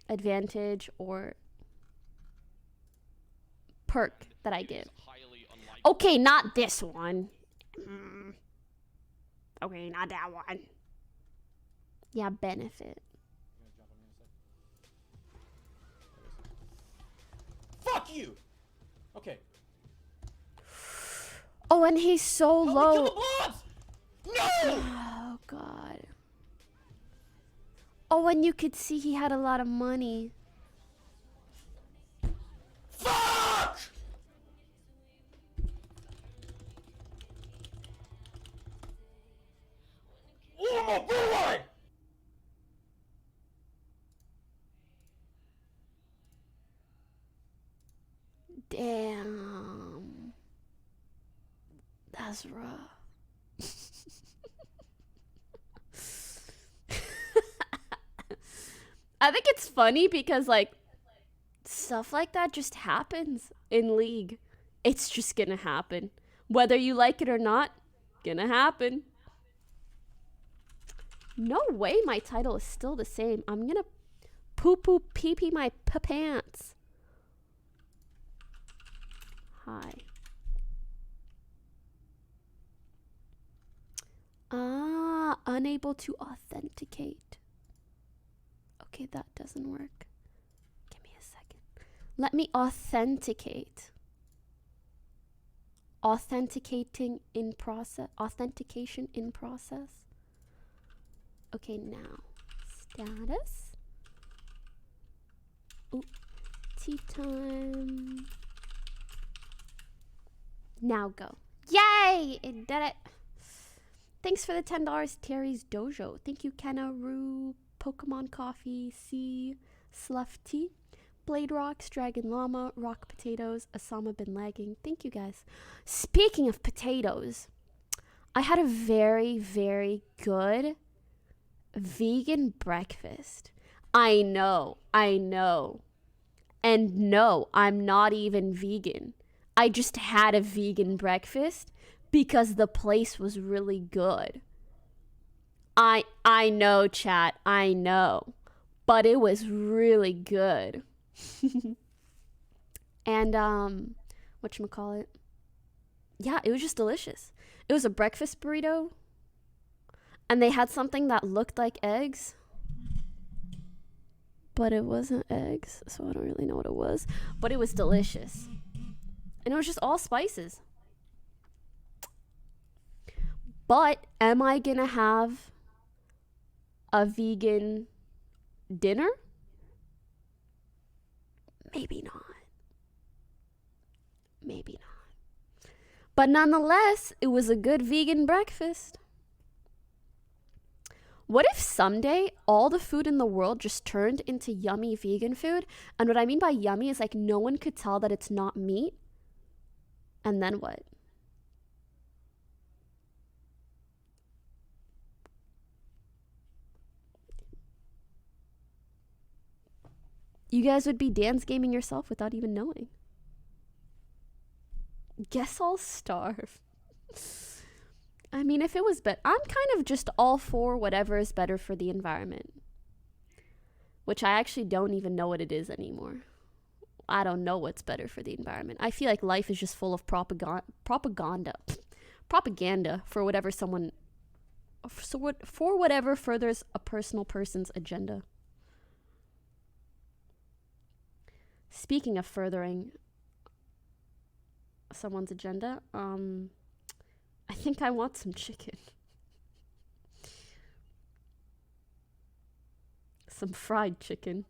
[SPEAKER 1] Advantage or perk that I give. Okay, not this one. Okay, not that one. Yeah, benefit.
[SPEAKER 19] Fuck you! Okay.
[SPEAKER 1] Oh, and he's so low.
[SPEAKER 19] Kill the blobs! No!
[SPEAKER 1] Oh, God. Oh, and you could see he had a lot of money.
[SPEAKER 19] Fuck! Oh, my boy!
[SPEAKER 1] Damn. That's rough. I think it's funny because, like, stuff like that just happens in League. It's just gonna happen. Whether you like it or not, gonna happen. No way my title is still the same. I'm gonna poo-poo pee-pee my pants. Hi. Unable to authenticate. Okay, that doesn't work. Give me a second. Let me authenticate. Authenticating in process. Authentication in process. Okay, now. Status. Ooh. Tea time. Now go. Yay! It did it. Thanks for the $10, Terry's Dojo. Thank you, Kenaru, Pokemon Coffee, C, Sluff Tea, Blade Rocks, Dragon Llama, Rock Potatoes, Asama been lagging. Thank you, guys. Speaking of potatoes, I had a very, very good vegan breakfast. I know. And no, I'm not even vegan. I just had a vegan breakfast because the place was really good. I know, chat. I know. But it was really good. And whatchamacallit? Yeah, it was just delicious. It was a breakfast burrito. And they had something that looked like eggs. But it wasn't eggs, so I don't really know what it was. But it was delicious. And it was just all spices. But am I gonna have a vegan dinner? Maybe not. Maybe not. But nonetheless, it was a good vegan breakfast. What if someday all the food in the world just turned into yummy vegan food? And what I mean by yummy is like no one could tell that it's not meat. And then what? You guys would be dance gaming yourself without even knowing. Guess I'll starve. I mean, if it was better, I'm kind of just all for whatever is better for the environment. Which I actually don't even know what it is anymore. I don't know what's better for the environment. I feel like life is just full of propaganda for whatever someone, for whatever furthers a person's agenda. Speaking of furthering someone's agenda, I think I want some chicken. Some fried chicken.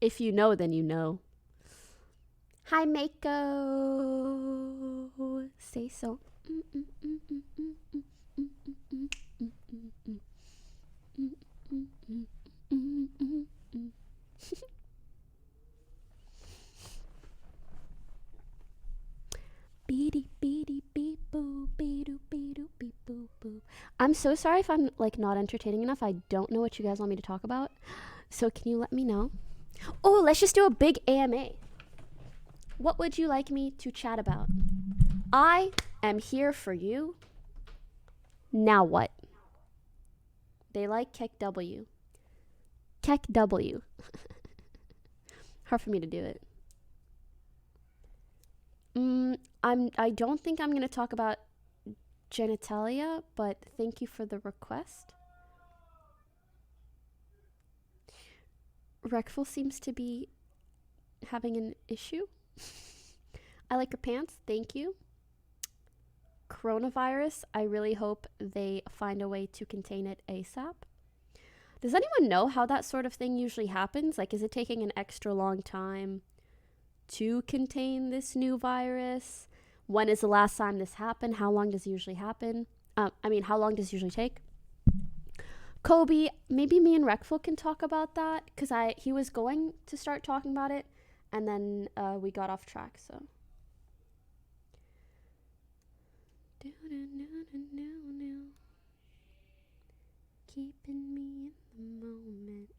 [SPEAKER 1] If you know, then you know. Hi, Mako. Say so. I'm so sorry if I'm like not entertaining enough. I don't know what you guys want me to talk about. So can you let me know? Oh, let's just do a big AMA. What would you like me to chat about? I am here for you. Now what? They like Keck W. Keck W. Hard for me to do it. I don't think I'm gonna talk about genitalia, but thank you for the request. Reckful seems to be having an issue. I like your pants, thank you. Coronavirus, I really hope they find a way to contain it ASAP. Does anyone know how that sort of thing usually happens? Like, is it taking an extra long time to contain this new virus? When is the last time this happened? How long does it usually happen? How long does it usually take? Kobe, maybe me and Reckful can talk about that, because he was going to start talking about it, and then we got off track, so. Keeping me in the moment.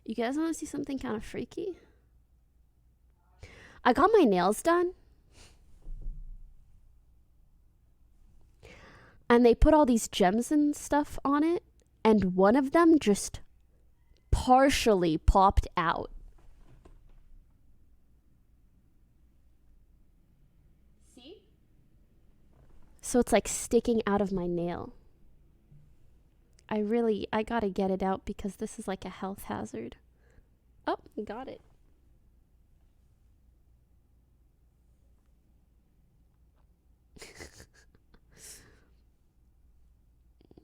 [SPEAKER 1] You guys want to see something kind of freaky? I got my nails done. And they put all these gems and stuff on it. And one of them just partially popped out. See? So it's like sticking out of my nail. I gotta get it out because this is like a health hazard. Oh, got it.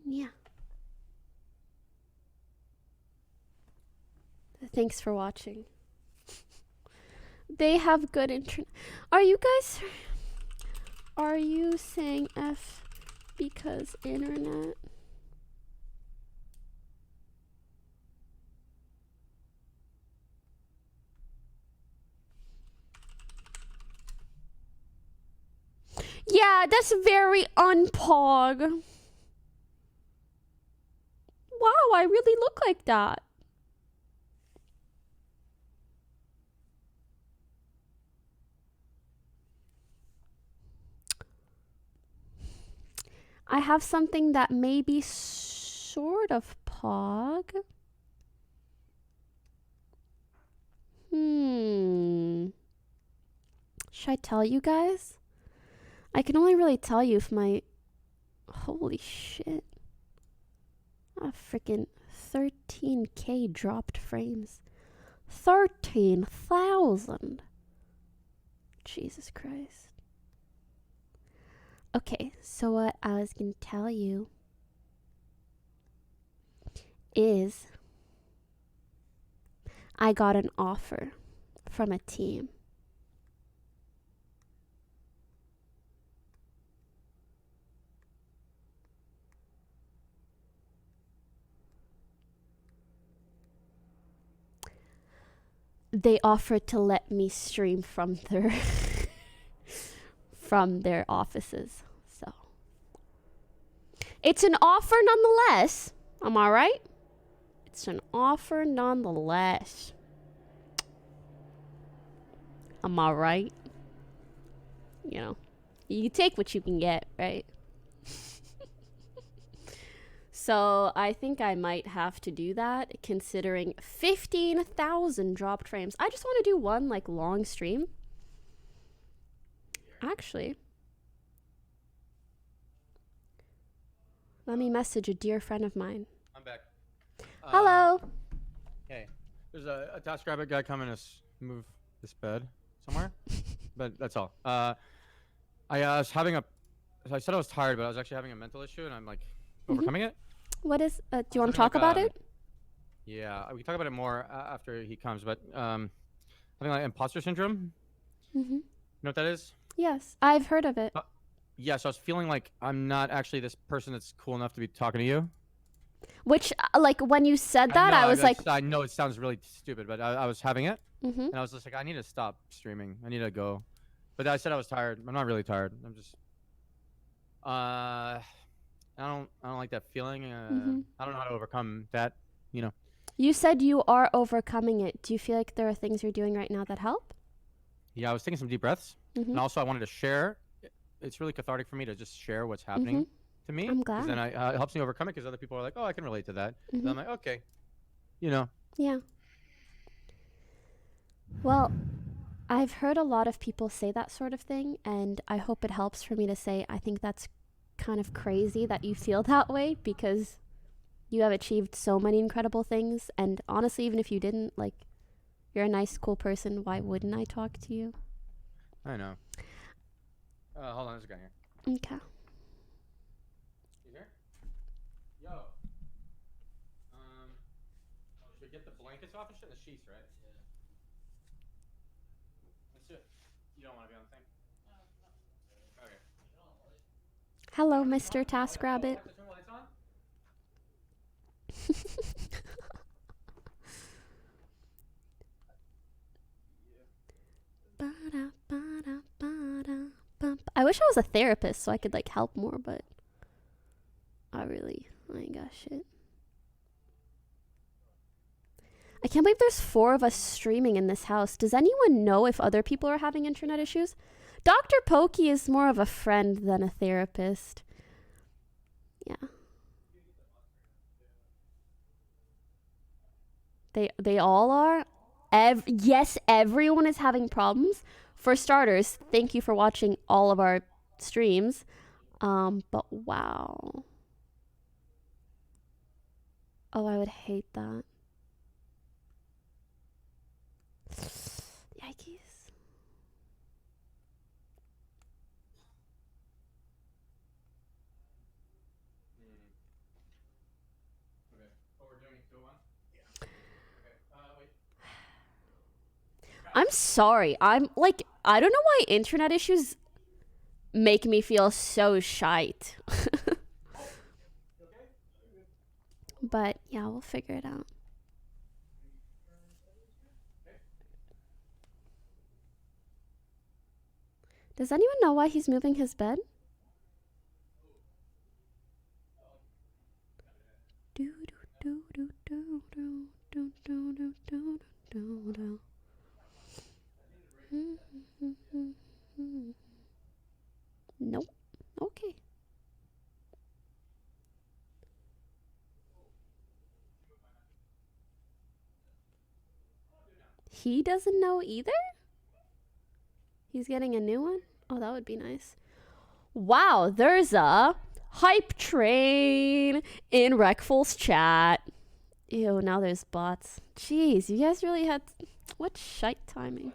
[SPEAKER 1] Yeah. Thanks for watching. They have good internet. Are you saying F because internet? Yeah, that's very unpog. Wow, I really look like that. I have something that may be sort of pog. Should I tell you guys? I can only really tell you if my... Holy shit. A freaking 13K dropped frames. 13,000. Jesus Christ. Okay, so what I was gonna tell you is I got an offer from a team. They offered to let me stream from their from their offices. So it's an offer nonetheless. Am I right? It's an offer nonetheless. Am I right? You know, you take what you can get, right? So I think I might have to do that, considering 15,000 dropped frames. I just want to do one like long stream. Actually, let me message a dear friend of mine.
[SPEAKER 18] I'm back.
[SPEAKER 1] Hello.
[SPEAKER 18] Hey, there's a TaskRabbit guy coming to move this bed somewhere, but that's all. I was having a. I said I was tired, but I was actually having a mental issue, and I'm like overcoming it.
[SPEAKER 1] What is? Do you want to talk about it?
[SPEAKER 18] Yeah, we can talk about it more after he comes. But having like imposter syndrome. You know what that is?
[SPEAKER 1] Yes, I've heard of it.
[SPEAKER 18] Yeah, so I was feeling like I'm not actually this person that's cool enough to be talking to you.
[SPEAKER 1] Which, like, when you said that, I was like...
[SPEAKER 18] I know it sounds really stupid, but I was having it. And I was just like, I need to stop streaming. I need to go. But I said I was tired. I'm not really tired. I'm just... I don't like that feeling. I don't know how to overcome that, you know.
[SPEAKER 1] You said you are overcoming it. Do you feel like there are things you're doing right now that help?
[SPEAKER 18] Yeah, I was taking some deep breaths. And also, I wanted to share. It's really cathartic for me to just share what's happening to me.
[SPEAKER 1] I'm
[SPEAKER 18] 'Cause
[SPEAKER 1] glad.
[SPEAKER 18] then it helps me overcome it because other people are like, oh, I can relate to that. And I'm like, okay. You know.
[SPEAKER 1] Yeah. Well, I've heard a lot of people say that sort of thing, and I hope it helps for me to say I think that's kind of crazy that you feel that way because you have achieved so many incredible things. And honestly, even if you didn't, like, you're a nice, cool person. Why wouldn't I talk to you?
[SPEAKER 18] I know. Hold on, there's a guy here.
[SPEAKER 1] Okay.
[SPEAKER 18] You here? Yo. Should we get the blankets off and shit? The sheets, right? Yeah. Let's do it. You don't want to be on the thing? Okay.
[SPEAKER 1] Hello, Mr. TaskRabbit.
[SPEAKER 18] Turn the lights on?
[SPEAKER 1] I wish I was a therapist so I could like help more, but I ain't got shit. I can't believe there's 4 of us streaming in this house. Does anyone know if other people are having internet issues? Dr. Pokey is more of a friend than a therapist. Yeah. They all are? Yes, everyone is having problems. For starters, thank you for watching all of our streams. But wow. Oh, I would hate that. Yikes.
[SPEAKER 18] Okay. What we're doing, go on? Yeah. Okay. Wait.
[SPEAKER 1] I'm sorry. I'm like, I don't know why internet issues make me feel so shite. But yeah, we'll figure it out. Does anyone know why he's moving his bed? Do do do do do do do do do do do. Nope. Okay. He doesn't know either? He's getting a new one? Oh, that would be nice. Wow, there's a hype train in Reckful's chat. Ew, now there's bots. Jeez, you guys really had... What shite timing.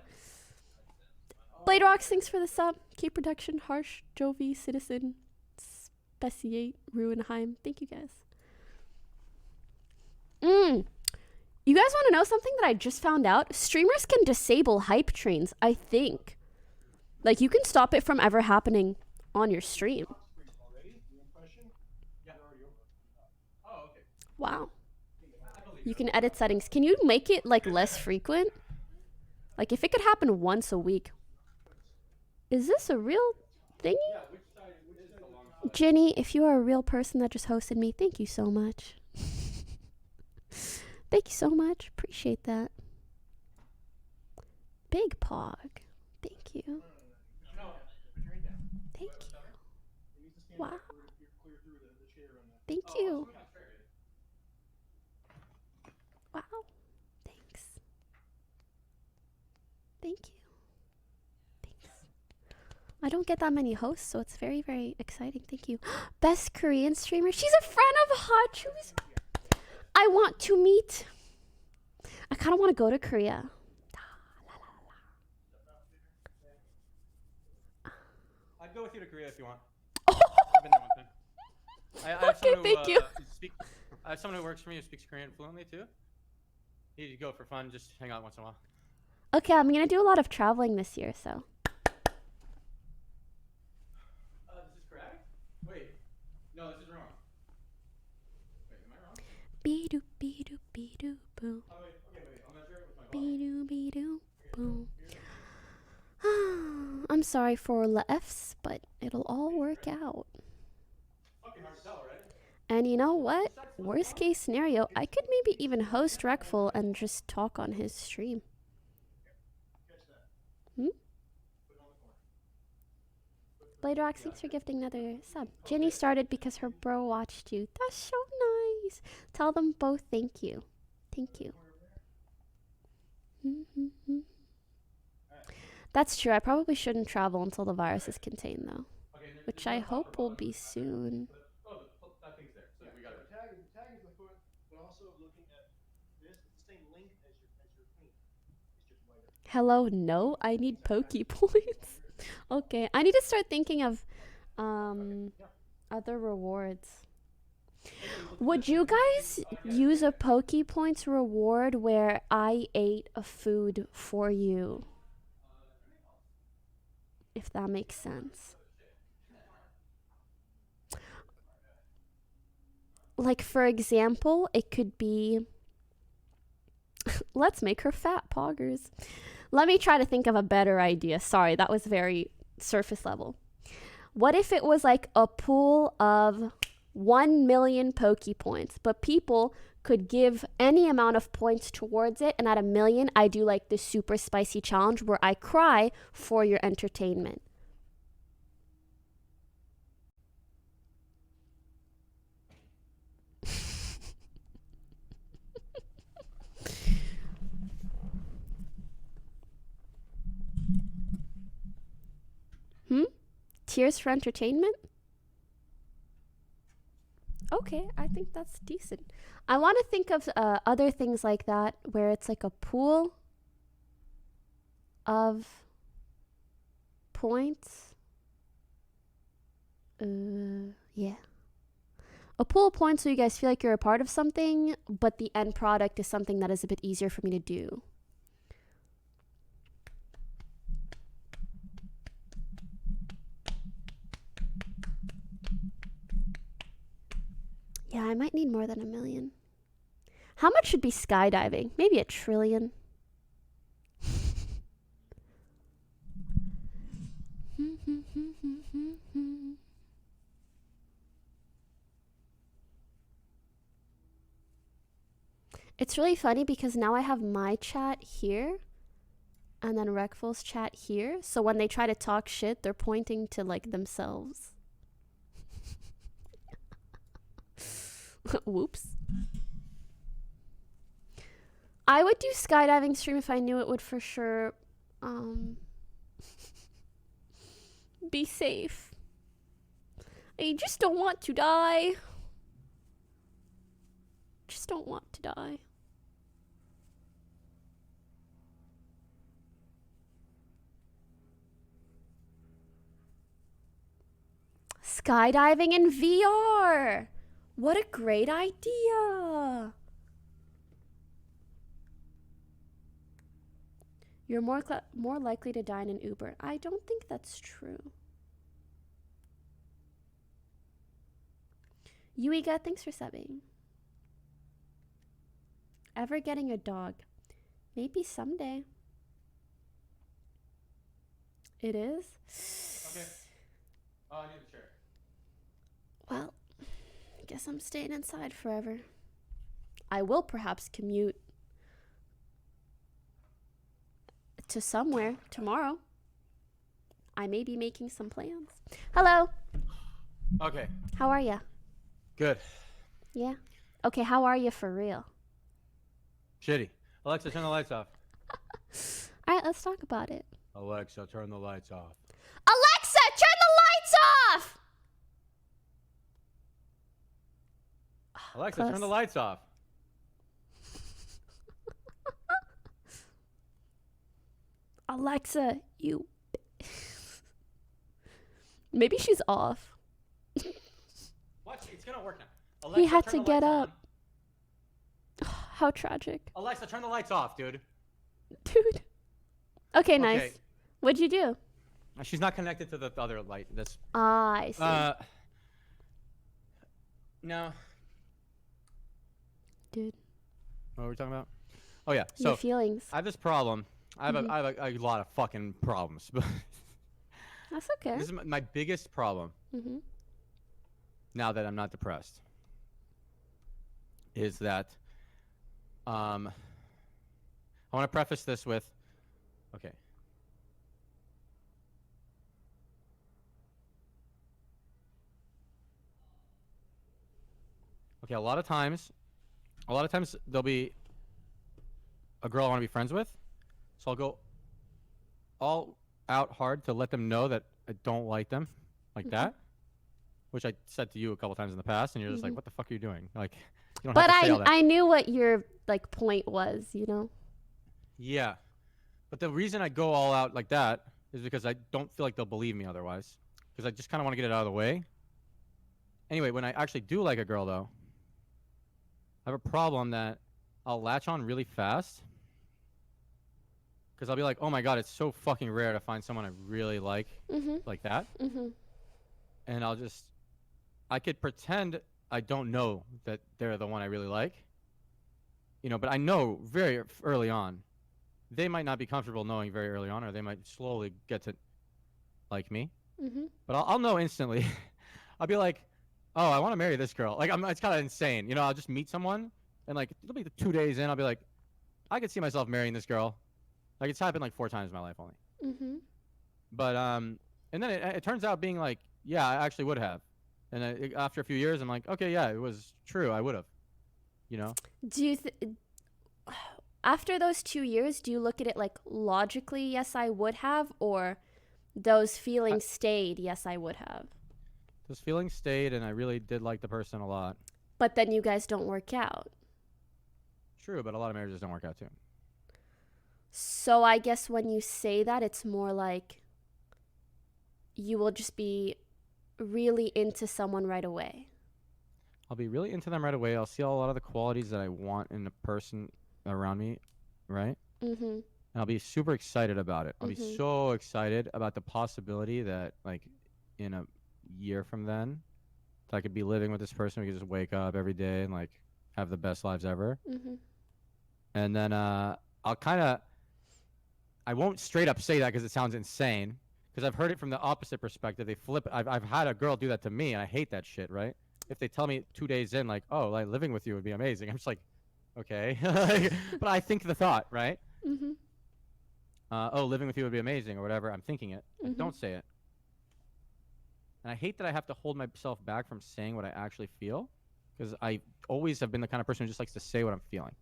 [SPEAKER 1] Blade Rocks, thanks for the sub. Key Protection, Harsh, Jovi, Citizen, Speciate, Ruinheim. Thank you guys. You guys want to know something that I just found out? Streamers can disable hype trains, I think. Like, you can stop it from ever happening on your stream. Wow. You can edit settings. Can you make it, like, less frequent? Like, if it could happen once a week. Is this a real thingy? Jenny, if you are a real person that just hosted me, thank you so much. Thank you so much. Appreciate that. Big Pog. Thank you. Thank you. Wow. Thank you. Wow. Thanks. Thank you. Thanks. I don't get that many hosts, so it's very, very exciting. Thank you. Best Korean streamer. She's a friend of Hot Chews. I want to meet. I kind of want to go to Korea.
[SPEAKER 18] I'd go with you to Korea if you want. I've been there one time. I have
[SPEAKER 1] Okay,
[SPEAKER 18] someone
[SPEAKER 1] thank
[SPEAKER 18] who,
[SPEAKER 1] you.
[SPEAKER 18] I have someone who works for me who speaks Korean fluently too. He'd go for fun, just hang out once in a while.
[SPEAKER 1] Okay, I'm going to do a lot of traveling this year, so.
[SPEAKER 18] This is correct? Wait. No, this is wrong. Wait, am I wrong?
[SPEAKER 1] Be-doo, be-doo, be-doo, boo.
[SPEAKER 18] Oh, wait, okay, I'll measure it with my body.
[SPEAKER 1] Be-doo, be-doo, boo. I'm sorry for the F's, but it'll all work out.
[SPEAKER 18] Fucking hard to tell, right?
[SPEAKER 1] And you know what? Worst case scenario, I could maybe even host Reckful and just talk on his stream. Bladerox, thanks for gifting another sub. Ginny started because her bro watched you. That's so nice. Tell them both thank you. Thank you. That's true. I probably shouldn't travel until the virus is contained, though. Which I hope will be soon.
[SPEAKER 18] Oh, that thing's there. So we got it.
[SPEAKER 14] Tag is the foot, but also looking at this, it's the same length as your paint. It's just wider.
[SPEAKER 1] Hello, no, I need Poke points. Okay, I need to start thinking of other rewards. Would you guys use a Poke points reward where I ate a food for you? If that makes sense. Like, for example, it could be let's make her fat, poggers. Let me try to think of a better idea. Sorry, that was very surface level. What if it was like a pool of 1 million Poke points, but people could give any amount of points towards it, and at 1 million, I do like the super spicy challenge where I cry for your entertainment. Tears for entertainment? Okay, I think that's decent. I want to think of other things like that where it's like a pool of points. Yeah. A pool of points so you guys feel like you're a part of something, but the end product is something that is a bit easier for me to do. Yeah, I might need more than 1 million. How much should be skydiving? Maybe 1 trillion. It's really funny because now I have my chat here and then Reckful's chat here. So when they try to talk shit, they're pointing to like themselves. Whoops. I would do skydiving stream if I knew it would for sure be safe. I just don't want to die. Just don't want to die. Skydiving in VR. What a great idea. You're more likely to die in an Uber. I don't think that's true. Yuiga, thanks for subbing. Ever getting a dog? Maybe someday. It is?
[SPEAKER 18] Okay. Oh, I need a chair.
[SPEAKER 1] Well, I guess I'm staying inside forever. I will perhaps commute to somewhere tomorrow. I may be making some plans. Hello.
[SPEAKER 18] Okay.
[SPEAKER 1] How are ya?
[SPEAKER 18] Good.
[SPEAKER 1] Yeah. Okay, how are you for real?
[SPEAKER 18] Shitty. Alexa, turn the lights off.
[SPEAKER 1] All right, let's talk about it.
[SPEAKER 18] Alexa, turn the lights off.
[SPEAKER 1] Alexa, turn the lights off!
[SPEAKER 18] Alexa,
[SPEAKER 1] Close.
[SPEAKER 18] turn the lights off.
[SPEAKER 1] Alexa, you... Maybe she's off.
[SPEAKER 18] What? It's gonna work now.
[SPEAKER 1] He
[SPEAKER 18] Alexa,
[SPEAKER 1] had
[SPEAKER 18] turn
[SPEAKER 1] to
[SPEAKER 18] the
[SPEAKER 1] get
[SPEAKER 18] lights
[SPEAKER 1] up. How tragic.
[SPEAKER 18] on. Alexa, turn the lights off, dude.
[SPEAKER 1] Dude. Okay, nice.
[SPEAKER 18] Okay.
[SPEAKER 1] What'd you do?
[SPEAKER 18] She's not connected to the other light. That's.
[SPEAKER 1] Ah, I see.
[SPEAKER 18] No.
[SPEAKER 1] Dude.
[SPEAKER 18] What were we talking about? Oh yeah.
[SPEAKER 1] Your
[SPEAKER 18] So
[SPEAKER 1] feelings.
[SPEAKER 18] I have this problem. I have a lot of fucking problems.
[SPEAKER 1] That's okay.
[SPEAKER 18] This is my biggest problem. Now that I'm not depressed, is that I want to preface this with, okay. Okay, a lot of times there'll be a girl I want to be friends with, so I'll go all out hard to let them know that I don't like them, like that. Which I said to you a couple times in the past, and you're just like, "What the fuck are you doing?" Like, you don't
[SPEAKER 1] But
[SPEAKER 18] have to say all that.
[SPEAKER 1] I knew what your like point was, you know.
[SPEAKER 18] Yeah, but the reason I go all out like that is because I don't feel like they'll believe me otherwise. Because I just kind of want to get it out of the way. Anyway, when I actually do like a girl, though, I have a problem that I'll latch on really fast. Because I'll be like, "Oh my god, it's so fucking rare to find someone I really like that." And I could pretend I don't know that they're the one I really like. You know, but I know very early on. They might not be comfortable knowing very early on, or they might slowly get to like me. But I'll know instantly. I'll be like, "Oh, I want to marry this girl." Like, it's kind of insane. You know, I'll just meet someone, and like, it'll be 2 days in, I'll be like, "I could see myself marrying this girl." Like, it's happened like 4 times in my life only. But and then it turns out being like, yeah, I actually would have. And after a few years, I'm like, okay, yeah, it was true. I would have. You know?
[SPEAKER 1] Do you after those 2 years, do you look at it like logically, yes, I would have, or those feelings stayed, yes, I would have?
[SPEAKER 18] Those feelings stayed, and I really did like the person a lot.
[SPEAKER 1] But then you guys don't work out.
[SPEAKER 18] True, but a lot of marriages don't work out too.
[SPEAKER 1] So I guess when you say that, it's more like you will just be really into someone right away.
[SPEAKER 18] I'll be really into them right away. I'll see a lot of the qualities that I want in a person around me, right? And I'll be super excited about it. I'll be so excited about the possibility that, like, in a year from then, that I could be living with this person. We could just wake up every day and, like, have the best lives ever. And then I'll kind of... I won't straight up say that because it sounds insane. Because I've heard it from the opposite perspective. They flip it. I've had a girl do that to me, and I hate that shit, right? If they tell me 2 days in, like, "Oh, like, living with you would be amazing," I'm just like, okay. But I think the thought, right? Oh, living with you would be amazing, or whatever. I'm thinking it. I don't say it. And I hate that I have to hold myself back from saying what I actually feel. Because I always have been the kind of person who just likes to say what I'm feeling.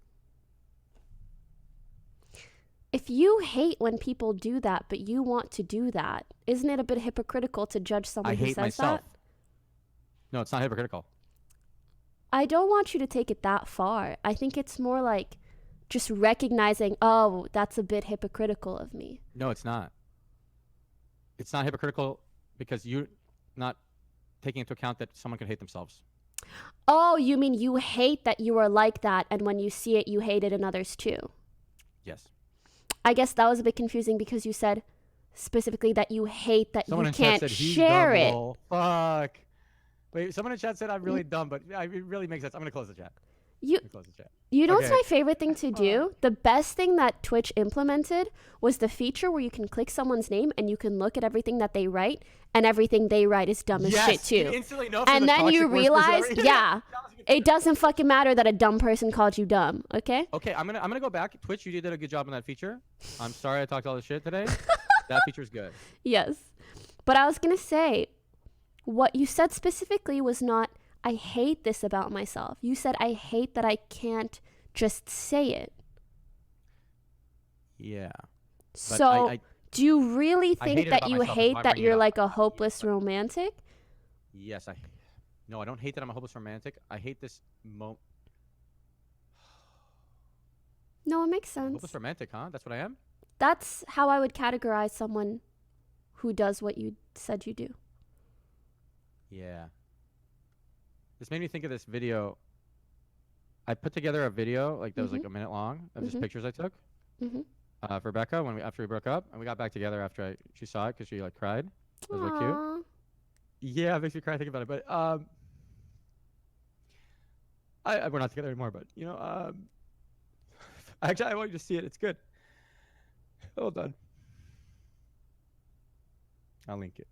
[SPEAKER 1] If you hate when people do that, but you want to do that, isn't it a bit hypocritical to judge someone who says that? I hate myself.
[SPEAKER 18] No, it's not hypocritical.
[SPEAKER 1] I don't want you to take it that far. I think it's more like just recognizing, oh, that's a bit hypocritical of me.
[SPEAKER 18] No, it's not. It's not hypocritical because you're not taking into account that someone can hate themselves.
[SPEAKER 1] Oh, you mean you hate that you are like that, and when you see it, you hate it in others too?
[SPEAKER 18] Yes.
[SPEAKER 1] I guess that was a bit confusing because you said specifically that you hate that
[SPEAKER 18] someone
[SPEAKER 1] you can't
[SPEAKER 18] in chat said,
[SPEAKER 1] share it.
[SPEAKER 18] Fuck. Wait, someone in chat said I'm really dumb, but it really makes sense. I'm going to close the chat. Close the chat.
[SPEAKER 1] You know what's my favorite thing to do? The best thing that Twitch implemented was the feature where you can click someone's name and you can look at everything that they write, and everything they write is dumb as shit too.
[SPEAKER 18] You instantly know
[SPEAKER 1] and then you realize, yeah, it doesn't fucking matter that a dumb person called you dumb, okay?
[SPEAKER 18] Okay, I'm gonna go back. Twitch, you did a good job on that feature. I'm sorry I talked all this shit today. That feature's good.
[SPEAKER 1] Yes. But I was gonna say, what you said specifically was not, I hate this about myself. You said, I hate that I can't just say it.
[SPEAKER 18] Yeah.
[SPEAKER 1] So, do you really think that you hate that you're like a hopeless romantic?
[SPEAKER 18] Yes, no, I don't hate that I'm a hopeless romantic. I hate this No,
[SPEAKER 1] it makes sense.
[SPEAKER 18] Hopeless romantic, huh? That's what I am?
[SPEAKER 1] That's how I would categorize someone who does what you said you do.
[SPEAKER 18] Yeah. This made me think of this video. I put together a video that was like a minute long of just pictures I took for Becca after we broke up, and we got back together after she saw it because she like cried. It was really cute. Yeah, it makes me cry thinking about it. But we're not together anymore. But you know, actually, I want you to see it. It's good. Hold on. I'll link it.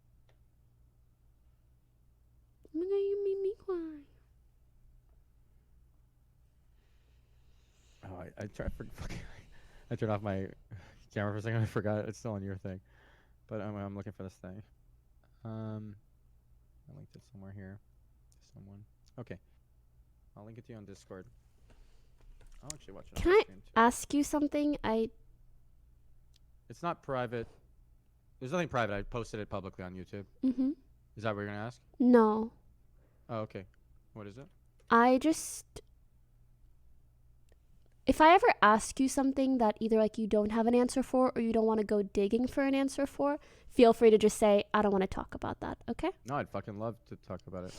[SPEAKER 1] Oh my God, you made me cry.
[SPEAKER 18] Oh, I turned off my camera for a second. I forgot it's still on your thing, but I'm looking for this thing. I linked it somewhere here. Someone. Okay, I'll I'll link it to you on Discord. I'll actually watch it.
[SPEAKER 1] Can I ask you something?
[SPEAKER 18] It's not private. There's nothing private. I posted it publicly on YouTube.
[SPEAKER 1] Mm-hmm.
[SPEAKER 18] Is that what you're gonna ask?
[SPEAKER 1] No.
[SPEAKER 18] Oh, okay. What is it?
[SPEAKER 1] If I ever ask you something that either like you don't have an answer for or you don't want to go digging for an answer for, feel free to just say, I don't want to talk about that, okay?
[SPEAKER 18] No, I'd fucking love to talk about it.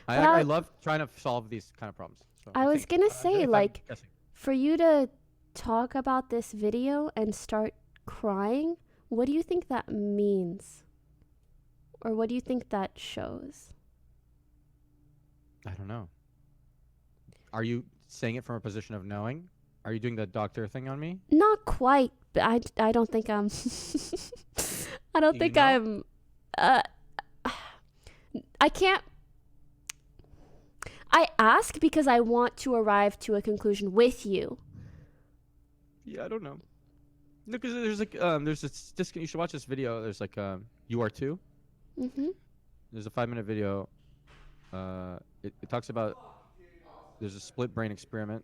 [SPEAKER 18] I love trying to solve these kind of problems. So
[SPEAKER 1] I was gonna say, like,
[SPEAKER 18] guessing.
[SPEAKER 1] for you to talk about this video and start crying, what do you think that means? Or what do you think that shows?
[SPEAKER 18] I don't know. Are you saying it from a position of knowing? Are you doing the doctor thing on me?
[SPEAKER 1] Not quite, but I don't think I'm I don't think I'm I can't. I ask because I want to arrive to a conclusion with you.
[SPEAKER 18] Yeah, I don't know. No, because there's like there's this you should watch this video. There's like you are too.
[SPEAKER 1] Mhm.
[SPEAKER 18] There's a 5-minute video. It talks about there's a split brain experiment.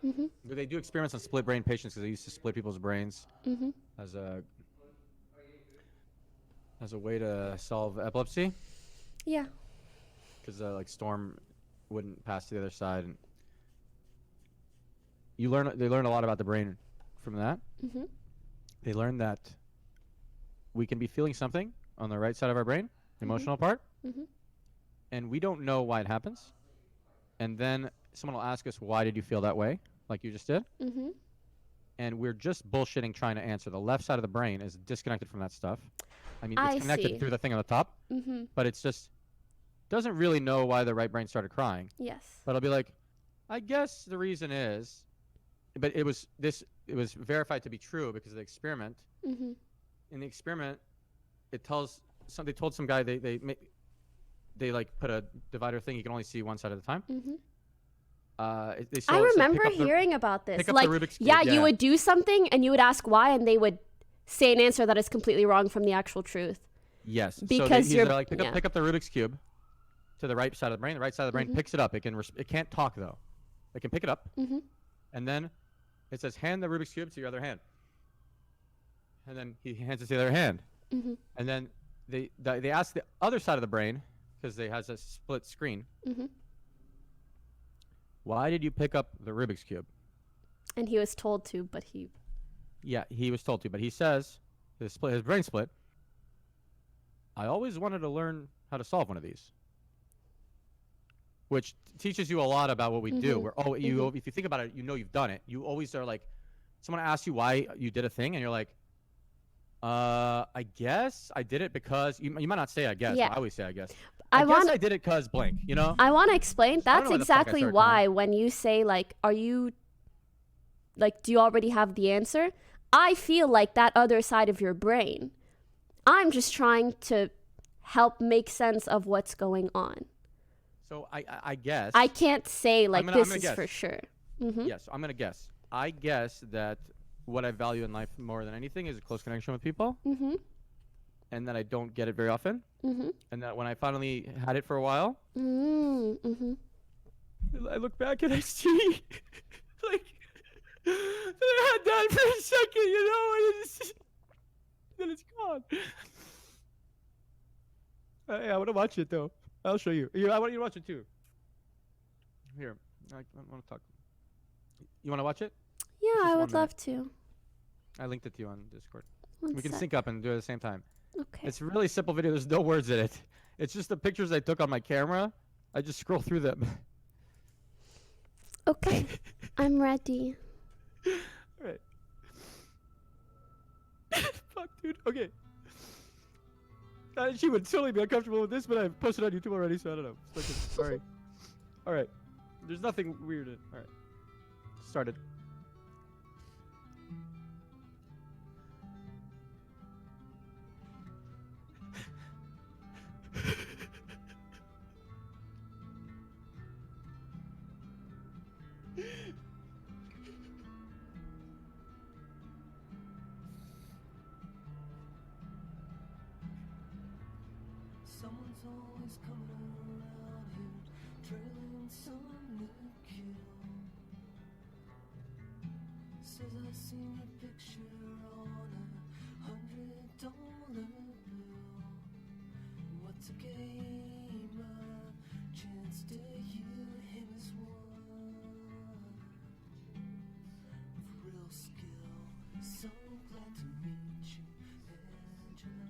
[SPEAKER 1] Mhm.
[SPEAKER 18] They do experiments on split brain patients because they used to split people's brains
[SPEAKER 1] Mhm.
[SPEAKER 18] as a way to solve epilepsy.
[SPEAKER 1] Yeah.
[SPEAKER 18] Because like Storm wouldn't pass to the other side, and they learn a lot about the brain from that.
[SPEAKER 1] Mhm.
[SPEAKER 18] They learn that we can be feeling something on the right side of our brain, the emotional part,
[SPEAKER 1] Mhm.
[SPEAKER 18] and we don't know why it happens. And then someone will ask us, why did you feel that way? Like you just did.
[SPEAKER 1] Mhm.
[SPEAKER 18] And we're just bullshitting trying to answer. The left side of the brain is disconnected from that stuff. I mean,
[SPEAKER 1] I
[SPEAKER 18] it's connected
[SPEAKER 1] see.
[SPEAKER 18] through the thing on the top,
[SPEAKER 1] Mhm.
[SPEAKER 18] but it's just doesn't really know why the right brain started crying.
[SPEAKER 1] Yes.
[SPEAKER 18] But I'll be like, I guess the reason is, but it was verified to be true because of the experiment.
[SPEAKER 1] Mhm.
[SPEAKER 18] In the experiment, they told some guy they like put a divider thing. You can only see one side at a time.
[SPEAKER 1] Mhm.
[SPEAKER 18] They
[SPEAKER 1] I remember hearing about this.
[SPEAKER 18] pick up
[SPEAKER 1] Like,
[SPEAKER 18] the Rubik's Cube,
[SPEAKER 1] yeah, you would do something and you would ask why, and they would say an answer that is completely wrong from the actual truth.
[SPEAKER 18] Yes.
[SPEAKER 1] Because
[SPEAKER 18] so
[SPEAKER 1] you're
[SPEAKER 18] like pick up the Rubik's Cube to the right side of the brain. The right side of the brain
[SPEAKER 1] Mhm.
[SPEAKER 18] picks it up. It can't talk though. It can pick it up,
[SPEAKER 1] Mhm.
[SPEAKER 18] and then it says hand the Rubik's Cube to your other hand. And then he hands it to the other hand.
[SPEAKER 1] Mhm.
[SPEAKER 18] And then they ask the other side of the brain because they has a split screen.
[SPEAKER 1] Mhm.
[SPEAKER 18] Why did you pick up the Rubik's Cube?
[SPEAKER 1] And he was told to, but he.
[SPEAKER 18] Yeah, he was told to, but he says his brain split. I always wanted to learn how to solve one of these, which teaches you a lot about what we do.
[SPEAKER 1] Mhm.
[SPEAKER 18] If you think about it, you know you've done it. You always are like, someone asks you why you did a thing, and you're like, I guess I did it because you might not say I guess.
[SPEAKER 1] Yeah.
[SPEAKER 18] I always say I guess.
[SPEAKER 1] I
[SPEAKER 18] I guess
[SPEAKER 1] wanna-
[SPEAKER 18] I did it because blank. You know.
[SPEAKER 1] I want to explain.
[SPEAKER 18] I don't
[SPEAKER 1] That's
[SPEAKER 18] know why the fuck I
[SPEAKER 1] exactly
[SPEAKER 18] started
[SPEAKER 1] why when you say like, are you, like, do you already have the answer? I feel like that other side of your brain. I'm just trying to help make sense of what's going on.
[SPEAKER 18] So I guess.
[SPEAKER 1] I can't say like
[SPEAKER 18] I'm gonna
[SPEAKER 1] this is
[SPEAKER 18] guess.
[SPEAKER 1] for sure. Mhm.
[SPEAKER 18] Yes, I'm gonna guess. I guess that what I value in life more than anything is a close connection with people,
[SPEAKER 1] Mhm.
[SPEAKER 18] and that I don't get it very often,
[SPEAKER 1] Mhm.
[SPEAKER 18] and that when I finally had it for a while,
[SPEAKER 1] Mhm.
[SPEAKER 18] I look back and I see like that I had that for a second, you know, and then it's gone. Hey, I want to watch it though. I'll show you. I want you to watch it too. Here, I want to talk. You want to watch it?
[SPEAKER 1] Yeah,
[SPEAKER 18] Just
[SPEAKER 1] I
[SPEAKER 18] 1
[SPEAKER 1] would
[SPEAKER 18] minute.
[SPEAKER 1] love to.
[SPEAKER 18] I linked it to you on Discord.
[SPEAKER 1] One
[SPEAKER 18] We can
[SPEAKER 1] sec.
[SPEAKER 18] sync up and do it at the same time.
[SPEAKER 1] Okay.
[SPEAKER 18] It's a really simple video. There's no words in it. It's just the pictures I took on my camera. I just scroll through them.
[SPEAKER 1] Okay. I'm ready.
[SPEAKER 18] Alright. Fuck, dude. Okay. She would totally be uncomfortable with this, but I've posted on YouTube already, so I don't know. Sorry. Alright. There's nothing weird in it. Alright. Started.
[SPEAKER 3] Someone's always coming around here, trailing some new kid. seen a picture on $100 bill. What's a game of chance to you, him as one of real skill. So glad to meet you, Angela.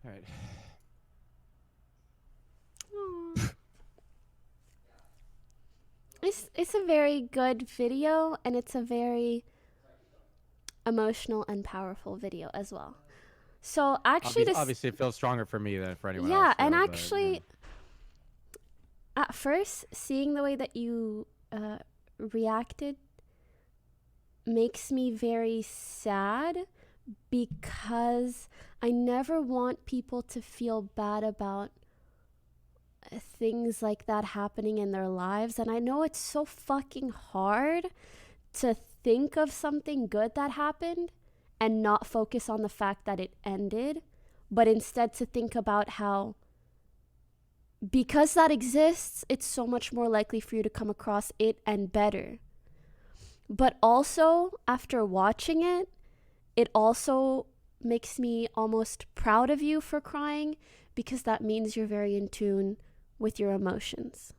[SPEAKER 18] All right.
[SPEAKER 1] It's a very good video, and it's a very emotional and powerful video as well. So actually,
[SPEAKER 18] Obviously, it feels stronger for me than for anyone else.
[SPEAKER 1] yeah,
[SPEAKER 18] too,
[SPEAKER 1] and
[SPEAKER 18] but,
[SPEAKER 1] actually, at first, seeing the way that you reacted makes me very sad, because I never want people to feel bad about things like that happening in their lives. And I know it's so fucking hard to think of something good that happened and not focus on the fact that it ended, but instead to think about how, because that exists, it's so much more likely for you to come across it and better. But also, after watching it, it also makes me almost proud of you for crying, because that means you're very in tune with your emotions.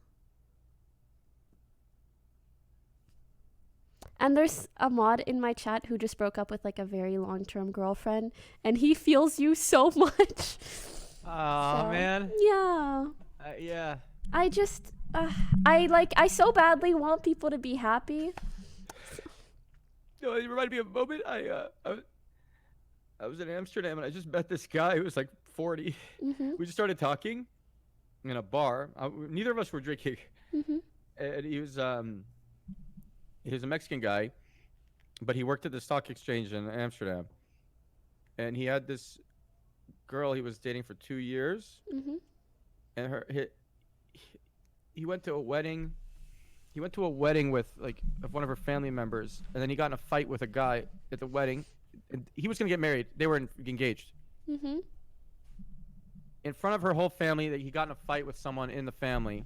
[SPEAKER 1] And there's a mod in my chat who just broke up with like a very long-term girlfriend, and he feels you so much.
[SPEAKER 18] Oh, man.
[SPEAKER 1] Yeah.
[SPEAKER 18] Yeah.
[SPEAKER 1] I just, I so badly want people to be happy.
[SPEAKER 18] You know, it reminded me of a moment. I was in Amsterdam, and I just met this guy who was like 40.
[SPEAKER 1] Mm-hmm.
[SPEAKER 18] We just started talking in a bar. Neither of us were drinking.
[SPEAKER 1] Mm-hmm.
[SPEAKER 18] And he was a Mexican guy, but he worked at the stock exchange in Amsterdam. And he had this girl he was dating for 2 years.
[SPEAKER 1] Mm-hmm.
[SPEAKER 18] And he went to a wedding. He went to a wedding with like one of her family members, and then he got in a fight with a guy at the wedding. And he was gonna get married. They were engaged.
[SPEAKER 1] Mm-hmm.
[SPEAKER 18] In front of her whole family, that he got in a fight with someone in the family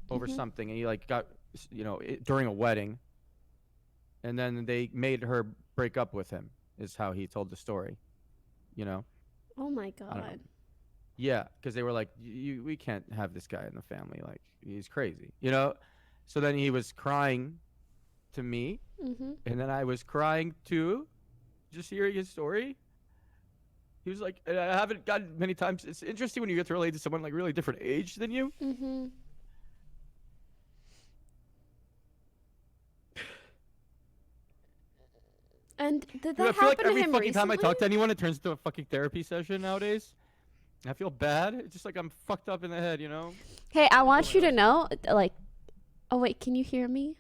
[SPEAKER 18] over something, and he like got, during a wedding. And then they made her break up with him, is how he told the story.
[SPEAKER 1] Oh my God.
[SPEAKER 18] Yeah, because they were like, we can't have this guy in the family. Like, he's crazy, So then he was crying to me, and then I was crying too, just hearing his story. He was like, and I haven't gotten many times. It's interesting when you get to relate to someone like really different age than you.
[SPEAKER 1] Mm-hmm. And did that
[SPEAKER 18] I feel like
[SPEAKER 1] happen to
[SPEAKER 18] every
[SPEAKER 1] him
[SPEAKER 18] fucking time I
[SPEAKER 1] recently?
[SPEAKER 18] talk to anyone, it turns into a fucking therapy session nowadays. I feel bad. It's just like I'm fucked up in the head,
[SPEAKER 1] Hey, I want you to know, like, oh wait, can you hear me?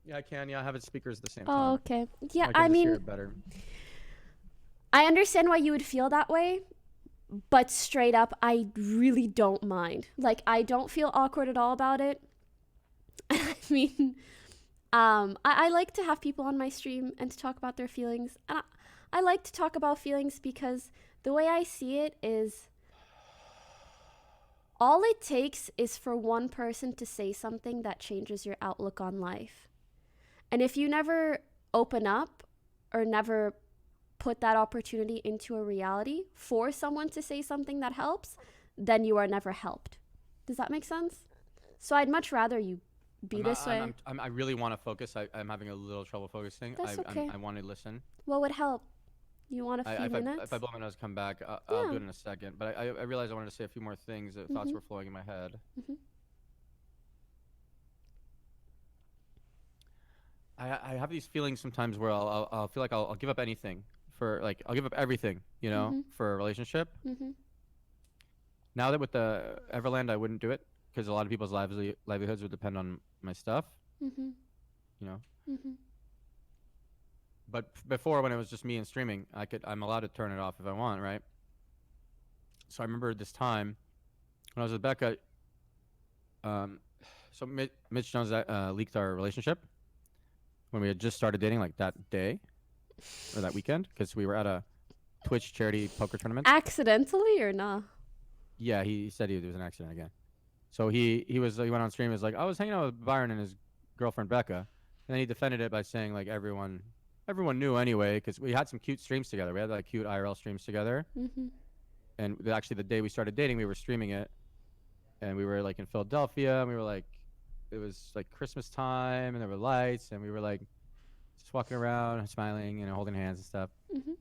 [SPEAKER 18] Yeah, I can. Yeah, I have it speakers at the same time.
[SPEAKER 1] Oh, okay. Yeah,
[SPEAKER 18] I
[SPEAKER 1] I
[SPEAKER 18] can just hear
[SPEAKER 1] mean,
[SPEAKER 18] it better.
[SPEAKER 1] I understand why you would feel that way, but straight up, I really don't mind. Like, I don't feel awkward at all about it. I mean, I like to have people on my stream and to talk about their feelings. And I like to talk about feelings because the way I see it is, all it takes is for one person to say something that changes your outlook on life. And if you never open up or never put that opportunity into a reality for someone to say something that helps, then you are never helped. Does that make sense? So I'd much rather you be this way.
[SPEAKER 18] I really want to focus. I'm having a little trouble focusing.
[SPEAKER 1] That's okay.
[SPEAKER 18] I want to listen.
[SPEAKER 1] What would help? You want a few minutes?
[SPEAKER 18] If I blow my nose, come back. I'll do it in a second. But I realized I wanted to say a few more things. Thoughts were flowing in my head. I have these feelings sometimes where I'll feel like I'll give up anything for, like, I'll give up everything, for a relationship. Now that with the Everland, I wouldn't do it because a lot of people's livelihoods would depend on my stuff. But before, when it was just me and streaming, I'm allowed to turn it off if I want, right? So I remember this time when I was with Becca. So Mitch Jones leaked our relationship when we had just started dating, like that day or that weekend, because we were at a Twitch charity poker tournament.
[SPEAKER 1] Accidentally or nah?
[SPEAKER 18] Yeah, he said it was an accident again. So he went on stream. He was like, I was hanging out with Byron and his girlfriend Becca, and then he defended it by saying like everyone knew anyway, because we had some cute streams together. We had like cute IRL streams together.
[SPEAKER 1] Mm-hmm.
[SPEAKER 18] And actually, the day we started dating, we were streaming it, and we were like in Philadelphia, and we were like, it was like Christmas time, and there were lights, and we were like just walking around and smiling, holding hands and stuff.
[SPEAKER 1] Mm-hmm.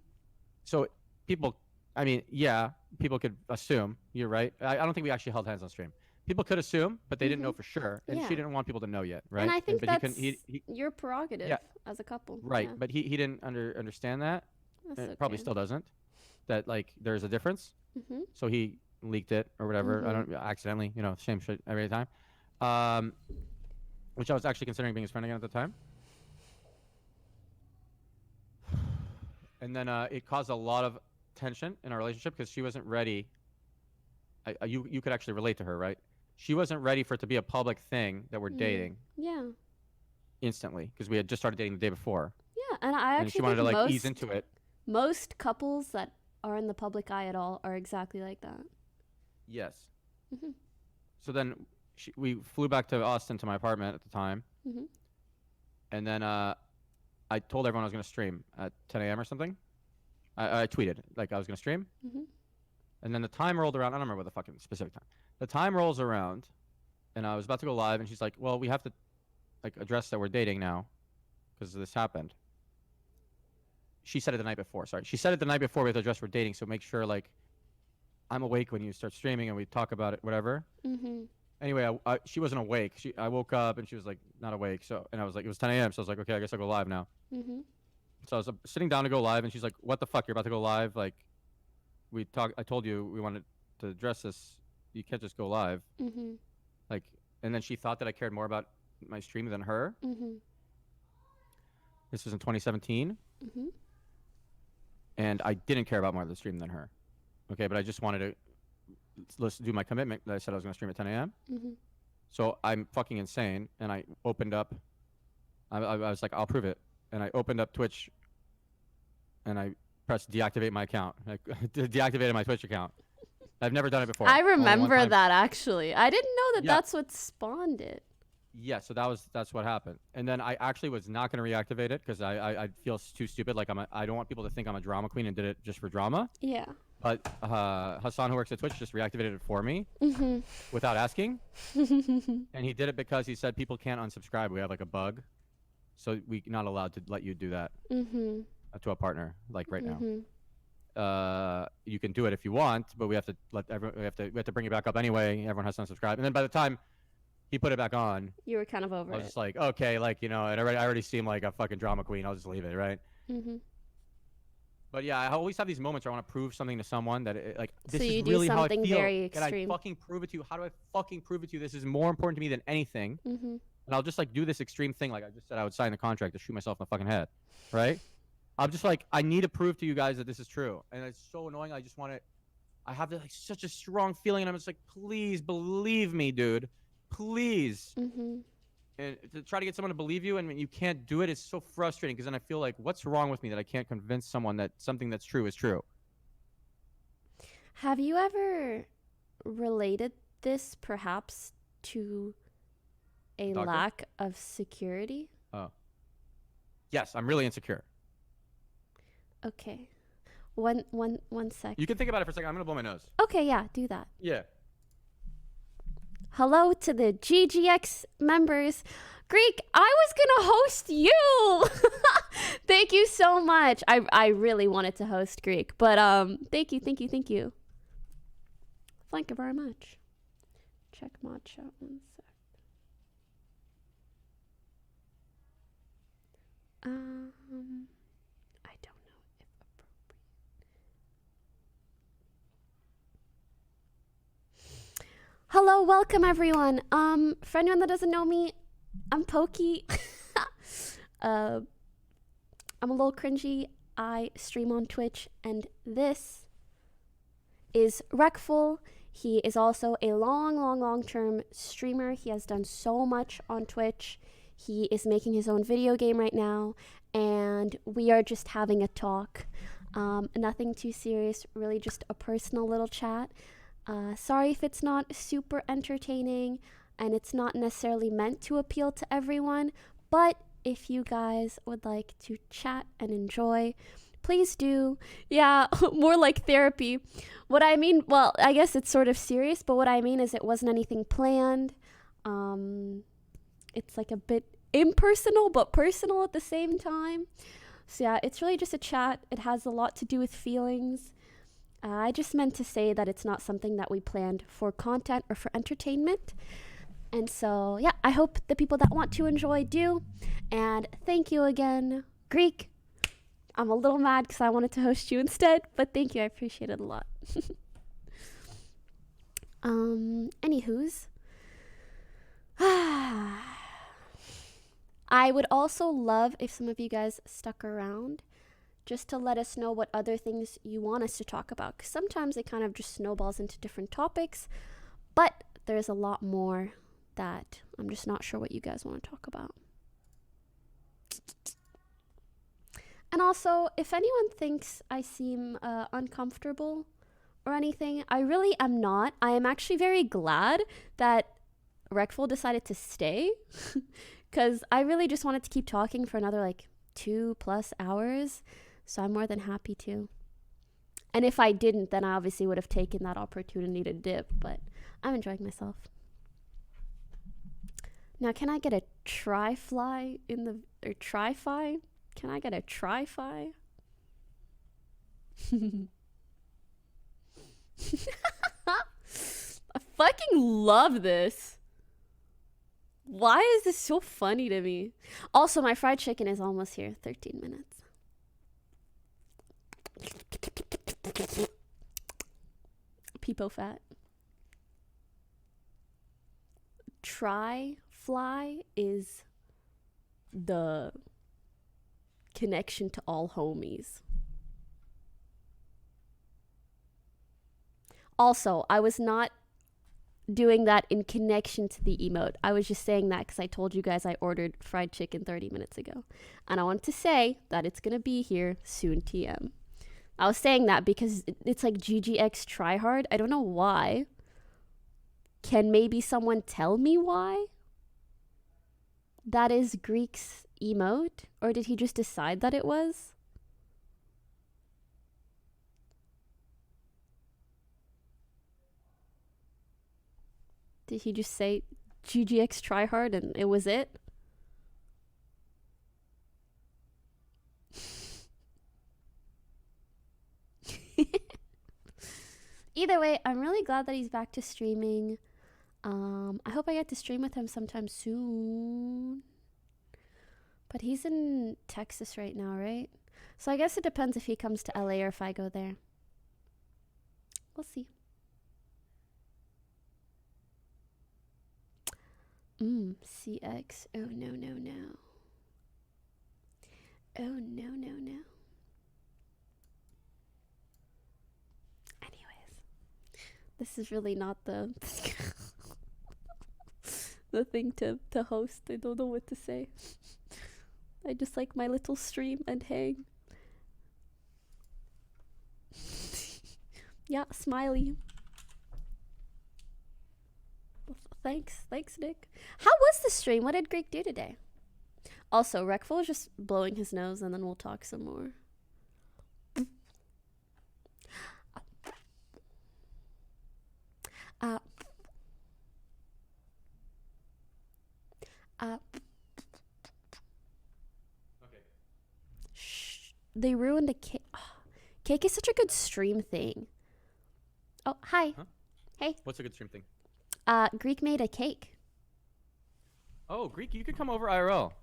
[SPEAKER 18] So people could assume. You're right. I don't think we actually held hands on stream. People could assume, but they didn't know for sure, and she didn't want people to know yet, right?
[SPEAKER 1] And I think
[SPEAKER 18] but
[SPEAKER 1] that's your prerogative as a couple.
[SPEAKER 18] Right,
[SPEAKER 1] Yeah.
[SPEAKER 18] but he didn't understand that.
[SPEAKER 1] That's
[SPEAKER 18] and
[SPEAKER 1] okay.
[SPEAKER 18] Probably still doesn't. That like there's a difference.
[SPEAKER 1] Mm-hmm.
[SPEAKER 18] So he leaked it or whatever. I don't accidentally, same shit every time. Which I was actually considering being his friend again at the time. And then it caused a lot of tension in our relationship because she wasn't ready. You could actually relate to her, right? She wasn't ready for it to be a public thing that we're dating.
[SPEAKER 1] Yeah.
[SPEAKER 18] Instantly, because we had just started dating the day before.
[SPEAKER 1] Yeah, and I actually
[SPEAKER 18] she wanted
[SPEAKER 1] think
[SPEAKER 18] to like ease into it.
[SPEAKER 1] Most couples that are in the public eye at all are exactly like that.
[SPEAKER 18] Yes.
[SPEAKER 1] Mm-hmm.
[SPEAKER 18] So then we flew back to Austin to my apartment at the time.
[SPEAKER 1] Mm-hmm.
[SPEAKER 18] And then I told everyone I was going to stream at 10 a.m. or something. I tweeted like I was going to stream.
[SPEAKER 1] Mm-hmm.
[SPEAKER 18] And then the time rolled around. I don't remember what the fucking specific time. The time rolls around, and I was about to go live, and she's like, well, we have to like address that we're dating now because this happened. She said it the night before. Sorry. She said it the night before we have to address we're dating, so make sure like I'm awake when you start streaming and we talk about it, whatever.
[SPEAKER 1] Mm-hmm.
[SPEAKER 18] Anyway, she wasn't awake. I woke up, and she was like not awake. So, and I was like, it was 10 a.m. So I was like, okay, I guess I'll go live now.
[SPEAKER 1] Mm-hmm.
[SPEAKER 18] So I was sitting down to go live, and she's like, what the fuck? You're about to go live? Like, I told you we wanted to address this. You can't just go live.
[SPEAKER 1] Mm-hmm.
[SPEAKER 18] Like, and then she thought that I cared more about my stream than her.
[SPEAKER 1] Mm-hmm.
[SPEAKER 18] This was in 2017.
[SPEAKER 1] Mm-hmm.
[SPEAKER 18] And I didn't care about more of the stream than her. Okay, but I just wanted to let's do my commitment that I said I was going to stream at 10 a.m.
[SPEAKER 1] Mm-hmm.
[SPEAKER 18] So I'm fucking insane, and I opened up. I was like, I'll prove it, and I opened up Twitch, and I pressed deactivate my account. I deactivated my Twitch account. I've never done it before.
[SPEAKER 1] I remember that actually. I didn't know that that's what spawned it.
[SPEAKER 18] Yeah, so that's what happened. And then I actually was not going to reactivate it because I feel too stupid. Like I don't want people to think I'm a drama queen and did it just for drama.
[SPEAKER 1] Yeah.
[SPEAKER 18] But Hassan, who works at Twitch, just reactivated it for me without asking. And he did it because he said people can't unsubscribe. We have like a bug, so we're not allowed to let you do that to a partner like right now. You can do it if you want, but we have to let everyone. We have to bring it back up anyway. Everyone has to unsubscribe, and then by the time he put it back on,
[SPEAKER 1] you were kind of over it.
[SPEAKER 18] I was just like, okay, like I already seem like a fucking drama queen. I'll just leave it, right? But yeah, I always have these moments where I want to prove something to someone that this
[SPEAKER 1] so you
[SPEAKER 18] is
[SPEAKER 1] do
[SPEAKER 18] really how I
[SPEAKER 1] something
[SPEAKER 18] feel.
[SPEAKER 1] very
[SPEAKER 18] Can I
[SPEAKER 1] extreme.
[SPEAKER 18] fucking prove it to you? How do I fucking prove it to you? This is more important to me than anything. And I'll just like do this extreme thing, like I just said I would sign the contract to shoot myself in the fucking head, right? I'm just like, I need to prove to you guys that this is true, and it's so annoying. I just want to. I have like such a strong feeling, and I'm just like, please believe me, dude, please. And to try to get someone to believe you, and when you can't do it, it's so frustrating because then I feel like, what's wrong with me that I can't convince someone that something that's true is true?
[SPEAKER 1] Have you ever related this perhaps to a lack of security?
[SPEAKER 18] Oh. Yes, I'm really insecure.
[SPEAKER 1] Okay. One sec.
[SPEAKER 18] You can think about it for a second. I'm gonna blow my nose.
[SPEAKER 1] Okay, yeah, do that.
[SPEAKER 18] Yeah.
[SPEAKER 1] Hello to the GGX members. Greek, I was gonna host you. Thank you so much. I really wanted to host Greek, but thank you. Thank you very much. Check mod chat 1 sec. I don't know if appropriate. Hello, welcome everyone. For anyone that doesn't know me, I'm Pokey. I'm a little cringy. I stream on Twitch, and this is Reckful. He is also a long-term streamer. He has done so much on Twitch. He is making his own video game right now, and we are just having a talk. Nothing too serious, really just a personal little chat. Sorry if it's not super entertaining, and it's not necessarily meant to appeal to everyone, but if you guys would like to chat and enjoy, please do. Yeah, more like therapy. What I mean, well, I guess it's sort of serious, but what I mean is it wasn't anything planned. It's like a bit impersonal, but personal at the same time. So yeah, it's really just a chat. It has a lot to do with feelings. I just meant to say that it's not something that we planned for content or for entertainment. And so, yeah, I hope the people that want to enjoy do. And thank you again, Greek. I'm a little mad because I wanted to host you instead, but thank you. I appreciate it a lot. Anywho's. I would also love if some of you guys stuck around just to let us know what other things you want us to talk about. Because sometimes it kind of just snowballs into different topics, but there's a lot more that I'm just not sure what you guys want to talk about. And also, if anyone thinks I seem uncomfortable or anything, I really am not. I am actually very glad that Reckful decided to stay because I really just wanted to keep talking for another like 2+ hours. So I'm more than happy to. And if I didn't, then I obviously would have taken that opportunity to dip, but I'm enjoying myself. Now, can I get a tri-fly in the, or tri-fi? Can I get a tri-fi? I fucking love this. Why is this so funny to me? Also, my fried chicken is almost here. 13 minutes. Peepo fat. Tri-fly is the connection to all homies. Also, I was not doing that in connection to the emote. I was just saying that because I told you guys I ordered fried chicken 30 minutes ago. And I want to say that it's going to be here soon TM. I was saying that because it's like GGX tryhard. I don't know why. Can maybe someone tell me why? That is Greek's emote? Or did he just decide that it was? Did he just say GGX tryhard and it was it? Either way, I'm really glad that he's back to streaming. I hope I get to stream with him sometime soon. But he's in Texas right now, right? So I guess it depends if he comes to LA or if I go there. We'll see. CX. Oh, no, no, no. Oh, no, no, no. Anyways. This is really not the the thing to host. I don't know what to say. I just like my little stream and hang. Yeah, smiley. Thanks, Nick. How was the stream? What did Greek do today? Also, Reckful is just blowing his nose and then we'll talk some more.
[SPEAKER 18] Okay.
[SPEAKER 1] Shh. They ruined the cake. Oh, cake is such a good stream thing. Oh, hi.
[SPEAKER 18] Huh?
[SPEAKER 1] Hey.
[SPEAKER 18] What's a good stream thing?
[SPEAKER 1] Greek made a cake.
[SPEAKER 18] Oh, Greek, you could come over IRL.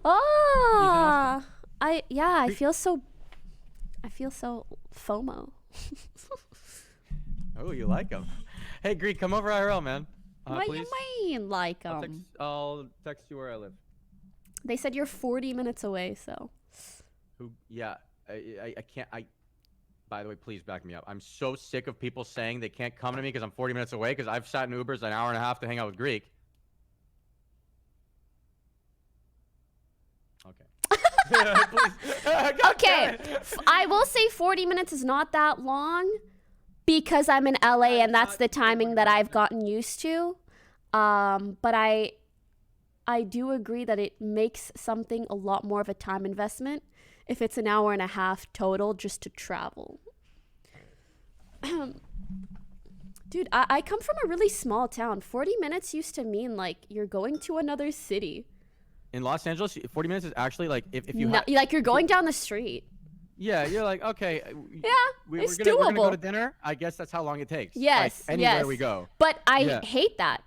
[SPEAKER 1] Oh, I feel so FOMO.
[SPEAKER 18] Oh, you like him? Hey, Greek, come over IRL, man.
[SPEAKER 1] What do
[SPEAKER 18] please.
[SPEAKER 1] you mean, like
[SPEAKER 18] I'll text you where I live.
[SPEAKER 1] They said you're 40 minutes away, so.
[SPEAKER 18] Who? Yeah, I can't. By the way, please back me up. I'm so sick of people saying they can't come to me because I'm 40 minutes away because I've sat in Ubers an hour and a half to hang out with Greek. Okay.
[SPEAKER 1] Okay, I will say 40 minutes is not that long because I'm in LA and that's the timing that I've gotten used to. But I do agree that it makes something a lot more of a time investment if it's an hour and a half total just to travel. Dude, I come from a really small town. 40 minutes used to mean like you're going to another city.
[SPEAKER 18] In Los Angeles, 40 minutes is actually like if you
[SPEAKER 1] like you're going down the street.
[SPEAKER 18] Yeah, you're like, okay.
[SPEAKER 1] Yeah, it's
[SPEAKER 18] we're gonna go to
[SPEAKER 1] doable.
[SPEAKER 18] dinner. I guess that's how long it takes.
[SPEAKER 1] Yes,
[SPEAKER 18] like, anywhere
[SPEAKER 1] yes.
[SPEAKER 18] we go.
[SPEAKER 1] But I hate that.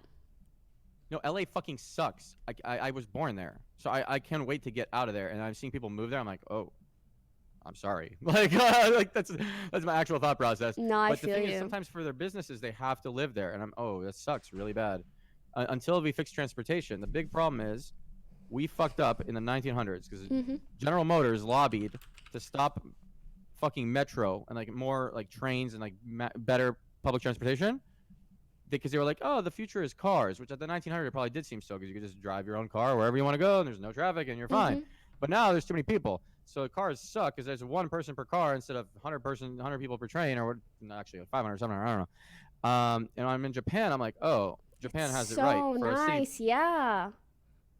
[SPEAKER 18] No, LA fucking sucks. I was born there, so I can't wait to get out of there. And I'm seeing people move there. I'm like, oh, I'm sorry. Like that's my actual thought process.
[SPEAKER 1] No, I
[SPEAKER 18] but
[SPEAKER 1] feel
[SPEAKER 18] the thing
[SPEAKER 1] you.
[SPEAKER 18] is, sometimes for their businesses, they have to live there, and that sucks really bad. Until we fix transportation, the big problem is we fucked up in the 1900s because General Motors lobbied to stop fucking metro and like more like trains and like better public transportation because they were like, oh, the future is cars, which at the 1900s probably did seem so because you could just drive your own car wherever you want to go and there's no traffic and you're fine. But now there's too many people, so cars suck because there's one person per car instead of 100 people per train, or actually 500 something, I don't know. And I'm in Japan. I'm like, oh, Japan has it right
[SPEAKER 1] So
[SPEAKER 18] for a city.
[SPEAKER 1] nice, yeah.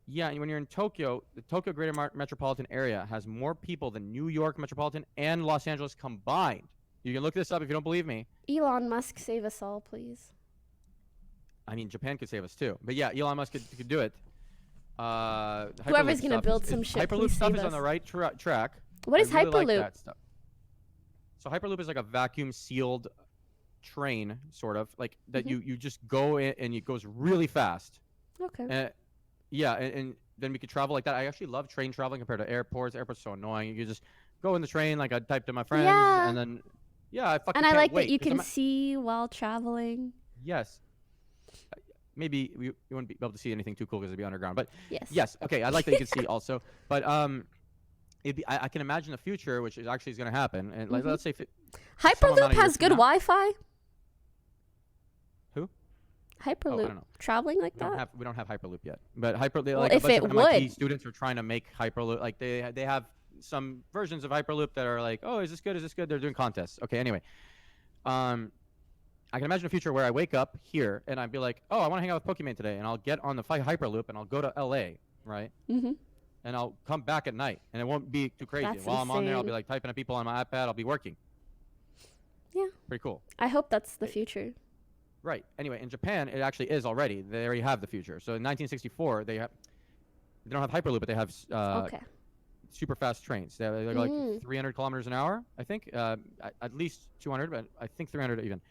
[SPEAKER 18] Yeah, and when you're in Tokyo, the Tokyo Greater Metropolitan Area has more people than New York Metropolitan and Los Angeles combined. You can look this up if you don't believe me.
[SPEAKER 1] Elon Musk, save us all, please.
[SPEAKER 18] I mean, Japan could save us too. But yeah, Elon Musk could do it.
[SPEAKER 1] Whoever's going to build some shit,
[SPEAKER 18] Hyperloop
[SPEAKER 1] please
[SPEAKER 18] stuff
[SPEAKER 1] save
[SPEAKER 18] is
[SPEAKER 1] us.
[SPEAKER 18] on the right track.
[SPEAKER 1] What is
[SPEAKER 18] I really
[SPEAKER 1] Hyperloop?
[SPEAKER 18] like that stuff. So Hyperloop is like a vacuum sealed train, sort of like that. You just go in and it goes really fast.
[SPEAKER 1] Okay.
[SPEAKER 18] Yeah, and then we could travel like that. I actually love train traveling compared to airports. Airports are so annoying. You just go in the train, like I typed to my friends, and then I fucking
[SPEAKER 1] And I
[SPEAKER 18] can't
[SPEAKER 1] like
[SPEAKER 18] wait,
[SPEAKER 1] that you
[SPEAKER 18] 'cause
[SPEAKER 1] can see while traveling.
[SPEAKER 18] Yes. Maybe you wouldn't be able to see anything too cool because it'd be underground. But
[SPEAKER 1] yes.
[SPEAKER 18] Okay, I like that you can see also. But I can imagine a future which is going to happen. And like let's say
[SPEAKER 1] Hyperloop has good Wi-Fi.
[SPEAKER 18] Who?
[SPEAKER 1] Hyperloop.
[SPEAKER 18] I don't know.
[SPEAKER 1] Traveling like that?
[SPEAKER 18] We don't have Hyperloop yet. But Hyperloop,
[SPEAKER 1] Well,
[SPEAKER 18] like
[SPEAKER 1] if
[SPEAKER 18] a bunch
[SPEAKER 1] it
[SPEAKER 18] of MIT
[SPEAKER 1] would.
[SPEAKER 18] students are trying to make Hyperloop. Like they have some versions of Hyperloop that are like, oh, is this good? Is this good? They're doing contests. Okay, anyway. I can imagine a future where I wake up here and I'd be like, oh, I want to hang out with Pokimane today, and I'll get on the Hyperloop and I'll go to LA, right? And I'll come back at night, and it won't be too crazy.
[SPEAKER 1] That's
[SPEAKER 18] While I'm on there, I'll be
[SPEAKER 1] insane.
[SPEAKER 18] like typing at people on my iPad. I'll be working.
[SPEAKER 1] Yeah.
[SPEAKER 18] Pretty cool.
[SPEAKER 1] I hope that's the future.
[SPEAKER 18] Right. Anyway, in Japan, it actually is already. They already have the future. So in 1964, they don't have Hyperloop, but they have super fast trains. They're like 300 kilometers an hour, I think. At least 200, but I think 300 even.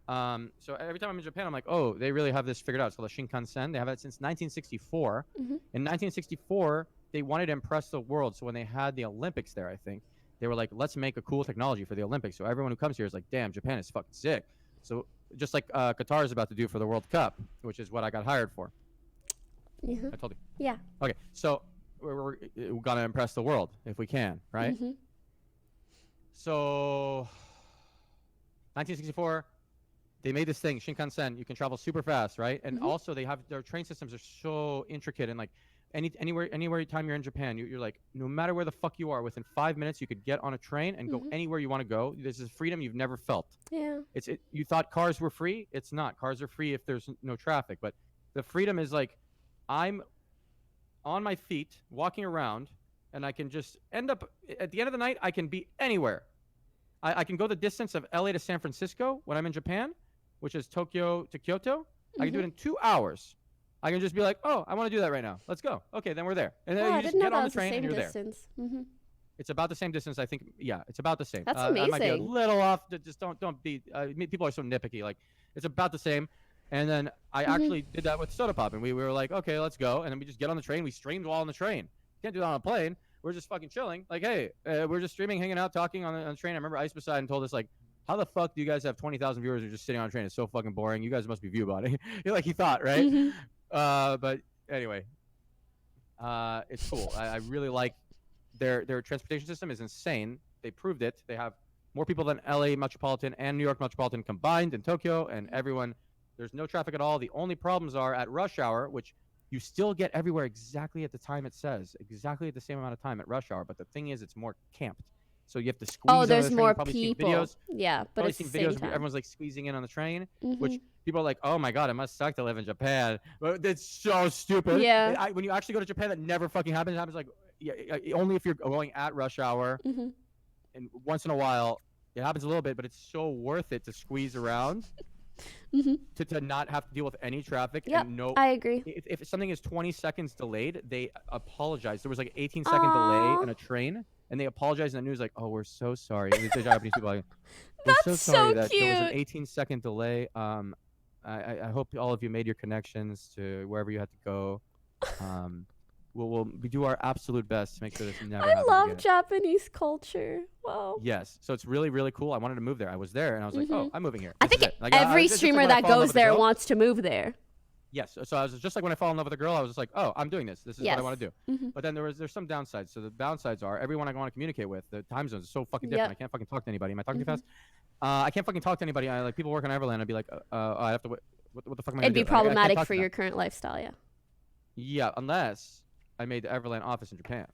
[SPEAKER 18] So every time I'm in Japan, I'm like, oh, they really have this figured out. It's called the Shinkansen. They have it since 1964. In 1964, they wanted to impress the world. So when they had the Olympics there, I think, they were like, let's make a cool technology for the Olympics. So everyone who comes here is like, damn, Japan is fucking sick. So just like Qatar is about to do for the World Cup, which is what I got hired for. I told you.
[SPEAKER 1] Yeah.
[SPEAKER 18] Okay, so we're gonna impress the world if we can, right? So 1964, they made this thing, Shinkansen. You can travel super fast, right? And also they have their train systems are so intricate, and like anywhere time you're in Japan, you're like, no matter where the fuck you are, within 5 minutes you could get on a train and go anywhere you want to go. This is freedom you've never felt.
[SPEAKER 1] Yeah.
[SPEAKER 18] You thought cars were free? It's not. Cars are free if there's no traffic, but the freedom is like, I'm on my feet walking around, and I can just end up at the end of the night. I can be anywhere. I can go the distance of LA to San Francisco when I'm in Japan, which is Tokyo to Kyoto. I can do it in 2 hours. I can just be like, oh, I want to do that right now. Let's go. Okay, then we're there. And then you just get on the train and you're there. It's about the same distance, I think. Yeah, it's about the same.
[SPEAKER 1] That's
[SPEAKER 18] I might be a
[SPEAKER 1] amazing.
[SPEAKER 18] little off. Just don't be. People are so nitpicky. Like, it's about the same. And then I actually did that with Soda Pop, and we were like, okay, let's go. And then we just get on the train. We streamed while on the train. Can't do that on a plane. We're just fucking chilling. Like, hey, we're just streaming, hanging out, talking on the train. I remember Ice Poseidon told us, like, how the fuck do you guys have 20,000 viewers who are just sitting on a train? It's so fucking boring. You guys must be ViewBot. Like, he thought, right? But anyway, it's cool. I really like their transportation system is insane. They proved it. They have more people than LA Metropolitan and New York Metropolitan combined in Tokyo, and everyone. There's no traffic at all. The only problems are at rush hour, which you still get everywhere exactly at the time it says, exactly at the same amount of time at rush hour. But the thing is, it's more camped. So you have to squeeze.
[SPEAKER 1] Oh,
[SPEAKER 18] on
[SPEAKER 1] there's
[SPEAKER 18] the train.
[SPEAKER 1] more
[SPEAKER 18] You've probably
[SPEAKER 1] people.
[SPEAKER 18] Seen videos.
[SPEAKER 1] Yeah, but
[SPEAKER 18] probably
[SPEAKER 1] it's
[SPEAKER 18] seen
[SPEAKER 1] the
[SPEAKER 18] videos
[SPEAKER 1] same time.
[SPEAKER 18] everyone's like squeezing in on the train,
[SPEAKER 1] Mhm.
[SPEAKER 18] which people are like, "Oh my god, it must suck to live in Japan." But it's so stupid.
[SPEAKER 1] Yeah.
[SPEAKER 18] When you actually go to Japan, that never fucking happens. It happens like only if you're going at rush hour,
[SPEAKER 1] Mhm.
[SPEAKER 18] and once in a while it happens a little bit, but it's so worth it to squeeze around.
[SPEAKER 1] Mhm.
[SPEAKER 18] To not have to deal with any traffic.
[SPEAKER 1] Yep,
[SPEAKER 18] And no,
[SPEAKER 1] I agree.
[SPEAKER 18] If something is 20 seconds delayed, they apologize. There was like 18-second delay
[SPEAKER 1] Aw.
[SPEAKER 18] in a train, and they apologized in the news like, "Oh, we're so sorry." The Japanese people like, "We're so
[SPEAKER 1] That's
[SPEAKER 18] sorry
[SPEAKER 1] so
[SPEAKER 18] that there was an
[SPEAKER 1] cute.
[SPEAKER 18] 18-second delay. I hope all of you made your connections to wherever you had to go. We do our absolute best to make sure this never
[SPEAKER 1] I
[SPEAKER 18] happens
[SPEAKER 1] love
[SPEAKER 18] again."
[SPEAKER 1] Japanese culture. Wow.
[SPEAKER 18] Yes, so it's really, really cool. I wanted to move there. I was there, and I was like, "Oh,
[SPEAKER 1] Mhm.
[SPEAKER 18] I'm moving here."
[SPEAKER 1] I
[SPEAKER 18] This is
[SPEAKER 1] think
[SPEAKER 18] it. Like,
[SPEAKER 1] every
[SPEAKER 18] it's just like
[SPEAKER 1] streamer
[SPEAKER 18] when I
[SPEAKER 1] that
[SPEAKER 18] fall in love
[SPEAKER 1] goes
[SPEAKER 18] with a
[SPEAKER 1] there
[SPEAKER 18] girl.
[SPEAKER 1] wants to move there.
[SPEAKER 18] Yes, so I was just like when I fall in love with a girl, I was just like, "Oh, I'm doing this. This is what I
[SPEAKER 1] Yes.
[SPEAKER 18] want to do."
[SPEAKER 1] Mhm.
[SPEAKER 18] But then there's some downsides. So the downsides are everyone I want to communicate with, the time zones are so fucking different.
[SPEAKER 1] Yep.
[SPEAKER 18] I can't fucking talk to anybody. Am I talking
[SPEAKER 1] Mhm.
[SPEAKER 18] too fast? I can't fucking talk to anybody. I like people work on Everland. I'd be like, I have to. What the fuck am I
[SPEAKER 1] It'd
[SPEAKER 18] gonna
[SPEAKER 1] be
[SPEAKER 18] do? I can't
[SPEAKER 1] problematic
[SPEAKER 18] talk
[SPEAKER 1] for
[SPEAKER 18] to them.
[SPEAKER 1] your current lifestyle, yeah.
[SPEAKER 18] Yeah, unless I made the Everland office in Japan.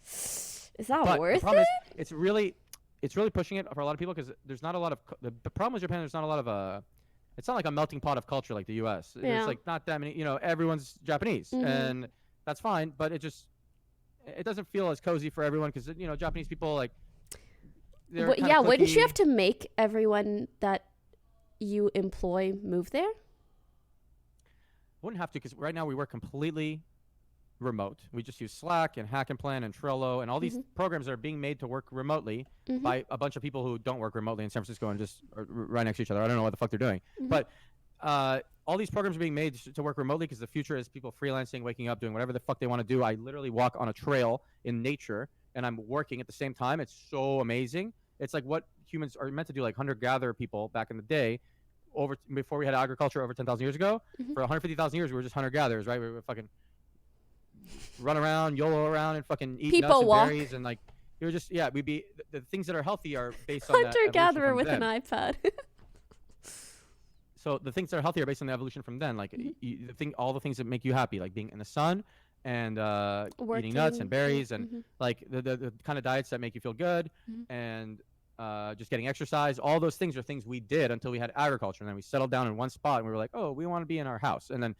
[SPEAKER 1] Is that
[SPEAKER 18] But
[SPEAKER 1] worth
[SPEAKER 18] the problem
[SPEAKER 1] it?
[SPEAKER 18] is, it's really pushing it for a lot of people because there's not a lot of the problem with Japan. There's not a lot of it's not like a melting pot of culture like the U.S.
[SPEAKER 1] Yeah.
[SPEAKER 18] There's like not that many. Everyone's Japanese,
[SPEAKER 1] Mhm.
[SPEAKER 18] and that's fine. But it doesn't feel as cozy for everyone because Japanese people like. They're
[SPEAKER 1] But
[SPEAKER 18] kinda
[SPEAKER 1] yeah, wouldn't you
[SPEAKER 18] cliquey.
[SPEAKER 1] have to make everyone that you employ move there?
[SPEAKER 18] Wouldn't have to because right now we work completely remote. We just use Slack and Hack and Plan and Trello and all these programs that are being made to work remotely
[SPEAKER 1] Mhm.
[SPEAKER 18] by a bunch of people who don't work remotely in San Francisco and just are right next to each other. I don't know what the fuck they're doing,
[SPEAKER 1] Mhm.
[SPEAKER 18] but all these programs are being made to work remotely because the future is people freelancing, waking up, doing whatever the fuck they want to do. I literally walk on a trail in nature and I'm working at the same time. It's so amazing. It's like what humans are meant to do, like hunter-gatherer people back in the day. Before we had agriculture over 10,000 years ago,
[SPEAKER 1] Mhm.
[SPEAKER 18] for 150,000 years, we were just hunter-gatherers, right? We were fucking run around, YOLO around, and fucking eat
[SPEAKER 1] People
[SPEAKER 18] nuts and
[SPEAKER 1] walk.
[SPEAKER 18] berries, and like you were just we'd be the things that are healthy are based on that
[SPEAKER 1] Hunter
[SPEAKER 18] evolution
[SPEAKER 1] gatherer
[SPEAKER 18] from
[SPEAKER 1] with
[SPEAKER 18] then.
[SPEAKER 1] an iPad.
[SPEAKER 18] So the things that are healthy are based on the evolution from then, like all the things that make you happy, like being in the sun and eating nuts and
[SPEAKER 1] Working,
[SPEAKER 18] berries, and
[SPEAKER 1] mhm.
[SPEAKER 18] like the kind of diets that make you feel good,
[SPEAKER 1] Mhm.
[SPEAKER 18] and just getting exercise. All those things are things we did until we had agriculture, and then we settled down in one spot, and we were like, oh, we want to be in our house, and then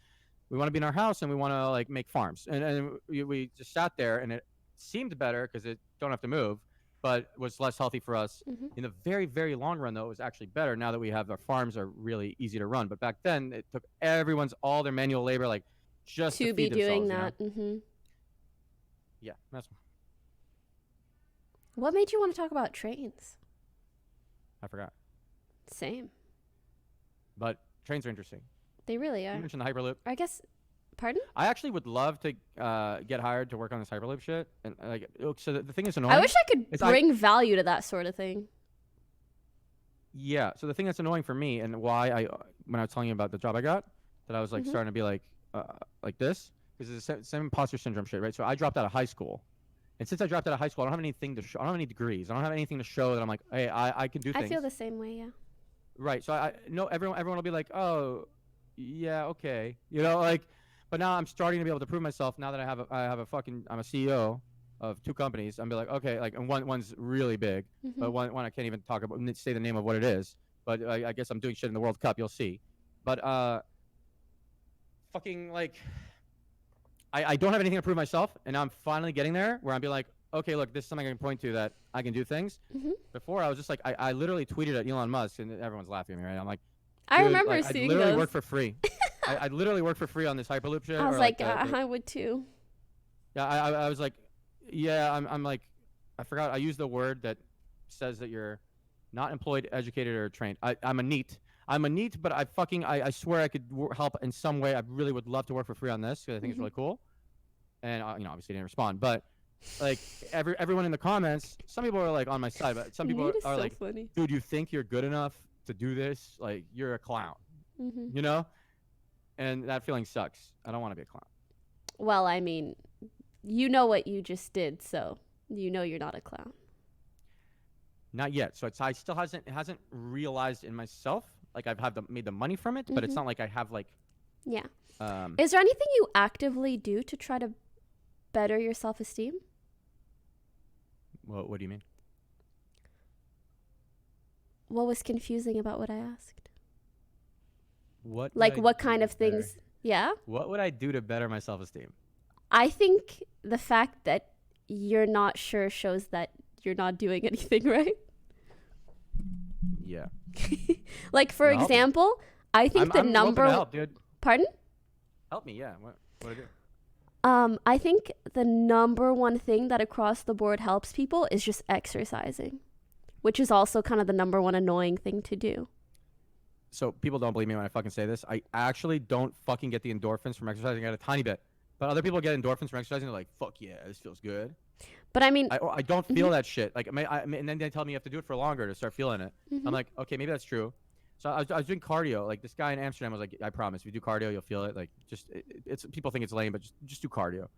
[SPEAKER 18] we want to be in our house, and we want to like make farms, and we just sat there, and it seemed better because it don't have to move, but was less healthy for us.
[SPEAKER 1] Mhm.
[SPEAKER 18] In the very, very long run, though, it was actually better now that we have our farms are really easy to run. But back then, it took all their manual labor, like just to
[SPEAKER 1] To be
[SPEAKER 18] feed
[SPEAKER 1] doing
[SPEAKER 18] themselves,
[SPEAKER 1] that. Hmm.
[SPEAKER 18] Yeah, that's.
[SPEAKER 1] What made you want to talk about trains?
[SPEAKER 18] I forgot.
[SPEAKER 1] Same.
[SPEAKER 18] But trains are interesting.
[SPEAKER 1] They really
[SPEAKER 18] You
[SPEAKER 1] are.
[SPEAKER 18] mentioned the Hyperloop.
[SPEAKER 1] I guess. Pardon?
[SPEAKER 18] I actually would love to get hired to work on this Hyperloop shit. And like, so the thing that's annoying.
[SPEAKER 1] I wish I could
[SPEAKER 18] is
[SPEAKER 1] bring value to that sort of thing.
[SPEAKER 18] Yeah. So the thing that's annoying for me, and why when I was telling you about the job I got, that I was like
[SPEAKER 1] Mhm.
[SPEAKER 18] starting to be like this, because it's the same imposter syndrome shit, right? So I dropped out of high school, and since I dropped out of high school, I don't have anything to show. I don't have any degrees. I don't have anything to show that I'm like, hey, I can do things.
[SPEAKER 1] I feel the same way, yeah.
[SPEAKER 18] Right. So I know everyone will be like, oh, yeah, okay, like. But now I'm starting to be able to prove myself. Now that I'm a CEO of 2 companies. I'm be like, okay, like, and one's really big, but
[SPEAKER 1] Mhm.
[SPEAKER 18] one I can't even talk about, say the name of what it is. But I guess I'm doing shit in the World Cup. You'll see. But fucking like, I don't have anything to prove myself, and now I'm finally getting there where I'm be like, okay, look, this is something I can point to that I can do things.
[SPEAKER 1] Mhm.
[SPEAKER 18] Before I was just like, I literally tweeted at Elon Musk, and everyone's laughing at me, right? I'm like,
[SPEAKER 1] I
[SPEAKER 18] dude,
[SPEAKER 1] remember
[SPEAKER 18] like,
[SPEAKER 1] seeing
[SPEAKER 18] I literally
[SPEAKER 1] those.
[SPEAKER 18] work for free. I literally work for free on this Hyperloop shit.
[SPEAKER 1] I was
[SPEAKER 18] or
[SPEAKER 1] like,
[SPEAKER 18] the-
[SPEAKER 1] I would too.
[SPEAKER 18] yeah, I was like, yeah, I'm like, I forgot. I used the word that says that you're not employed, educated, or trained. I'm a NEET. I'm a NEET, but I swear I could help in some way. I really would love to work for free on this because I think it's really cool. And obviously didn't respond, but like everyone in the comments, some people are like on my side, but some people
[SPEAKER 1] NEET is
[SPEAKER 18] are
[SPEAKER 1] so
[SPEAKER 18] like,
[SPEAKER 1] funny.
[SPEAKER 18] dude, you think you're good enough to do this? Like, you're a clown,
[SPEAKER 1] Mhm.
[SPEAKER 18] you know? And that feeling sucks. I don't want to be a clown.
[SPEAKER 1] Well, I mean, you know what you just did, so you know you're not a clown.
[SPEAKER 18] Not yet. So it hasn't realized in myself. Like I've made the money from it, but it's not like I have like.
[SPEAKER 1] Yeah. Is there anything you actively do to try to better your self-esteem?
[SPEAKER 18] What do you mean?
[SPEAKER 1] What was confusing about what I asked?
[SPEAKER 18] What
[SPEAKER 1] kind of things? Yeah.
[SPEAKER 18] What would I do to better my self-esteem?
[SPEAKER 1] I think the fact that you're not sure shows that you're not doing anything right.
[SPEAKER 18] Yeah.
[SPEAKER 1] Like for example, I think
[SPEAKER 18] I'm open to help, dude.
[SPEAKER 1] Pardon?
[SPEAKER 18] Help me, yeah. What do I do?
[SPEAKER 1] I think the number one thing that across the board helps people is just exercising, which is also kind of the number one annoying thing to do.
[SPEAKER 18] So people don't believe me when I fucking say this. I actually don't fucking get the endorphins from exercising. I get a tiny bit. But other people get endorphins from exercising. They're like, fuck yeah, this feels good.
[SPEAKER 1] But I mean,
[SPEAKER 18] I don't feel that shit. Like, and then they tell me you have to do it for longer to start feeling it. I'm like, okay, maybe that's true. So I was doing cardio. Like this guy in Amsterdam was like, I promise, if you do cardio, you'll feel it. Like, it's people think it's lame, but just do cardio.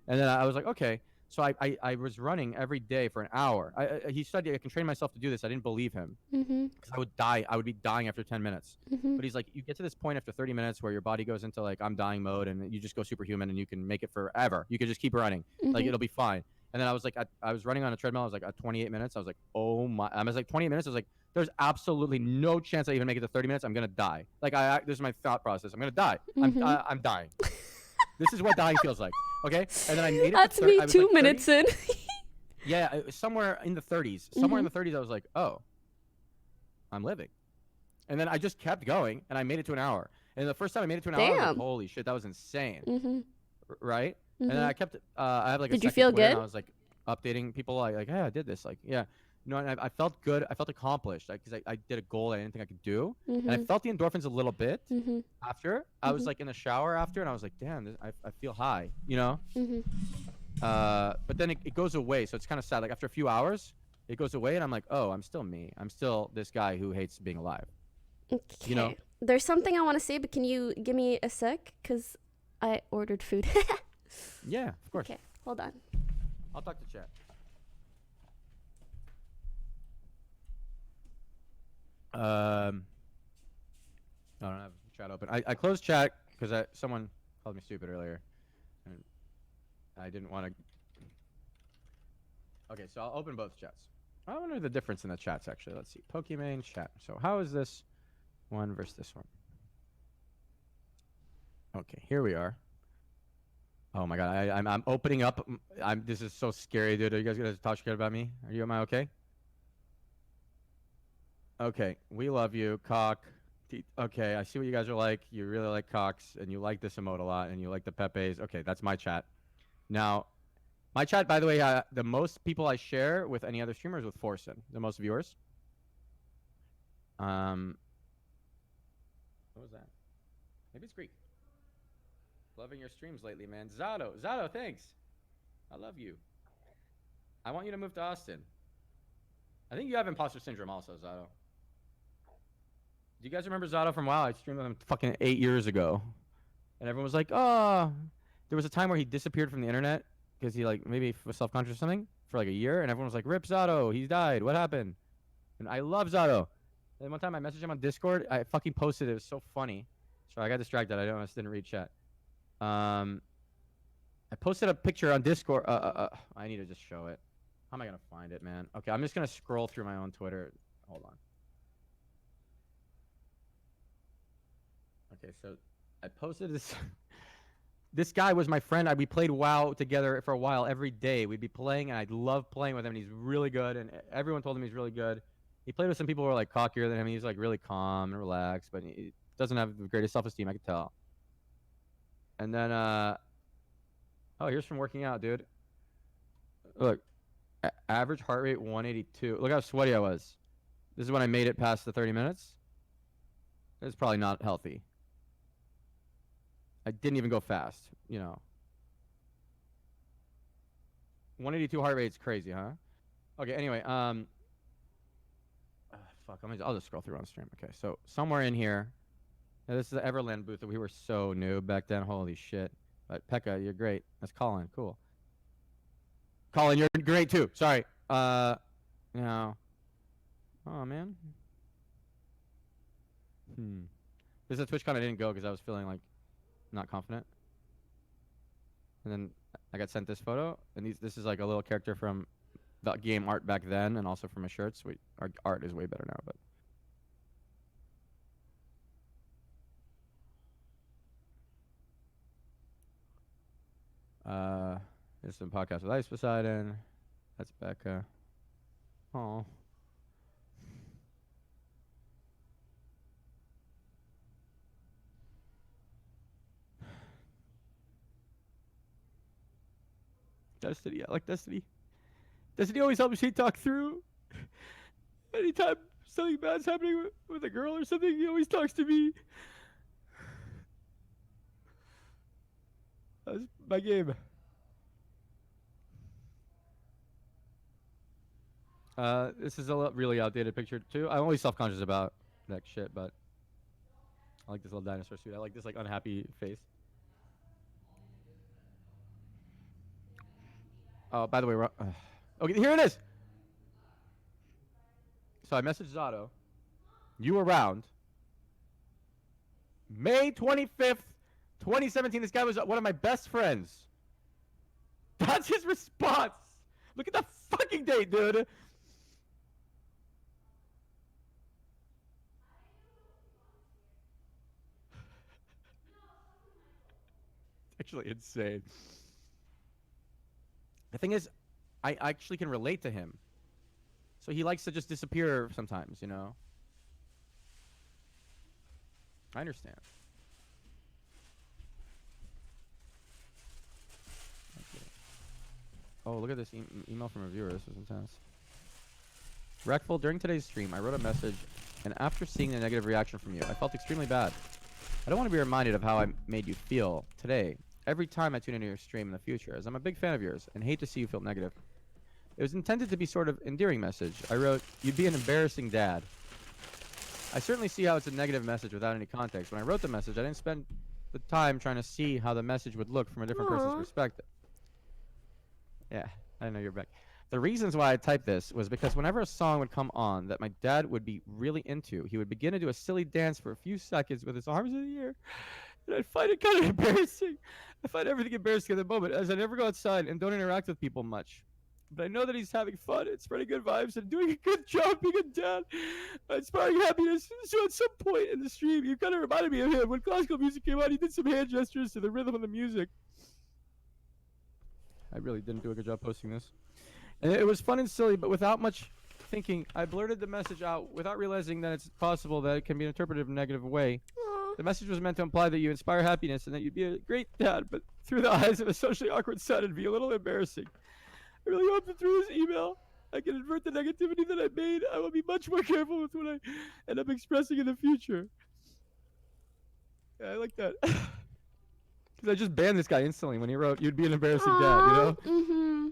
[SPEAKER 18] And then I was like, okay. So I was running every day for an hour. He said I can train myself to do this. I didn't believe him because I would die. I would be dying after 10 minutes. But he's like, you get to this point after 30 minutes where your body goes into like I'm dying mode, and you just go superhuman, and you can make it forever. You can just keep running, like it'll be fine. And then I was like, I was running on a treadmill. I was like at 28 minutes. I was like, oh my! I was like 28 minutes. I was like, there's absolutely no chance I even make it to 30 minutes. I'm gonna die. Like this is my thought process. I'm gonna die. I'm dying. This is what dying feels like. Okay, and then I made it.
[SPEAKER 1] That's me 2 minutes in.
[SPEAKER 18] Yeah, it was somewhere in the 30s. Somewhere in the 30s, I was like, oh, I'm living. And then I just kept going, and I made it to an hour. And the first time I made it to an hour, I was like, holy shit, that was insane. Right? And then I kept. I had like.
[SPEAKER 1] Did you feel good?
[SPEAKER 18] I was like updating people, like, hey, I did this. Like, yeah. You know, and I felt good. I felt accomplished because I did a goal I didn't think I could do. And I felt the endorphins a little bit after. I was like in the shower after, and I was like, damn, I feel high, you know? But then it goes away, so it's kind of sad. Like after a few hours, it goes away, and I'm like, oh, I'm still me. I'm still this guy who hates being alive.
[SPEAKER 1] Okay.
[SPEAKER 18] You know?
[SPEAKER 1] There's something I want to say, but can you give me a sec? Because I ordered food.
[SPEAKER 18] Yeah, of course.
[SPEAKER 1] Okay, hold on.
[SPEAKER 18] I'll talk to chat. I don't have chat open. I closed chat because someone called me stupid earlier, and I didn't want to. Okay, so I'll open both chats. I wonder the difference in the chats actually. Let's see. Pokimane chat. So how is this one versus this one? Okay, here we are. Oh my god, I'm opening up. This is so scary, dude. Are you guys gonna talk shit about me? Am I okay? Okay, we love you, cock. Okay, I see what you guys are like. You really like cocks, and you like this emote a lot, and you like the Pepes. Okay, that's my chat. Now, my chat, by the way, the most people I share with any other streamer is with Forsen, the most viewers. What was that? Maybe it's Greek. Loving your streams lately, man. Zato, thanks. I love you. I want you to move to Austin. I think you have imposter syndrome also, Zato. Do you guys remember Zato from WoW? I streamed with him fucking 8 years ago. And everyone was like, oh. There was a time where he disappeared from the internet because he like maybe was self-conscious or something for like a year. And everyone was like, rip Zato. He's died. What happened? And I love Zato. And one time I messaged him on Discord. I fucking posted it. It was so funny. Sorry, I got distracted. I didn't read chat. I posted a picture on Discord. I need to just show it. How am I going to find it, man? Okay, I'm just going to scroll through my own Twitter. Hold on. Okay, so I posted this. This guy was my friend. We played WoW together for a while every day. We'd be playing, and I loved playing with him. And he's really good, and everyone told him he's really good. He played with some people who were like cockier than him. He's like really calm and relaxed, but he doesn't have the greatest self-esteem. I could tell. And then, oh, here's from working out, dude. Look, average heart rate 182. Look how sweaty I was. This is when I made it past the 30 minutes. It's probably not healthy. I didn't even go fast, you know. 182 heart rate is crazy, huh? Okay, anyway, fuck, I'll just scroll through on stream. Okay, so somewhere in here, this is the Everland booth that we were so new back then. Holy shit. But Pekka, you're great. That's Colin. Cool. Colin, you're great too. Sorry. No. Oh man. There's a TwitchCon I didn't go because I was feeling like not confident. And then I got sent this photo, and this is like a little character from the game art back then, and also from my shirts. Our art is way better now, but. There's some podcast with Ice Poseidon. That's Becca. Oh. Destiny, I like Destiny. Destiny always helps me talk through. Anytime something bad's happening with a girl or something, he always talks to me. That's my game. This is a really outdated picture too. I'm always self-conscious about that shit, but I like this little dinosaur suit. I like this like unhappy face. Oh, by the way, okay, here it is. So I messaged Zato. You around? May 25th, 2017. This guy was one of my best friends. That's his response. Look at the fucking date, dude. Actually insane. The thing is, I actually can relate to him. So he likes to just disappear sometimes, you know? I understand. Oh, look at this email from a viewer. This is intense. Reckful, during today's stream, I wrote a message, and after seeing the negative reaction from you, I felt extremely bad. I don't want to be reminded of how I made you feel today, every time I tune into your stream in the future, as I'm a big fan of yours, and hate to see you feel negative. It was intended to be sort of endearing message. I wrote, you'd be an embarrassing dad. I certainly see how it's a negative message without any context. When I wrote the message, I didn't spend the time trying to see how the message would look from a different person's perspective. Yeah, I know you're back. The reasons why I typed this was because whenever a song would come on that my dad would be really into, he would begin to do a silly dance for a few seconds with his arms in the air. And I'd find it kind of embarrassing. I find everything embarrassing at the moment, as I never go outside and don't interact with people much. But I know that he's having fun and spreading good vibes and doing a good job being a dad, inspiring happiness. So at some point in the stream, you kind of reminded me of him. When classical music came on, he did some hand gestures to the rhythm of the music. I really didn't do a good job posting this. And it was fun and silly, but without much thinking, I blurted the message out without realizing that it's possible that it can be interpreted in a negative way. The message was meant to imply that you inspire happiness and that you'd be a great dad, but through the eyes of a socially awkward son, it'd be a little embarrassing. I really hope that through this email, I can invert the negativity that I made. I will be much more careful with what I end up expressing in the future. Yeah, I like that. Because I just banned this guy instantly when he wrote, you'd be an embarrassing dad, you know?
[SPEAKER 1] Mm-hmm.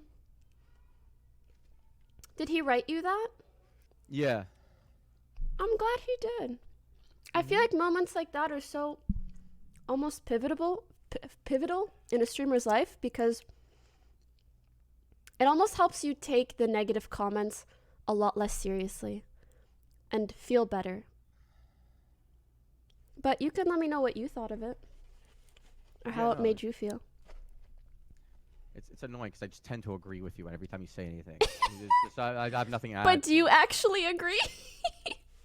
[SPEAKER 1] Did he write you that?
[SPEAKER 18] Yeah.
[SPEAKER 1] I'm glad he did. I feel like moments like that are so almost pivotal in a streamer's life, because it almost helps you take the negative comments a lot less seriously and feel better. But you can let me know what you thought of it, or how it made you feel.
[SPEAKER 18] It's annoying because I just tend to agree with you every time you say anything. I have nothing to add.
[SPEAKER 1] But do you actually agree?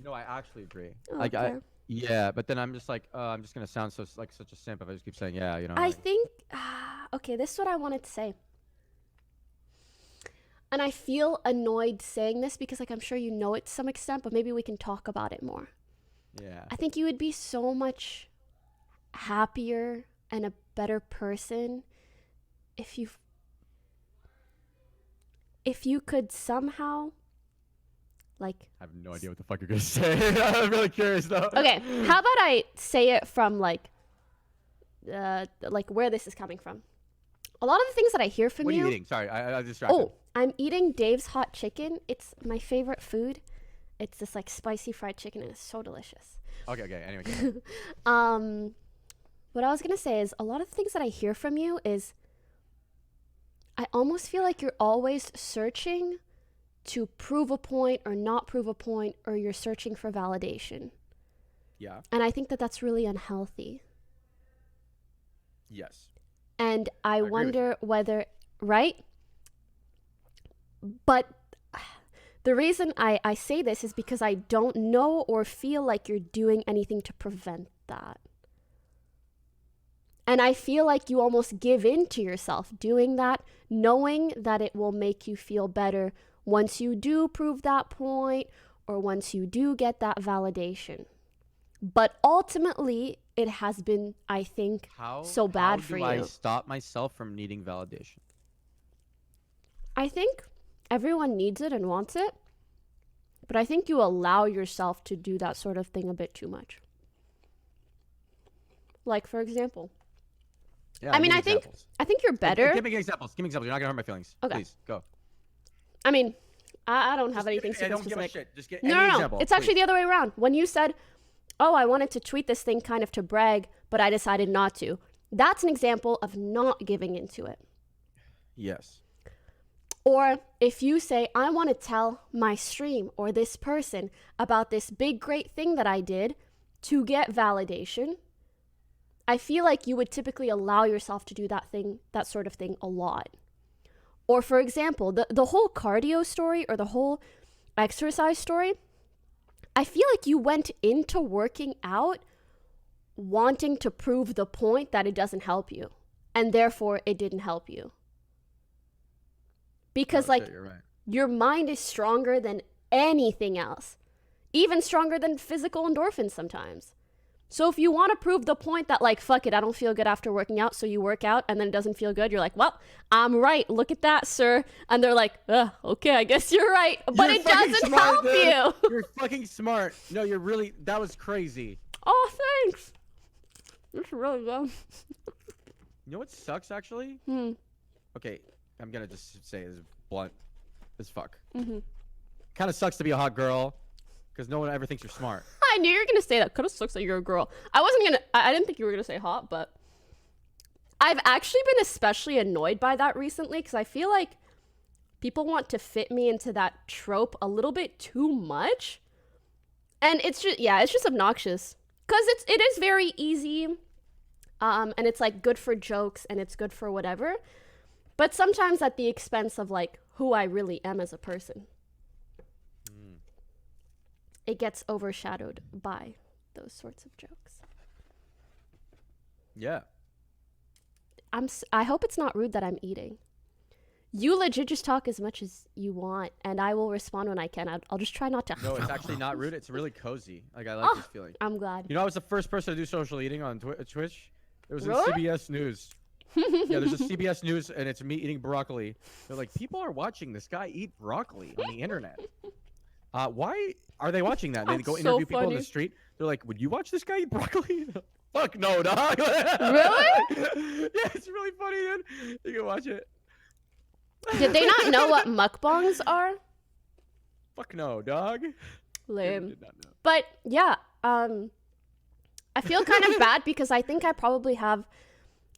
[SPEAKER 18] No, I actually agree.
[SPEAKER 1] Okay.
[SPEAKER 18] Yeah, but then I'm just like, I'm just gonna sound like such a simp if I just keep saying yeah, you know.
[SPEAKER 1] I think, okay, this is what I wanted to say. And I feel annoyed saying this because, like, I'm sure you know it to some extent, but maybe we can talk about it more.
[SPEAKER 18] Yeah.
[SPEAKER 1] I think you would be so much happier and a better person if you could somehow, like...
[SPEAKER 18] I have no idea what the fuck you're gonna say. I'm really curious though.
[SPEAKER 1] Okay, how about I say it from like where this is coming from. A lot of the things that I hear from you...
[SPEAKER 18] What are you eating? Sorry, I distracted.
[SPEAKER 1] Oh, I'm eating Dave's hot chicken. It's my favorite food. It's this like spicy fried chicken and it's so delicious.
[SPEAKER 18] Okay, anyway.
[SPEAKER 1] What I was gonna say is a lot of the things that I hear from you is I almost feel like you're always searching to prove a point or not prove a point, or you're searching for validation.
[SPEAKER 18] Yeah.
[SPEAKER 1] And I think that that's really unhealthy.
[SPEAKER 18] Yes.
[SPEAKER 1] And I
[SPEAKER 18] agree with
[SPEAKER 1] wonder whether, right? But the reason I say this is because I don't know or feel like you're doing anything to prevent that. And I feel like you almost give in to yourself doing that, knowing that it will make you feel better once you do prove that point or once you do get that validation. But ultimately, it has been, I think, so bad for you.
[SPEAKER 18] How do I stop myself from needing validation?
[SPEAKER 1] I think everyone needs it and wants it, but I think you allow yourself to do that sort of thing a bit too much. Like, for example.
[SPEAKER 18] Yeah,
[SPEAKER 1] I mean, I think you're better.
[SPEAKER 18] Give me examples. Give me examples. You're not gonna hurt my feelings.
[SPEAKER 1] Okay.
[SPEAKER 18] Please go.
[SPEAKER 1] I mean, I don't have anything
[SPEAKER 18] I don't
[SPEAKER 1] super
[SPEAKER 18] give a
[SPEAKER 1] specific.
[SPEAKER 18] shit. Just get
[SPEAKER 1] No,
[SPEAKER 18] any
[SPEAKER 1] no, no.
[SPEAKER 18] example,
[SPEAKER 1] It's actually
[SPEAKER 18] please.
[SPEAKER 1] the other way around. When you said, "Oh, I wanted to tweet this thing kind of to brag, but I decided not to," that's an example of not giving into it.
[SPEAKER 18] Yes.
[SPEAKER 1] Or if you say, "I want to tell my stream or this person about this big, great thing that I did to get validation," I feel like you would typically allow yourself to do that sort of thing a lot. Or for example, the whole cardio story or the whole exercise story, I feel like you went into working out wanting to prove the point that it doesn't help you, and therefore it didn't help you. Because
[SPEAKER 18] You're right.
[SPEAKER 1] your mind is stronger than anything else, even stronger than physical endorphins sometimes. So if you want to prove the point that fuck it, I don't feel good after working out, so you work out and then it doesn't feel good, you're like, "Well, I'm right. Look at that, sir." And they're like, "Okay, I guess you're right." But it doesn't help you.
[SPEAKER 18] You're fucking smart. No, you're really, that was crazy.
[SPEAKER 1] Oh, thanks. That's really good.
[SPEAKER 18] You know what sucks, actually? Okay, I'm gonna just say this blunt as fuck.
[SPEAKER 1] Mm-hmm.
[SPEAKER 18] Kind of sucks to be a hot girl, because no one ever thinks you're smart.
[SPEAKER 1] I knew you were gonna say that. Kind of sucks that you're a girl. I didn't think you were gonna say hot, but I've actually been especially annoyed by that recently because I feel like people want to fit me into that trope a little bit too much, and it's just obnoxious because it is very easy, and it's good for jokes and it's good for whatever, but sometimes at the expense of who I really am as a person. It gets overshadowed by those sorts of jokes.
[SPEAKER 18] Yeah.
[SPEAKER 1] I hope it's not rude that I'm eating. You legit just talk as much as you want, and I will respond when I can. I'll just try not to.
[SPEAKER 18] No, it's actually not rude. It's really cozy. I like this feeling.
[SPEAKER 1] I'm glad.
[SPEAKER 18] You know, I was the first person to do social eating on Twitch. It was
[SPEAKER 1] Really?
[SPEAKER 18] in CBS News. Yeah, there's a CBS News, and it's me eating broccoli. They're like, people are watching this guy eat broccoli on the internet. Why are they watching that? They
[SPEAKER 1] That's
[SPEAKER 18] go
[SPEAKER 1] so
[SPEAKER 18] interview people in
[SPEAKER 1] funny.
[SPEAKER 18] the street. They're like, would you watch this guy eat broccoli? Fuck no, dog.
[SPEAKER 1] Really?
[SPEAKER 18] Yeah, it's really funny, dude. You can watch it.
[SPEAKER 1] Did they not know what mukbangs are?
[SPEAKER 18] Fuck no, dog.
[SPEAKER 1] Lame.
[SPEAKER 18] Did not know.
[SPEAKER 1] But yeah, I feel kind of bad because I think I probably have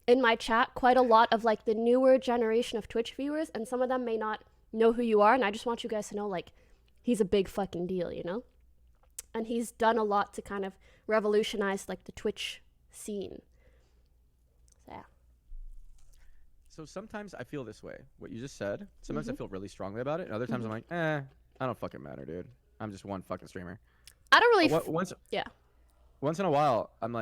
[SPEAKER 1] in my chat quite a lot of the newer generation of Twitch viewers, and some of them may not know who you are, and I just want you guys to know he's a big fucking deal, you know? And he's done a lot to kind of revolutionize the Twitch scene. So yeah.
[SPEAKER 18] So sometimes I feel this way. What you just said. Sometimes I feel really strongly about it. And other times I'm like, I don't fucking matter, dude. I'm just one fucking streamer.
[SPEAKER 1] I don't really.
[SPEAKER 18] Once in a while, I'm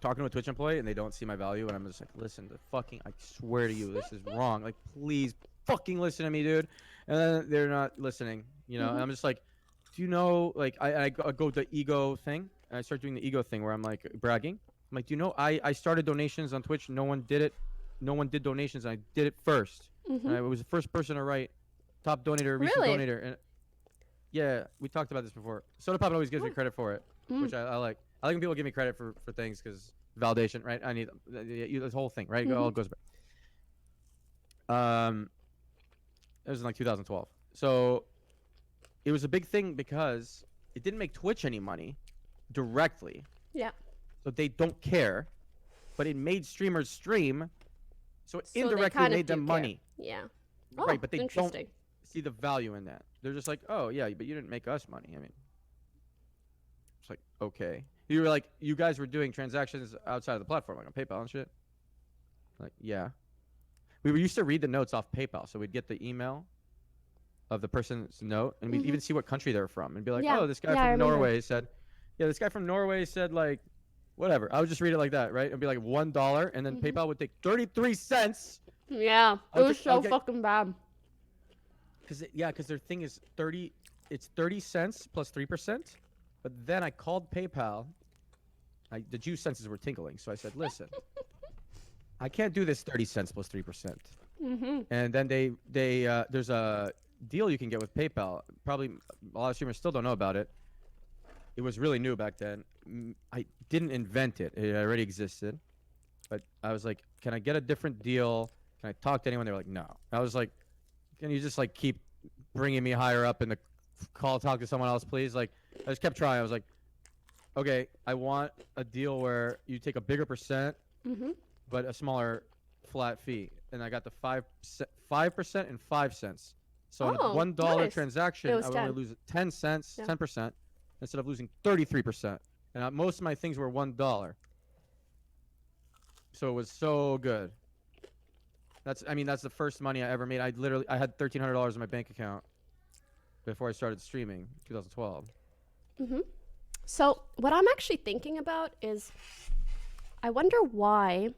[SPEAKER 18] talking to a Twitch employee and they don't see my value, and I'm just like, listen, I swear to you, this is wrong. Please fucking listen to me, dude. And then they're not listening, you know. And I'm just like, do you know? I go the ego thing, and I start doing the ego thing where I'm bragging. I'm like, do you know? I started donations on Twitch. No one did it. No one did donations. And I did it first. And I was the first person to write top donator, recent donator. And yeah, we talked about this before. Soda Pop always gives me credit for it, which I like. I like when people give me credit for things because validation, right? I need this whole thing, right? It all goes back. It was in 2012. So it was a big thing because it didn't make Twitch any money directly.
[SPEAKER 1] Yeah.
[SPEAKER 18] So they don't care, but it made streamers stream. So
[SPEAKER 1] they
[SPEAKER 18] indirectly
[SPEAKER 1] kind of
[SPEAKER 18] made them
[SPEAKER 1] do care.
[SPEAKER 18] money.
[SPEAKER 1] Yeah. Oh,
[SPEAKER 18] Right, but they don't
[SPEAKER 1] interesting.
[SPEAKER 18] see the value in that. They're just like, oh yeah, but you didn't make us money. I mean, it's like, okay. You were like, you guys were doing transactions outside of the platform, like on PayPal and shit. Like, yeah. We used to read the notes off PayPal, so we'd get the email of the person's note, and we'd even see what country they're from, and be like,
[SPEAKER 1] Yeah.
[SPEAKER 18] oh, this guy
[SPEAKER 1] Yeah, I
[SPEAKER 18] from
[SPEAKER 1] remember.
[SPEAKER 18] Norway said, this guy from Norway said like, whatever. I would just read it like that, right? It'd be like $1, and then PayPal would take 33 cents.
[SPEAKER 1] Yeah, it was so fucking bad.
[SPEAKER 18] Because their thing is 30. It's 30 cents plus 3%. But then I called PayPal. The juice senses were tingling, so I said, "Listen, I can't do this 30 cents plus 3%." And then they there's a deal you can get with PayPal. Probably a lot of streamers still don't know about it. It was really new back then. I didn't invent it. It already existed. But I was like, "Can I get a different deal? Can I talk to anyone?" They were like, "No." I was like, "Can you just like keep bringing me higher up in the call, talk to someone else, please?" Like, I just kept trying. I was like, "Okay, I want a deal where you take a bigger percent, but a smaller flat fee." And I got the 5% and 5 cents. So on a $1 transaction, I would only lose 10 cents, 10%, instead of losing 33%. And most of my things were $1. So it was so good. That's the first money I ever made. I had $1,300 in my bank account before I started streaming, 2012.
[SPEAKER 1] So what I'm actually thinking about is, I wonder why.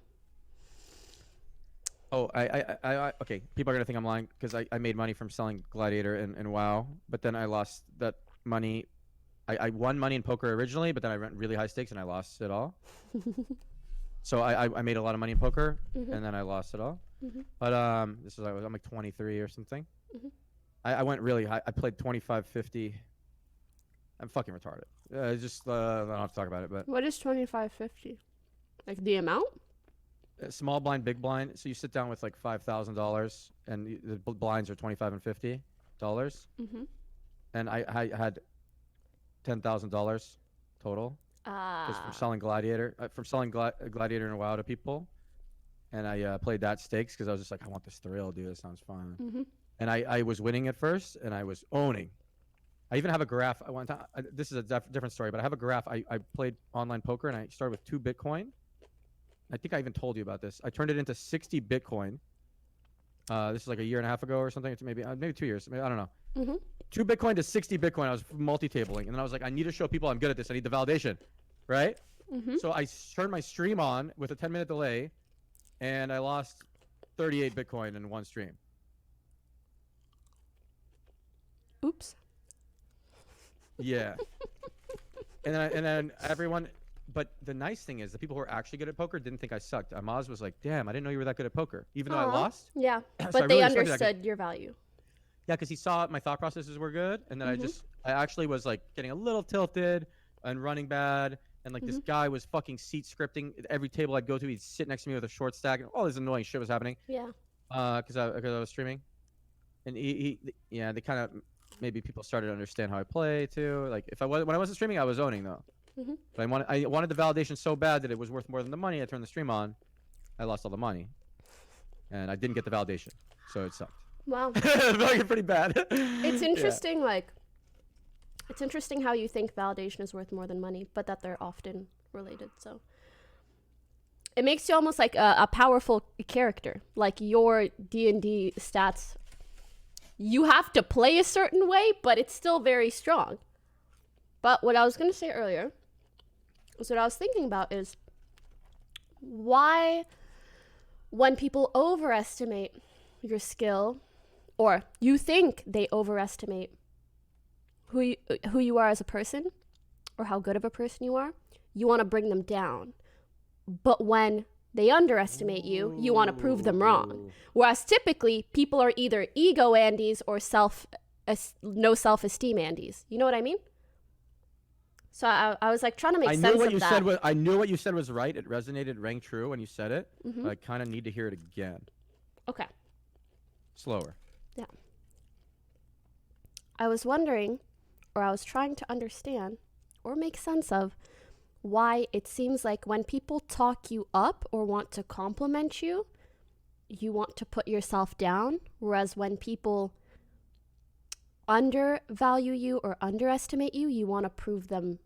[SPEAKER 18] Oh, okay. People are gonna think I'm lying because I made money from selling Gladiator and WoW, but then I lost that money. I won money in poker originally, but then I ran really high stakes and I lost it all. So I made a lot of money in poker and then I lost it all. But I'm like 23 or something. I went really high. I played 25-50. I'm fucking retarded. I don't have to talk about it, but
[SPEAKER 1] What is 25.50? Like the amount?
[SPEAKER 18] Small blind, big blind. So you sit down with like $5,000, and the blinds are $25 and $50. And I had $10,000 total. Just from selling Gladiator, Gladiator and WoW to people. And I played that stakes because I was just like, I want this thrill, dude. This sounds fun. And I was winning at first, and I was owning. I even have a graph. This is a different story, but I have a graph. I played online poker, and I started with 2 Bitcoin. I think I even told you about this. I turned it into 60 Bitcoin. This is like a year and a half ago or something. It's maybe 2 years. I don't know. 2 Bitcoin to 60 Bitcoin. I was multi-tabling, and then I was like, I need to show people I'm good at this. I need the validation, right? So I turned my stream on with a 10-minute delay, and I lost 38 Bitcoin in one stream.
[SPEAKER 1] Oops.
[SPEAKER 18] Yeah. And then everyone. But the nice thing is, the people who are actually good at poker didn't think I sucked. Amaz was like, "Damn, I didn't know you were that good at poker," even though I lost.
[SPEAKER 1] Yeah,
[SPEAKER 18] So
[SPEAKER 1] but
[SPEAKER 18] I
[SPEAKER 1] they
[SPEAKER 18] really respected that
[SPEAKER 1] understood your value.
[SPEAKER 18] Yeah, because he saw my thought processes were good, and then I actually was like getting a little tilted and running bad, and like this guy was fucking seat scripting every table I'd go to. He'd sit next to me with a short stack, and all this annoying shit was happening.
[SPEAKER 1] Yeah.
[SPEAKER 18] Because I was streaming, and they kind of maybe people started to understand how I play too. Like when I wasn't streaming, I was owning though. But I wanted the validation so bad that it was worth more than the money. I turned the stream on, I lost all the money, and I didn't get the validation, so it sucked.
[SPEAKER 1] Wow.
[SPEAKER 18] Fucking pretty bad.
[SPEAKER 1] It's interesting, it's interesting how you think validation is worth more than money, but that they're often related. So it makes you almost like a powerful character. Like your D&D stats, you have to play a certain way, but it's still very strong. But what I was going to say earlier was what I was thinking about is why when people overestimate your skill, or you think they overestimate who you are as a person or how good of a person you are, you want to bring them down. But when they underestimate you, you want to prove them wrong. Whereas typically people are either ego Andes or no self-esteem Andes. You know what I mean? So I was like trying to make sense of that.
[SPEAKER 18] I knew what you said was right. It resonated, rang true when you said it. But I kind of need to hear it again.
[SPEAKER 1] Okay.
[SPEAKER 18] Slower.
[SPEAKER 1] Yeah. I was wondering, or I was trying to understand or make sense of why it seems like when people talk you up or want to compliment you, you want to put yourself down, whereas when people undervalue you or underestimate you, you want to prove them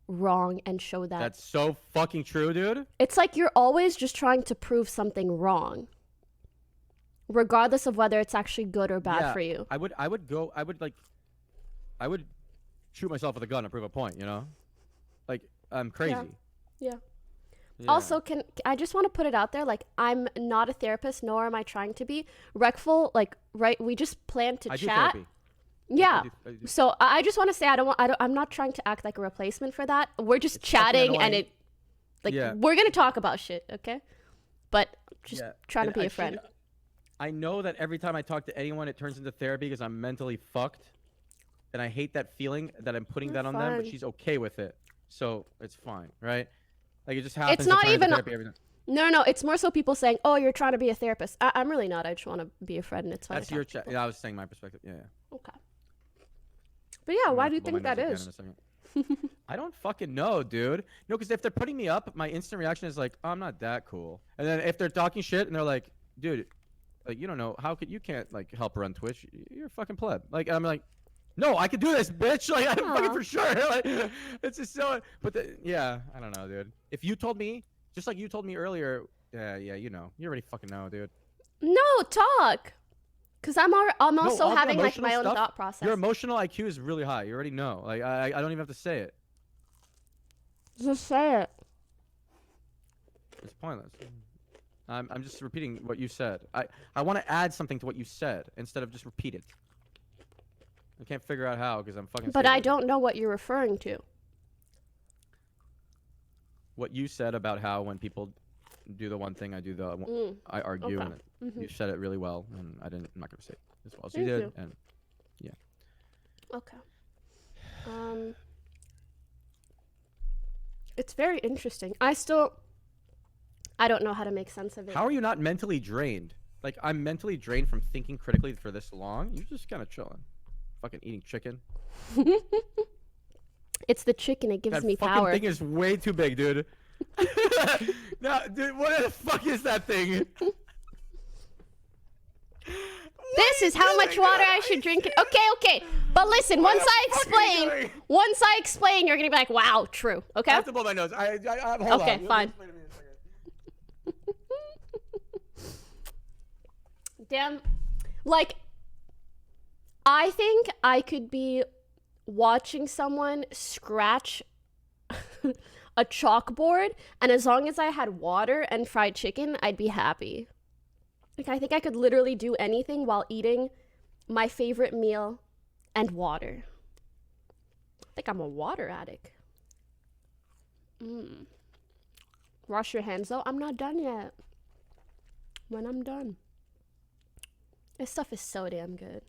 [SPEAKER 1] wrong and show that.
[SPEAKER 18] That's so fucking true, dude.
[SPEAKER 1] It's like you're always just trying to prove something wrong, regardless of whether it's actually good or bad for you.
[SPEAKER 18] I would shoot myself with a gun to prove a point, you know? Like, I'm crazy.
[SPEAKER 1] Yeah.
[SPEAKER 18] Yeah.
[SPEAKER 1] Also, I just want to put it out there, like, I'm not a therapist, nor am I trying to be. Reckful, like, right, we just plan to
[SPEAKER 18] I do
[SPEAKER 1] chat.
[SPEAKER 18] therapy.
[SPEAKER 1] Yeah.
[SPEAKER 18] I do.
[SPEAKER 1] So I just want to say I'm not trying to act like a replacement for that. We're just chatting and we're going to talk about shit, okay? But just trying to be a friend.
[SPEAKER 18] I know that every time I talk to anyone, it turns into therapy because I'm mentally fucked. And I hate that feeling that I'm putting that on them, but she's okay with it. So it's fine, right? Like, it just happens.
[SPEAKER 1] It's not even.
[SPEAKER 18] Therapy every time.
[SPEAKER 1] No. It's more so people saying, "Oh, you're trying to be a therapist." I'm really not. I just want to be a friend, and it's fine.
[SPEAKER 18] That's your chat. Yeah, I was saying my perspective. Yeah.
[SPEAKER 1] Okay. But yeah, why do you think that is?
[SPEAKER 18] I don't fucking know, dude. No, because if they're putting me up, my instant reaction is like, oh, I'm not that cool. And then if they're talking shit and they're like, dude, like, you don't know, you can't like help run Twitch. You're a fucking pleb. Like, I'm like, no, I can do this, bitch. Like, I'm fucking for sure. Like, it's just so. But yeah, I don't know, dude. If you told me, just like you told me earlier, yeah, you know, you already fucking know, dude.
[SPEAKER 1] No, talk. Because I'm also having like my own thought process.
[SPEAKER 18] Your emotional IQ is really high. You already know. Like, I don't even have to say it.
[SPEAKER 1] Just say it.
[SPEAKER 18] It's pointless. I'm just repeating what you said. I want to add something to what you said instead of just repeat it. I can't figure out how because I'm fucking.
[SPEAKER 1] But I don't know what you're referring to.
[SPEAKER 18] What you said about how when people do the one thing, I do the I argue,
[SPEAKER 1] Okay.
[SPEAKER 18] and you said it really well, and I'm not gonna say it as well as you did, and yeah.
[SPEAKER 1] Okay. It's very interesting. I don't know how to make sense of it.
[SPEAKER 18] How are you not mentally drained? Like, I'm mentally drained from thinking critically for this long. You're just kind of chilling, fucking eating chicken.
[SPEAKER 1] It's the chicken. It gives me power.
[SPEAKER 18] That fucking thing is way too big, dude. No, dude, what the fuck is that thing?
[SPEAKER 1] This is how much water I should drink. Okay. But listen, once I explain, you're gonna be like, "Wow, true." Okay.
[SPEAKER 18] I have to blow my nose. Hold
[SPEAKER 1] okay,
[SPEAKER 18] on.
[SPEAKER 1] fine. Damn, like, I think I could be watching someone scratch a chalkboard, and as long as I had water and fried chicken, I'd be happy. Like, I think I could literally do anything while eating my favorite meal and water. I think I'm a water addict. Wash your hands, though. I'm not done yet. When I'm done. This stuff is so damn good.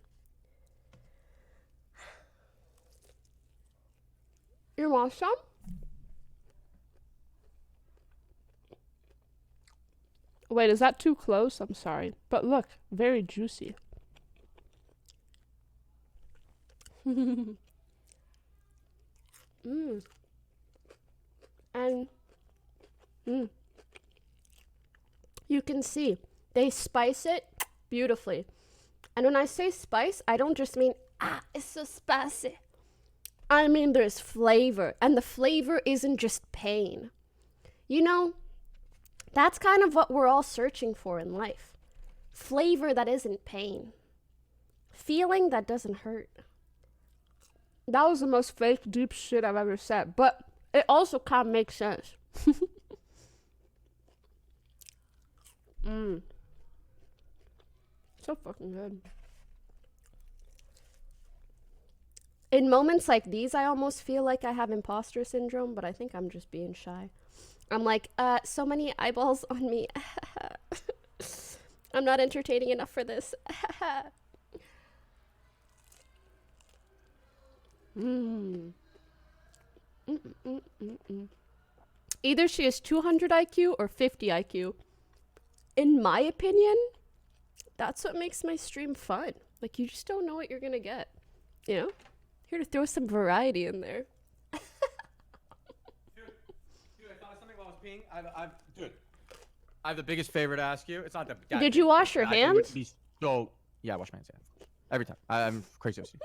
[SPEAKER 1] You want some?
[SPEAKER 15] Wait, is that too close? I'm sorry. But look, very juicy.
[SPEAKER 1] And you can see they spice it beautifully. And when I say spice, I don't just mean, it's so spicy. I mean, there's flavor, and the flavor isn't just pain. You know, that's kind of what we're all searching for in life. Flavor that isn't pain. Feeling that doesn't hurt.
[SPEAKER 15] That was the most fake, deep shit I've ever said, but it also kind of makes sense.
[SPEAKER 1] So fucking good. In moments like these, I almost feel like I have imposter syndrome, but I think I'm just being shy. I'm like, so many eyeballs on me. I'm not entertaining enough for this. Either she is 200 IQ or 50 IQ. In my opinion, that's what makes my stream fun. Like, you just don't know what you're gonna get. You know? Here to throw some variety in there.
[SPEAKER 18] Dude, I thought of something while I was peeing. Dude, I have the biggest favor to ask you. It's not the.
[SPEAKER 15] Did you wash your hands?
[SPEAKER 18] Would be so. Yeah, I wash my hands. Yeah. Every time. I'm crazy OCD.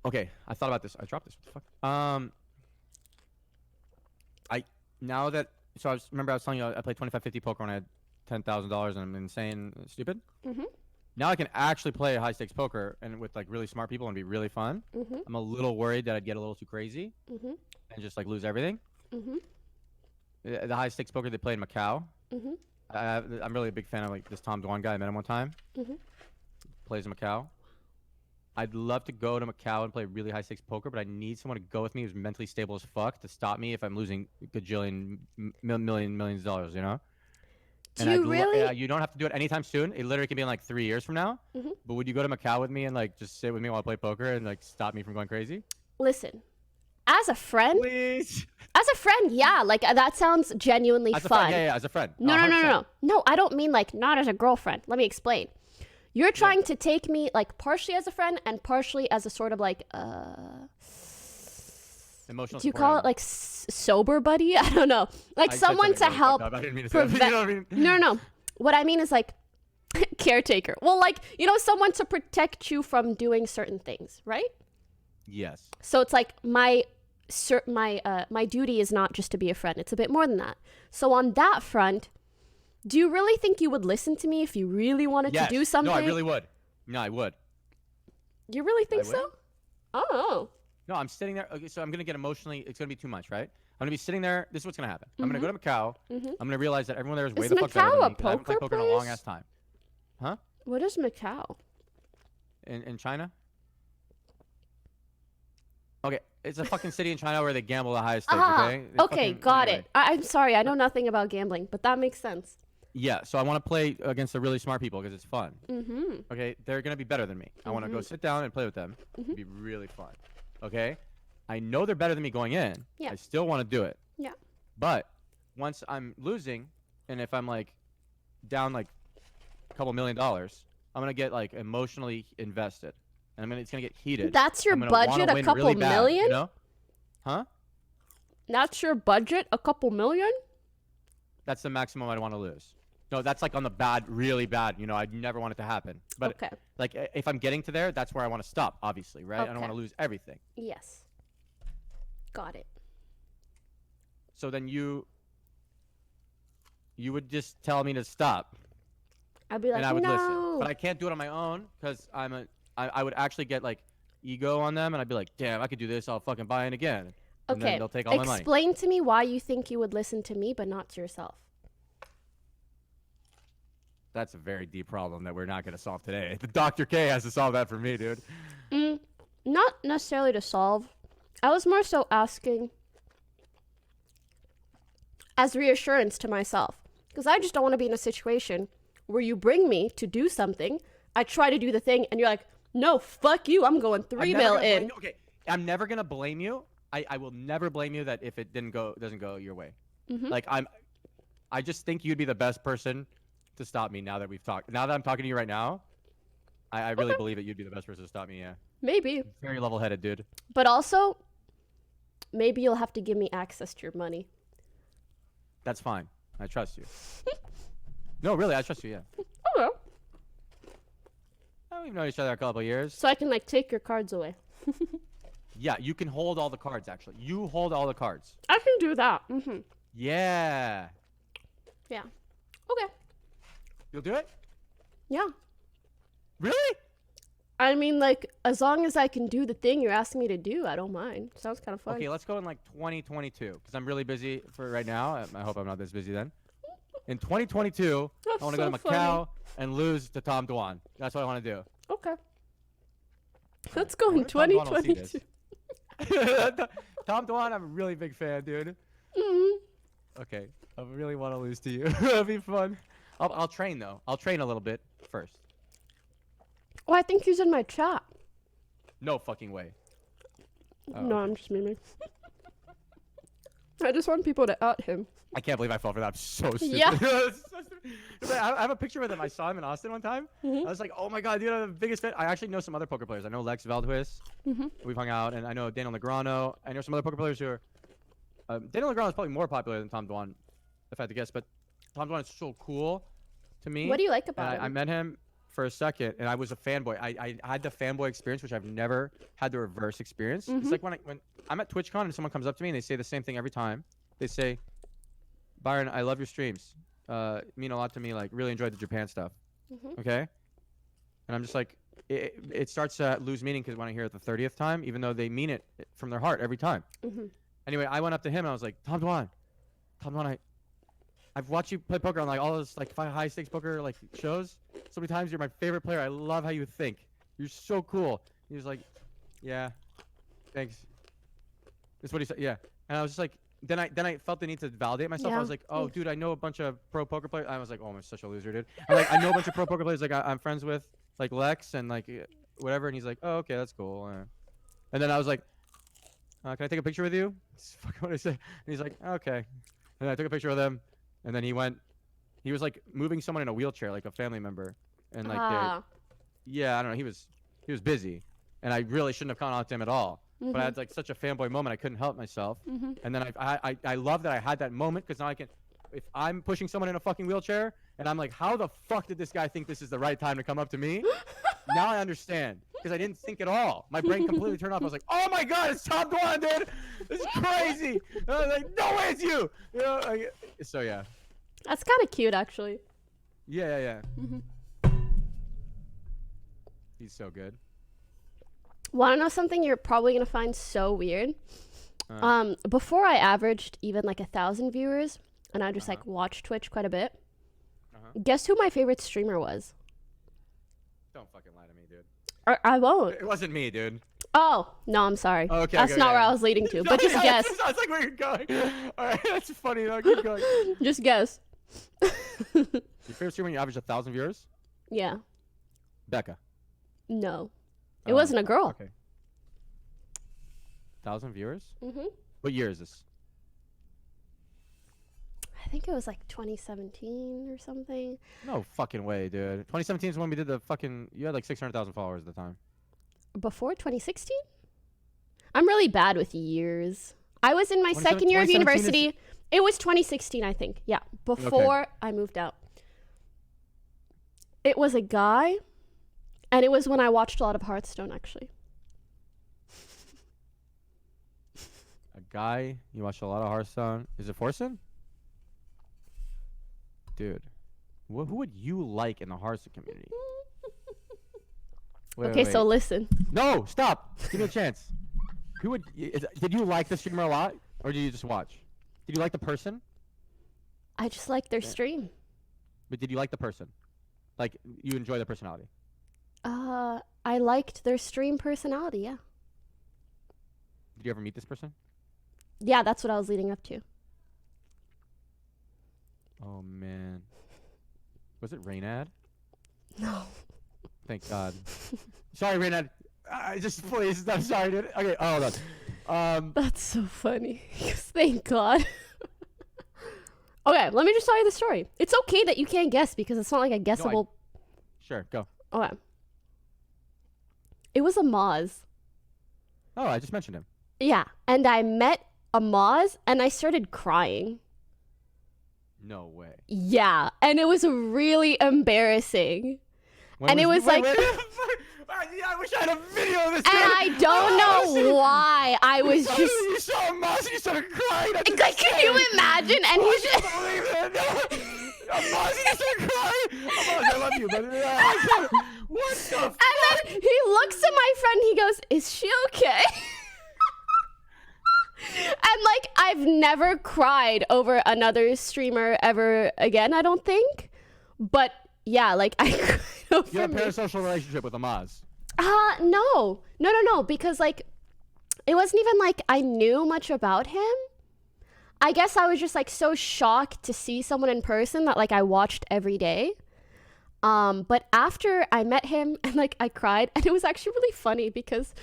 [SPEAKER 18] Okay, I thought about this. I dropped this. What the fuck? Remember I was telling you I played 25-50 poker when I had $10,000 and I'm insane stupid.
[SPEAKER 15] Mhm.
[SPEAKER 18] Now I can actually play high stakes poker and with like really smart people and be really fun.
[SPEAKER 15] Mhm.
[SPEAKER 18] I'm a little worried that I'd get a little too crazy
[SPEAKER 15] Mhm.
[SPEAKER 18] and just like lose everything.
[SPEAKER 15] Mhm.
[SPEAKER 18] The high stakes poker they play in Macau.
[SPEAKER 15] Mhm.
[SPEAKER 18] I'm really a big fan of like this Tom Dwan guy. I met him one time.
[SPEAKER 15] Mhm.
[SPEAKER 18] Plays in Macau. I'd love to go to Macau and play really high stakes poker, but I need someone to go with me who's mentally stable as fuck to stop me if I'm losing gajillion, millions of dollars, you know?
[SPEAKER 15] Do you really?
[SPEAKER 18] You don't have to do it anytime soon. It literally can be in like 3 years from now.
[SPEAKER 15] Mhm.
[SPEAKER 18] But would you go to Macau with me and like just sit with me while I play poker and like stop me from going crazy?
[SPEAKER 15] Listen, as a friend.
[SPEAKER 18] Please.
[SPEAKER 15] As a friend, yeah. Like that sounds genuinely
[SPEAKER 18] As a
[SPEAKER 15] fun.
[SPEAKER 18] friend, yeah, as a friend.
[SPEAKER 15] No, no, no,
[SPEAKER 18] 100%.
[SPEAKER 15] no, no. No, I don't mean like not as a girlfriend. Let me explain. You're trying to take me like partially as a friend and partially as a sort of like
[SPEAKER 18] Emotional
[SPEAKER 15] do you
[SPEAKER 18] support
[SPEAKER 15] call it
[SPEAKER 18] animal.
[SPEAKER 15] like sober buddy? I don't know. Like
[SPEAKER 18] I said
[SPEAKER 15] someone
[SPEAKER 18] something
[SPEAKER 15] to
[SPEAKER 18] really
[SPEAKER 15] help.
[SPEAKER 18] fucked up. I didn't mean to say that. You know what I mean?
[SPEAKER 15] No, no, no. What I mean is like caretaker. Well, like, you know, someone to protect you from doing certain things, right?
[SPEAKER 18] Yes.
[SPEAKER 15] So it's like my duty is not just to be a friend. It's a bit more than that. So on that front, do you really think you would listen to me if you really wanted
[SPEAKER 18] Yes.
[SPEAKER 15] to do something?
[SPEAKER 18] No, I really would. No, I would.
[SPEAKER 15] You really think
[SPEAKER 18] I would.
[SPEAKER 15] so? I don't know.
[SPEAKER 18] No, I'm sitting there. Okay, so I'm gonna get emotionally. It's gonna be too much, right? I'm gonna be sitting there. This is what's gonna happen. I'm gonna go to Macau.
[SPEAKER 15] Mhm.
[SPEAKER 18] I'm gonna realize that everyone there is way
[SPEAKER 15] Is
[SPEAKER 18] the fuck better
[SPEAKER 15] Macau
[SPEAKER 18] than
[SPEAKER 15] a
[SPEAKER 18] me. 'Cause I haven't played
[SPEAKER 15] poker
[SPEAKER 18] poker in a long
[SPEAKER 15] place?
[SPEAKER 18] ass time. Huh?
[SPEAKER 15] What is Macau?
[SPEAKER 18] In China? Okay, it's a fucking city in China where they gamble the highest stakes.
[SPEAKER 15] Ah,
[SPEAKER 18] Okay.
[SPEAKER 15] okay, got it. I'm sorry, I know nothing about gambling, but that makes sense.
[SPEAKER 18] Yeah, so I want to play against the really smart people because it's fun.
[SPEAKER 15] Mhm.
[SPEAKER 18] Okay, they're gonna be better than me. I want to go
[SPEAKER 15] Mhm.
[SPEAKER 18] sit down and play with them. It'd be really fun. Okay, I know they're better than me going in.
[SPEAKER 15] Yeah.
[SPEAKER 18] I still want to do it.
[SPEAKER 15] Yeah.
[SPEAKER 18] But once I'm losing, and if I'm like down like a couple $1 million, I'm gonna get like emotionally invested, and it's gonna get heated.
[SPEAKER 15] That's your
[SPEAKER 18] I'm gonna wanna
[SPEAKER 15] budget, a
[SPEAKER 18] win
[SPEAKER 15] couple
[SPEAKER 18] really bad,
[SPEAKER 15] million?
[SPEAKER 18] You know? Huh?
[SPEAKER 15] That's your budget, a couple million?
[SPEAKER 18] That's the maximum I want to lose. No, that's like on the bad, really bad. You know, I never want it to happen. But
[SPEAKER 15] Okay.
[SPEAKER 18] like, if I'm getting to there, that's where I want to stop. Obviously, right? I don't
[SPEAKER 15] Okay.
[SPEAKER 18] want to lose everything.
[SPEAKER 15] Yes. Got it.
[SPEAKER 18] So then you would just tell me to stop,
[SPEAKER 15] I'd be like,
[SPEAKER 18] and I would
[SPEAKER 15] no.
[SPEAKER 18] listen. But I can't do it on my own because I would actually get like ego on them, and I'd be like, damn, I could do this. I'll fucking buy in again. And
[SPEAKER 15] Okay.
[SPEAKER 18] then they'll take all my money.
[SPEAKER 15] Explain to me why you think you would listen to me but not to yourself.
[SPEAKER 18] That's a very deep problem that we're not going to solve today. The Dr. K has to solve that for me, dude.
[SPEAKER 15] Not necessarily to solve. I was more so asking as reassurance to myself. Because I just don't want to be in a situation where you bring me to do something, I try to do the thing, and you're like, no, fuck you, I'm going 3 mil in.
[SPEAKER 18] Okay, I'm never going to blame you. I will never blame you that if it doesn't go your way.
[SPEAKER 15] Mhm.
[SPEAKER 18] Like, I just think you'd be the best person to stop me now that we've talked. Now that I'm talking to you right now, I really believe that you'd be the best person to stop me, yeah.
[SPEAKER 15] Maybe.
[SPEAKER 18] Very level-headed, dude.
[SPEAKER 15] But also, maybe you'll have to give me access to your money.
[SPEAKER 18] That's fine. I trust you. No, really, I trust you, yeah.
[SPEAKER 15] Okay.
[SPEAKER 18] Oh, we've known each other a couple of years.
[SPEAKER 15] So I can, like, take your cards away.
[SPEAKER 18] Yeah, you can hold all the cards, actually. You hold all the cards.
[SPEAKER 15] I can do that. Mm-hmm.
[SPEAKER 18] Yeah.
[SPEAKER 15] Yeah. Okay.
[SPEAKER 18] You'll do it?
[SPEAKER 15] Yeah.
[SPEAKER 18] Really?
[SPEAKER 15] I mean, like, as long as I can do the thing you're asking me to do, I don't mind. Sounds kind of fun.
[SPEAKER 18] Okay, let's go in like 2022 because I'm really busy for right now. I hope I'm not this busy then. In 2022,
[SPEAKER 15] That's
[SPEAKER 18] I want to go to
[SPEAKER 15] so
[SPEAKER 18] Macau and lose to Tom Dwan. That's what I want to do.
[SPEAKER 15] Okay. Let's go in
[SPEAKER 18] Tom Dwan will see
[SPEAKER 15] 2022.
[SPEAKER 18] Tom Dwan, I'm a really big fan, dude. Okay, I really want to lose to you. That'll be fun. I'll train though. I'll train a little bit first.
[SPEAKER 15] Oh, I think he's in my chat.
[SPEAKER 18] No fucking way. Oh,
[SPEAKER 15] No, I'm just memeing. I just want people to out him.
[SPEAKER 18] I can't believe I fell for that. I'm so stupid.
[SPEAKER 15] Yeah.
[SPEAKER 18] That's so stupid. I have a picture with him. I saw him in Austin one time. I was like, oh my god, dude, I'm the biggest fan. I actually know some other poker players. I know Lex Valdhuis. We've hung out, and I know Daniel Negreanu. I know some other poker players who are. Daniel Negreanu is probably more popular than Tom Dwan, if I had to guess. But Tom Dwan is so cool to me.
[SPEAKER 15] What do you like about him?
[SPEAKER 18] I met him for a second, and I was a fanboy. I had the fanboy experience, which I've never had the reverse experience. It's like when I'm at TwitchCon and someone comes up to me and they say the same thing every time. They say, Byron, I love your streams. Mean a lot to me. Like, really enjoyed the Japan stuff. Okay? And I'm just like, it starts to lose meaning because when I hear it the 30th time, even though they mean it from their heart every time. Anyway, I went up to him and I was like, Tom Dwan, I've watched you play poker on like all those like high stakes poker like shows so many times. You're my favorite player. I love how you think. You're so cool. He was like, yeah, thanks. That's what he said. Yeah. And I was just like, then I felt the need to validate myself. I was like, oh, dude, I know a bunch of pro poker players. I was like, oh, I'm such a loser, dude. I know a bunch of pro poker players. Like I'm friends with like Lex and like whatever. And he's like, oh, okay, that's cool. And then I was like, can I take a picture with you? That's fucking what I said. And he's like, okay. And I took a picture with him. And then he was like moving someone in a wheelchair, like a family member. And like, yeah, I don't know. He was busy. And I really shouldn't have gone out to him at all. But I had like such a fanboy moment, I couldn't help myself. And then I love that I had that moment because now I can, if I'm pushing someone in a fucking wheelchair and I'm like, how the fuck did this guy think this is the right time to come up to me? Now I understand because I didn't think at all. My brain completely turned off. I was like, oh my God, it's Tom Dwan, dude. This is crazy. I was like, no way it's you. You know, so yeah.
[SPEAKER 15] That's kind of cute, actually.
[SPEAKER 18] Yeah. He's so good.
[SPEAKER 15] Want to know something you're probably going to find so weird? Before I averaged even like 1,000 viewers, and I just like watched Twitch quite a bit. Guess who my favorite streamer was?
[SPEAKER 18] Don't fucking lie to me, dude.
[SPEAKER 15] I won't.
[SPEAKER 18] It wasn't me, dude.
[SPEAKER 15] Oh, no, I'm sorry.
[SPEAKER 18] Okay,
[SPEAKER 15] that's not where I was leading to, but just guess.
[SPEAKER 18] That's like where you're going. All right, that's funny though. Keep going.
[SPEAKER 15] Just guess.
[SPEAKER 18] Your favorite streamer when you averaged 1,000 viewers?
[SPEAKER 15] Yeah.
[SPEAKER 18] Becca.
[SPEAKER 15] No. It wasn't a girl.
[SPEAKER 18] Okay. 1,000 viewers? What year is this?
[SPEAKER 15] I think it was like 2017 or something.
[SPEAKER 18] No fucking way, dude. 2017 is when we did the fucking. You had like 600,000 followers at the time.
[SPEAKER 15] Before 2016? I'm really bad with years. I was in my second year of university. It was 2016, I think. Yeah. Before I moved out. It was a guy. And it was when I watched a lot of Hearthstone, actually.
[SPEAKER 18] A guy, you watched a lot of Hearthstone. Is it Forsen? Dude, who would you like in the Hearthstone community?
[SPEAKER 15] Wait. So listen.
[SPEAKER 18] No, stop. Give me a chance. Did you like the streamer a lot, or did you just watch? Did you like the person?
[SPEAKER 15] I just like their stream.
[SPEAKER 18] But did you like the person? Like, you enjoy their personality?
[SPEAKER 15] I liked their stream personality, yeah.
[SPEAKER 18] Did you ever meet this person?
[SPEAKER 15] Yeah, that's what I was leading up to.
[SPEAKER 18] Oh, man. Was it Raynad?
[SPEAKER 15] No.
[SPEAKER 18] Thank God. Sorry, Raynad. Just please. I'm sorry, dude. Okay, hold on.
[SPEAKER 15] That's so funny. Thank God. Okay, let me just tell you the story. It's okay that you can't guess because it's not like a guessable...
[SPEAKER 18] Sure, go.
[SPEAKER 15] Okay. It was a Moz.
[SPEAKER 18] Oh, I just mentioned him.
[SPEAKER 15] Yeah, and I met a Moz and I started crying.
[SPEAKER 18] No way.
[SPEAKER 15] Yeah, and it was really embarrassing. It was like...
[SPEAKER 18] I wish I had a video of this.
[SPEAKER 15] And I don't know why. I was just...
[SPEAKER 18] You saw a Moz and you started crying.
[SPEAKER 15] Like, can you imagine? And he's just...
[SPEAKER 18] I can't believe it. A Moz and you started crying. Moz, I love you, but I can't. What the fuck?
[SPEAKER 15] And then he looks at my friend. He goes, "Is she okay?" And like, I've never cried over another streamer ever again, I don't think. But yeah, like I cried over
[SPEAKER 18] You have a parasocial relationship with a Moz?
[SPEAKER 15] No, because like, it wasn't even like I knew much about him. I guess I was just like so shocked to see someone in person that like I watched every day. But after I met him and like I cried, and it was actually really funny because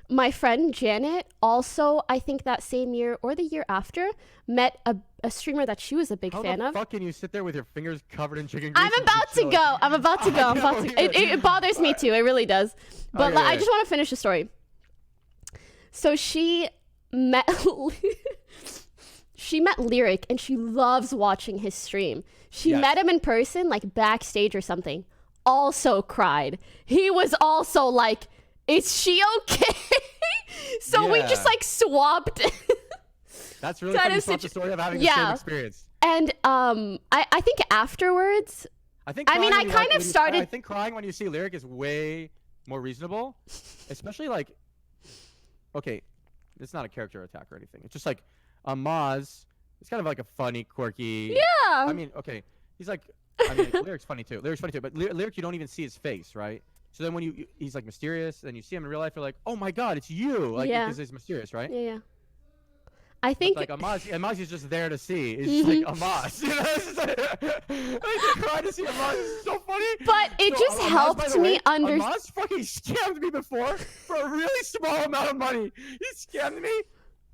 [SPEAKER 15] my friend Janet also, I think that same year or the year after, met a streamer that she was a big fan of.
[SPEAKER 18] How the fuck can you sit there with your fingers covered in chicken grease?
[SPEAKER 15] I'm about to go. It bothers me too. It really does. But I just want to finish the story. So she met she met Lyric and she loves watching his stream. She met him in person, like backstage or something. Also cried. He was also like, is she okay? So we just like swapped.
[SPEAKER 18] That's really funny. You swapped the story of having the same experience.
[SPEAKER 15] And I think afterwards, I think
[SPEAKER 18] crying when you see Lyric is way more reasonable, especially like, okay, it's not a character attack or anything. It's just like Maz. It's kind of like a funny, quirky.
[SPEAKER 15] Yeah.
[SPEAKER 18] I mean, okay, he's like, I mean, Lyric's funny too. But Lyric, you don't even see his face, right? So then when he's like mysterious, then you see him in real life, you're like, oh my god, it's you, like because he's mysterious, right?
[SPEAKER 15] Yeah. I think
[SPEAKER 18] but like Amaz is just there to see. It's like Amaz. You know, it's just like, I cry to see Amaz. It's so funny.
[SPEAKER 15] But it just helped me understand.
[SPEAKER 18] Amaz fucking scammed me before for a really small amount of money. He scammed me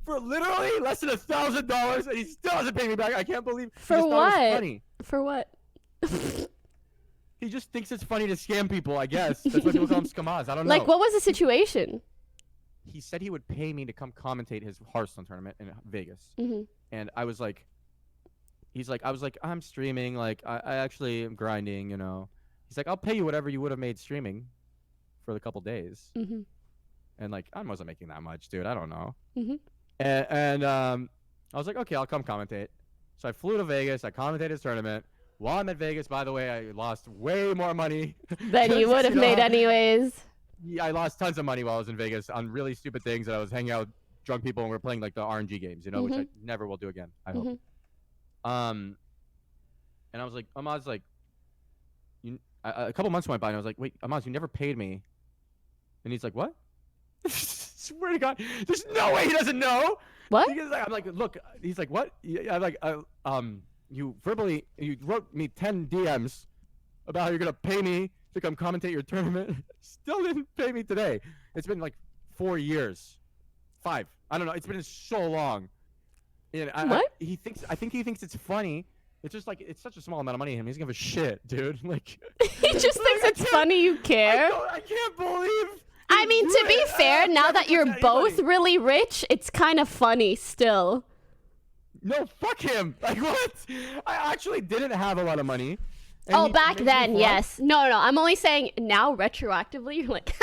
[SPEAKER 18] for literally less than $1,000, and he still hasn't paid me back. I can't believe.
[SPEAKER 15] For what?
[SPEAKER 18] Funny.
[SPEAKER 15] For what?
[SPEAKER 18] He just thinks it's funny to scam people. I guess that's why people call him Skamaz. I don't know.
[SPEAKER 15] Like, what was the situation?
[SPEAKER 18] He said he would pay me to come commentate his Hearthstone tournament in Vegas. And I was like, I was like, I'm streaming. Like, I actually am grinding, you know. He's like, I'll pay you whatever you would have made streaming for the couple days. And like, I wasn't making that much, dude. I don't know. And I was like, okay, I'll come commentate. So I flew to Vegas. I commentated his tournament. While I'm at Vegas, by the way, I lost way more money
[SPEAKER 15] than you would have made anyways.
[SPEAKER 18] Yeah, I lost tons of money while I was in Vegas on really stupid things. And I was hanging out with drunk people and we were playing like the RNG games, you know, which I never will do again. I hope. And I was like, Amaz, like, a couple months went by and I was like, wait, Amaz, you never paid me. And he's like, what? Swear to God, there's no way he doesn't know.
[SPEAKER 15] What?
[SPEAKER 18] Because I'm like, look, he's like, what? I'm like, you wrote me 10 DMs about how you're gonna pay me to come commentate your tournament. Still didn't pay me today. It's been like 4 years, 5. I don't know. It's been so long. And I think he thinks it's funny. It's just like it's such a small amount of money to him. He doesn't give a shit, dude. Like
[SPEAKER 15] he just thinks it's funny you care.
[SPEAKER 18] I can't believe.
[SPEAKER 15] I mean, to be fair, now that you're both really rich, it's kind of funny still.
[SPEAKER 18] No, fuck him. Like, what? I actually didn't have a lot of money.
[SPEAKER 15] Oh, back then, yes. No. I'm only saying now, retroactively, you're like,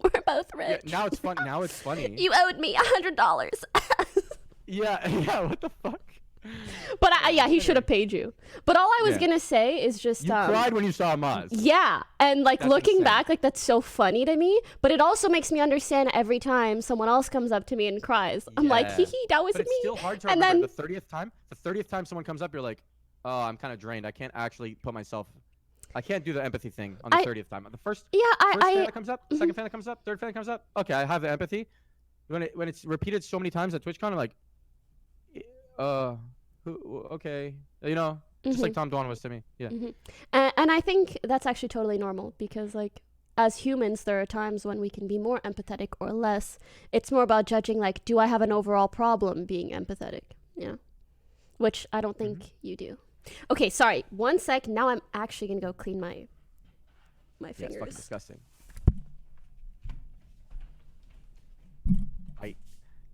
[SPEAKER 15] we're both rich.
[SPEAKER 18] Yeah, now it's fun. Now it's funny.
[SPEAKER 15] You owed me $100.
[SPEAKER 18] Yeah, what the fuck?
[SPEAKER 15] But he should have paid you. But all I was gonna say is just
[SPEAKER 18] you cried when you saw Maz.
[SPEAKER 15] Yeah, and like that's looking back, like that's so funny to me. But it also makes me understand every time someone else comes up to me and cries. I'm like, hee, that was
[SPEAKER 18] but
[SPEAKER 15] me.
[SPEAKER 18] It's still hard to remember. The 30th time someone comes up, you're like, oh, I'm kind of drained. I can't actually put myself. I can't do the empathy thing on the 30th time. The first fan that comes up, second fan that comes up, third fan that comes up. Okay, I have the empathy. When it's repeated so many times at TwitchCon, I'm like, okay, you know, just like Tom Dwan was to me. Yeah.
[SPEAKER 15] And I think that's actually totally normal because, like, as humans, there are times when we can be more empathetic or less. It's more about judging, like, do I have an overall problem being empathetic? Yeah. Which I don't think you do. Okay, sorry. 1 sec. Now I'm actually gonna go clean my fingers.
[SPEAKER 18] Yeah, it's fucking disgusting.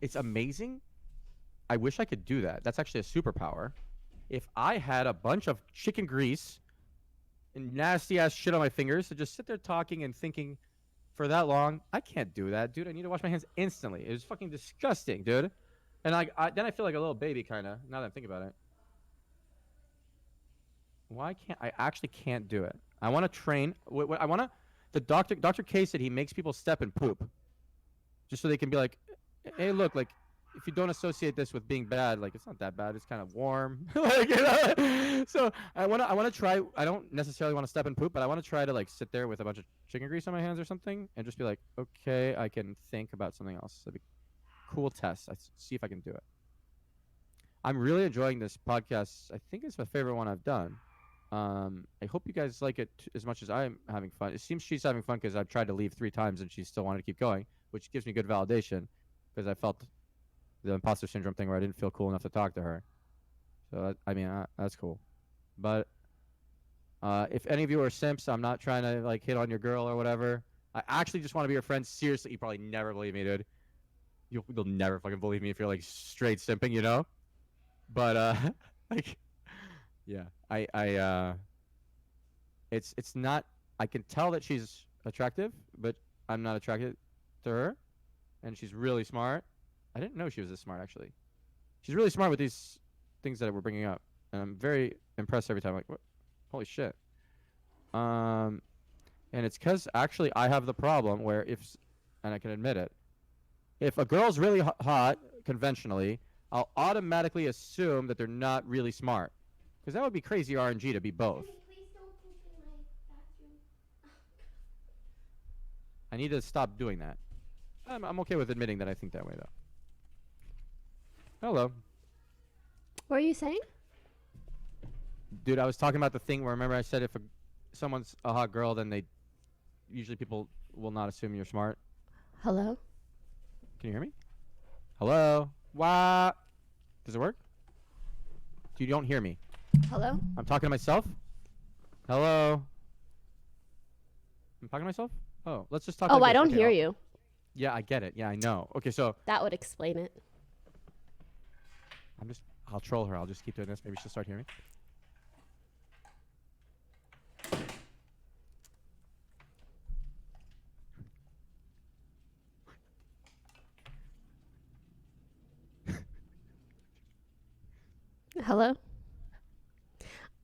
[SPEAKER 18] It's amazing. I wish I could do that. That's actually a superpower. If I had a bunch of chicken grease and nasty ass shit on my fingers to just sit there talking and thinking for that long, I can't do that, dude. I need to wash my hands instantly. It was fucking disgusting, dude. And then I feel like a little baby, kind of. Now that I'm thinking about it. Why can't I actually can't do it? I want to train. I want to. The Dr. K said he makes people step and poop, just so they can be like, hey, look, like. If you don't associate this with being bad, like it's not that bad. It's kind of warm. Like, you know? So I wanna try. I don't necessarily want to step and poop, but I want to try to like sit there with a bunch of chicken grease on my hands or something, and just be like, okay, I can think about something else. That'd be a cool test. See if I can do it. I'm really enjoying this podcast. I think it's my favorite one I've done. I hope you guys like it as much as I'm having fun. It seems she's having fun because I've tried to leave 3 times and she still wanted to keep going, which gives me good validation because I felt the imposter syndrome thing where I didn't feel cool enough to talk to her. So, I mean, that's cool. But if any of you are simps, I'm not trying to, like, hit on your girl or whatever. I actually just want to be your friend. Seriously, you probably never believe me, dude. You'll never fucking believe me if you're, like, straight simping, you know? But like, yeah, it's not. I can tell that she's attractive, but I'm not attracted to her, and she's really smart. I didn't know she was this smart actually. She's really smart with these things that we're bringing up, and I'm very impressed every time. Like, what? Holy shit. And it's because actually I have the problem where and I can admit it, if a girl's really hot conventionally, I'll automatically assume that they're not really smart, because that would be crazy RNG to be both. I need to stop doing that. I'm okay with admitting that I think that way though. Hello.
[SPEAKER 15] What are you saying?
[SPEAKER 18] Dude, I was talking about the thing where, remember I said if someone's a hot girl, then usually people will not assume you're smart.
[SPEAKER 15] Hello?
[SPEAKER 18] Can you hear me? Hello? What? Does it work? You don't hear me.
[SPEAKER 15] Hello?
[SPEAKER 18] I'm talking to myself? Hello? I'm talking to myself? Oh, let's just talk.
[SPEAKER 15] Oh, I don't hear you.
[SPEAKER 18] Yeah, I get it. Yeah, I know. Okay, so
[SPEAKER 15] that would explain it.
[SPEAKER 18] I'll troll her. I'll just keep doing this. Maybe she'll start hearing me.
[SPEAKER 15] Hello?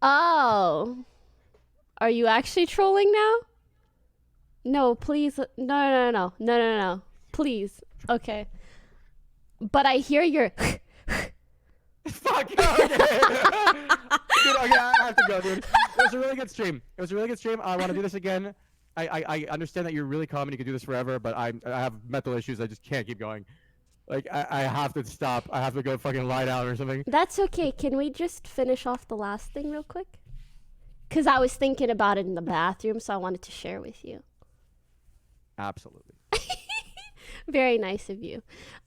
[SPEAKER 15] Oh. Are you actually trolling now? No, please. No. Please. Okay. But I hear your...
[SPEAKER 18] Fuck! Okay. Dude, okay, I have to go, dude. It was a really good stream. I want to do this again. I understand that you're really calm and you can do this forever, but I have mental issues. I just can't keep going. Like, I have to stop. I have to go fucking lie down or something.
[SPEAKER 15] That's okay. Can we just finish off the last thing real quick? Because I was thinking about it in the bathroom, so I wanted to share with you.
[SPEAKER 18] Absolutely.
[SPEAKER 15] Very nice of you.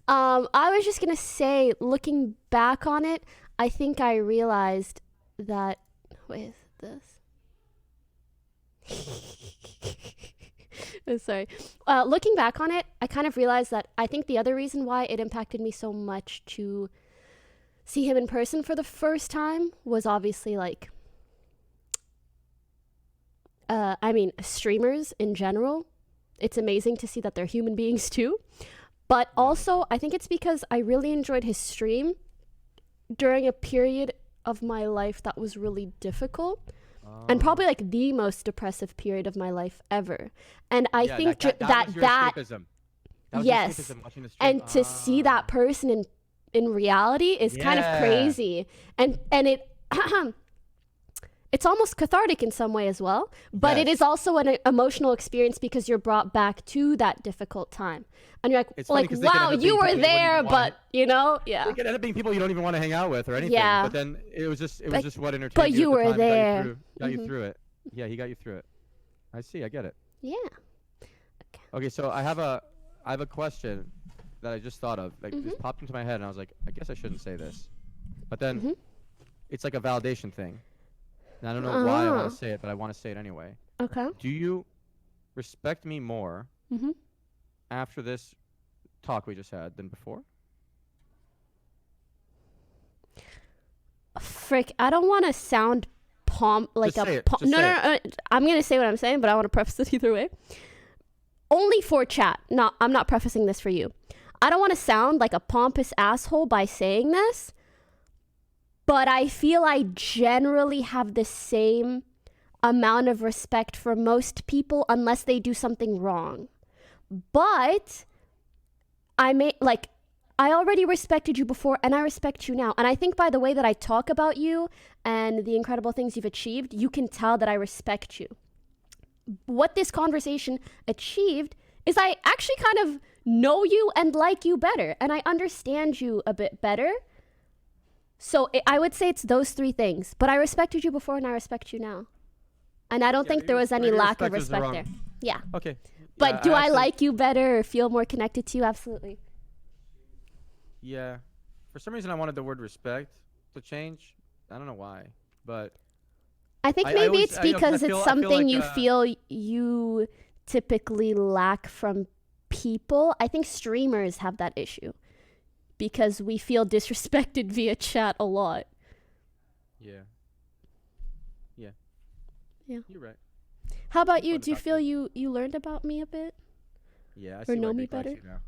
[SPEAKER 15] I was just going to say, looking back on it, I think I realized that... Wait, is this? I'm sorry. Looking back on it, I kind of realized that I think the other reason why it impacted me so much to see him in person for the first time was obviously like... I mean, streamers in general. It's amazing to see that they're human beings too. But also, I think it's because I really enjoyed his stream during a period of my life that was really difficult. And probably like the most depressive period of my life ever. And I think that yes, and to see that person in reality is kind of crazy. And it it's almost cathartic in some way as well, but it is also an emotional experience because you're brought back to that difficult time. And you're like wow, you were there, but you know, yeah.
[SPEAKER 18] It could end up being people you don't even want to hang out with or anything.
[SPEAKER 15] Yeah.
[SPEAKER 18] But then it was just what entertained
[SPEAKER 15] but
[SPEAKER 18] you.
[SPEAKER 15] You were there.
[SPEAKER 18] Got you through it. Yeah, he got you through it. I see. I get it.
[SPEAKER 15] Yeah.
[SPEAKER 18] Okay, so I have a question that I just thought of. Like, this popped into my head, and I was like, I guess I shouldn't say this. But then it's like a validation thing. And I don't know why I want to say it, but I want to say it anyway.
[SPEAKER 15] Okay.
[SPEAKER 18] Do you respect me more after this talk we just had than before?
[SPEAKER 15] Frick, I don't want to sound like
[SPEAKER 18] just
[SPEAKER 15] a...
[SPEAKER 18] No.
[SPEAKER 15] I'm going to say what I'm saying, but I want to preface it either way. Only for chat. No, I'm not prefacing this for you. I don't want to sound like a pompous asshole by saying this, but I feel I generally have the same amount of respect for most people unless they do something wrong. But I already respected you before and I respect you now. And I think by the way that I talk about you and the incredible things you've achieved, you can tell that I respect you. What this conversation achieved is I actually kind of know you and like you better, and I understand you a bit better. So I would say it's those three things. But I respected you before and I respect you now. And I don't think there was any lack of respect there. Yeah.
[SPEAKER 18] Okay.
[SPEAKER 15] But do I like you better or feel more connected to you? Absolutely.
[SPEAKER 18] Yeah. For some reason I wanted the word respect to change. I don't know why. But
[SPEAKER 15] I think maybe it's because it's something you feel you typically lack from people. I think streamers have that issue. because we feel disrespected via chat a lot.
[SPEAKER 18] Yeah. Yeah.
[SPEAKER 15] Yeah.
[SPEAKER 18] You're right.
[SPEAKER 15] How about you?
[SPEAKER 18] Fun to
[SPEAKER 15] Do you
[SPEAKER 18] talk
[SPEAKER 15] feel you learned about me a bit?
[SPEAKER 18] Yeah, I
[SPEAKER 15] Or
[SPEAKER 18] see
[SPEAKER 15] know
[SPEAKER 18] why
[SPEAKER 15] me
[SPEAKER 18] Nick likes
[SPEAKER 15] better?
[SPEAKER 18] you now.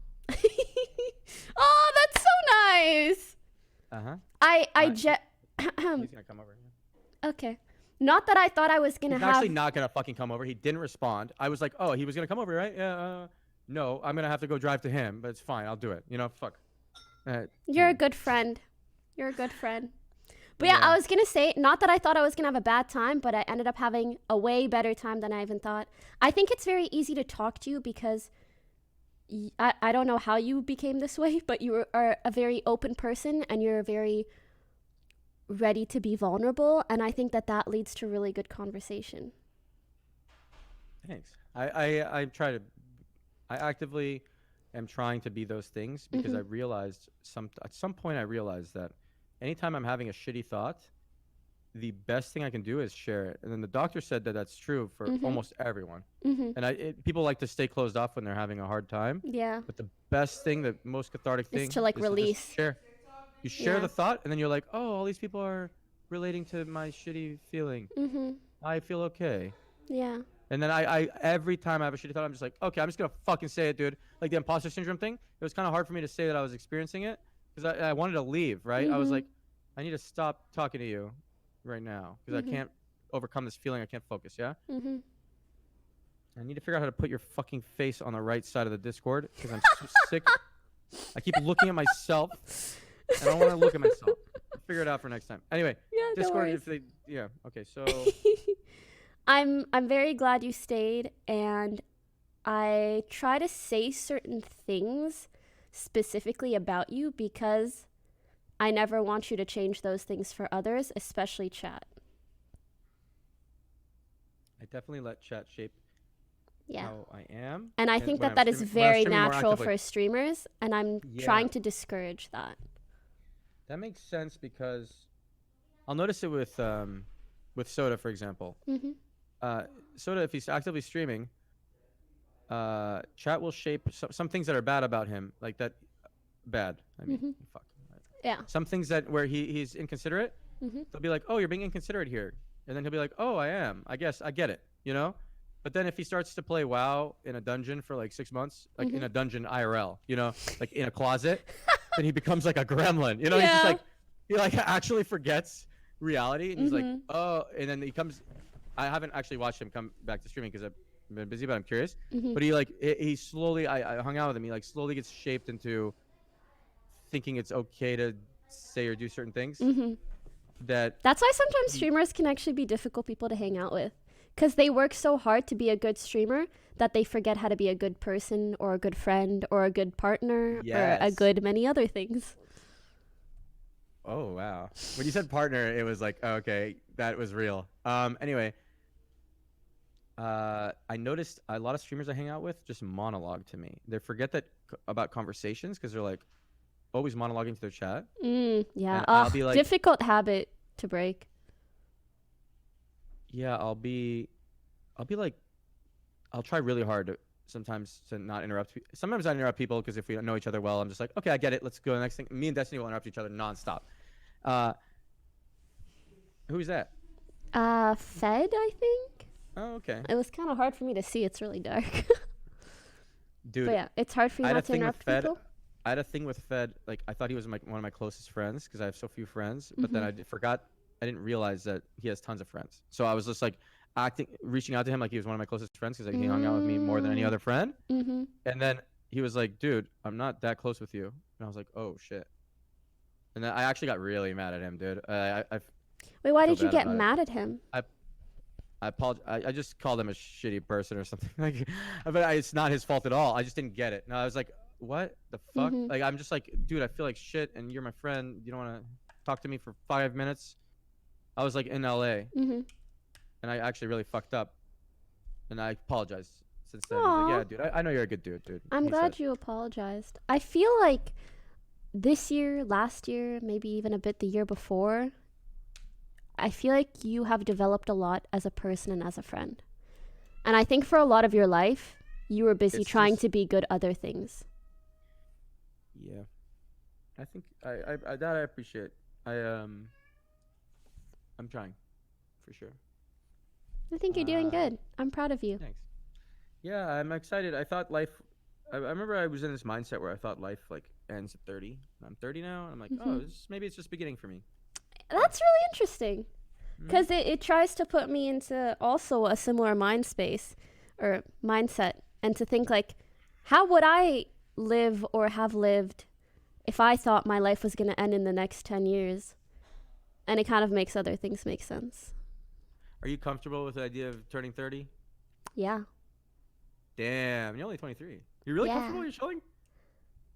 [SPEAKER 15] Oh, that's so nice.
[SPEAKER 18] Uh-huh.
[SPEAKER 15] I
[SPEAKER 18] He's gonna come over.
[SPEAKER 15] Okay. Not that I thought I was gonna
[SPEAKER 18] He's
[SPEAKER 15] have.
[SPEAKER 18] actually not gonna fucking come over. He didn't respond. I was like, oh, he was gonna come over, right? Yeah. No, I'm gonna have to go drive to him, but it's fine. I'll do it. You know, fuck.
[SPEAKER 15] You're a good friend. You're a good friend. But yeah, I was gonna say, not that I thought I was gonna have a bad time, but I ended up having a way better time than I even thought. I think it's very easy to talk to you because I don't know how you became this way, but you are a very open person and you're very ready to be vulnerable, and I think that leads to really good conversation.
[SPEAKER 18] Thanks. I actively am trying to be those things because I realized at some point I realized that anytime I'm having a shitty thought, the best thing I can do is share it. And then the doctor said that that's true for almost everyone. And people like to stay closed off when they're having a hard time.
[SPEAKER 15] Yeah.
[SPEAKER 18] But the best thing, the most cathartic thing,
[SPEAKER 15] is to like release.
[SPEAKER 18] just share. You share the thought, and then you're like, oh, all these people are relating to my shitty feeling. I feel okay.
[SPEAKER 15] Yeah.
[SPEAKER 18] And then I every time I have a shitty thought, I'm just like, okay, I'm just gonna fucking say it, dude. Like the imposter syndrome thing, it was kind of hard for me to say that I was experiencing it because I wanted to leave, right? I was like, I need to stop talking to you right now because I can't overcome this feeling. I can't focus, yeah? I need to figure out how to put your fucking face on the right side of the Discord because I'm so sick. I keep looking at myself. I don't want to look at myself. I'll figure it out for next time. Anyway,
[SPEAKER 15] Yeah, no
[SPEAKER 18] Discord,
[SPEAKER 15] worries.
[SPEAKER 18] okay, so...
[SPEAKER 15] I'm very glad you stayed, and I try to say certain things specifically about you because I never want you to change those things for others, especially chat.
[SPEAKER 18] I definitely let chat shape how I am.
[SPEAKER 15] And I think
[SPEAKER 18] when
[SPEAKER 15] that
[SPEAKER 18] I'm
[SPEAKER 15] is
[SPEAKER 18] streaming- when I'm
[SPEAKER 15] very
[SPEAKER 18] streaming more
[SPEAKER 15] natural
[SPEAKER 18] actively.
[SPEAKER 15] for streamers, and I'm trying to discourage that.
[SPEAKER 18] That makes sense because I'll notice it with Soda, for example. Soda, if he's actively streaming, chat will shape some things that are bad about him, like that. Bad. I mean, fuck.
[SPEAKER 15] Yeah.
[SPEAKER 18] Some things that where he's inconsiderate. They'll be like, "Oh, you're being inconsiderate here," and then he'll be like, "Oh, I am. I guess I get it." You know. But then if he starts to play WoW in a dungeon for like 6 months, like in a dungeon IRL, you know, like in a closet, then he becomes like a gremlin. You know, he's just like he like actually forgets reality, and he's like, oh, and then he comes. I haven't actually watched him come back to streaming because I've been busy, but I'm curious. But he like he slowly. I hung out with him. He like slowly gets shaped into thinking it's okay to say or do certain things. That's
[SPEAKER 15] why sometimes streamers can actually be difficult people to hang out with. Because they work so hard to be a good streamer that they forget how to be a good person or a good friend or a good partner or a good many other things.
[SPEAKER 18] Oh, wow. When you said partner, it was like, oh, okay, that was real. Anyway, I noticed a lot of streamers I hang out with just monologue to me. They forget about conversations because they're like always monologuing to their chat.
[SPEAKER 15] Yeah.
[SPEAKER 18] I'll be like,
[SPEAKER 15] difficult habit to break.
[SPEAKER 18] Yeah, I'll be like, I'll try really hard sometimes to not interrupt. Sometimes I interrupt people because if we don't know each other well, I'm just like, okay, I get it. Let's go to the next thing. Me and Destiny will interrupt each other nonstop. Who's that?
[SPEAKER 15] Fed, I think.
[SPEAKER 18] Oh, okay.
[SPEAKER 15] It was kind of hard for me to see. It's really dark.
[SPEAKER 18] Dude,
[SPEAKER 15] but yeah, it's hard for you not to interrupt people.
[SPEAKER 18] I had a thing with Fed. Like, I thought he was one of my closest friends because I have so few friends. But then I forgot. I didn't realize that he has tons of friends. So I was just like reaching out to him like he was one of my closest friends because he hung out with me more than any other friend. And then he was like, dude, I'm not that close with you. And I was like, oh, shit. And then I actually got really mad at him, dude.
[SPEAKER 15] Wait, why did you get mad at him?
[SPEAKER 18] I apologize. I just called him a shitty person or something. Like, but it's not his fault at all. I just didn't get it. And I was like, what the fuck? Like, I'm just like, dude, I feel like shit and you're my friend. You don't want to talk to me for 5 minutes? I was like in LA, and I actually really fucked up, and I apologized since then. He's like, yeah, dude, I know you're a good dude.
[SPEAKER 15] I'm glad you apologized. I feel like this year, last year, maybe even a bit the year before, I feel like you have developed a lot as a person and as a friend. And I think for a lot of your life, you were busy trying to be good other things.
[SPEAKER 18] Yeah. I think I that I appreciate. I'm trying, for sure.
[SPEAKER 15] I think you're doing good. I'm proud of you.
[SPEAKER 18] Thanks. Yeah, I'm excited. I thought life. I remember I was in this mindset where I thought life like ends at 30. I'm 30 now, and I'm like, oh, maybe it's just beginning for me.
[SPEAKER 15] That's really interesting, because it tries to put me into also a similar mind space or mindset, and to think like, how would I live or have lived if I thought my life was going to end in the next 10 years? And it kind of makes other things make sense.
[SPEAKER 18] Are you comfortable with the idea of turning 30?
[SPEAKER 15] Yeah.
[SPEAKER 18] Damn, you're only 23. You're really comfortable? You're showing?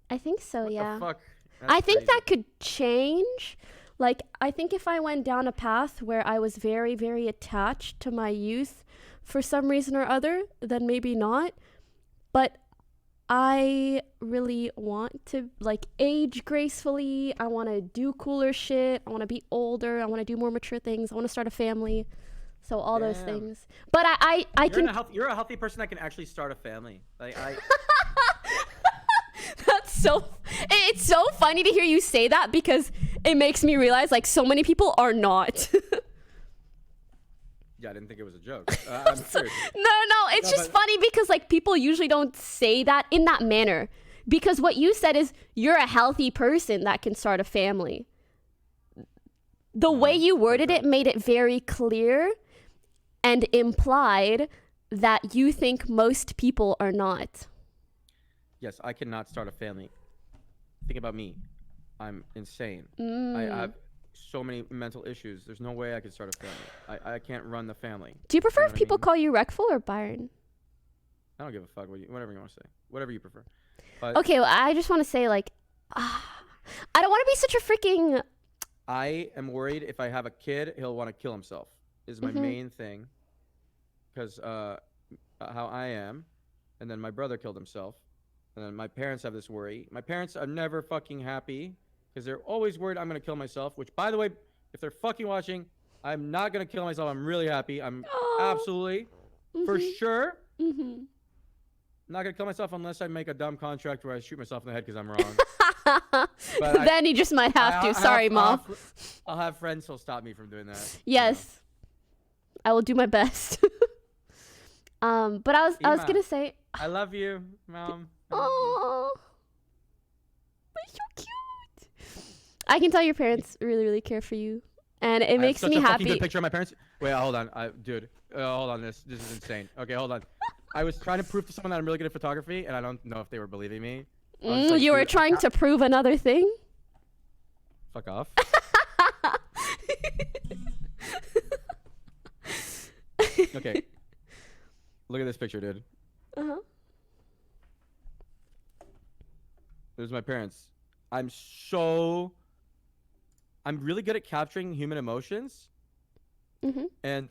[SPEAKER 15] I think so,
[SPEAKER 18] What
[SPEAKER 15] yeah.
[SPEAKER 18] the fuck?
[SPEAKER 15] I think that could change. Like, I think if I went down a path where I was very, very attached to my youth for some reason or other, then maybe not. But I really want to, like, age gracefully. I want to do cooler shit. I want to be older. I want to do more mature things. I want to start a family. So all those things. But I can...
[SPEAKER 18] You're a healthy person that can actually start a family. Like,
[SPEAKER 15] That's so... It's so funny to hear you say that, because it makes me realize, like, so many people are not.
[SPEAKER 18] Yeah, I didn't think it was a joke. I'm serious.
[SPEAKER 15] No, it's just funny because, like, people usually don't say that in that manner. Because what you said is you're a healthy person that can start a family. The way you worded it made it very clear and implied that you think most people are not.
[SPEAKER 18] Yes, I cannot start a family. Think about me. I'm insane. I have so many mental issues. There's no way I could start a family. I can't run the family.
[SPEAKER 15] Do you prefer
[SPEAKER 18] know
[SPEAKER 15] if people call you Reckful or Byron?
[SPEAKER 18] I don't give a fuck. Whatever you want to say. Whatever you prefer. But
[SPEAKER 15] Okay, well, I just want to say, like, I don't want to be such a freaking...
[SPEAKER 18] I am worried if I have a kid, he'll want to kill himself. Is my main thing. Because how I am. And then my brother killed himself. And then my parents have this worry. My parents are never fucking happy. Because they're always worried I'm going to kill myself. Which, by the way, if they're fucking watching, I'm not going to kill myself. I'm really happy. I'm absolutely, for sure, not going to kill myself unless I make a dumb contract where I shoot myself in the head because I'm wrong. But
[SPEAKER 15] then you just might have to. Sorry, Mom.
[SPEAKER 18] I'll have friends who'll stop me from doing that.
[SPEAKER 15] Yes. I will do my best. But I was going to say...
[SPEAKER 18] I love you, Mom.
[SPEAKER 15] Oh, they're so cute. I can tell your parents really, really care for you, and it makes me happy.
[SPEAKER 18] Fucking good picture of my parents. Wait, hold on, dude. Hold on, this is insane. Okay, hold on. I was trying to prove to someone that I'm really good at photography, and I don't know if they were believing me. Like,
[SPEAKER 15] you were trying to prove another thing?
[SPEAKER 18] Fuck off. Okay. Look at this picture, dude. There's my parents. I'm really good at capturing human emotions. And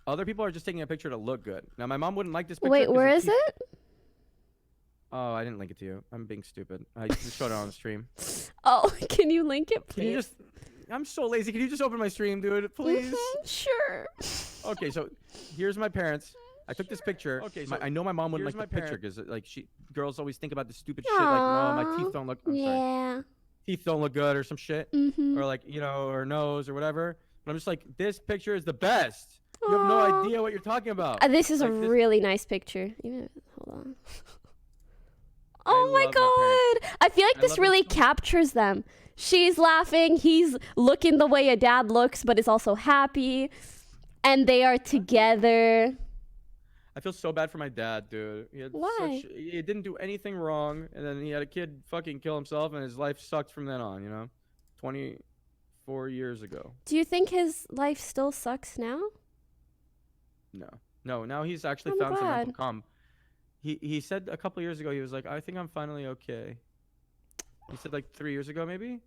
[SPEAKER 18] other people are just taking a picture to look good. Now, my mom wouldn't like this picture.
[SPEAKER 15] Wait, where is it?
[SPEAKER 18] Oh, I didn't link it to you. I'm being stupid. I just showed it on the stream.
[SPEAKER 15] Oh, can you link it, please?
[SPEAKER 18] Can you just... I'm so lazy. Can you just open my stream, dude? Please?
[SPEAKER 15] Sure.
[SPEAKER 18] Okay, so here's my parents. I took this picture. Okay, so I know my mom wouldn't like the picture because like girls always think about the stupid shit like, oh, my teeth don't look. I'm sorry. Teeth don't look good or some shit, or like or nose or whatever. But I'm just like, this picture is the best. You have no idea what you're talking about.
[SPEAKER 15] This is like, a really nice picture. Hold on. Oh my god! I feel like this really captures them. She's laughing. He's looking the way a dad looks, but is also happy, and they are together.
[SPEAKER 18] I feel so bad for my dad, dude.
[SPEAKER 15] Why?
[SPEAKER 18] He didn't do anything wrong, and then he had a kid fucking kill himself, and his life sucked from then on, 24 years ago.
[SPEAKER 15] Do you think his life still sucks now?
[SPEAKER 18] No, now he's actually found some mental calm. He said a couple years ago, he was like, I think I'm finally okay. He said like 3 years ago, maybe?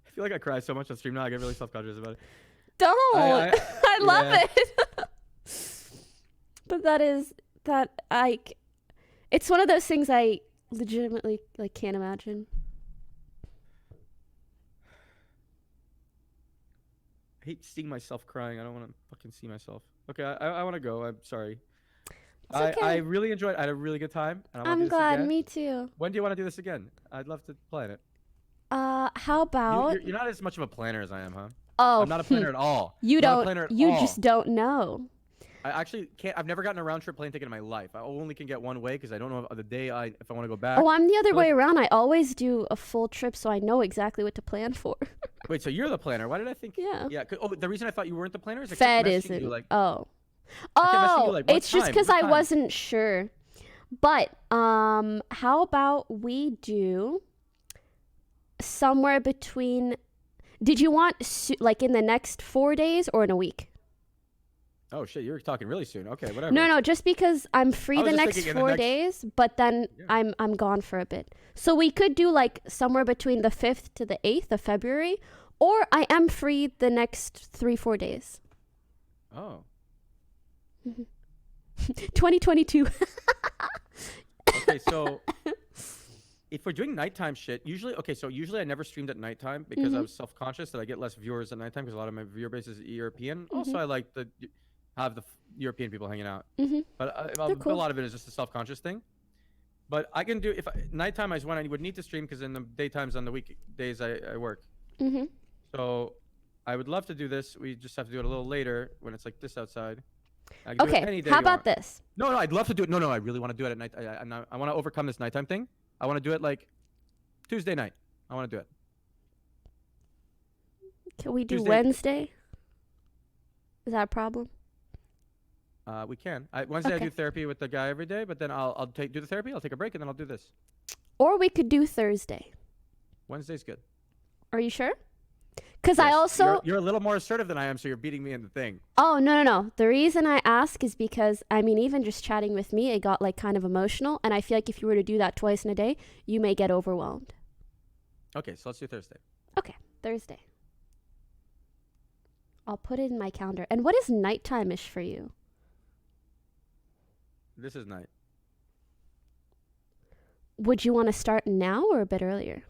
[SPEAKER 18] I feel like I cry so much on stream now. I get really self-conscious about it.
[SPEAKER 15] Don't. I love it. But it's one of those things I legitimately like can't imagine.
[SPEAKER 18] I hate seeing myself crying. I don't want to fucking see myself. Okay, I want to go. I'm sorry. I really enjoyed. I had a really good time. And I wanna
[SPEAKER 15] I'm
[SPEAKER 18] do this
[SPEAKER 15] glad.
[SPEAKER 18] again.
[SPEAKER 15] Me too.
[SPEAKER 18] When do you want to do this again? I'd love to plan it.
[SPEAKER 15] How about?
[SPEAKER 18] You're not as much of a planner as I am, huh?
[SPEAKER 15] Oh,
[SPEAKER 18] I'm not a planner at all.
[SPEAKER 15] You
[SPEAKER 18] I'm not a
[SPEAKER 15] don't.
[SPEAKER 18] planner at
[SPEAKER 15] You
[SPEAKER 18] all.
[SPEAKER 15] just don't know.
[SPEAKER 18] I actually can't. I've never gotten a round trip plane ticket in my life. I only can get one way because I don't know if the day if I want to go back.
[SPEAKER 15] Oh, I'm the other
[SPEAKER 18] But,
[SPEAKER 15] way around. I always do a full trip, so I know exactly what to plan for.
[SPEAKER 18] Wait, so you're the planner? Why did I think?
[SPEAKER 15] Yeah.
[SPEAKER 18] Yeah. Oh, the reason I thought you weren't the planner is I kept
[SPEAKER 15] Fed
[SPEAKER 18] messaging
[SPEAKER 15] isn't.
[SPEAKER 18] you, like,
[SPEAKER 15] Oh.
[SPEAKER 18] I kept messaging you,
[SPEAKER 15] Oh,
[SPEAKER 18] like, what
[SPEAKER 15] it's just
[SPEAKER 18] time?
[SPEAKER 15] because
[SPEAKER 18] What
[SPEAKER 15] I
[SPEAKER 18] time?
[SPEAKER 15] wasn't sure. But how about we do somewhere between? Did you want like in the next 4 days or in a week?
[SPEAKER 18] Oh shit, you're talking really soon. Okay, whatever.
[SPEAKER 15] No, just because I'm free
[SPEAKER 18] I was
[SPEAKER 15] the
[SPEAKER 18] just
[SPEAKER 15] next
[SPEAKER 18] thinking in the
[SPEAKER 15] 4
[SPEAKER 18] next-
[SPEAKER 15] days, but then I'm gone for a bit. So we could do like somewhere between the 5th to the 8th of February, or I am free the next 3-4 days.
[SPEAKER 18] Oh.
[SPEAKER 15] 2022.
[SPEAKER 18] Okay, so if we're doing nighttime shit, usually I never streamed at nighttime because I
[SPEAKER 15] Mhm.
[SPEAKER 18] was self-conscious that I get less viewers at nighttime because a lot of my viewer base is European.
[SPEAKER 15] Mhm.
[SPEAKER 18] Also, I like to have the European people hanging out.
[SPEAKER 15] Mhm.
[SPEAKER 18] But
[SPEAKER 15] They're cool.
[SPEAKER 18] a lot of it is just a self-conscious thing. But I can do nighttime is when I would need to stream because in the daytimes on the weekdays I work.
[SPEAKER 15] Mhm.
[SPEAKER 18] So I would love to do this. We just have to do it a little later when it's like this outside. I can do it
[SPEAKER 15] Okay,
[SPEAKER 18] any day
[SPEAKER 15] how
[SPEAKER 18] you
[SPEAKER 15] about
[SPEAKER 18] want.
[SPEAKER 15] this?
[SPEAKER 18] No, I want to do it at night. I want to overcome this nighttime thing. I want to do it like Tuesday night. I want to do it.
[SPEAKER 15] Can we do
[SPEAKER 18] Tuesday-
[SPEAKER 15] Wednesday? Is that a problem?
[SPEAKER 18] We can. Wednesday I
[SPEAKER 15] Okay.
[SPEAKER 18] do therapy with the guy every day, but then I'll do the therapy. I'll take a break and then I'll do this.
[SPEAKER 15] Or we could do Thursday.
[SPEAKER 18] Wednesday's good.
[SPEAKER 15] Are you sure? Because I
[SPEAKER 18] Yes,
[SPEAKER 15] also.
[SPEAKER 18] you're a little more assertive than I am, so you're beating me in the thing.
[SPEAKER 15] Oh, no. The reason I ask is because, I mean, even just chatting with me, it got like kind of emotional. And I feel like if you were to do that twice in a day, you may get overwhelmed.
[SPEAKER 18] Okay, so let's do Thursday.
[SPEAKER 15] Okay, Thursday. I'll put it in my calendar. And what is nighttime-ish for you?
[SPEAKER 18] This is night.
[SPEAKER 15] Would you want to start now or a bit earlier?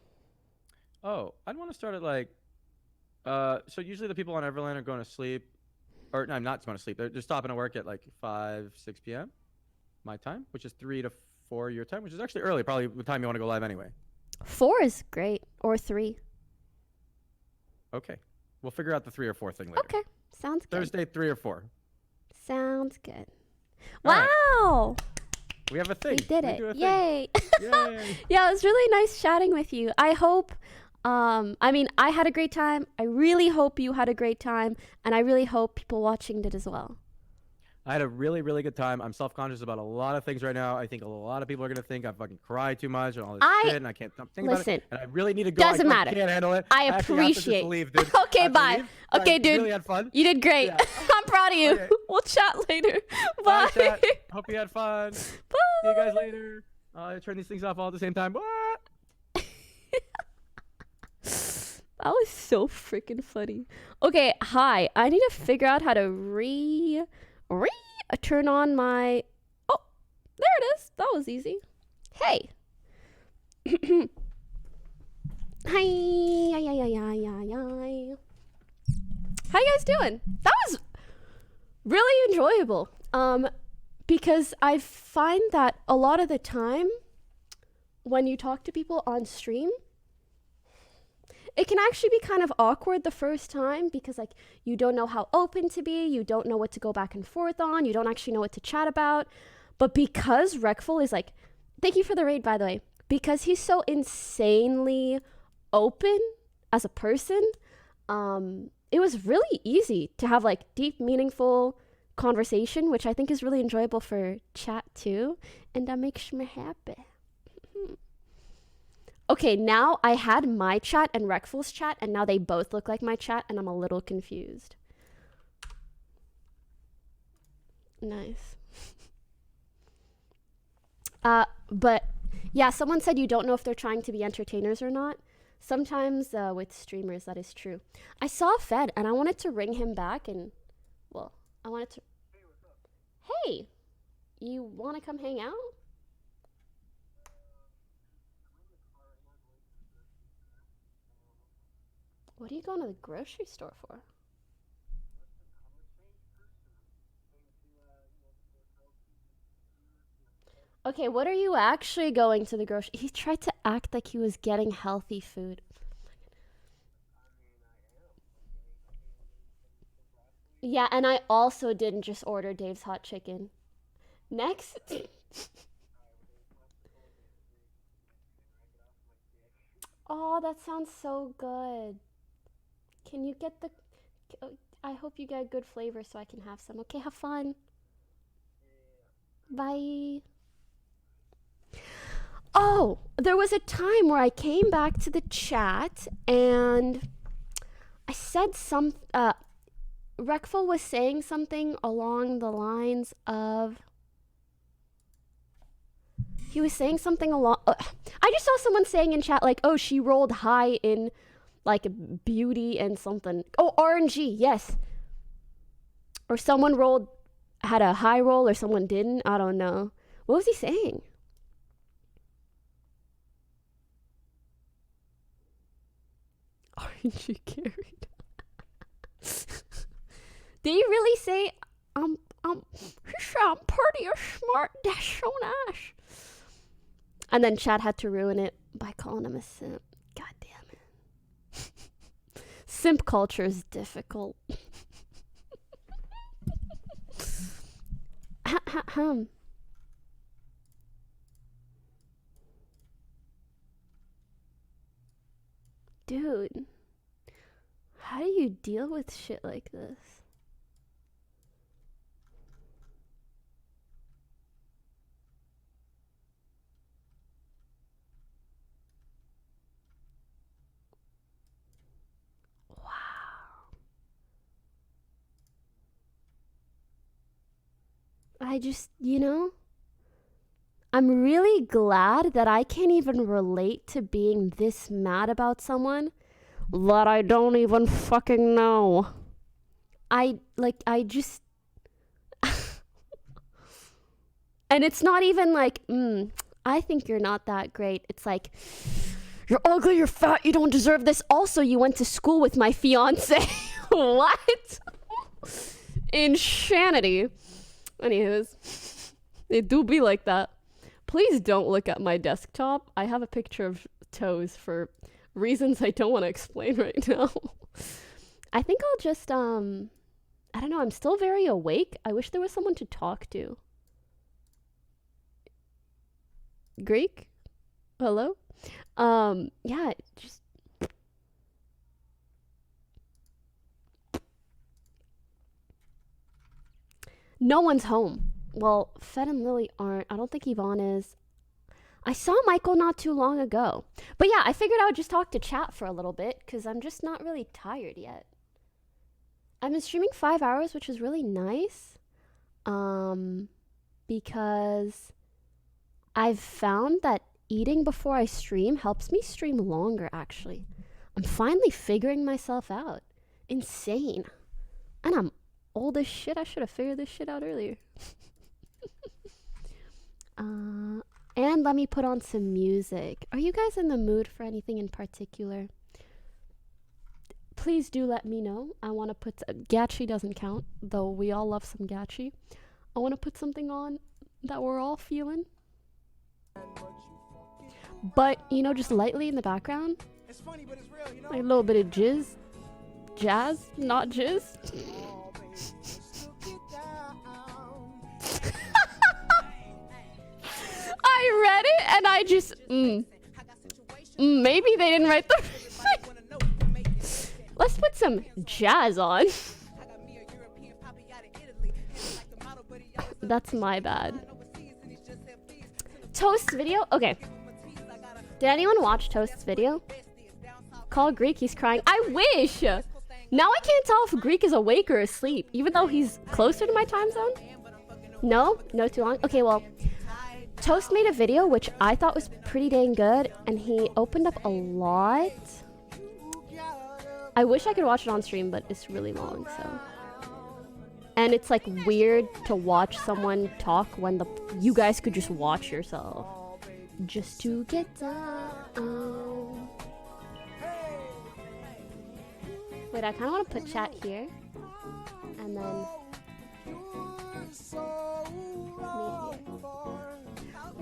[SPEAKER 18] Oh, I'd want to start at like. So usually the people on Everland are going to sleep, or no, I'm not going to sleep. They're stopping to work at like 5-6 p.m. my time, which is 3 to 4 your time, which is actually early. Probably the time you want to go live anyway.
[SPEAKER 15] 4 is great, or 3.
[SPEAKER 18] Okay, we'll figure out the 3 or 4 thing later.
[SPEAKER 15] Okay, sounds good.
[SPEAKER 18] Thursday, 3 or 4.
[SPEAKER 15] Sounds good.
[SPEAKER 18] All right.
[SPEAKER 15] Wow!
[SPEAKER 18] We have a thing.
[SPEAKER 15] We did
[SPEAKER 18] do a
[SPEAKER 15] it.
[SPEAKER 18] thing.
[SPEAKER 15] Yay!
[SPEAKER 18] Yay!
[SPEAKER 15] Yeah, it was really nice chatting with you. I hope, I mean, I had a great time. I really hope you had a great time. And I really hope people watching did as well.
[SPEAKER 18] I had a really, really good time. I'm self-conscious about a lot of things right now. I think a lot of people are going to think I fucking cry too much and all this shit, and I can't stop thinking about
[SPEAKER 15] Listen,
[SPEAKER 18] it. And I really need to go.
[SPEAKER 15] doesn't
[SPEAKER 18] I
[SPEAKER 15] matter.
[SPEAKER 18] can't handle it.
[SPEAKER 15] I
[SPEAKER 18] actually have to
[SPEAKER 15] appreciate.
[SPEAKER 18] just leave, dude.
[SPEAKER 15] Okay,
[SPEAKER 18] I have to
[SPEAKER 15] bye.
[SPEAKER 18] leave.
[SPEAKER 15] Okay,
[SPEAKER 18] I
[SPEAKER 15] dude.
[SPEAKER 18] really had fun.
[SPEAKER 15] You did great.
[SPEAKER 18] Yeah.
[SPEAKER 15] I'm proud of you.
[SPEAKER 18] Okay.
[SPEAKER 15] We'll chat later.
[SPEAKER 18] Bye,
[SPEAKER 15] Bye.
[SPEAKER 18] chat. Hope you had fun.
[SPEAKER 15] Bye.
[SPEAKER 18] See you guys later. I turn these things off all at the same time. What?
[SPEAKER 15] That was so freaking funny. Okay, hi. I need to figure out how to turn on my. Oh, there it is. That was easy. Hey. Hi. How you guys doing? That was really enjoyable. Because I find that a lot of the time when you talk to people on stream, it can actually be kind of awkward the first time because like you don't know how open to be, you don't know what to go back and forth on, you don't actually know what to chat about. But because Reckful is like, thank you for the raid by the way, because he's so insanely open as a person, it was really easy to have like deep, meaningful conversation, which I think is really enjoyable for chat too, and that makes me happy. Okay, now I had my chat and Reckful's chat, and now they both look like my chat, and I'm a little confused. Nice. But yeah, someone said you don't know if they're trying to be entertainers or not. Sometimes with streamers, that is true. I saw Fed, and I wanted to ring him back, and well, I wanted to. Hey, you want to come hang out? What are you going to the grocery store for? Okay, what are you actually going to the grocery? He tried to act like he was getting healthy food. Yeah, and I also didn't just order Dave's hot chicken. Next. Oh, that sounds so good. Can you get the... I hope you get good flavor so I can have some. Okay, have fun. Bye. Oh, there was a time where I came back to the chat and I said Reckful was saying something along the lines of... He was saying something along... I just saw someone saying in chat, like, oh, she rolled high in, like, beauty and something. Oh, RNG, yes. Or someone had a high roll or someone didn't. I don't know. What was he saying? RNG carried. Did he really say, I'm pretty smart, that's so nice. And then Chad had to ruin it by calling him a simp. God damn it. Simp culture is difficult. Dude, how do you deal with shit like this? I just, I'm really glad that I can't even relate to being this mad about someone that I don't even fucking know. I just... And it's not even like, I think you're not that great. It's like, you're ugly, you're fat, you don't deserve this. Also, you went to school with my fiance. What? Insanity. Anywho's, it do be like that. Please don't look at my desktop. I have a picture of toes for reasons I don't want to explain right now. I think I'll just, I don't know, I'm still very awake. I wish there was someone to talk to. Greek? Hello? Yeah, just... No one's home. Well, Fed and Lily aren't. I don't think Yvonne is. I saw Michael not too long ago. But yeah, I figured I would just talk to chat for a little bit because I'm just not really tired yet. I've been streaming 5 hours, which is really nice. Because I've found that eating before I stream helps me stream longer, actually. I'm finally figuring myself out. Insane. And I'm old as shit. I should have figured this shit out earlier. And let me put on some music. Are you guys in the mood for anything in particular? Please do let me know. I want to put... Gachi doesn't count, though we all love some Gachi. I want to put something on that we're all feeling. But, just lightly in the background.
[SPEAKER 3] It's funny, but it's real,
[SPEAKER 15] Like a little bit of jizz. Jazz, not jizz. I read it and I just, maybe they didn't write the Let's put some jazz on. That's my bad. Toast's video? Okay. Did anyone watch Toast's video? Call Greek, he's crying. I wish! Now I can't tell if Greek is awake or asleep, even though he's closer to my time zone. No? No too long? Okay, well, Toast made a video which I thought was pretty dang good, and he opened up a lot. I wish I could watch it on stream, but it's really long, so. And it's like weird to watch someone talk when you guys could just watch yourself. Just to get down. Wait, I kind of want to put chat here. And then...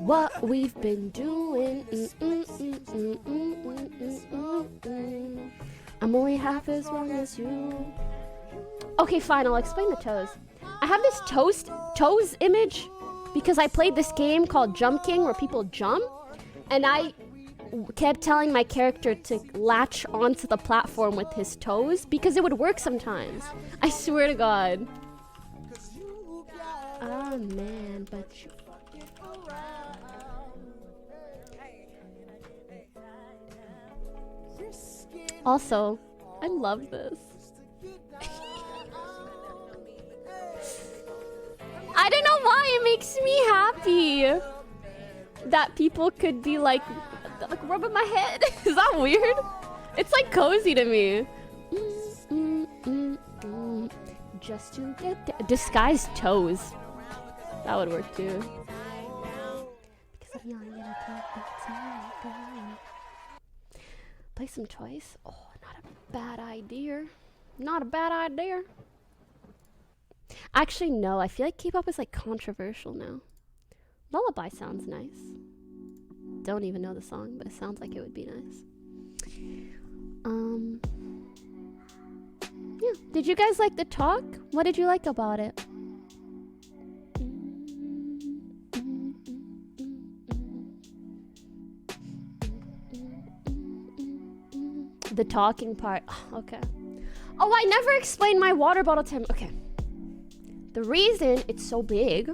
[SPEAKER 15] what we've been doing. I'm only half as wrong as you. Okay, fine, I'll explain the toes. I have this toes image because I played this game called Jump King where people jump, and I kept telling my character to latch onto the platform with his toes because it would work sometimes. I swear to God. Oh man, but you... Also, I love this. I don't know why it makes me happy that people could be like rubbing my head. Is that weird? It's like cozy to me. Just to get disguised toes. That would work too. Play some toys? Oh, not a bad idea. Not a bad idea. Actually, no. I feel like K-pop is like controversial now. Lullaby sounds nice. Don't even know the song, but it sounds like it would be nice. Yeah. Did you guys like the talk? What did you like about it? The talking part. Okay. Oh, I never explained my water bottle to him. Okay. The reason it's so big,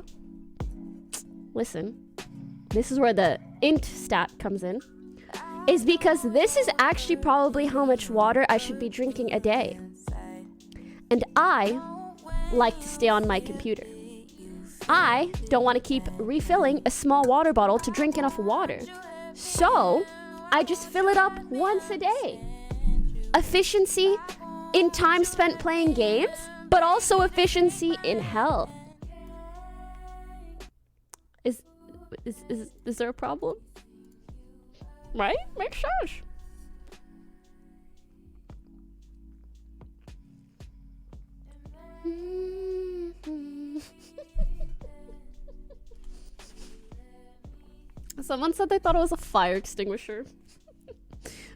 [SPEAKER 15] listen, this is where the int stat comes in, is because this is actually probably how much water I should be drinking a day. And I like to stay on my computer. I don't want to keep refilling a small water bottle to drink enough water. So I just fill it up once a day. Efficiency in time spent playing games, but also efficiency in health. Is there a problem? Right? Makes sense. Someone said they thought it was a fire extinguisher.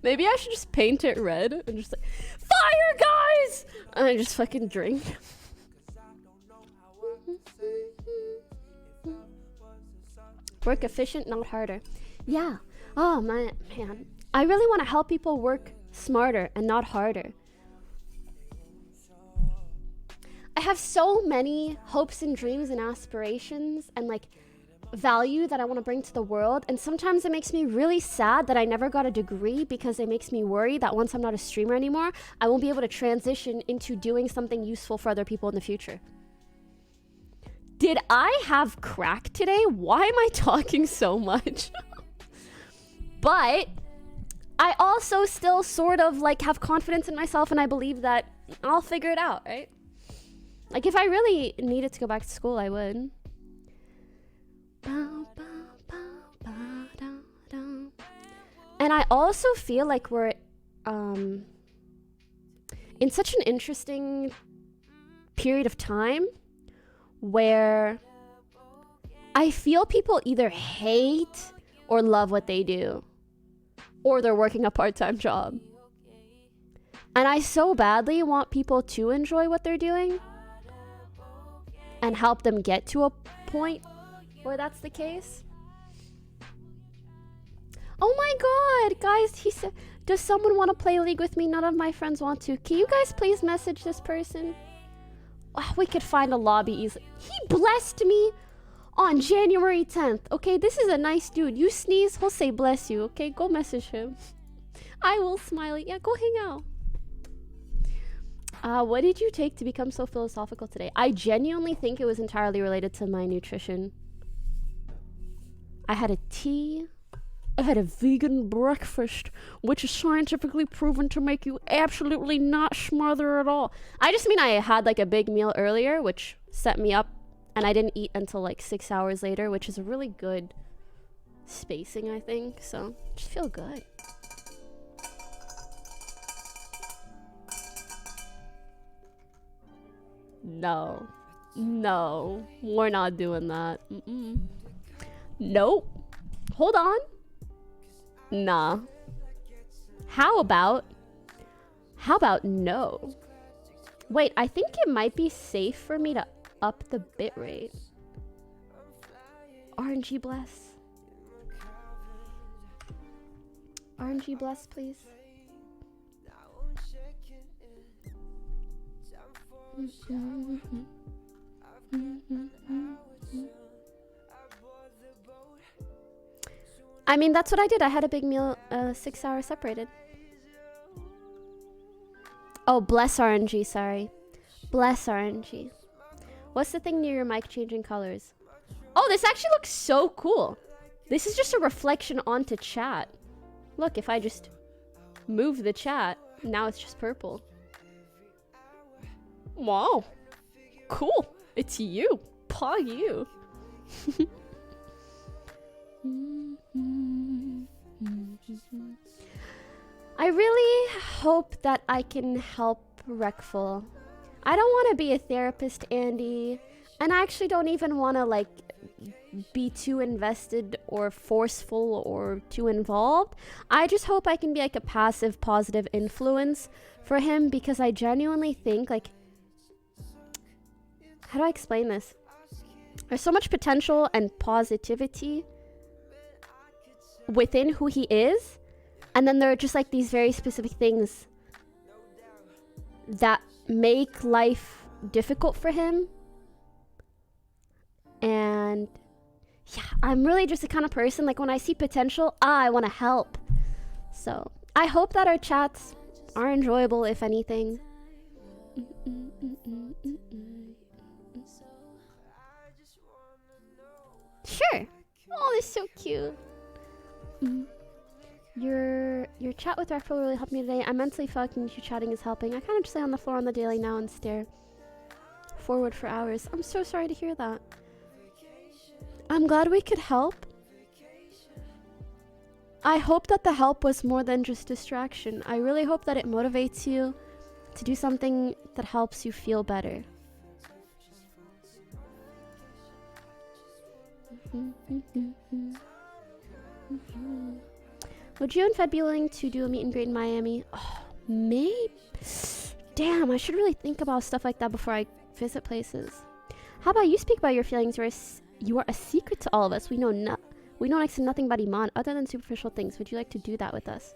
[SPEAKER 15] Maybe I should just paint it red and just like, fire, guys! And I just fucking drink. Work efficient, not harder. Yeah. Oh, man. I really want to help people work smarter and not harder. I have so many hopes and dreams and aspirations and like value that I want to bring to the world, and sometimes it makes me really sad that I never got a degree because it makes me worry that once I'm not a streamer anymore, I won't be able to transition into doing something useful for other people in the future. Did I have crack today? Why am I talking so much? But I also still sort of like have confidence in myself, and I believe that I'll figure it out, right? Like if I really needed to go back to school, I would. And I also feel like we're in such an interesting period of time where I feel people either hate or love what they do, or they're working a part-time job. And I so badly want people to enjoy what they're doing and help them get to a point where that's the case. Oh my god, guys, he said, does someone want to play League with me? None of my friends want to. Can you guys please message this person? Oh, we could find a lobby easily. He blessed me on January 10th. Okay, this is a nice dude. You sneeze, he'll say bless you. Okay, go message him. I will smiley. Yeah, go hang out. What did you take to become so philosophical today? I genuinely think it was entirely related to my nutrition. I had a tea. I had a vegan breakfast, which is scientifically proven to make you absolutely not smother at all. I just mean I had like a big meal earlier, which set me up, and I didn't eat until like 6 hours later, which is a really good spacing, I think. So, just feel good. No, we're not doing that. Nope. Hold on. Nah. How about no? Wait, I think it might be safe for me to up the bitrate. RNG bless. RNG bless, please. I mean, that's what I did. I had a big meal, 6 hours separated. Oh, bless RNG, sorry. Bless RNG. What's the thing near your mic changing colors? Oh, this actually looks so cool. This is just a reflection onto chat. Look, if I just move the chat, now it's just purple. Wow. Cool. It's you. Pog you. I really hope that I can help Reckful. I don't want to be a therapist, Andy, and I actually don't even want to like be too invested or forceful or too involved. I just hope I can be like a passive positive influence for him, because I genuinely think, like, how do I explain this? There's so much potential and positivity within who he is, and then there are just like these very specific things that make life difficult for him. And yeah, I'm really just the kind of person, like, when I see potential, I want to help. So I hope that our chats are enjoyable, if anything. Sure. Oh, this is so cute. Your chat with Reckful really helped me today. I'm mentally fucked and you chatting is helping. I kind of just lay on the floor on the daily now and stare forward for hours. I'm so sorry to hear that. I'm glad we could help. I hope that the help was more than just distraction. I really hope that it motivates you to do something that helps you feel better. Would you and Fed be willing to do a meet and greet in Miami? Oh, maybe. Damn, I should really think about stuff like that before I visit places. How about you speak about your feelings? You are a secret to all of us. We know next to nothing about Iman other than superficial things. Would you like to do that with us?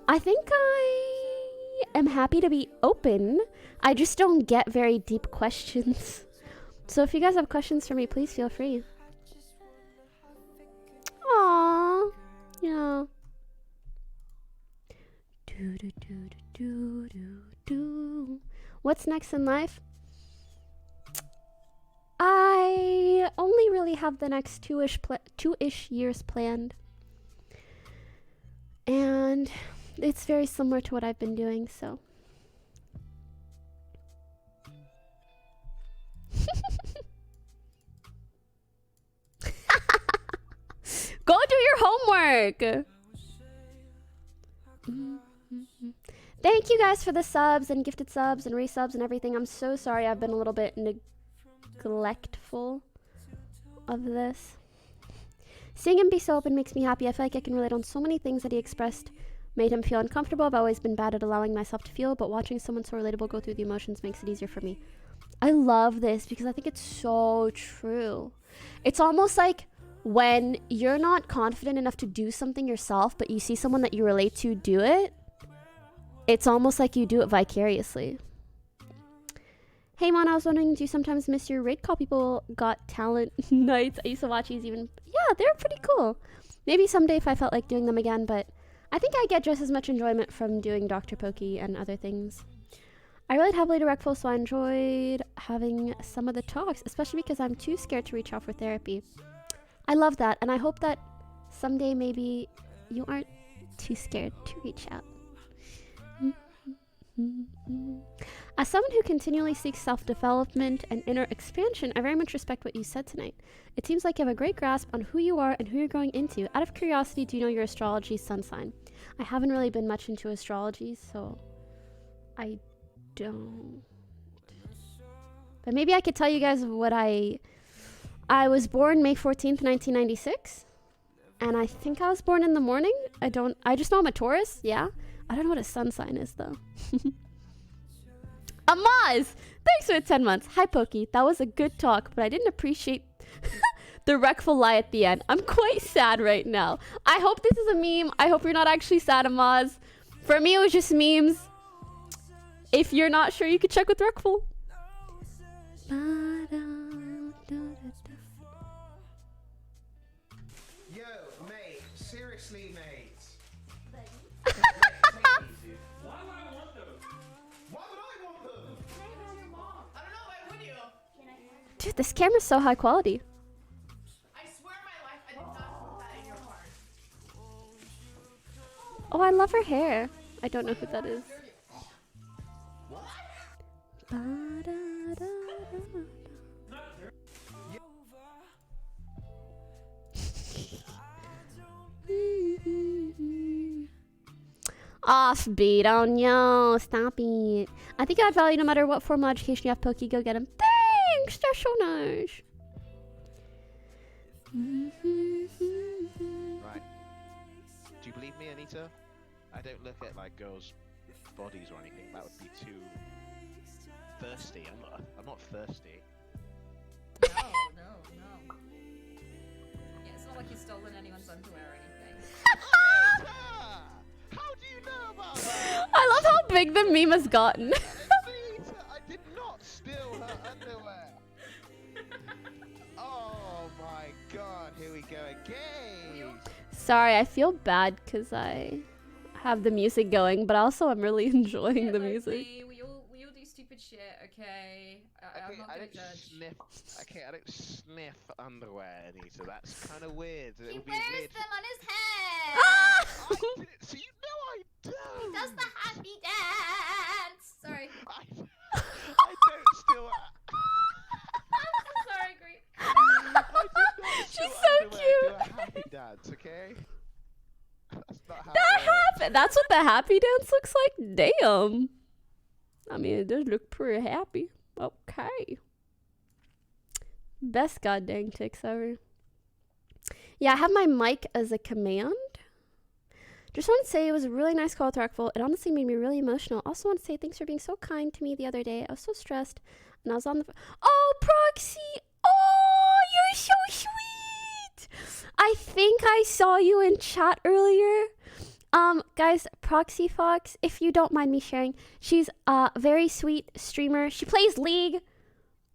[SPEAKER 15] I think I am happy to be open. I just don't get very deep questions. So if you guys have questions for me, please feel free. Aww. Yeah. What's next in life? I only really have the next two-ish years planned. And it's very similar to what I've been doing, so. Go do your homework! Thank you guys for the subs and gifted subs and resubs and everything. I'm so sorry I've been a little bit neglectful of this. Seeing him be so open makes me happy. I feel like I can relate on so many things that he expressed made him feel uncomfortable. I've always been bad at allowing myself to feel, but watching someone so relatable go through the emotions makes it easier for me. I love this because I think it's so true. It's almost like when you're not confident enough to do something yourself, but you see someone that you relate to do it, it's almost like you do it vicariously. Hey Mon, I was wondering, do you sometimes miss your raid call people got talent nights? I used to watch these even. Yeah, they're pretty cool. Maybe someday if I felt like doing them again, but I think I get just as much enjoyment from doing Dr. Pokey and other things. I relate heavily to Reckful, so I enjoyed having some of the talks, especially because I'm too scared to reach out for therapy. I love that, and I hope that someday maybe you aren't too scared to reach out. As someone who continually seeks self-development and inner expansion, I very much respect what you said tonight. It seems like you have a great grasp on who you are and who you're growing into. Out of curiosity, do you know your astrology sun sign? I haven't really been much into astrology, so I don't. But maybe I could tell you guys what I was born May 14th, 1996. And I think I was born in the morning. I just know I'm a Taurus. Yeah. I don't know what a sun sign is though. Amaz! Thanks for the 10 months. Hi, Pokey. That was a good talk, but I didn't appreciate the Reckful lie at the end. I'm quite sad right now. I hope this is a meme. I hope you're not actually sad, Amaz. For me, it was just memes. If you're not sure, you can check with Reckful.
[SPEAKER 3] Yo, mate. Seriously, mate.
[SPEAKER 10] Why would I want those?
[SPEAKER 3] Why would I want them?
[SPEAKER 13] I don't know, why would you?
[SPEAKER 15] Dude, this camera's so high quality.
[SPEAKER 13] I swear my life I did not put that in your heart.
[SPEAKER 15] Oh, I love her hair. I don't know who that is. Offbeat, oh no, stop it. I think I'd value no matter what formal education you have, Pokey. Go get him. Thanks, that's so nice.
[SPEAKER 20] Right. Do you believe me, Anita? I don't look at like girls' bodies or anything. That would be too thirsty. I'm not thirsty.
[SPEAKER 6] No. Yeah, it's not like you've stolen anyone's underwear or anything.
[SPEAKER 20] How do you know about that?
[SPEAKER 15] I love how big the meme has gotten.
[SPEAKER 20] Anita, I did not steal her underwear. Oh my god, here we go again.
[SPEAKER 15] Sorry, I feel bad because I have the music going, but also I'm really enjoying the music.
[SPEAKER 6] We all do stupid shit, okay? I'm not
[SPEAKER 20] I
[SPEAKER 6] gonna
[SPEAKER 20] don't
[SPEAKER 6] judge.
[SPEAKER 20] sniff. Okay, I don't sniff underwear, Anita. That's kind of weird. It
[SPEAKER 12] He
[SPEAKER 20] would be
[SPEAKER 12] wears
[SPEAKER 20] weird.
[SPEAKER 12] them on his head.
[SPEAKER 20] So you know I do.
[SPEAKER 12] He does the happy dance. Sorry.
[SPEAKER 20] I don't steal.
[SPEAKER 12] I'm so sorry, Greek.
[SPEAKER 20] I did not
[SPEAKER 15] She's
[SPEAKER 20] steal
[SPEAKER 15] so
[SPEAKER 20] underwear,
[SPEAKER 15] cute.
[SPEAKER 20] Do a happy dance, okay? That's not how.
[SPEAKER 15] That's what the happy dance looks like? Damn. I mean, it does look pretty happy. Okay. Best goddamn ticks ever. Yeah, I have my mic as a command. Just want to say it was a really nice call with Reckful. It honestly made me really emotional. Also want to say thanks for being so kind to me the other day. I was so stressed. And I was on the... Oh, Proxy! Oh, you're so sweet! I think I saw you in chat earlier. Guys, Proxy Fox, if you don't mind me sharing, she's a very sweet streamer. She plays League.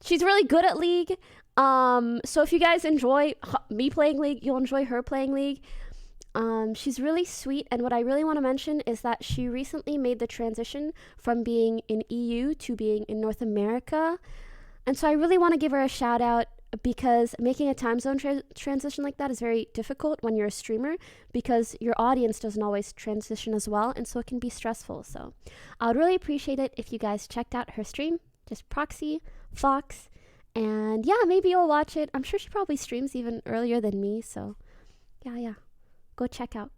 [SPEAKER 15] She's really good at League. So if you guys enjoy me playing League, you'll enjoy her playing League. She's really sweet, and what I really want to mention is that she recently made the transition from being in EU to being in North America. And so I really want to give her a shout out, because making a time zone transition like that is very difficult when you're a streamer, because your audience doesn't always transition as well, and so it can be stressful. So I would really appreciate it if you guys checked out her stream, just Proxy Fox, and yeah, maybe you'll watch it. I'm sure she probably streams even earlier than me, so yeah. Go check out.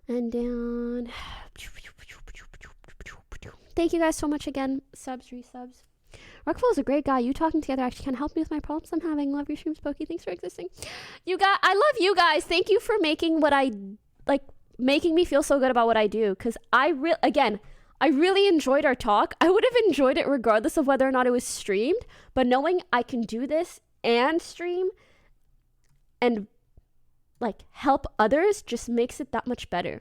[SPEAKER 15] And then thank you guys so much again. Subs, resubs. Reckful is a great guy. You talking together actually can help me with my problems I'm having. Love your streams, Pokey. Thanks for existing. You guys, I love you guys. Thank you for making making me feel so good about what I do. Because I really enjoyed our talk. I would have enjoyed it regardless of whether or not it was streamed. But knowing I can do this and stream and help others just makes it that much better.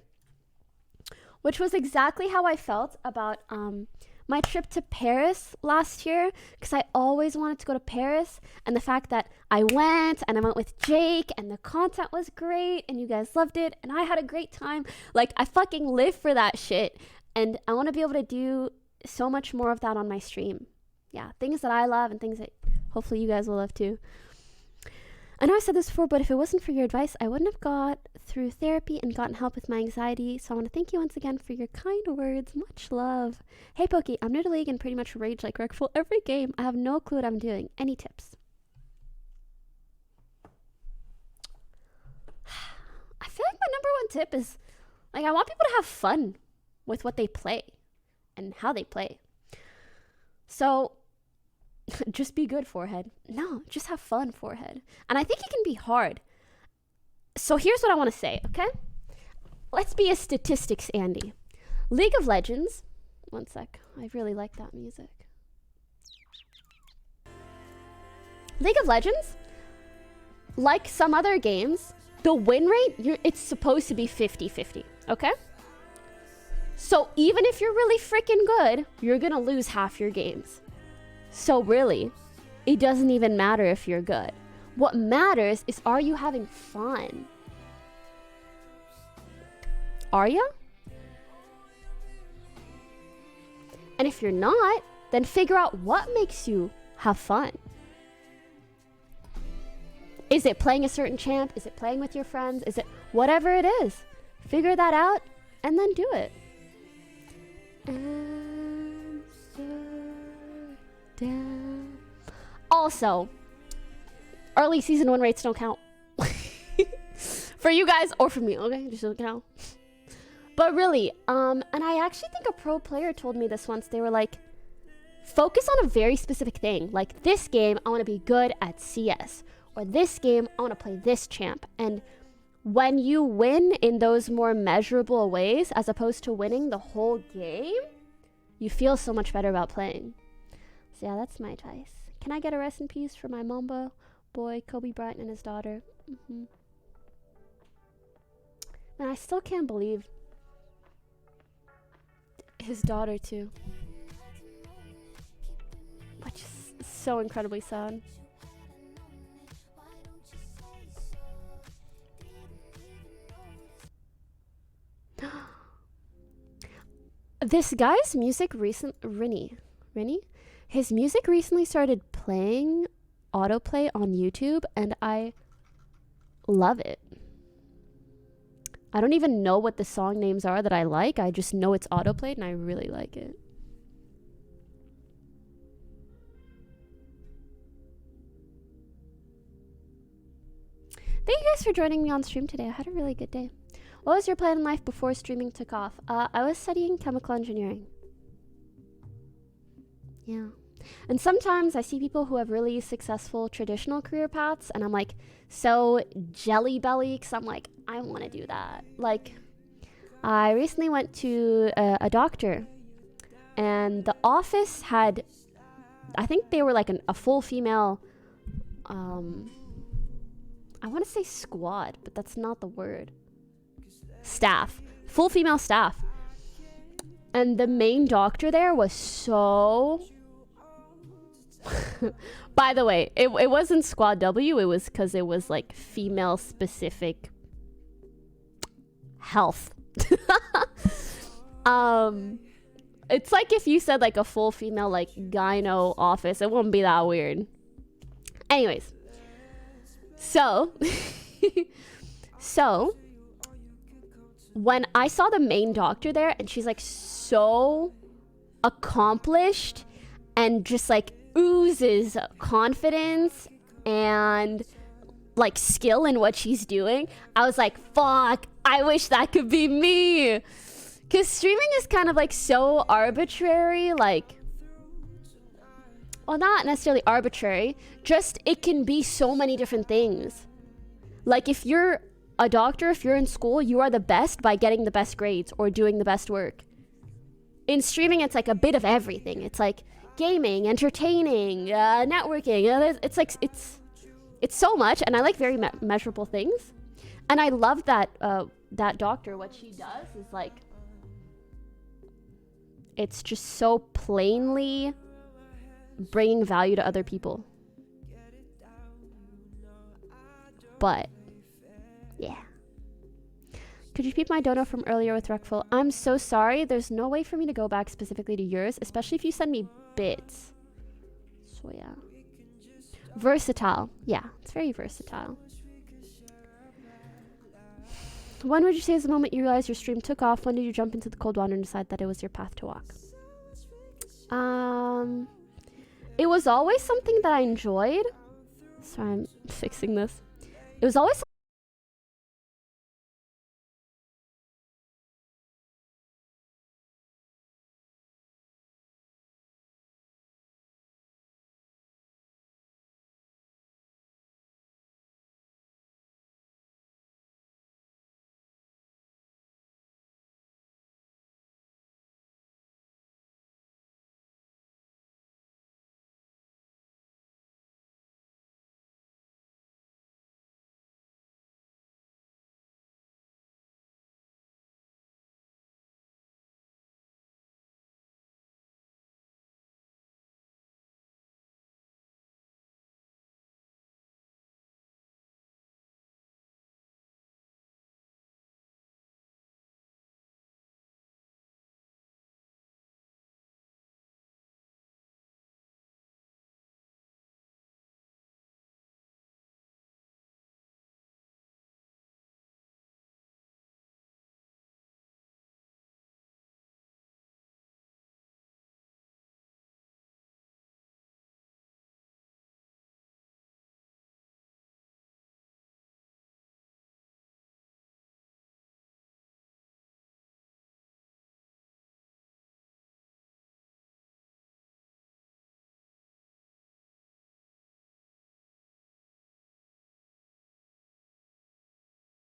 [SPEAKER 15] Which was exactly how I felt about my trip to Paris last year, because I always wanted to go to Paris, and the fact that I went with Jake and the content was great and you guys loved it and I had a great time. I fucking live for that shit, and I want to be able to do so much more of that on my stream. Yeah, things that I love and things that hopefully you guys will love too. I know I said this before, but if it wasn't for your advice, I wouldn't have got through therapy and gotten help with my anxiety. So I want to thank you once again for your kind words. Much love. Hey, Pokey, I'm new to League and pretty much rage like Reckful every game. I have no clue what I'm doing. Any tips? I feel like my number one tip is, I want people to have fun with what they play and how they play. So... just be good, Forehead. No, just have fun, Forehead. And I think it can be hard. So here's what I want to say, okay? Let's be a statistics Andy. League of Legends, one sec, I really like that music. League of Legends, like some other games, the win rate, it's supposed to be 50-50, okay? So even if you're really freaking good, you're gonna lose half your games. So really, it doesn't even matter if you're good. What matters is, are you having fun? Are you? And if you're not, then figure out what makes you have fun. Is it playing a certain champ? Is it playing with your friends? Is it whatever it is? Figure that out and then do it. Also, early season win rates don't count. For you guys or for me, okay? Just don't count. But really, and I actually think a pro player told me this once. They were like, focus on a very specific thing. Like, this game, I want to be good at CS. Or this game, I want to play this champ. And when you win in those more measurable ways, as opposed to winning the whole game, you feel so much better about playing. So yeah, that's my advice. Can I get a rest in peace for my Mamba boy, Kobe Bryant, and his daughter? Man, I still can't believe his daughter too. Which is so incredibly sad. This guy's music Rinny, his music recently started playing autoplay on YouTube, and I love it. I don't even know what the song names are that I like. I just know it's autoplayed, and I really like it. Thank you guys for joining me on stream today. I had a really good day. What was your plan in life before streaming took off? I was studying chemical engineering. Yeah. And sometimes I see people who have really successful traditional career paths, and I'm like so jelly belly, because I'm like, I want to do that. Like, I recently went to a doctor, and the office had, I think they were like a full female, I want to say squad, but that's not the word. Staff. Full female staff. And the main doctor there was so... By the way, it wasn't Squad W, it was because it was like female specific health. It's like if you said like a full female like gyno office, it wouldn't be that weird. Anyways. So when I saw the main doctor there, and she's like so accomplished and just like oozes confidence and like skill in what she's doing, I was like, fuck, I wish that could be me. Because streaming is kind of like so arbitrary, like, well, not necessarily arbitrary, just it can be so many different things. Like, if you're a doctor, if you're in school, you are the best by getting the best grades or doing the best work. In streaming, it's like a bit of everything. It's like gaming, entertaining, networking. It's like, it's so much, and I like very measurable things. And I love that that doctor, what she does is like, it's just so plainly bringing value to other people. But yeah. Could you repeat my dono from earlier with Reckful? I'm so sorry. There's no way for me to go back specifically to yours, especially if you send me bits. So yeah. Versatile. Yeah, it's very versatile. When would you say is the moment you realized your stream took off? When did you jump into the cold water and decide that it was your path to walk? It was always something that I enjoyed. Sorry, I'm fixing this. It was always